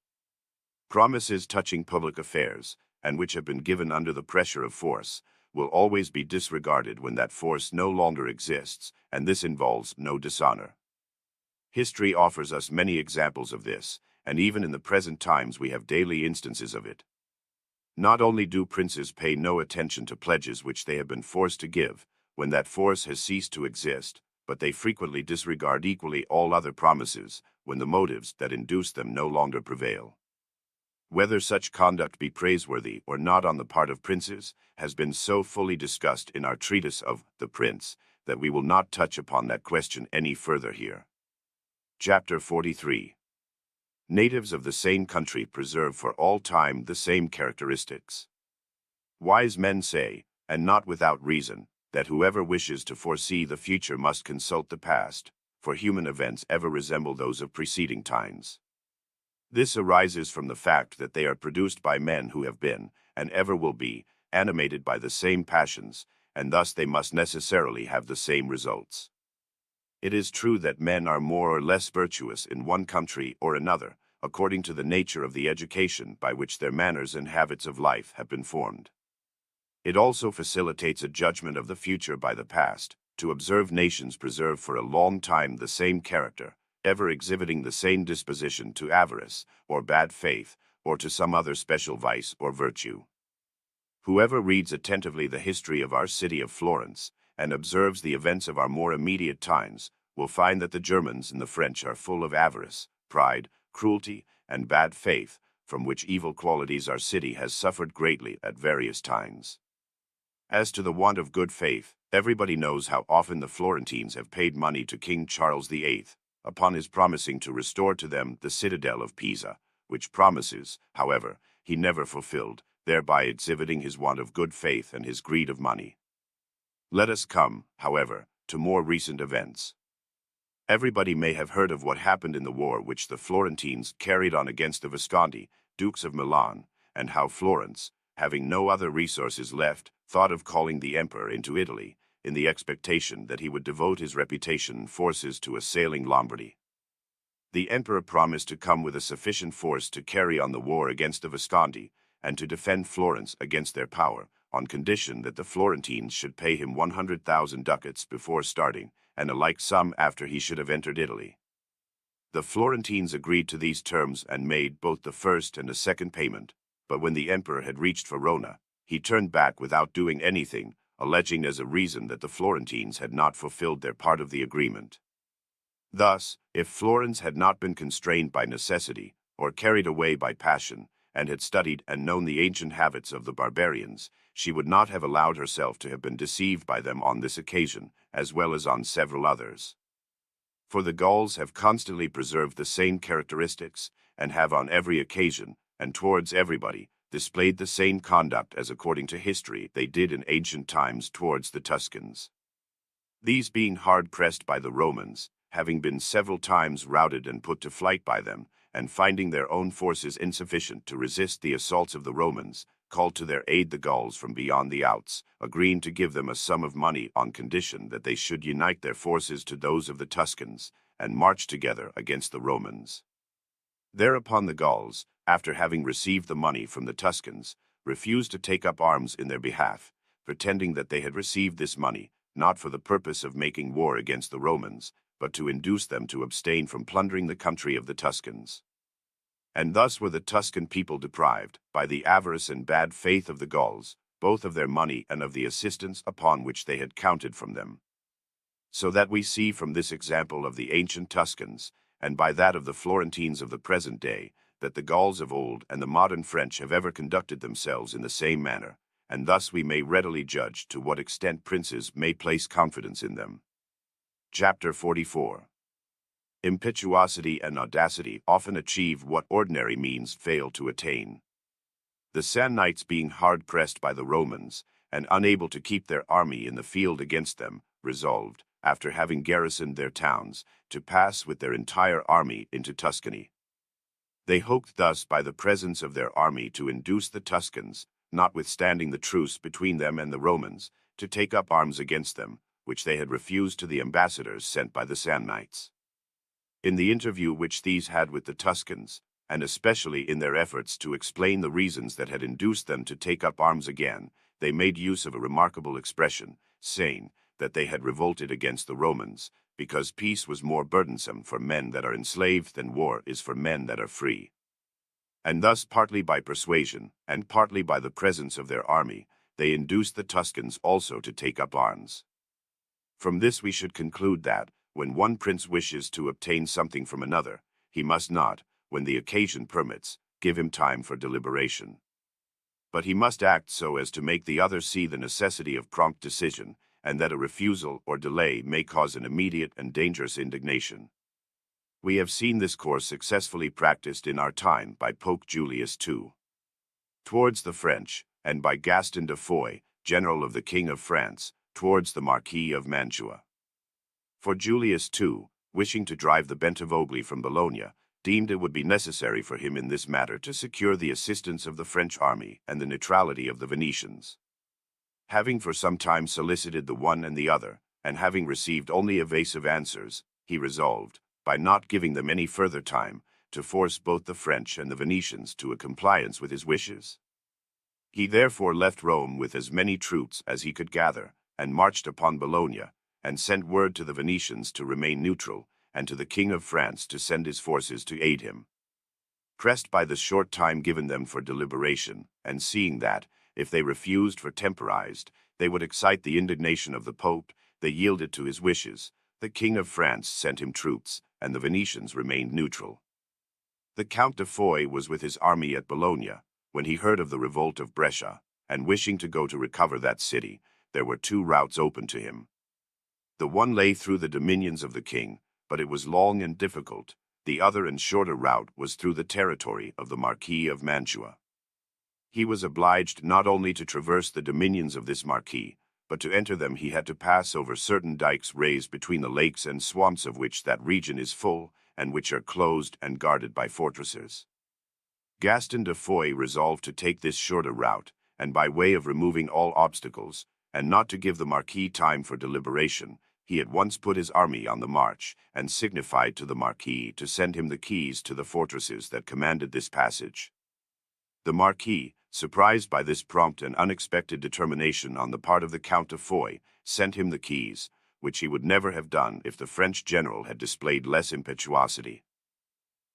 Promises touching public affairs, and which have been given under the pressure of force, will always be disregarded when that force no longer exists, and this involves no dishonor. History offers us many examples of this, and even in the present times we have daily instances of it. Not only do princes pay no attention to pledges which they have been forced to give, when that force has ceased to exist, but they frequently disregard equally all other promises, when the motives that induce them no longer prevail. Whether such conduct be praiseworthy or not on the part of princes has been so fully discussed in our treatise of the Prince that we will not touch upon that question any further here. Chapter 43. Natives of the same country preserve for all time the same characteristics. Wise men say, and not without reason, that whoever wishes to foresee the future must consult the past, for human events ever resemble those of preceding times. This arises from the fact that they are produced by men who have been, and ever will be, animated by the same passions, and thus they must necessarily have the same results. It is true that men are more or less virtuous in one country or another, according to the nature of the education by which their manners and habits of life have been formed. It also facilitates a judgment of the future by the past, to observe nations preserve for a long time the same character, ever exhibiting the same disposition to avarice, or bad faith, or to some other special vice or virtue. Whoever reads attentively the history of our city of Florence, and observes the events of our more immediate times, will find that the Germans and the French are full of avarice, pride, cruelty, and bad faith, from which evil qualities our city has suffered greatly at various times. As to the want of good faith, everybody knows how often the Florentines have paid money to King Charles VIII, upon his promising to restore to them the citadel of Pisa, which promises, however, he never fulfilled, thereby exhibiting his want of good faith and his greed of money. Let us come, however, to more recent events. Everybody may have heard of what happened in the war which the Florentines carried on against the Visconti, Dukes of Milan, and how Florence, having no other resources left, thought of calling the emperor into Italy, in the expectation that he would devote his reputation and forces to assailing Lombardy. The emperor promised to come with a sufficient force to carry on the war against the Visconti, and to defend Florence against their power, on condition that the Florentines should pay him 100,000 ducats before starting, and a like sum after he should have entered Italy. The Florentines agreed to these terms and made both the first and the second payment, but when the emperor had reached Verona, he turned back without doing anything, alleging as a reason that the Florentines had not fulfilled their part of the agreement. Thus, if Florence had not been constrained by necessity, or carried away by passion, and had studied and known the ancient habits of the barbarians, she would not have allowed herself to have been deceived by them on this occasion, as well as on several others. For the Gauls have constantly preserved the same characteristics, and have on every occasion, and towards everybody, displayed the same conduct as according to history they did in ancient times towards the Tuscans. These being hard-pressed by the Romans, having been several times routed and put to flight by them, and finding their own forces insufficient to resist the assaults of the Romans, called to their aid the Gauls from beyond the Alps, agreeing to give them a sum of money on condition that they should unite their forces to those of the Tuscans, and march together against the Romans. Thereupon the Gauls, after having received the money from the Tuscans, refused to take up arms in their behalf, pretending that they had received this money, not for the purpose of making war against the Romans, but to induce them to abstain from plundering the country of the Tuscans. And thus were the Tuscan people deprived, by the avarice and bad faith of the Gauls, both of their money and of the assistance upon which they had counted from them. So that we see from this example of the ancient Tuscans, and by that of the Florentines of the present day, that the Gauls of old and the modern French have ever conducted themselves in the same manner, and thus we may readily judge to what extent princes may place confidence in them. Chapter 44. Impetuosity and audacity often achieve what ordinary means fail to attain. The Samnites, being hard-pressed by the Romans, and unable to keep their army in the field against them, resolved, after having garrisoned their towns, to pass with their entire army into Tuscany. They hoped thus by the presence of their army to induce the Tuscans, notwithstanding the truce between them and the Romans, to take up arms against them, which they had refused to the ambassadors sent by the Samnites. In the interview which these had with the Tuscans, and especially in their efforts to explain the reasons that had induced them to take up arms again, they made use of a remarkable expression, saying that they had revolted against the Romans, because peace was more burdensome for men that are enslaved than war is for men that are free. And thus, partly by persuasion, and partly by the presence of their army, they induced the Tuscans also to take up arms. From this we should conclude that, when one prince wishes to obtain something from another, he must not, when the occasion permits, give him time for deliberation. But he must act so as to make the other see the necessity of prompt decision, and that a refusal or delay may cause an immediate and dangerous indignation. We have seen this course successfully practiced in our time by Pope Julius II. Towards the French, and by Gaston de Foix, general of the King of France, towards the Marquis of Mantua. For Julius II, wishing to drive the Bentivogli from Bologna, deemed it would be necessary for him in this matter to secure the assistance of the French army and the neutrality of the Venetians. Having for some time solicited the one and the other, and having received only evasive answers, he resolved, by not giving them any further time, to force both the French and the Venetians to a compliance with his wishes. He therefore left Rome with as many troops as he could gather, and marched upon Bologna, and sent word to the Venetians to remain neutral, and to the King of France to send his forces to aid him. Pressed by the short time given them for deliberation, and seeing that, if they refused or temporized, they would excite the indignation of the Pope, they yielded to his wishes. The King of France sent him troops, and the Venetians remained neutral. The Count de Foix was with his army at Bologna, when he heard of the revolt of Brescia, and wishing to go to recover that city, there were two routes open to him. The one lay through the dominions of the king, but it was long and difficult. The other and shorter route was through the territory of the Marquis of Mantua. He was obliged not only to traverse the dominions of this marquis, but to enter them he had to pass over certain dikes raised between the lakes and swamps of which that region is full, and which are closed and guarded by fortresses. Gaston de Foix resolved to take this shorter route, and by way of removing all obstacles, and not to give the Marquis time for deliberation, he at once put his army on the march, and signified to the Marquis to send him the keys to the fortresses that commanded this passage. The Marquis, surprised by this prompt and unexpected determination on the part of the Count de Foix, sent him the keys, which he would never have done if the French general had displayed less impetuosity.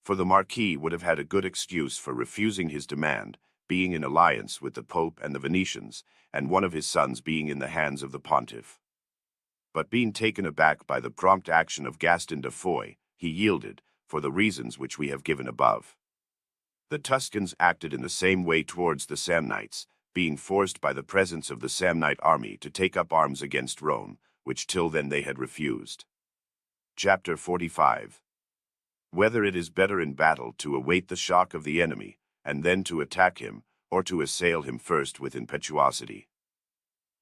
For the Marquis would have had a good excuse for refusing his demand, being in alliance with the Pope and the Venetians, and one of his sons being in the hands of the Pontiff. But being taken aback by the prompt action of Gaston de Foix, he yielded, for the reasons which we have given above. The Tuscans acted in the same way towards the Samnites, being forced by the presence of the Samnite army to take up arms against Rome, which till then they had refused. Chapter 45. Whether it is better in battle to await the shock of the enemy, and then to attack him, or to assail him first with impetuosity.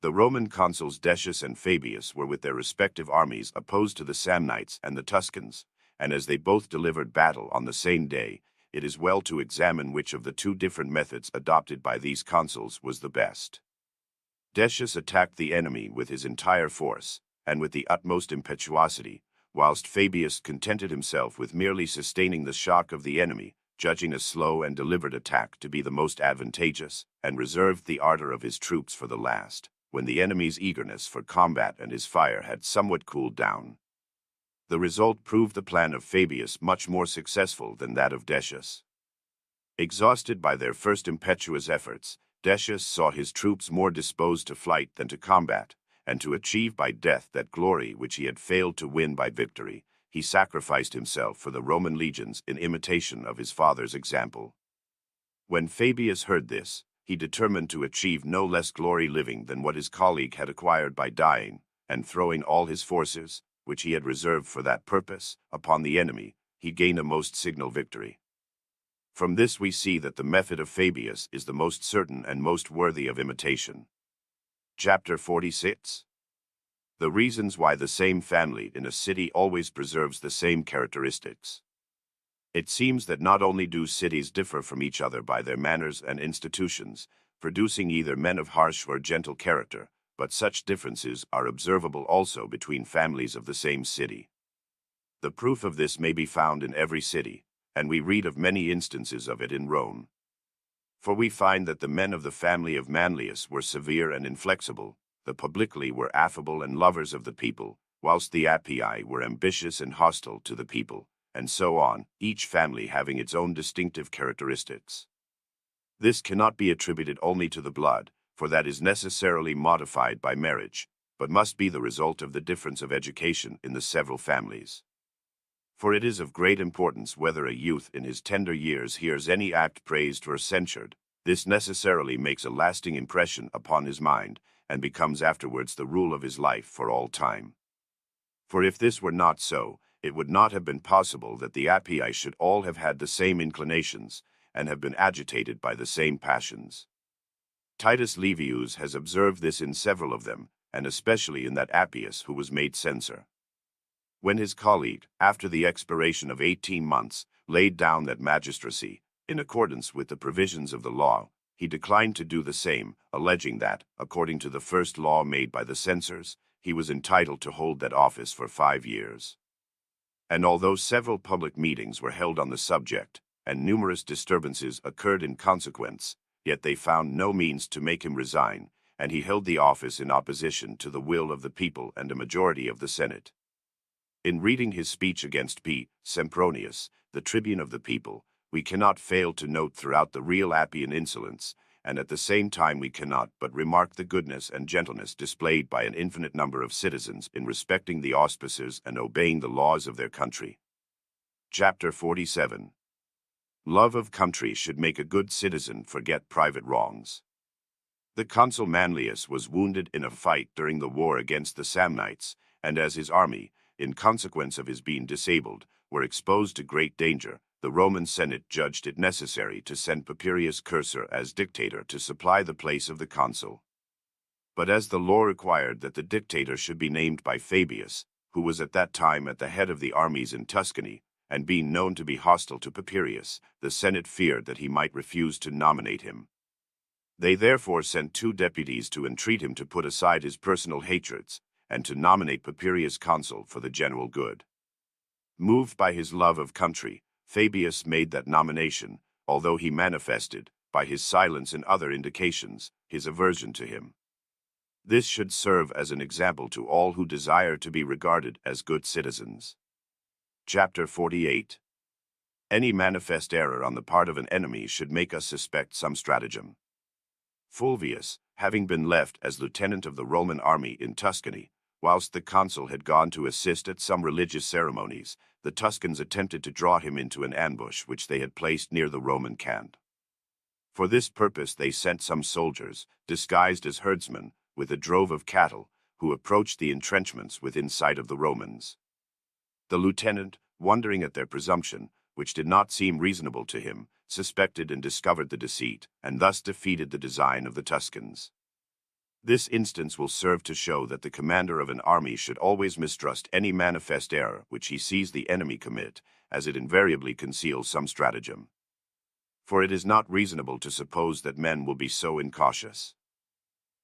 The Roman consuls Decius and Fabius were with their respective armies opposed to the Samnites and the Tuscans, and as they both delivered battle on the same day, it is well to examine which of the two different methods adopted by these consuls was the best. Decius attacked the enemy with his entire force, and with the utmost impetuosity, whilst Fabius contented himself with merely sustaining the shock of the enemy, judging a slow and deliberate attack to be the most advantageous, and reserved the ardor of his troops for the last, when the enemy's eagerness for combat and his fire had somewhat cooled down. The result proved the plan of Fabius much more successful than that of Decius. Exhausted by their first impetuous efforts, Decius saw his troops more disposed to flight than to combat, and to achieve by death that glory which he had failed to win by victory, he sacrificed himself for the Roman legions in imitation of his father's example. When Fabius heard this, he determined to achieve no less glory living than what his colleague had acquired by dying, and throwing all his forces, which he had reserved for that purpose, upon the enemy, he gained a most signal victory. From this we see that the method of Fabius is the most certain and most worthy of imitation. Chapter 46. The reasons why the same family in a city always preserves the same characteristics. It seems that not only do cities differ from each other by their manners and institutions, producing either men of harsh or gentle character, but such differences are observable also between families of the same city. The proof of this may be found in every city, and we read of many instances of it in Rome. For we find that the men of the family of Manlius were severe and inflexible, the Publici were affable and lovers of the people, whilst the Appii were ambitious and hostile to the people, and so on, each family having its own distinctive characteristics. This cannot be attributed only to the blood, for that is necessarily modified by marriage, but must be the result of the difference of education in the several families. For it is of great importance whether a youth in his tender years hears any act praised or censured. This necessarily makes a lasting impression upon his mind, and becomes afterwards the rule of his life for all time. For if this were not so, it would not have been possible that the Appii should all have had the same inclinations, and have been agitated by the same passions. Titus Livius has observed this in several of them, and especially in that Appius who was made censor. When his colleague, after the expiration of 18 months, laid down that magistracy, in accordance with the provisions of the law, he declined to do the same, alleging that, according to the first law made by the censors, he was entitled to hold that office for 5 years. And although several public meetings were held on the subject, and numerous disturbances occurred in consequence, yet they found no means to make him resign, and he held the office in opposition to the will of the people and a majority of the Senate. In reading his speech against P. Sempronius, the tribune of the people, we cannot fail to note throughout the real Appian insolence, and at the same time we cannot but remark the goodness and gentleness displayed by an infinite number of citizens in respecting the auspices and obeying the laws of their country. Chapter 47. Love of country should make a good citizen forget private wrongs. The consul Manlius was wounded in a fight during the war against the Samnites, and as his army, in consequence of his being disabled, were exposed to great danger, the Roman Senate judged it necessary to send Papirius Cursor as dictator to supply the place of the consul. But as the law required that the dictator should be named by Fabius, who was at that time at the head of the armies in Tuscany, and being known to be hostile to Papirius, the Senate feared that he might refuse to nominate him. They therefore sent 2 deputies to entreat him to put aside his personal hatreds, and to nominate Papirius consul for the general good. Moved by his love of country, Fabius made that nomination, although he manifested, by his silence and other indications, his aversion to him. This should serve as an example to all who desire to be regarded as good citizens. Chapter 48. Any manifest error on the part of an enemy should make us suspect some stratagem. Fulvius, having been left as lieutenant of the Roman army in Tuscany, whilst the consul had gone to assist at some religious ceremonies, the Tuscans attempted to draw him into an ambush which they had placed near the Roman camp. For this purpose they sent some soldiers, disguised as herdsmen, with a drove of cattle, who approached the entrenchments within sight of the Romans. The lieutenant, wondering at their presumption, which did not seem reasonable to him, suspected and discovered the deceit, and thus defeated the design of the Tuscans. This instance will serve to show that the commander of an army should always mistrust any manifest error which he sees the enemy commit, as it invariably conceals some stratagem. For it is not reasonable to suppose that men will be so incautious.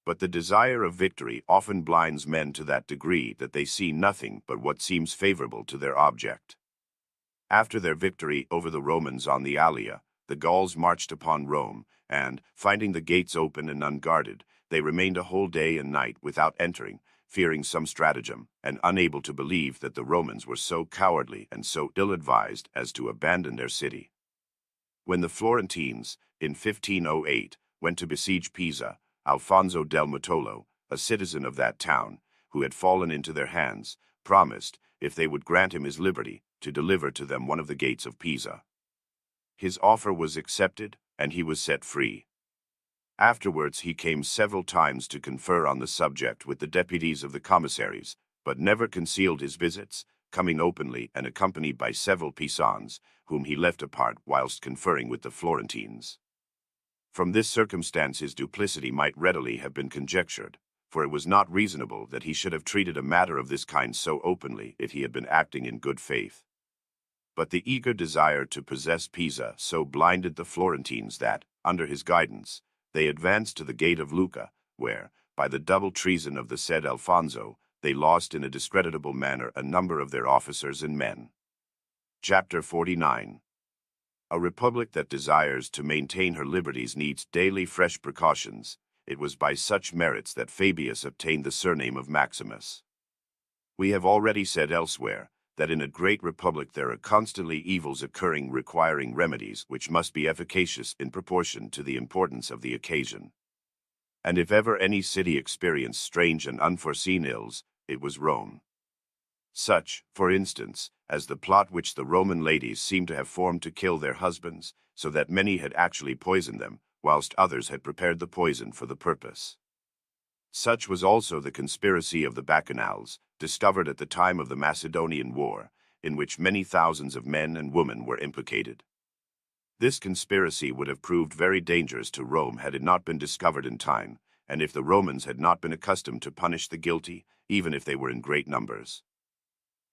But the desire of victory often blinds men to that degree that they see nothing but what seems favorable to their object. After their victory over the Romans on the Allia, the Gauls marched upon Rome, and, finding the gates open and unguarded, they remained a whole day and night without entering, fearing some stratagem, and unable to believe that the Romans were so cowardly and so ill-advised as to abandon their city. When the Florentines, in 1508, went to besiege Pisa, Alfonso del Muttolo, a citizen of that town, who had fallen into their hands, promised, if they would grant him his liberty, to deliver to them one of the gates of Pisa. His offer was accepted, and he was set free. Afterwards he came several times to confer on the subject with the deputies of the commissaries, but never concealed his visits, coming openly and accompanied by several Pisans, whom he left apart whilst conferring with the Florentines. From this circumstance his duplicity might readily have been conjectured, for it was not reasonable that he should have treated a matter of this kind so openly if he had been acting in good faith. But the eager desire to possess Pisa so blinded the Florentines that, under his guidance, they advanced to the gate of Lucca, where, by the double treason of the said Alfonso, they lost in a discreditable manner a number of their officers and men. Chapter 49. A republic that desires to maintain her liberties needs daily fresh precautions. It was by such merits that Fabius obtained the surname of Maximus. We have already said elsewhere that in a great republic there are constantly evils occurring requiring remedies which must be efficacious in proportion to the importance of the occasion. And if ever any city experienced strange and unforeseen ills, it was Rome. Such, for instance, as the plot which the Roman ladies seem to have formed to kill their husbands, so that many had actually poisoned them, whilst others had prepared the poison for the purpose. Such was also the conspiracy of the Bacchanals, discovered at the time of the Macedonian War, in which many thousands of men and women were implicated. This conspiracy would have proved very dangerous to Rome had it not been discovered in time, and if the Romans had not been accustomed to punish the guilty, even if they were in great numbers.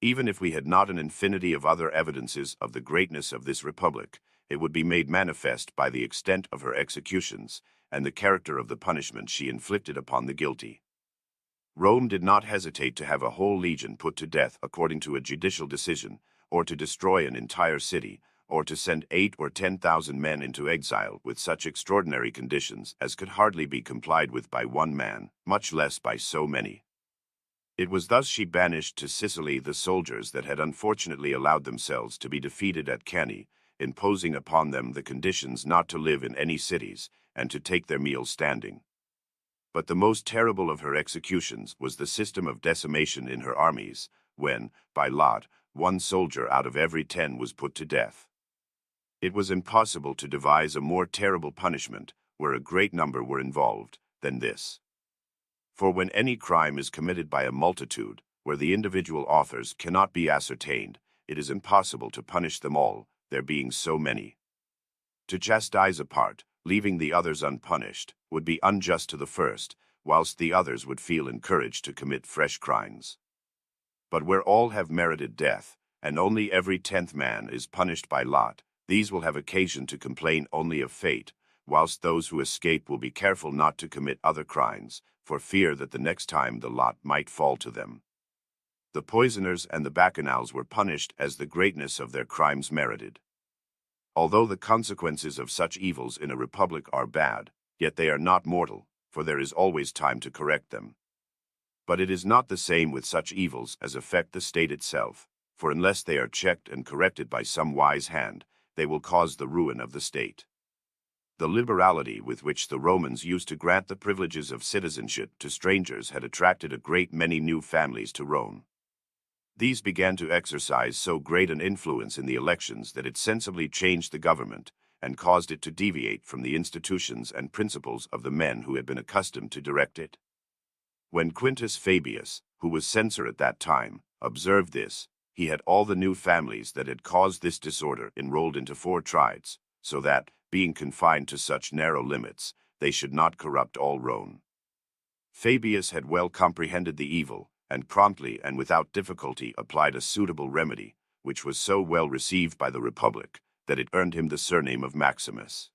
Even if we had not an infinity of other evidences of the greatness of this republic, it would be made manifest by the extent of her executions, and the character of the punishment she inflicted upon the guilty. Rome did not hesitate to have a whole legion put to death according to a judicial decision, or to destroy an entire city, or to send 8,000 or 10,000 men into exile with such extraordinary conditions as could hardly be complied with by one man, much less by so many. It was thus she banished to Sicily the soldiers that had unfortunately allowed themselves to be defeated at Cannae, imposing upon them the conditions not to live in any cities, and to take their meals standing. But the most terrible of her executions was the system of decimation in her armies, when, by lot, 1 soldier out of every 10 was put to death. It was impossible to devise a more terrible punishment, where a great number were involved, than this. For when any crime is committed by a multitude, where the individual authors cannot be ascertained, it is impossible to punish them all, there being so many. To chastise a part, leaving the others unpunished, would be unjust to the first, whilst the others would feel encouraged to commit fresh crimes. But where all have merited death, and only every 10th man is punished by lot, these will have occasion to complain only of fate, whilst those who escape will be careful not to commit other crimes, for fear that the next time the lot might fall to them. The poisoners and the bacchanals were punished as the greatness of their crimes merited. Although the consequences of such evils in a republic are bad, yet they are not mortal, for there is always time to correct them. But it is not the same with such evils as affect the state itself, for unless they are checked and corrected by some wise hand, they will cause the ruin of the state. The liberality with which the Romans used to grant the privileges of citizenship to strangers had attracted a great many new families to Rome. These began to exercise so great an influence in the elections that it sensibly changed the government and caused it to deviate from the institutions and principles of the men who had been accustomed to direct it. When Quintus Fabius, who was censor at that time, observed this, he had all the new families that had caused this disorder enrolled into 4 trides, so that, being confined to such narrow limits, they should not corrupt all Rome. Fabius had well comprehended the evil, and promptly and without difficulty applied a suitable remedy, which was so well received by the Republic that it earned him the surname of Maximus.